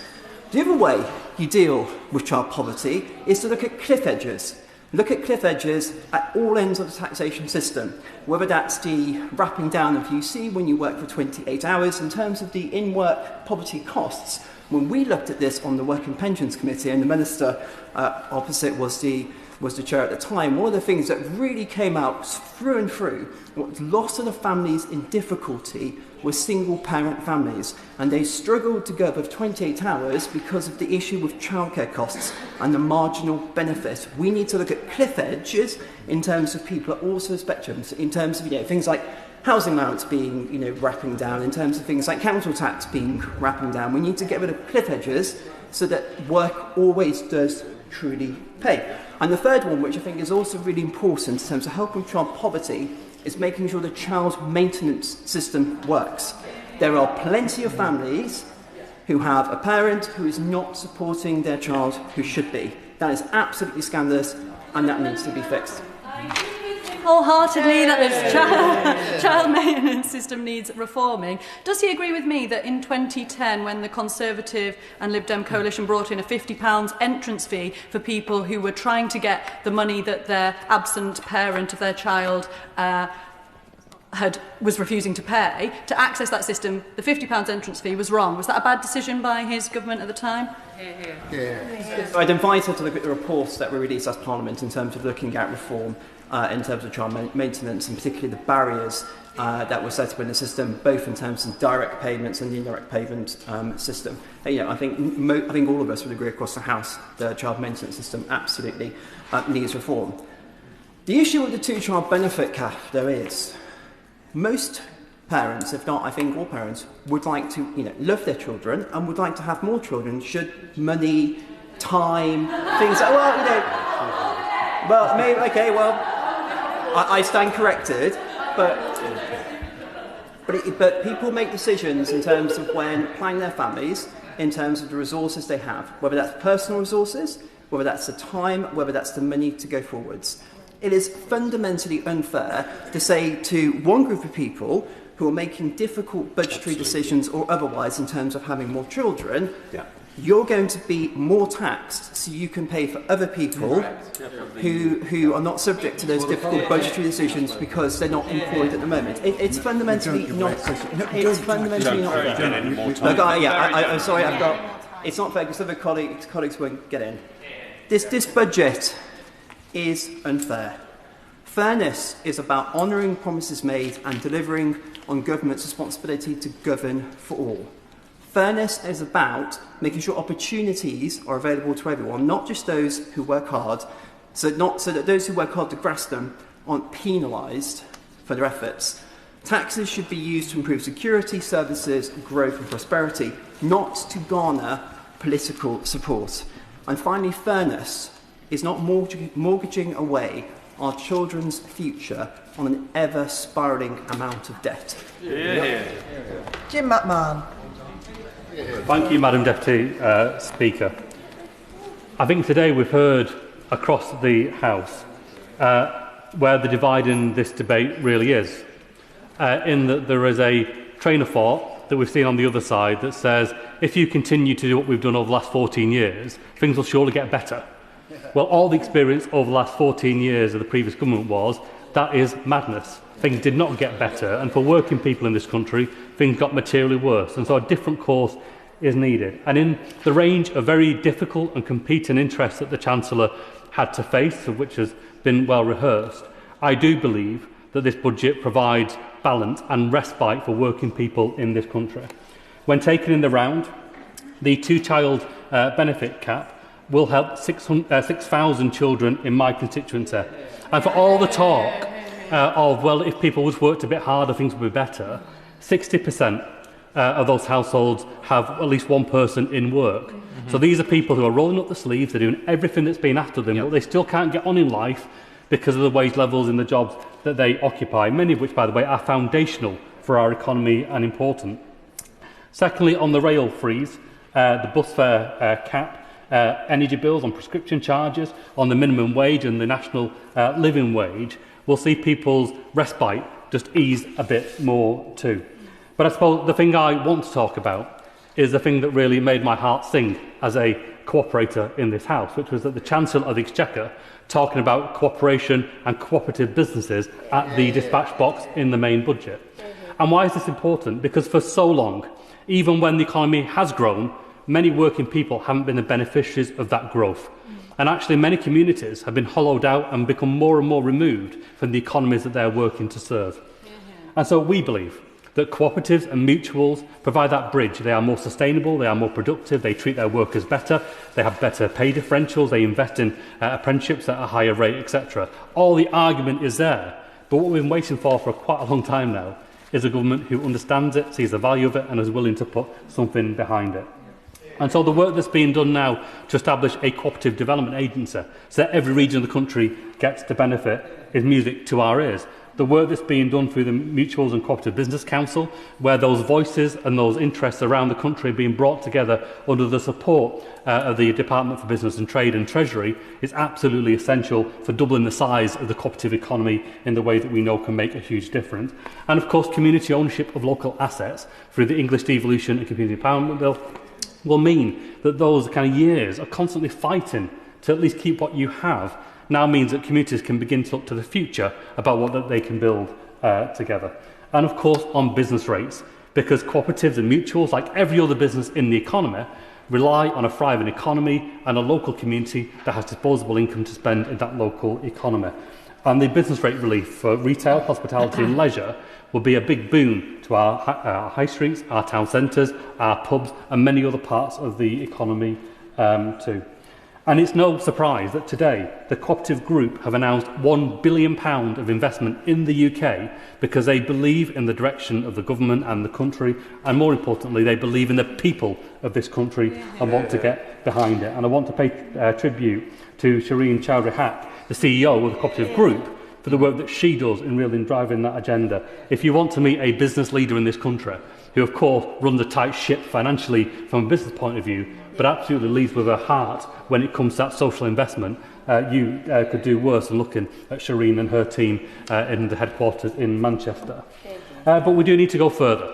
Speaker 7: The other way you deal with child poverty is to look at cliff edges. Look at cliff edges at all ends of the taxation system, whether that's the wrapping down of UC when you work for 28 hours, in terms of the in-work poverty costs. When we looked at this on the Work and Pensions Committee, and the Minister opposite was the chair at the time, one of the things that really came out through and through, what lots of the families in difficulty were single-parent families, and they struggled to go above 28 hours because of the issue with childcare costs and the marginal benefit. We need to look at cliff edges in terms of people at all sorts of spectrums, in terms of things like housing allowance being wrapping down, in terms of things like council tax being wrapping down. We need to get rid of cliff edges so that work always does truly pay. And the third one, which I think is also really important in terms of helping child poverty, is making sure the child maintenance system works. There are plenty of families who have a parent who is not supporting their child who should be. That is absolutely scandalous, and that needs to be fixed.
Speaker 23: Wholeheartedly that the child maintenance system needs reforming. Does he agree with me that in 2010, when the Conservative and Lib Dem coalition brought in a £50 entrance fee for people who were trying to get the money that their absent parent of their child was refusing to pay, to access that system, the £50 entrance fee was wrong? Was that a bad decision by his government at the time?
Speaker 7: I'd invite her to look at the reports that were released as Parliament in terms of looking at reform in terms of child maintenance, and particularly the barriers that were set up in the system, both in terms of direct payments and the indirect payment system. I think all of us would agree across the House the child maintenance system absolutely needs reform. The issue with the two-child benefit cap, though, is most parents, if not I think all parents, would like to love their children and would like to have more children should money, time, things like, I stand corrected, but people make decisions in terms of when planning their families, in terms of the resources they have, whether that's personal resources, whether that's the time, whether that's the money to go forwards. It is fundamentally unfair to say to one group of people who are making difficult budgetary decisions or otherwise in terms of having more children, you're going to be more taxed so you can pay for other people who are not subject to those difficult budgetary decisions because they're not employed at the moment. It's fundamentally not fair. I'm sorry, it's not fair because other colleagues won't get in. This budget is unfair. Fairness is about honouring promises made and delivering on government's responsibility to govern for all. Fairness is about making sure opportunities are available to everyone, not just those who work hard, so that those who work hard to grasp them aren't penalised for their efforts. Taxes should be used to improve security, services, growth and prosperity, not to garner political support. And finally, fairness is not mortgaging away our children's future on an ever-spiralling amount of debt.
Speaker 6: Yeah.
Speaker 11: Jim McMahon.
Speaker 6: Thank you, Madam Deputy Speaker. I think today we've heard across the House where the divide in this debate really is, in that there is a train of thought that we've seen on the other side that says if you continue to do what we've done over the last 14 years, things will surely get better. Well, all the experience over the last 14 years of the previous government was that is madness. Things did not get better, and for working people in this country, things got materially worse, and so a different course is needed. And in the range of very difficult and competing interests that the Chancellor had to face, of which has been well rehearsed, I do believe that this budget provides balance and respite for working people in this country. When taken in the round, the two-child benefit cap will help 6,000 children in my constituency. And for all the talk of, well, if people would worked a bit harder, things would be better, 60% of those households have at least one person in work. So these are people who are rolling up the sleeves, they're doing everything that's been asked of them, but they still can't get on in life because of the wage levels in the jobs that they occupy, many of which, by the way, are foundational for our economy and important. Secondly, on the rail freeze, the bus fare cap, energy bills, on prescription charges, on the minimum wage and the national living wage, we'll see people's respite just ease a bit more too. But I suppose the thing I want to talk about is the thing that really made my heart sing as a cooperator in this House, which was that the Chancellor of the Exchequer talking about cooperation and cooperative businesses at the dispatch box in the main budget. And why is this important? Because for so long, even when the economy has grown, many working people haven't been the beneficiaries of that growth. And actually many communities have been hollowed out and become more and more removed from the economies that they're working to serve. And so we believe that cooperatives and mutuals provide that bridge. They are more sustainable, they are more productive, they treat their workers better, they have better pay differentials, they invest in apprenticeships at a higher rate, etc. All the argument is there, but what we've been waiting for quite a long time now is a government who understands it, sees the value of it and is willing to put something behind it. And so the work that's being done now to establish a cooperative development agency so that every region of the country gets to benefit is music to our ears. The work that's being done through the Mutuals and Cooperative Business Council, where those voices and those interests around the country are being brought together under the support of the Department for Business and Trade and Treasury, is absolutely essential for doubling the size of the cooperative economy in the way that we know can make a huge difference. And of course, community ownership of local assets through the English Devolution and Community Empowerment Bill will mean that those kind of years of constantly fighting to at least keep what you have now means that communities can begin to look to the future about what they can build together. And of course on business rates, because cooperatives and mutuals, like every other business in the economy, rely on a thriving economy and a local community that has disposable income to spend in that local economy. And the business rate relief for retail, hospitality and leisure will be a big boon to our high streets, our town centres, our pubs and many other parts of the economy too. And it's no surprise that today the Cooperative Group have announced £1 billion of investment in the UK because they believe in the direction of the government and the country, and more importantly, they believe in the people of this country and want to get behind it. And I want to pay tribute to Shireen Chowdhury-Haque, the CEO of the Cooperative Group, for the work that she does in really driving that agenda. If you want to meet a business leader in this country, who of course runs a tight ship financially from a business point of view, but absolutely leads with her heart when it comes to that social investment, you could do worse than looking at Shireen and her team in the headquarters in Manchester. But we do need to go further.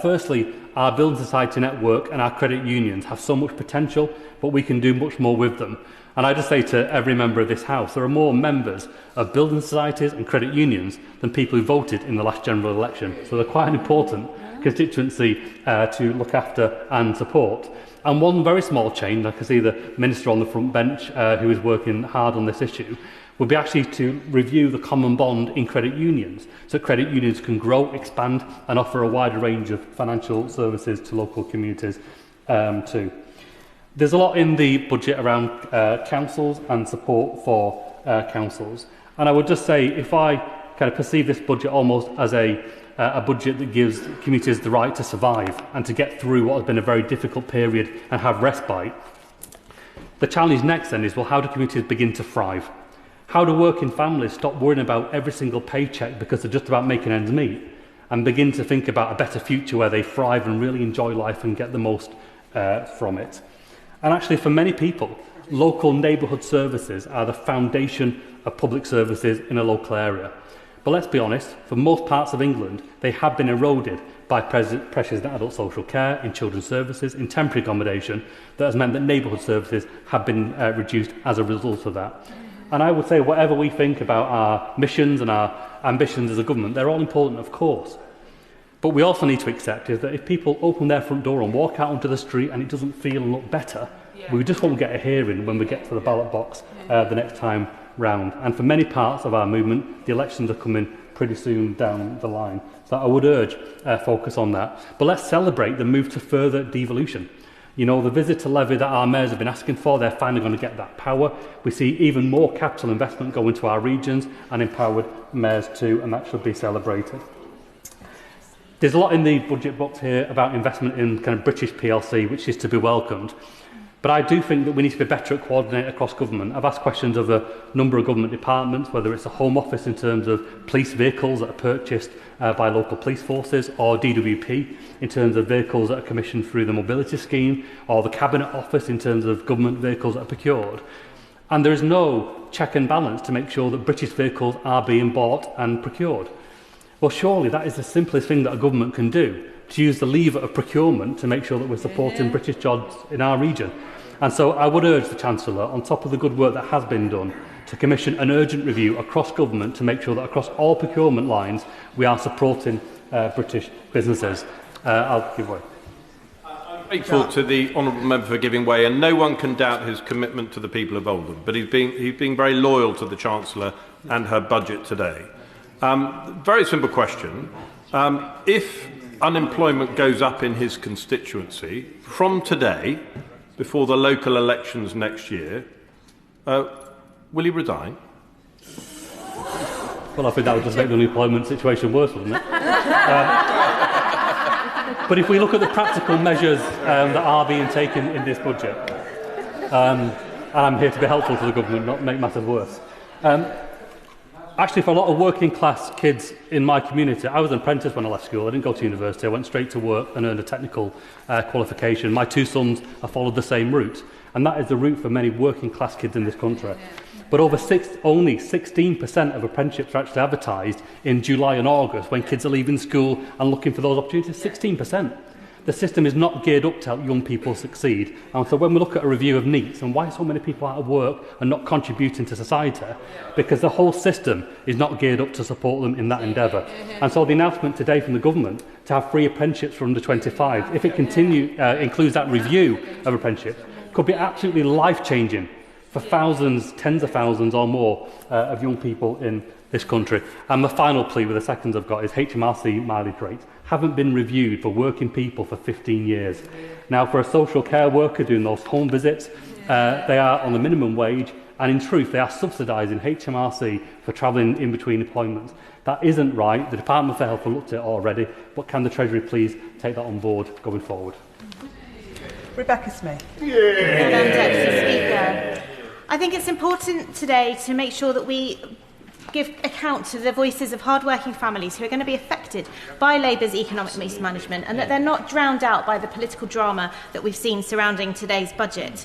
Speaker 6: Firstly, our building society network and our credit unions have so much potential, but we can do much more with them. And I just say to every member of this House, there are more members of building societies and credit unions than people who voted in the last general election. So they're quite an important constituency to look after and support. And one very small change, I can see the Minister on the front bench who is working hard on this issue, would be actually to review the common bond in credit unions, so credit unions can grow, expand and offer a wider range of financial services to local communities too. There's a lot in the budget around councils and support for councils. And I would just say, if I kind of perceive this budget almost as a budget that gives communities the right to survive and to get through what has been a very difficult period and have respite. The challenge next then is, well, how do communities begin to thrive? How do working families stop worrying about every single paycheck because they're just about making ends meet and begin to think about a better future where they thrive and really enjoy life and get the most from it? And actually, for many people, local neighbourhood services are the foundation of public services in a local area. But let's be honest, for most parts of England, they have been eroded by pressures in adult social care, in children's services, in temporary accommodation, that has meant that neighbourhood services have been reduced as a result of that. And I would say whatever we think about our missions and our ambitions as a government, they're all important, of course. But we also need to accept is that if people open their front door and walk out onto the street and it doesn't feel and look better, we just won't get a hearing when we get to the ballot box the next time round. And for many parts of our movement, the elections are coming pretty soon down the line. So I would urge focus on that. But let's celebrate the move to further devolution. You know, the visitor levy that our mayors have been asking for, they're finally going to get that power. We see even more capital investment go into our regions and empowered mayors too, and that should be celebrated. There's a lot in the budget box here about investment in kind of British PLC, which is to be welcomed. But I do think that we need to be better at coordinating across government. I've asked questions of a number of government departments, whether it's a Home Office in terms of police vehicles that are purchased by local police forces, or DWP in terms of vehicles that are commissioned through the mobility scheme, or the Cabinet Office in terms of government vehicles that are procured. And there is no check and balance to make sure that British vehicles are being bought and procured. Well, surely that is the simplest thing that a government can do, to use the lever of procurement to make sure that we're supporting British jobs in our region. And so I would urge the Chancellor, on top of the good work that has been done, to commission an urgent review across government to make sure that across all procurement lines we are supporting British businesses. I'll give way.
Speaker 15: I'm grateful to the honourable member for giving way, and no one can doubt his commitment to the people of Oldham. But he's been very loyal to the Chancellor and her budget today. Very simple question. If unemployment goes up in his constituency from today, before the local elections next year, will he resign?
Speaker 6: Well, I think that would just make the unemployment situation worse, wouldn't it? But if we look at the practical measures that are being taken in this budget, and I'm here to be helpful to the government, not make matters worse. Actually, for a lot of working class kids in my community, I was an apprentice when I left school. I didn't go to university. I went straight to work and earned a technical qualification. My two sons have followed the same route, and that is the route for many working class kids in this country. But only 16% of apprenticeships are actually advertised in July and August when kids are leaving school and looking for those opportunities. 16%. The system is not geared up to help young people succeed. And so when we look at a review of NEETs and why so many people out of work are not contributing to society, because the whole system is not geared up to support them in that endeavour. And so the announcement today from the government to have free apprenticeships for under 25, if it includes that review of apprenticeships, could be absolutely life-changing for thousands, tens of thousands or more of young people in this country. And the final plea with the seconds I've got is HMRC mileage rates haven't been reviewed for working people for 15 years. Now, for a social care worker doing those home visits, they are on the minimum wage, and in truth, they are subsidising HMRC for travelling in between employments. That isn't right. The Department for Health have looked at it already, but can the Treasury please take that on board going forward?
Speaker 11: Rebecca Smith.
Speaker 13: Madam Deputy Speaker, I think it's important today to make sure that we give account to the voices of hard-working families who are going to be affected by Labour's economic mismanagement, and that they're not drowned out by the political drama that we've seen surrounding today's budget.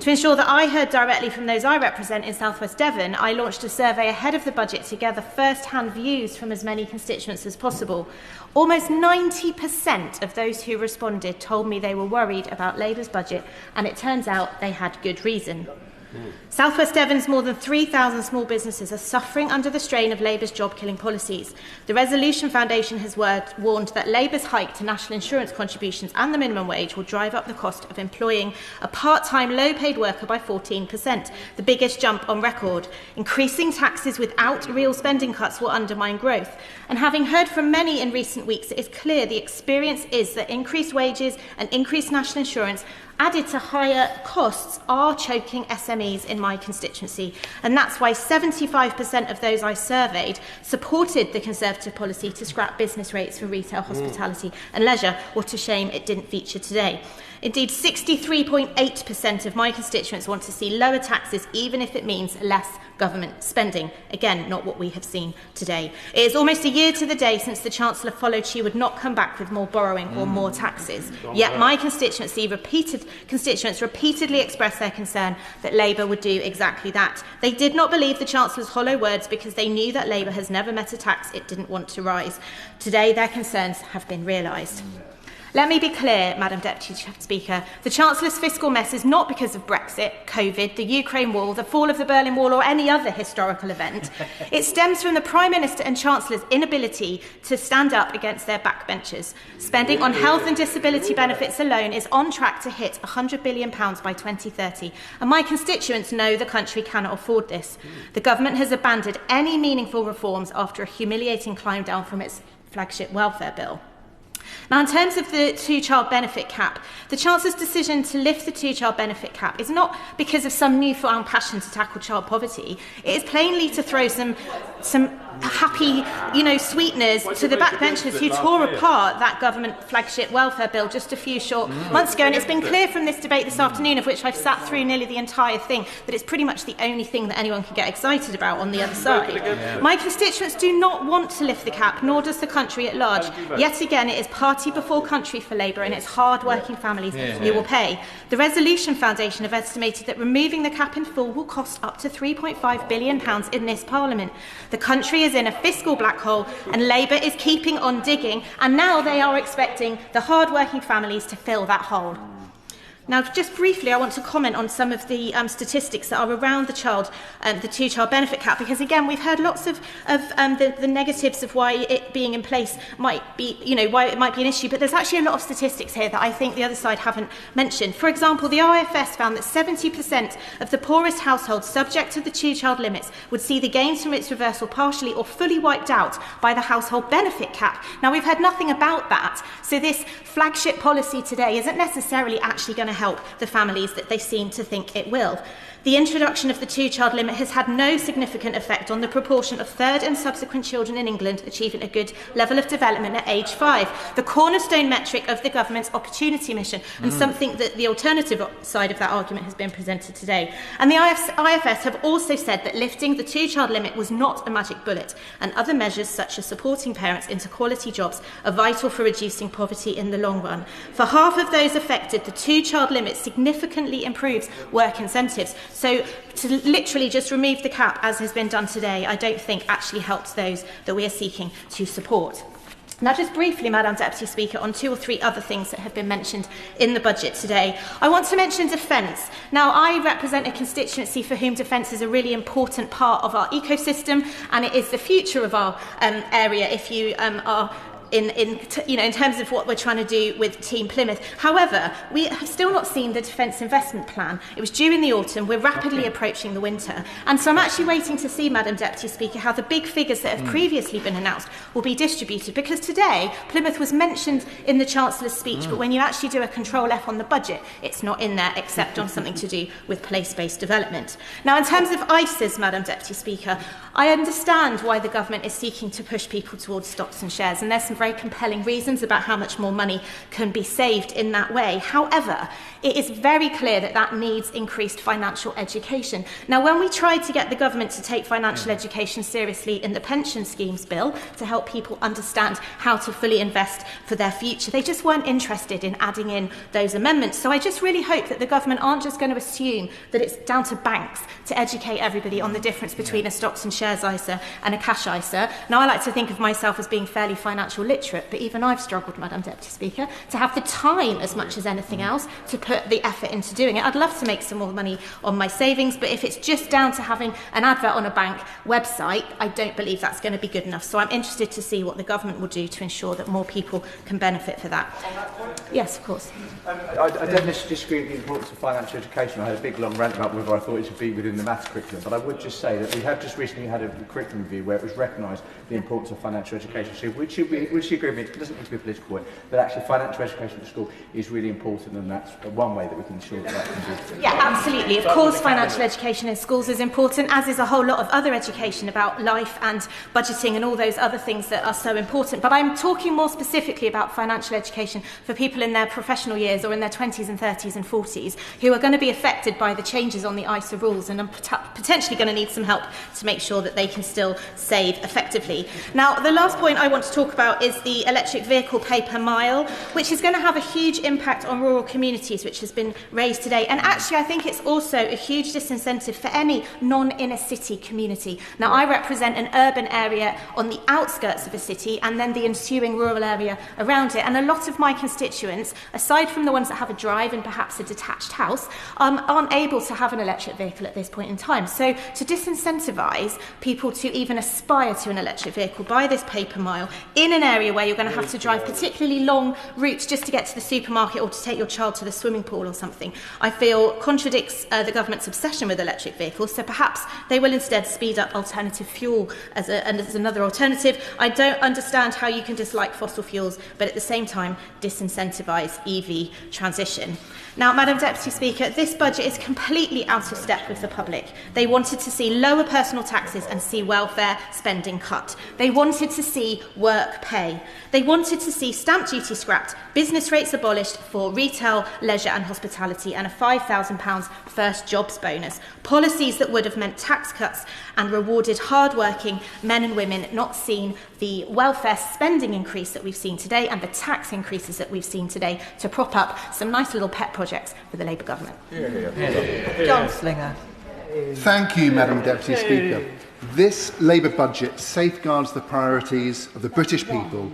Speaker 13: To ensure that I heard directly from those I represent in South West Devon, I launched a survey ahead of the budget to gather first-hand views from as many constituents as possible. Almost 90% of those who responded told me they were worried about Labour's budget, and it turns out they had good reason. South West Devon's more than 3,000 small businesses are suffering under the strain of Labour's job-killing policies. The Resolution Foundation has warned that Labour's hike to national insurance contributions and the minimum wage will drive up the cost of employing a part-time, low-paid worker by 14%, the biggest jump on record. Increasing taxes without real spending cuts will undermine growth. And having heard from many in recent weeks, it is clear the experience is that increased wages and increased national insurance added to higher costs, are choking SMEs in my constituency. And that's why 75% of those I surveyed supported the Conservative policy to scrap business rates for retail, hospitality and leisure. What a shame it didn't feature today. Indeed, 63.8% of my constituents want to see lower taxes, even if it means less government spending. Again, not what we have seen today. It is almost a year to the day since the Chancellor followed she would not come back with more borrowing or more taxes. Yet my constituents repeatedly expressed their concern that Labour would do exactly that. They did not believe the Chancellor's hollow words because they knew that Labour has never met a tax it didn't want to rise. Today, their concerns have been realised. Let me be clear, Madam Deputy Speaker, the Chancellor's fiscal mess is not because of Brexit, COVID, the Ukraine war, the fall of the Berlin Wall or any other historical event. It stems from the Prime Minister and Chancellor's inability to stand up against their backbenchers. Spending on health and disability benefits alone is on track to hit £100 billion by 2030, and my constituents know the country cannot afford this. The government has abandoned any meaningful reforms after a humiliating climb down from its flagship welfare bill. Now, in terms of the two-child benefit cap, the Chancellor's decision to lift the two-child benefit cap is not because of some newfound passion to tackle child poverty. It is plainly to throw some happy, sweeteners to the backbenchers who tore apart that government flagship welfare bill just a few short months ago. And it's been clear from this debate this afternoon, of which I've sat through nearly the entire thing, that it's pretty much the only thing that anyone can get excited about on the other side. My constituents do not want to lift the cap, nor does the country at large. Yet again, it is party before country for Labour, and it's hard-working families who will pay. The Resolution Foundation have estimated that removing the cap in full will cost up to £3.5 billion in this Parliament. The country is in a fiscal black hole, and Labour is keeping on digging, and now they are expecting the hard-working families to fill that hole. Now, just briefly, I want to comment on some of the statistics that are around the two-child benefit cap, because again, we've heard lots of the negatives of why it being in place might be, why it might be an issue, but there's actually a lot of statistics here that I think the other side haven't mentioned. For example, the IFS found that 70% of the poorest households subject to the two-child limits would see the gains from its reversal partially or fully wiped out by the household benefit cap. Now, we've heard nothing about that, so this flagship policy today isn't necessarily actually going to help the families that they seem to think it will. The introduction of the two-child limit has had no significant effect on the proportion of third and subsequent children in England achieving a good level of development at age 5, the cornerstone metric of the government's opportunity mission, and something that the alternative side of that argument has been presented today. And the IFS have also said that lifting the two-child limit was not a magic bullet, and other measures such as supporting parents into quality jobs are vital for reducing poverty in the long run. For half of those affected, the two-child limit significantly improves work incentives. So to literally just remove the cap, as has been done today, I don't think actually helps those that we are seeking to support. Now, just briefly, Madam Deputy Speaker, on 2 or 3 other things that have been mentioned in the budget today. I want to mention defence. Now, I represent a constituency for whom defence is a really important part of our ecosystem, and it is the future of our area if you are in terms of what we're trying to do with Team Plymouth. However, we have still not seen the Defence Investment Plan. It was due in the autumn. We're rapidly approaching the winter. And so I'm actually waiting to see, Madam Deputy Speaker, how the big figures that have previously been announced will be distributed. Because today, Plymouth was mentioned in the Chancellor's speech, but when you actually do a Control F on the budget, it's not in there except on something to do with place-based development. Now, in terms of ISAs, Madam Deputy Speaker, I understand why the government is seeking to push people towards stocks and shares, and there's some very compelling reasons about how much more money can be saved in that way. However, it is very clear that that needs increased financial education. Now, when we tried to get the government to take financial education seriously in the pension schemes bill to help people understand how to fully invest for their future, they just weren't interested in adding in those amendments. So I just really hope that the government aren't just going to assume that it's down to banks to educate everybody on the difference between a stocks and shares ISA and a cash ISA. Now, I like to think of myself as being fairly financial literate, but even I've struggled, Madam Deputy Speaker, to have the time as much as anything else to put the effort into doing it. I'd love to make some more money on my savings, but if it's just down to having an advert on a bank website, I don't believe that's going to be good enough. So I'm interested to see what the government will do to ensure that more people can benefit for that. Yes, of course.
Speaker 8: I don't disagree with the importance of financial education. I had a big long rant about whether I thought it should be within the maths curriculum, but I would just say that we have just recently had a curriculum review where it was recognised the importance of financial education. So should we literacy agreement, it doesn't need to be political, but actually financial education at school is really important, and that's one way that we can ensure that can be.
Speaker 13: Yeah, absolutely. Of course, financial education in schools is important, as is a whole lot of other education about life and budgeting and all those other things that are so important. But I'm talking more specifically about financial education for people in their professional years or in their 20s and 30s and 40s who are going to be affected by the changes on the ISA rules and are potentially going to need some help to make sure that they can still save effectively. Now, the last point I want to talk about is the electric vehicle pay per mile, which is going to have a huge impact on rural communities, which has been raised today. And actually, I think it's also a huge disincentive for any non-inner city community. Now, I represent an urban area on the outskirts of a city and then the ensuing rural area around it. And a lot of my constituents, aside from the ones that have a drive and perhaps a detached house, aren't able to have an electric vehicle at this point in time. So to disincentivise people to even aspire to an electric vehicle by this pay per mile in an area where you're going to have to drive particularly long routes just to get to the supermarket or to take your child to the swimming pool or something, I feel contradicts the government's obsession with electric vehicles. So perhaps they will instead speed up alternative fuel as another alternative. I don't understand how you can dislike fossil fuels but at the same time disincentivise EV transition. Now, Madam Deputy Speaker, this budget is completely out of step with the public. They wanted to see lower personal taxes and see welfare spending cut. They wanted to see work pay. They wanted to see stamp duty scrapped, business rates abolished for retail, leisure and hospitality, and a £5,000 first jobs bonus. Policies that would have meant tax cuts and rewarded hard-working men and women, not seen the welfare spending increase that we've seen today and the tax increases that we've seen today to prop up some nice little pet projects for the Labour government.
Speaker 11: John Slinger.
Speaker 16: Thank you, Madam Deputy Speaker. This Labour budget safeguards the priorities of the British people,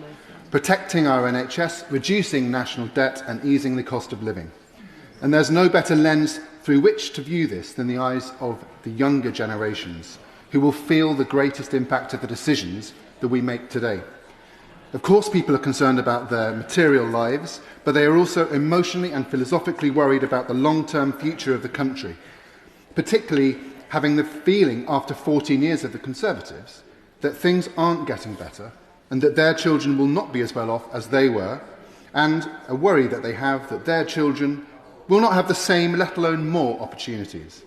Speaker 16: protecting our NHS, reducing national debt and easing the cost of living. And there's no better lens through which to view this than the eyes of the younger generations, who will feel the greatest impact of the decisions that we make today. Of course, people are concerned about their material lives, but they are also emotionally and philosophically worried about the long-term future of the country, particularly having the feeling after 14 years of the Conservatives that things aren't getting better and that their children will not be as well off as they were, and a worry that they have that their children will not have the same, let alone more, opportunities.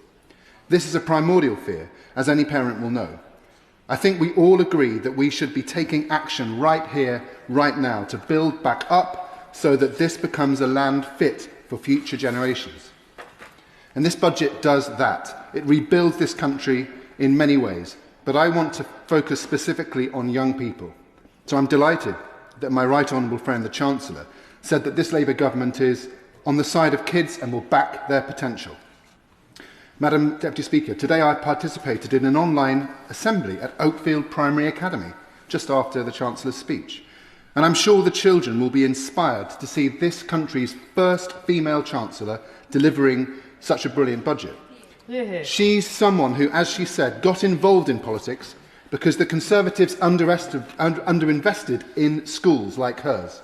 Speaker 16: This is a primordial fear, as any parent will know. I think we all agree that we should be taking action right here, right now, to build back up so that this becomes a land fit for future generations. And this budget does that. It rebuilds this country in many ways, but I want to focus specifically on young people. So I'm delighted that my right honourable friend, the Chancellor, said that this Labour government is on the side of kids and will back their potential. Madam Deputy Speaker, today I participated in an online assembly at Oakfield Primary Academy, just after the Chancellor's speech. And I'm sure the children will be inspired to see this country's first female Chancellor delivering such a brilliant budget. She's someone who, as she said, got involved in politics because the Conservatives underinvested in schools like hers.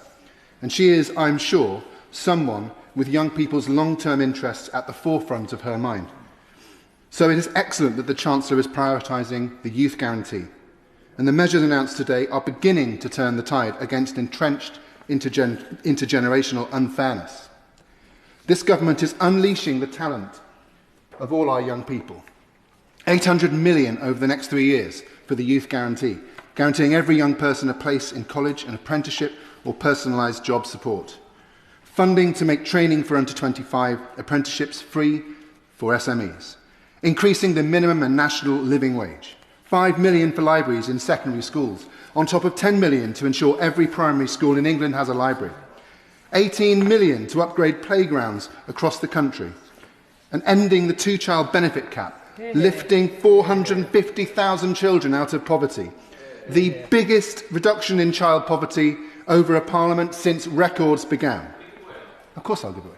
Speaker 16: And she is, I'm sure, someone with young people's long-term interests at the forefront of her mind. So it is excellent that the Chancellor is prioritising the Youth Guarantee, and the measures announced today are beginning to turn the tide against entrenched intergenerational unfairness. This government is unleashing the talent of all our young people. 800 million over the next 3 years for the Youth Guarantee, guaranteeing every young person a place in college, an apprenticeship or personalised job support. Funding to make training for under 25 apprenticeships free for SMEs. Increasing the minimum and national living wage. 5 million for libraries in secondary schools, on top of 10 million to ensure every primary school in England has a library. 18 million to upgrade playgrounds across the country. And ending the two-child benefit cap, lifting 450,000 children out of poverty. The biggest reduction in child poverty over a parliament since records began. Of course I'll give away.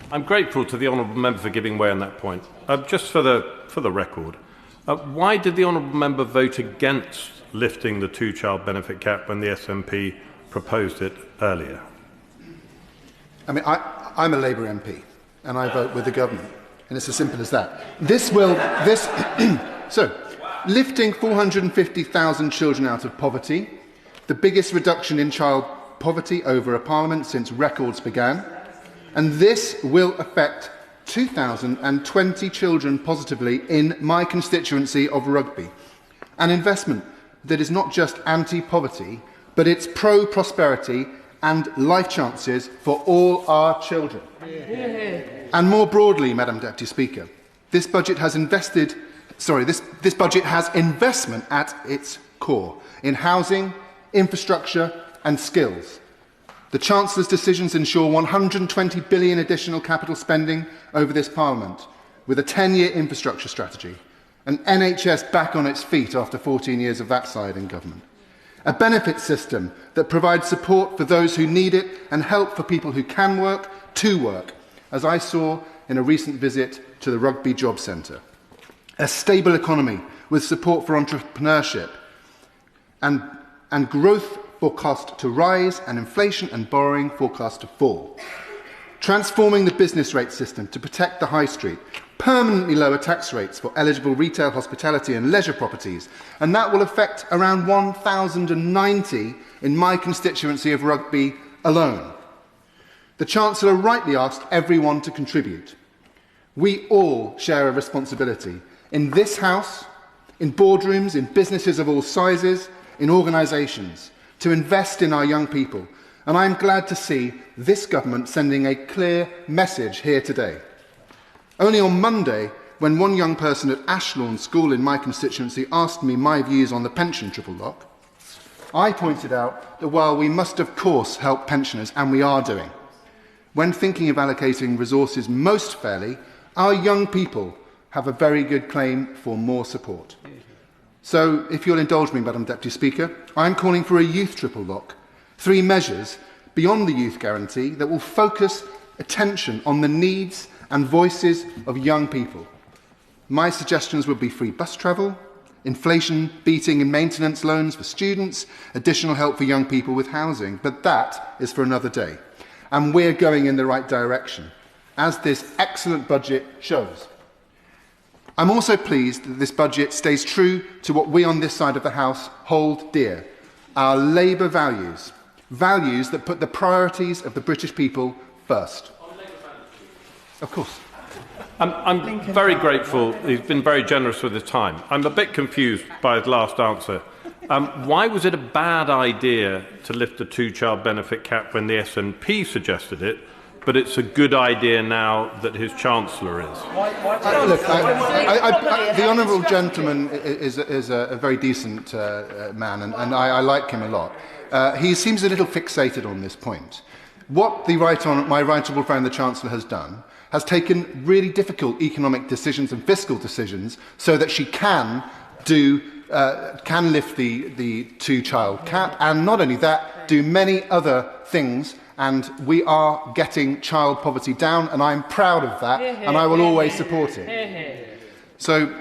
Speaker 15: I'm grateful to the honourable member for giving way on that point. Just for the record, why did the honourable member vote against lifting the two-child benefit cap when the SNP proposed it earlier?
Speaker 16: I mean, I'm a Labour MP, and I vote with the government, and it's as simple as that. So, lifting 450,000 children out of poverty, the biggest reduction in child poverty over a parliament since records began, and this will affect 2,020 children positively in my constituency of Rugby. An investment that is not just anti-poverty, but it's pro-prosperity and life chances for all our children. And more broadly, Madam Deputy Speaker, this budget has investment at its core in housing, infrastructure and skills. The Chancellor's decisions ensure £120 billion additional capital spending over this Parliament, with a 10-year infrastructure strategy, an NHS back on its feet after 14 years of that side in government, a benefit system that provides support for those who need it and help for people who can work to work, as I saw in a recent visit to the Rugby Job Centre, a stable economy with support for entrepreneurship and growth forecast to rise and inflation and borrowing forecast to fall. Transforming the business rate system to protect the high street, permanently lower tax rates for eligible retail, hospitality and leisure properties, and that will affect around 1,090 in my constituency of Rugby alone. The Chancellor rightly asked everyone to contribute. We all share a responsibility in this House, in boardrooms, in businesses of all sizes, in organisations, to invest in our young people, and I am glad to see this government sending a clear message here today. Only on Monday, when one young person at Ashlawn School in my constituency asked me my views on the pension triple lock, I pointed out that while we must of course help pensioners, and we are doing, when thinking of allocating resources most fairly, our young people have a very good claim for more support. So, if you'll indulge me, Madam Deputy Speaker, I am calling for a youth triple lock, 3 measures beyond the youth guarantee that will focus attention on the needs and voices of young people. My suggestions would be free bus travel, inflation beating and maintenance loans for students, additional help for young people with housing, but that is for another day. And we're going in the right direction, as this excellent budget shows. I'm also pleased that this budget stays true to what we on this side of the House hold dear, our Labour values, values that put the priorities of the British people first. Of course.
Speaker 15: I'm very grateful. He's been very generous with his time. I'm a bit confused by his last answer. Why was it a bad idea to lift the 2-child benefit cap when the SNP suggested it, but it's a good idea now that his Chancellor is?
Speaker 16: The honourable gentleman is a very decent man, and I like him a lot. He seems a little fixated on this point. What my right honourable friend, the Chancellor, has done has taken really difficult economic decisions and fiscal decisions so that she can lift the 2-child cap, and not only that, do many other things. And we are getting child poverty down, and I'm proud of that, and I will always support it. So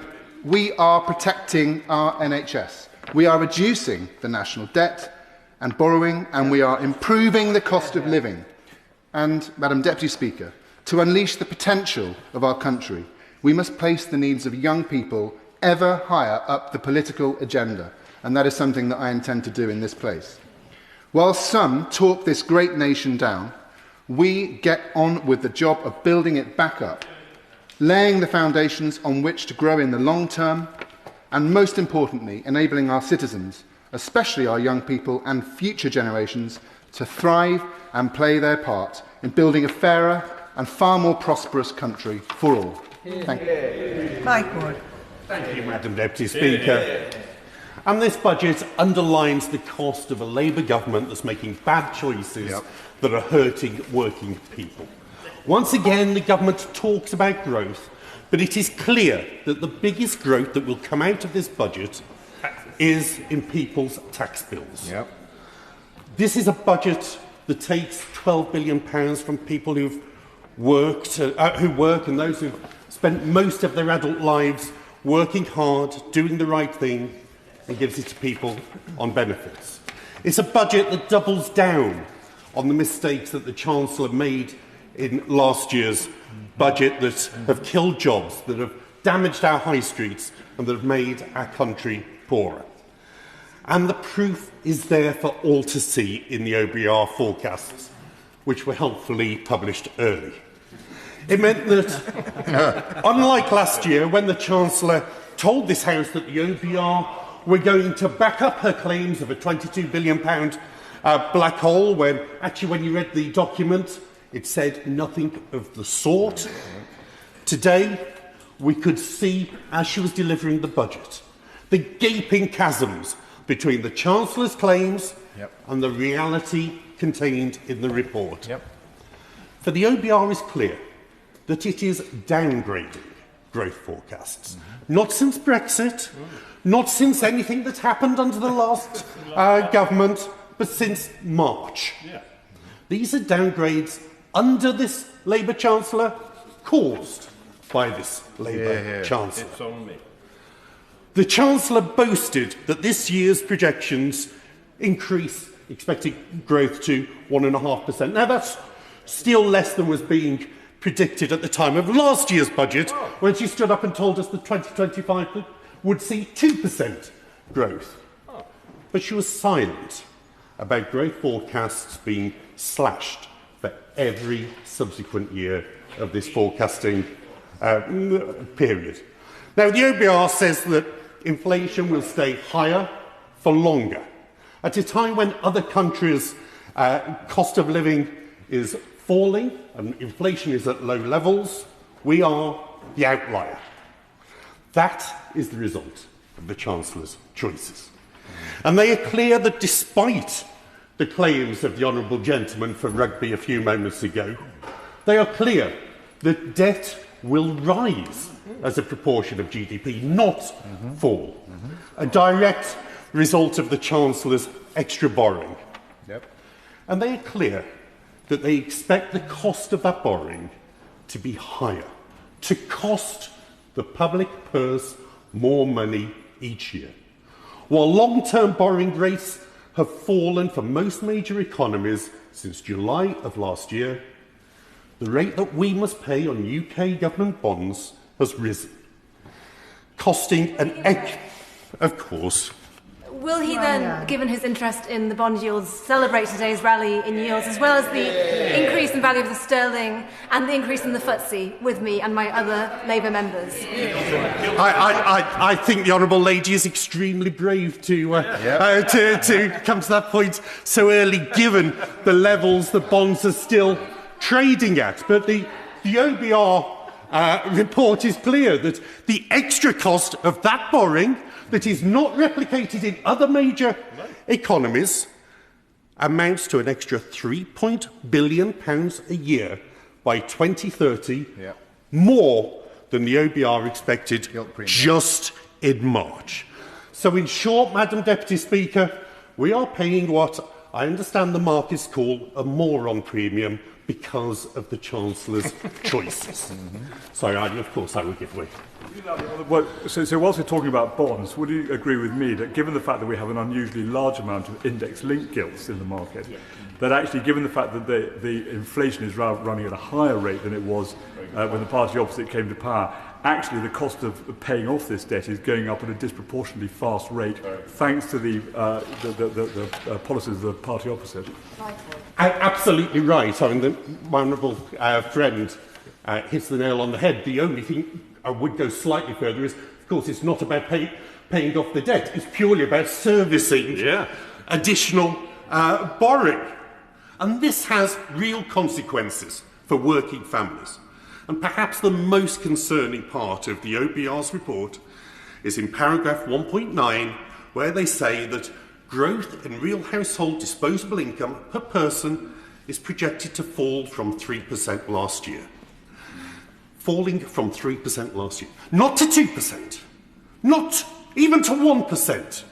Speaker 16: we are protecting our NHS. We are reducing the national debt and borrowing, and we are improving the cost of living. And, Madam Deputy Speaker, to unleash the potential of our country, we must place the needs of young people ever higher up the political agenda, and that is something that I intend to do in this place. While some talk this great nation down, we get on with the job of building it back up, laying the foundations on which to grow in the long term, and most importantly, enabling our citizens, especially our young people and future generations, to thrive and play their part in building a fairer and far more prosperous country for all. Thank you.
Speaker 11: Mike Ward.
Speaker 21: Thank you, Madam Deputy Speaker. And this budget underlines the cost of a Labour government that's making bad choices that are hurting working people. Once again, the government talks about growth, but it is clear that the biggest growth that will come out of this budget is in people's tax bills. This is a budget that takes £12 billion from people who work and those who've spent most of their adult lives working hard, doing the right thing, and gives it to people on benefits. It's a budget that doubles down on the mistakes that the Chancellor made in last year's budget that have killed jobs, that have damaged our high streets, and that have made our country poorer. And the proof is there for all to see in the OBR forecasts, which were helpfully published early. It meant that, unlike last year, when the Chancellor told this House that the OBR were going to back up her claims of a £22 billion black hole, when actually when you read the document, it said nothing of the sort. Today, we could see, as she was delivering the budget, the gaping chasms between the Chancellor's claims and the reality contained in the report. For the OBR is clear that it is downgrading growth forecasts. Not since Brexit, not since anything that's happened under the last government, but since March. These are downgrades under this Labour Chancellor, caused by this Labour Chancellor.
Speaker 15: It's on me.
Speaker 21: The Chancellor boasted that this year's projections increase expected growth to 1.5%. Now, that's still less than was being predicted at the time of last year's budget, when she stood up and told us that 2025 would see 2% growth. But she was silent about growth forecasts being slashed for every subsequent year of this forecasting period. Now, the OBR says that inflation will stay higher for longer. At a time when other countries' cost of living is falling and inflation is at low levels, we are the outlier. That is the result of the Chancellor's choices. And they are clear that despite the claims of the honourable gentleman from Rugby a few moments ago, they are clear that debt will rise as a proportion of GDP, not fall. A direct result of the Chancellor's extra borrowing. And they are clear that they expect the cost of that borrowing to be higher, to cost the public purse more money each year. While long-term borrowing rates have fallen for most major economies since July of last year, the rate that we must pay on UK government bonds has risen, costing of course.
Speaker 20: Will he then, given his interest in the bond yields, celebrate today's rally in yields, as well as the increase in value of the sterling and the increase in the FTSE with me and my other Labour members?
Speaker 21: I think the honourable lady is extremely brave to come to that point so early, given the levels the bonds are still trading at. But the OBR report is clear that the extra cost of that borrowing that is not replicated in other major economies amounts to an extra £3 billion a year by 2030, more than the OBR expected just in March. So in short, Madam Deputy Speaker, we are paying what I understand the markets call a moron premium because of the Chancellor's choices. So, of course, I would give way.
Speaker 10: Well, so whilst we're talking about bonds, would you agree with me that given the fact that we have an unusually large amount of index-linked gilts in the market, that actually, given the fact that the inflation is running at a higher rate than it was when the party opposite came to power, actually the cost of paying off this debt is going up at a disproportionately fast rate, thanks to the policies of the party opposite?
Speaker 21: Absolutely right. I mean, my honourable friend hits the nail on the head. The only thing I would go slightly further is, of course, it's not about paying off the debt. It's purely about servicing additional borrowing. And this has real consequences for working families. And perhaps the most concerning part of the OBR's report is in paragraph 1.9, where they say that growth in real household disposable income per person is projected to fall from 3% last year. Falling from 3% last year. Not to 2%, not even to 1%,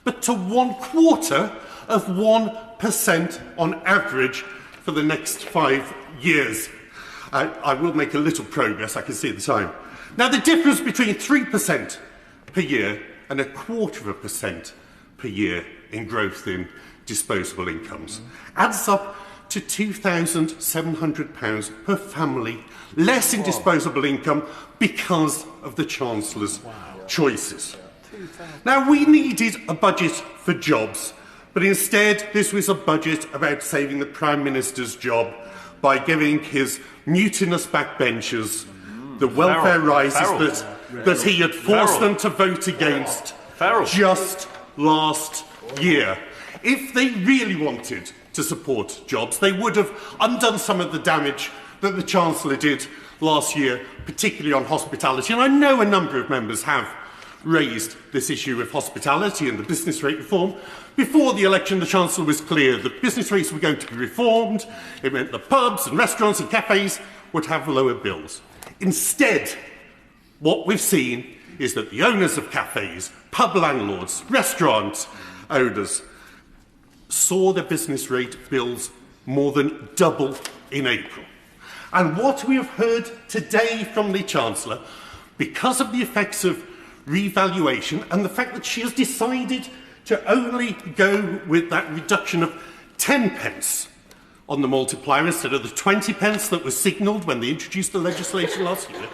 Speaker 21: but to 1/4 of 1% on average for the next 5 years. I will make a little progress, I can see at the time. Now, the difference between 3% per year and 1/4% per year in growth in disposable incomes adds up to £2,700 per family less in disposable income because of the Chancellor's choices. Now, we needed a budget for jobs, but instead this was a budget about saving the Prime Minister's job by giving his mutinous backbenchers the welfare rises that he had forced them to vote against just last year. If they really wanted to support jobs, they would have undone some of the damage that the Chancellor did last year, particularly on hospitality. And I know a number of members have raised this issue of hospitality and the business rate reform. Before the election, the Chancellor was clear that business rates were going to be reformed. It meant that pubs and restaurants and cafes would have lower bills. Instead, what we've seen is that the owners of cafes, pub landlords, restaurant owners saw their business rate bills more than double in April. And what we have heard today from the Chancellor, because of the effects of revaluation and the fact that she has decided to only go with that reduction of 10 pence on the multiplier instead of the 20 pence that was signalled when they introduced the legislation last year,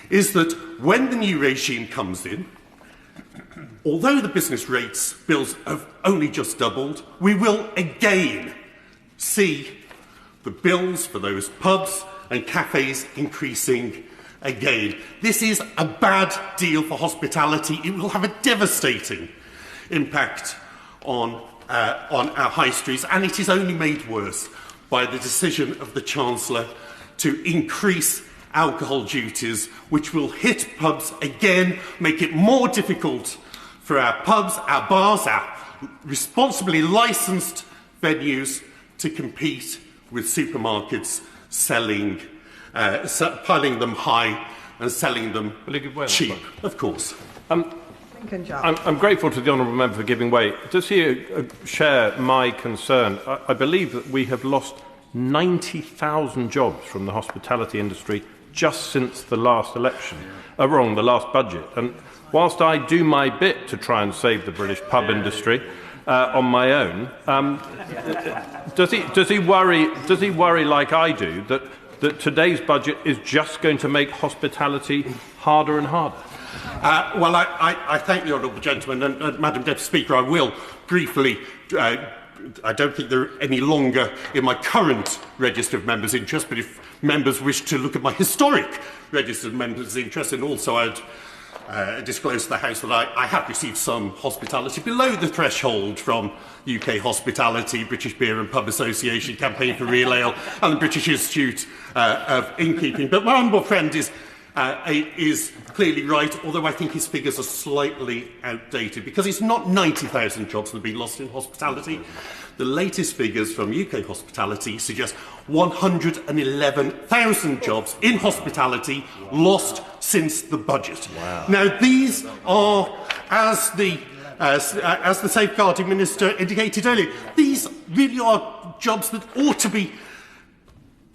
Speaker 21: is that when the new regime comes in, although the business rates bills have only just doubled, we will again see the bills for those pubs and cafes increasing again. This is a bad deal for hospitality. It will have a devastating impact on our high streets, and it is only made worse by the decision of the Chancellor to increase alcohol duties, which will hit pubs again, make it more difficult for our pubs, our bars, our responsibly licensed venues to compete with supermarkets selling, piling them high and selling them cheap, of course.
Speaker 15: I'm grateful to the honourable member for giving way. Does he share my concern? I believe that we have lost 90,000 jobs from the hospitality industry just since the last election, the last budget. And whilst I do my bit to try and save the British pub industry on my own, does he worry like I do that today's budget is just going to make hospitality harder and harder?
Speaker 21: Well, I thank the honourable gentleman, and Madam Deputy Speaker, I will briefly. I don't think they're any longer in my current register of members' interest, but if members wish to look at my historic register of members' interest, and also I'd disclose to the House that I have received some hospitality below the threshold from UK Hospitality, British Beer and Pub Association, Campaign for Real Ale, and the British Institute of Innkeeping. But my honourable friend is clearly right, although I think his figures are slightly outdated, because it's not 90,000 jobs that have been lost in hospitality. The latest figures from UK Hospitality suggest 111,000 jobs in hospitality lost since the budget.
Speaker 1: Wow.
Speaker 21: Now, these are, as the Safeguarding Minister indicated earlier, these really are jobs that ought to be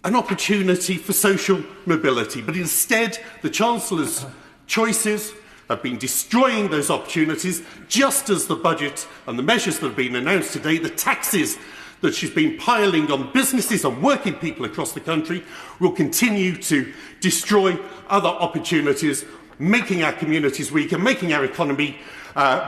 Speaker 21: an opportunity for social mobility. But instead, the Chancellor's choices have been destroying those opportunities, just as the budget and the measures that have been announced today, the taxes that she's been piling on businesses and working people across the country, will continue to destroy other opportunities, making our communities weaker, making our economy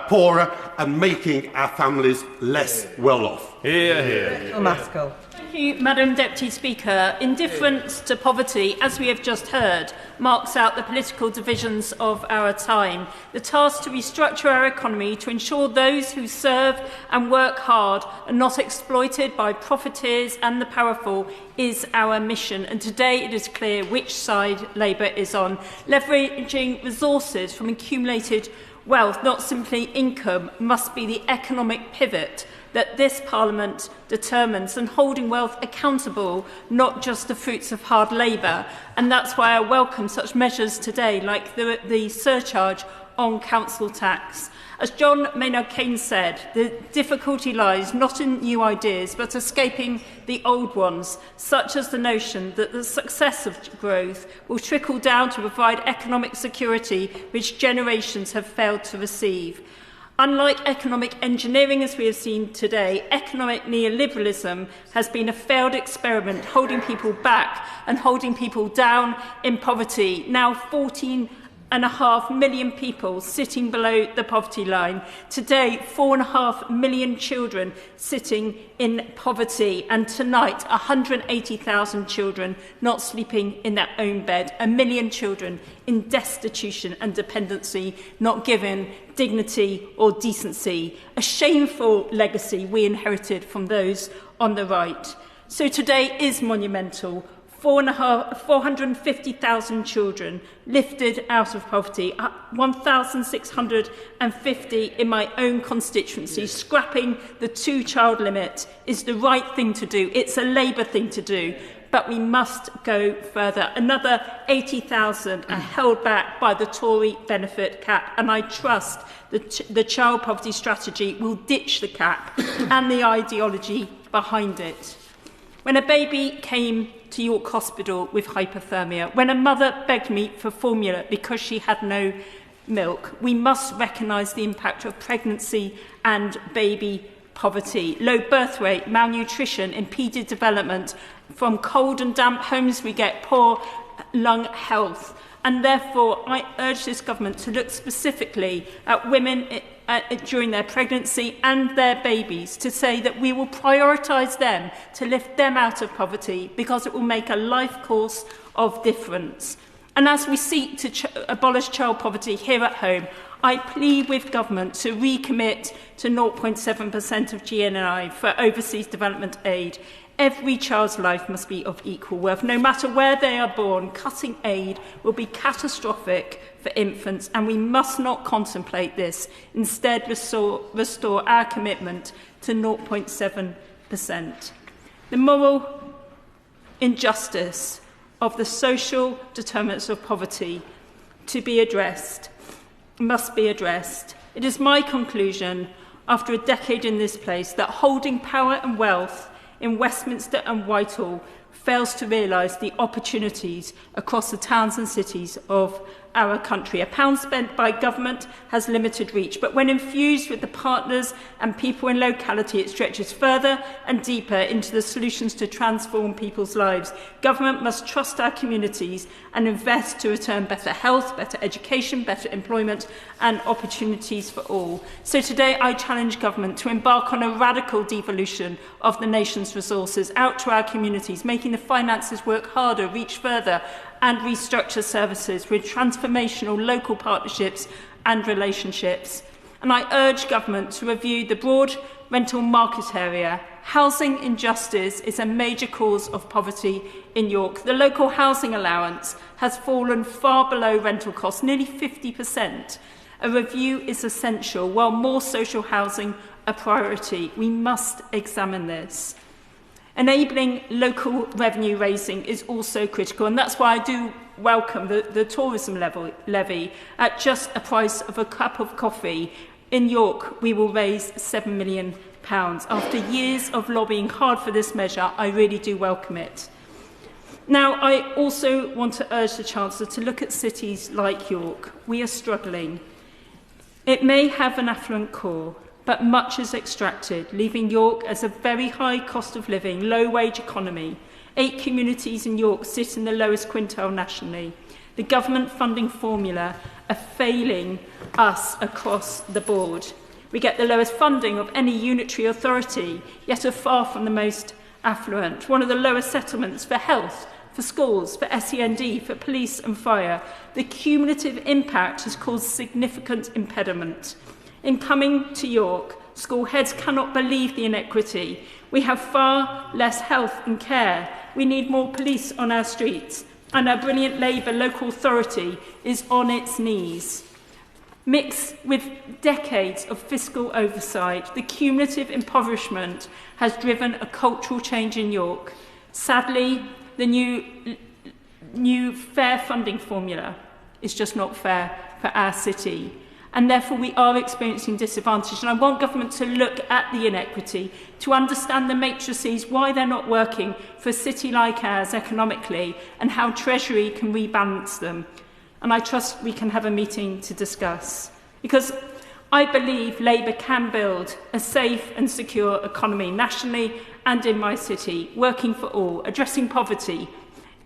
Speaker 21: poorer, and making our families less well off.
Speaker 15: Hear, hear.
Speaker 19: O'Maskell.
Speaker 1: Thank you, Madam Deputy Speaker. Indifference to poverty, as we have just heard, marks out the political divisions of our time. The task to restructure our economy to ensure those who serve and work hard are not exploited by profiteers and the powerful is our mission. And today it is clear which side Labour is on. Leveraging resources from accumulated wealth, not simply income, must be the economic pivot that this Parliament determines, and holding wealth accountable, not just the fruits of hard labour. And that's why I welcome such measures today, like the surcharge on council tax. As John Maynard Keynes said, the difficulty lies not in new ideas, but escaping the old ones, such as the notion that the success of growth will trickle down to provide economic security which generations have failed to receive. Unlike economic engineering, as we have seen today, economic neoliberalism has been a failed experiment, holding people back and holding people down in poverty. Now 14 4.5 million people sitting below the poverty line. Today, 4.5 million children sitting in poverty. And tonight, 180,000 children not sleeping in their own bed. 1 million children in destitution and dependency, not given dignity or decency. A shameful legacy we inherited from those on the right. So today is monumental. 450,000 children lifted out of poverty, 1,650 in my own constituency. Scrapping the two-child limit is the right thing to do. It's a Labour thing to do, but we must go further. Another 80,000 are held back by the Tory benefit cap, and I trust that the child poverty strategy will ditch the cap and the ideology behind it. When a baby came to York Hospital with hypothermia, when a mother begged me for formula because she had no milk, we must recognise the impact of pregnancy and baby poverty. Low birth rate, malnutrition, impeded development. From cold and damp homes we get poor lung health. And therefore, I urge this government to look specifically at women during their pregnancy and their babies, to say that we will prioritise them, to lift them out of poverty, because it will make a life course of difference. And as we seek to abolish child poverty here at home, I plead with government to recommit to 0.7% of GNI for overseas development aid. Every child's life must be of equal worth. No matter where they are born, cutting aid will be catastrophic for infants, and we must not contemplate this. Instead, restore our commitment to 0.7%. The moral injustice of the social determinants of poverty must be addressed. It is my conclusion, after a decade in this place, that holding power and wealth in Westminster and Whitehall fails to realise the opportunities across the towns and cities of our country. A pound spent by government has limited reach, but when infused with the partners and people in locality, it stretches further and deeper into the solutions to transform people's lives. Government must trust our communities and invest to return better health, better education, better employment and opportunities for all. So today I challenge government to embark on a radical devolution of the nation's resources out to our communities, making the finances work harder, reach further and restructure services with transformational local partnerships and relationships. And I urge government to review the broad rental market area. Housing injustice is a major cause of poverty in York. The local housing allowance has fallen far below rental costs, nearly 50%. A review is essential, while more social housing a priority. We must examine this. Enabling local revenue raising is also critical, and that's why I do welcome the tourism levy at just a price of a cup of coffee. In York, we will raise £7 million. After years of lobbying hard for this measure, I really do welcome it. Now, I also want to urge the Chancellor to look at cities like York. We are struggling. It may have an affluent core, but much is extracted, leaving York as a very high cost of living, low-wage economy. 8 communities in York sit in the lowest quintile nationally. The government funding formula are failing us across the board. We get the lowest funding of any unitary authority, yet are far from the most affluent. One of the lowest settlements for health, for schools, for SEND, for police and fire. The cumulative impact has caused significant impediment. In coming to York, school heads cannot believe the inequity. We have far less health and care. We need more police on our streets, and our brilliant Labour local authority is on its knees. Mixed with decades of fiscal oversight, the cumulative impoverishment has driven a cultural change in York. Sadly, the new fair funding formula is just not fair for our city. And therefore we are experiencing disadvantage. And I want government to look at the inequity, to understand the matrices, why they're not working for a city like ours economically, and how Treasury can rebalance them. And I trust we can have a meeting to discuss. Because I believe Labour can build a safe and secure economy nationally and in my city, working for all, addressing poverty,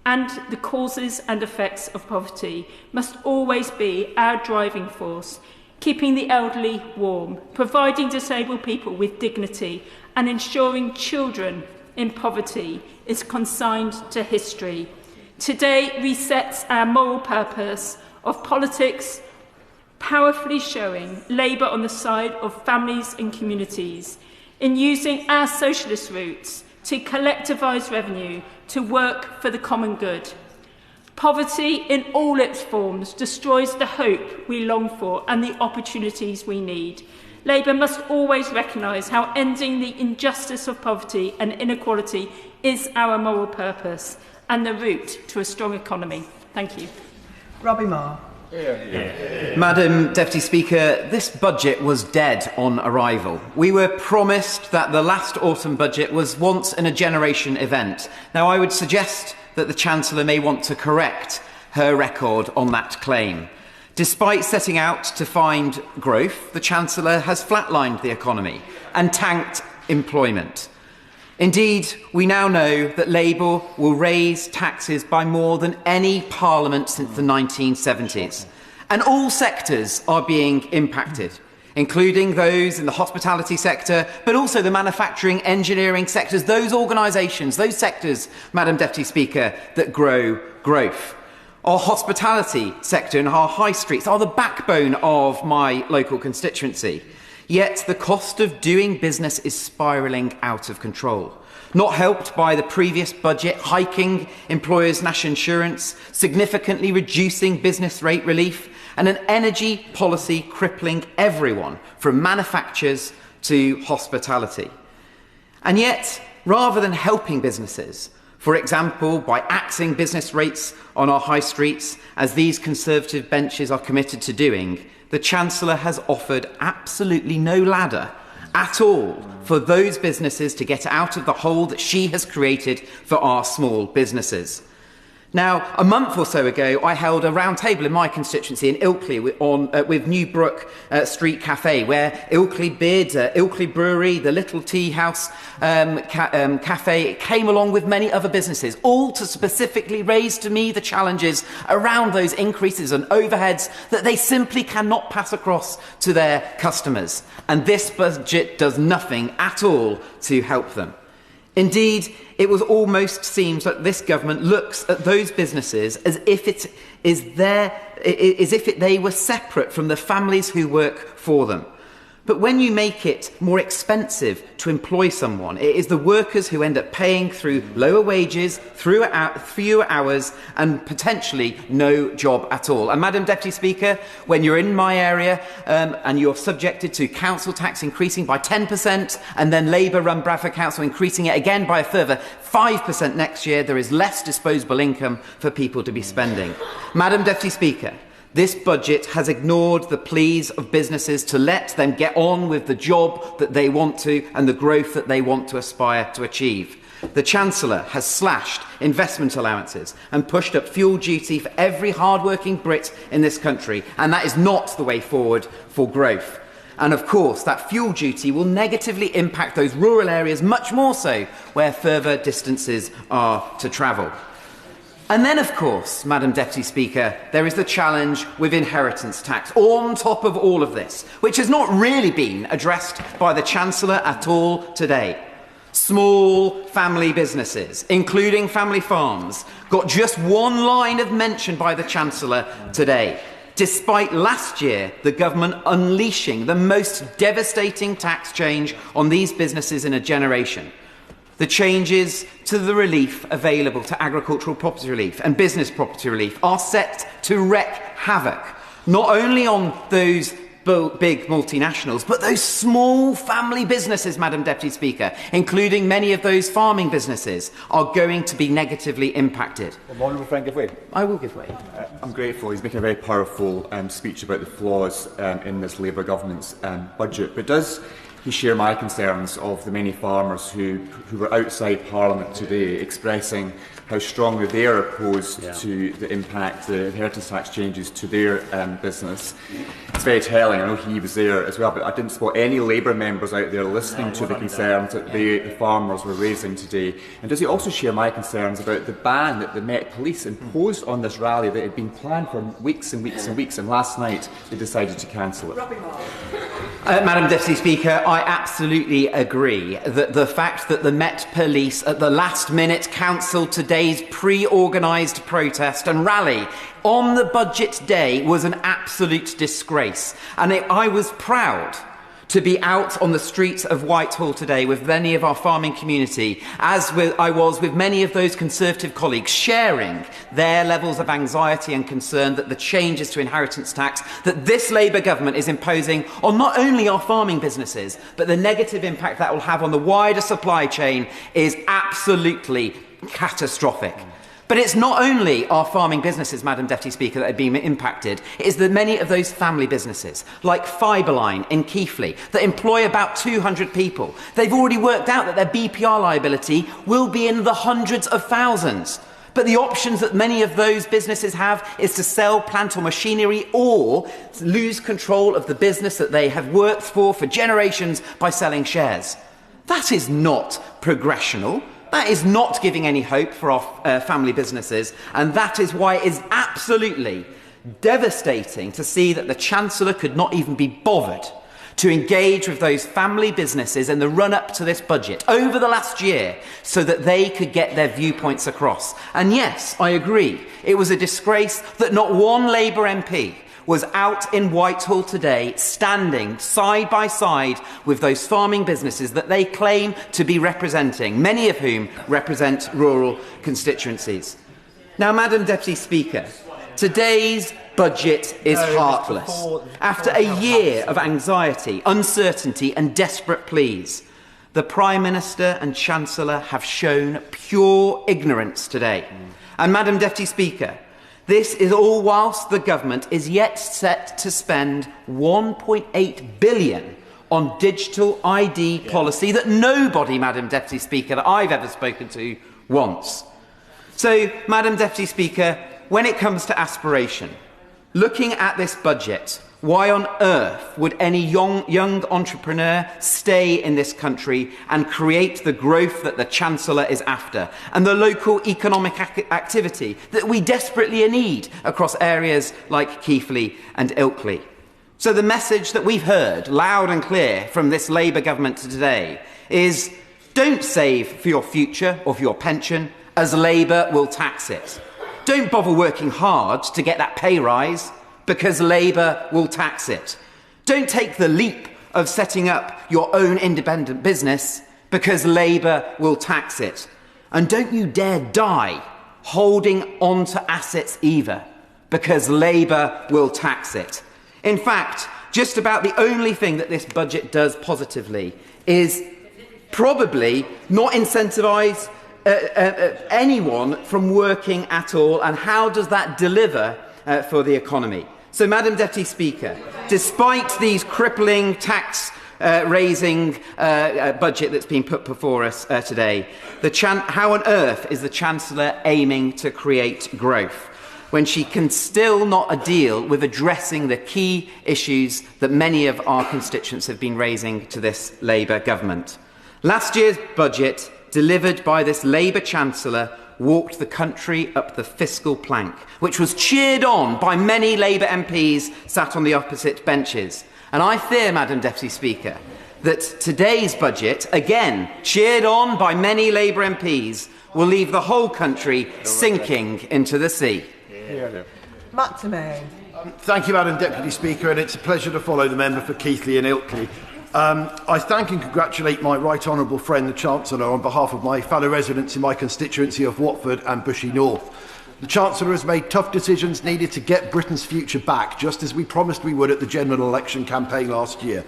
Speaker 1: and the causes and effects of poverty must always be our driving force, keeping the elderly warm, providing disabled people with dignity, and ensuring children in poverty is consigned to history. Today resets our moral purpose of politics, powerfully showing Labour on the side of families and communities, in using our socialist roots to collectivise revenue to work for the common good. Poverty in all its forms destroys the hope we long for and the opportunities we need. Labour must always recognise how ending the injustice of poverty and inequality is our moral purpose and the route to a strong economy. Thank you.
Speaker 19: Robbie Marr.
Speaker 9: Madam Deputy Speaker, this budget was dead on arrival. We were promised that the last autumn budget was once in a generation event. Now, I would suggest that the Chancellor may want to correct her record on that claim. Despite setting out to find growth, the Chancellor has flatlined the economy and tanked employment. Indeed, we now know that Labour will raise taxes by more than any parliament since the 1970s. And all sectors are being impacted, including those in the hospitality sector, but also the manufacturing, engineering sectors, those organisations, those sectors, Madam Deputy Speaker, that grow growth. Our hospitality sector and our high streets are the backbone of my local constituency. Yet the cost of doing business is spiralling out of control. Not helped by the previous budget hiking employers' national insurance, significantly reducing business rate relief, and an energy policy crippling everyone from manufacturers to hospitality. And yet, rather than helping businesses, for example, by axing business rates on our high streets, as these Conservative benches are committed to doing, the Chancellor has offered absolutely no ladder at all for those businesses to get out of the hole that she has created for our small businesses. Now, a month or so ago, I held a round table in my constituency in Ilkley with Newbrook Street Cafe, where Ilkley Bid, Ilkley Brewery, the Little Tea House Cafe came along with many other businesses, all to specifically raise to me the challenges around those increases and overheads that they simply cannot pass across to their customers. And this budget does nothing at all to help them. Indeed, it almost seems that this government looks at those businesses as if they were separate from the families who work for them. But when you make it more expensive to employ someone, it is the workers who end up paying through lower wages, through fewer hours, and potentially no job at all. And Madam Deputy Speaker, when you're in my area and you're subjected to council tax increasing by 10%, and then Labour-run Bradford Council increasing it again by a further 5% next year, there is less disposable income for people to be spending. Madam Deputy Speaker, this budget has ignored the pleas of businesses to let them get on with the job that they want to and the growth that they want to aspire to achieve. The Chancellor has slashed investment allowances and pushed up fuel duty for every hard-working Brit in this country, and that is not the way forward for growth. And of course, that fuel duty will negatively impact those rural areas much more so, where further distances are to travel. And then, of course, Madam Deputy Speaker, there is the challenge with inheritance tax on top of all of this, which has not really been addressed by the Chancellor at all today. Small family businesses, including family farms, got just one line of mention by the Chancellor today, despite last year the government unleashing the most devastating tax change on these businesses in a generation. The changes to the relief available to agricultural property relief and business property relief are set to wreak havoc, not only on those big multinationals, but those small family businesses, Madam Deputy Speaker, including many of those farming businesses, are going to be negatively impacted.
Speaker 8: Well, Honourable Friend, give way.
Speaker 9: I will give way.
Speaker 17: I'm grateful. He's making a very powerful speech about the flaws in this Labour government's budget, but does he share my concerns of the many farmers who were outside Parliament today expressing how strongly they are opposed to the impact the inheritance tax changes to their business. It's very telling. I know he was there as well, but I didn't spot any Labour members out there listening to the concerns that the farmers were raising today. And does he also share my concerns about the ban that the Met Police imposed on this rally that had been planned for weeks and weeks and weeks, and last night they decided to cancel it?
Speaker 9: Madam Deputy Speaker, I absolutely agree that the fact that the Met Police at the last minute cancelled today's pre-organised protest and rally on the budget day was an absolute disgrace. And I was proud to be out on the streets of Whitehall today with many of our farming community, I was with many of those Conservative colleagues, sharing their levels of anxiety and concern that the changes to inheritance tax that this Labour government is imposing on not only our farming businesses, but the negative impact that will have on the wider supply chain is absolutely catastrophic. But it's not only our farming businesses, Madam Deputy Speaker, that are being impacted. It is many of those family businesses, like Fiberline in Keighley, that employ about 200 people. They've already worked out that their BPR liability will be in the hundreds of thousands. But the options that many of those businesses have is to sell plant or machinery or lose control of the business that they have worked for generations by selling shares. That is not progressional. That is not giving any hope for our family businesses, and that is why it is absolutely devastating to see that the Chancellor could not even be bothered to engage with those family businesses in the run-up to this budget over the last year so that they could get their viewpoints across. And yes, I agree, it was a disgrace that not one Labour MP was out in Whitehall today, standing side by side with those farming businesses that they claim to be representing, many of whom represent rural constituencies. Now, Madam Deputy Speaker, today's budget is heartless. After a year of anxiety, uncertainty and desperate pleas, the Prime Minister and Chancellor have shown pure ignorance today. And Madam Deputy Speaker, this is all whilst the government is yet set to spend £1.8 billion on digital ID policy that nobody, Madam Deputy Speaker, that I've ever spoken to wants. So, Madam Deputy Speaker, when it comes to aspiration, looking at this budget, why on earth would any young entrepreneur stay in this country and create the growth that the Chancellor is after and the local economic activity that we desperately need across areas like Keighley and Ilkley? So the message that we've heard loud and clear from this Labour government today is don't save for your future or for your pension, as Labour will tax it. Don't bother working hard to get that pay rise, because Labour will tax it. Don't take the leap of setting up your own independent business, because Labour will tax it. And don't you dare die holding on to assets either, because Labour will tax it. In fact, just about the only thing that this budget does positively is probably not incentivise anyone from working at all. And how does that deliver for the economy? So, Madam Deputy Speaker, despite these crippling tax-raising budget that's been put before us today, how on earth is the Chancellor aiming to create growth when she can still not deal with addressing the key issues that many of our constituents have been raising to this Labour government? Last year's budget, delivered by this Labour Chancellor, walked the country up the fiscal plank, which was cheered on by many Labour MPs sat on the opposite benches. And I fear, Madam Deputy Speaker, that today's budget, again cheered on by many Labour MPs, will leave the whole country sinking into the sea.
Speaker 12: Thank you, Madam Deputy Speaker, and it's a pleasure to follow the member for Keighley and Ilkley. I thank and congratulate my right honourable friend, the Chancellor, on behalf of my fellow residents in my constituency of Watford and Bushy North. The Chancellor has made tough decisions needed to get Britain's future back, just as we promised we would at the general election campaign last year.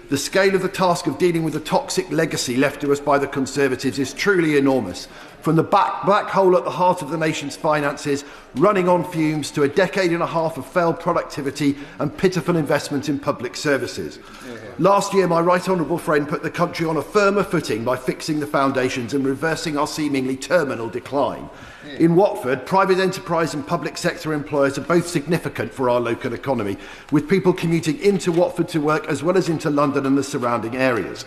Speaker 12: The scale of the task of dealing with the toxic legacy left to us by the Conservatives is truly enormous. From the black hole at the heart of the nation's finances, running on fumes, to a decade and a half of failed productivity and pitiful investment in public services. Last year, my right honourable friend put the country on a firmer footing by fixing the foundations and reversing our seemingly terminal decline. In Watford, private enterprise and public sector employers are both significant for our local economy, with people commuting into Watford to work as well as into London and the surrounding areas.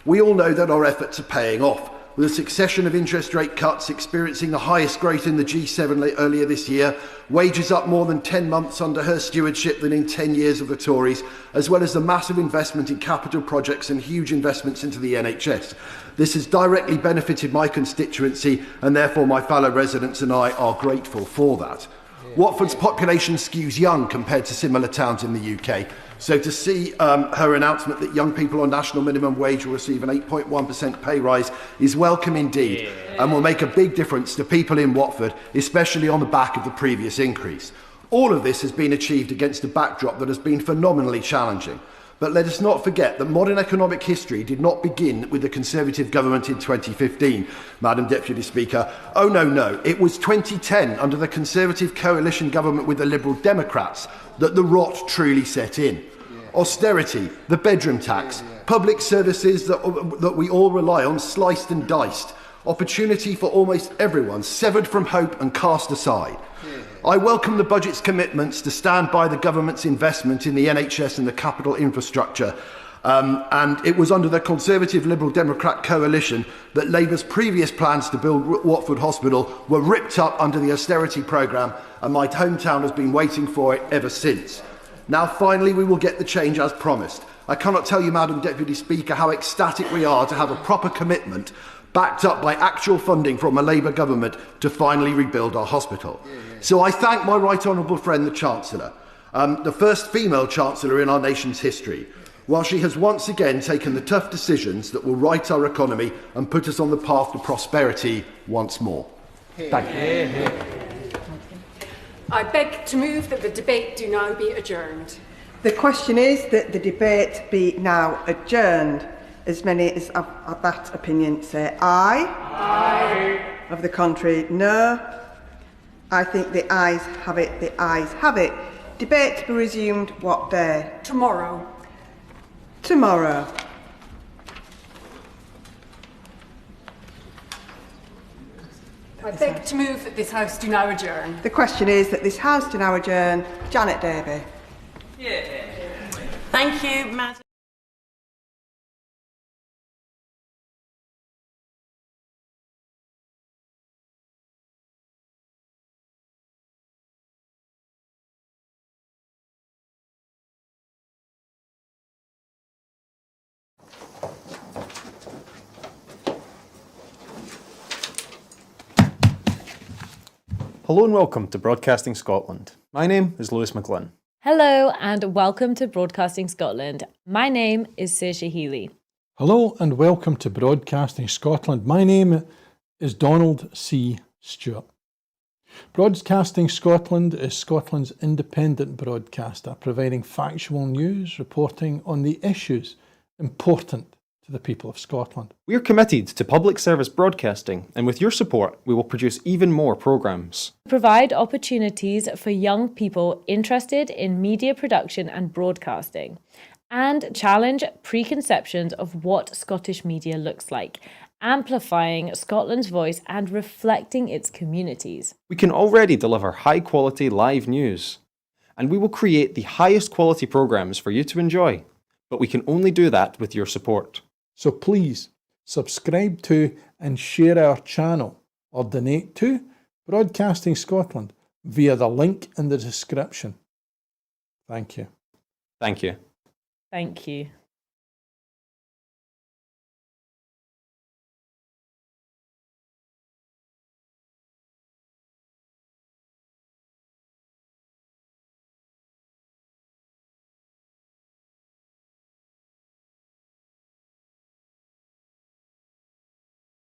Speaker 12: We all know that our efforts are paying off, with a succession of interest rate cuts experiencing the highest growth in the G7 earlier this year, wages up more than 10 months under her stewardship than in 10 years of the Tories, as well as the massive investment in capital projects and huge investments into the NHS. This has directly benefited my constituency, and therefore my fellow residents and I are grateful for that. Watford's population skews young compared to similar towns in the UK. So to see her announcement that young people on national minimum wage will receive an 8.1% pay rise is welcome indeed, and will make a big difference to people in Watford, especially on the back of the previous increase. All of this has been achieved against a backdrop that has been phenomenally challenging. But let us not forget that modern economic history did not begin with the Conservative government in 2015, Madam Deputy Speaker. Oh no, it was 2010 under the Conservative coalition government with the Liberal Democrats that the rot truly set in. Austerity, the bedroom tax, public services that we all rely on sliced and diced, opportunity for almost everyone severed from hope and cast aside. I welcome the budget's commitments to stand by the government's investment in the NHS and the capital infrastructure. And it was under the Conservative Liberal Democrat coalition that Labour's previous plans to build Watford Hospital were ripped up under the austerity programme, and my hometown has been waiting for it ever since. Now finally we will get the change as promised. I cannot tell you, Madam Deputy Speaker, how ecstatic we are to have a proper commitment backed up by actual funding from a Labour government to finally rebuild our hospital. So I thank my right honourable friend, the Chancellor, the first female Chancellor in our nation's history, while she has once again taken the tough decisions that will right our economy and put us on the path to prosperity once more. Thank you.
Speaker 2: I beg to move that the debate do now be adjourned.
Speaker 11: The question is that the debate be now adjourned. As many as of that opinion say aye. Aye. Of the contrary, no. I think the ayes have it. The ayes have it. Debate to be resumed what day?
Speaker 2: Tomorrow.
Speaker 11: Tomorrow.
Speaker 2: I beg to move that this House do now adjourn.
Speaker 11: The question is that this House do now adjourn. Janet Davey.
Speaker 3: Thank you, Madam.
Speaker 18: Hello and welcome to Broadcasting Scotland. My name is Lewis McGlynn.
Speaker 22: Hello and welcome to Broadcasting Scotland. My name is Saoirse Healy.
Speaker 24: Hello and welcome to Broadcasting Scotland. My name is Donald C. Stewart. Broadcasting Scotland is Scotland's independent broadcaster, providing factual news, reporting on the issues important to the people of Scotland.
Speaker 18: We are committed to public service broadcasting, and with your support, we will produce even more programmes.
Speaker 22: Provide opportunities for young people interested in media production and broadcasting, and challenge preconceptions of what Scottish media looks like, amplifying Scotland's voice and reflecting its communities.
Speaker 18: We can already deliver high-quality live news, and we will create the highest quality programmes for you to enjoy, but we can only do that with your support.
Speaker 24: So please subscribe to and share our channel or donate to Broadcasting Scotland via the link in the description. Thank you.
Speaker 18: Thank you.
Speaker 22: Thank you.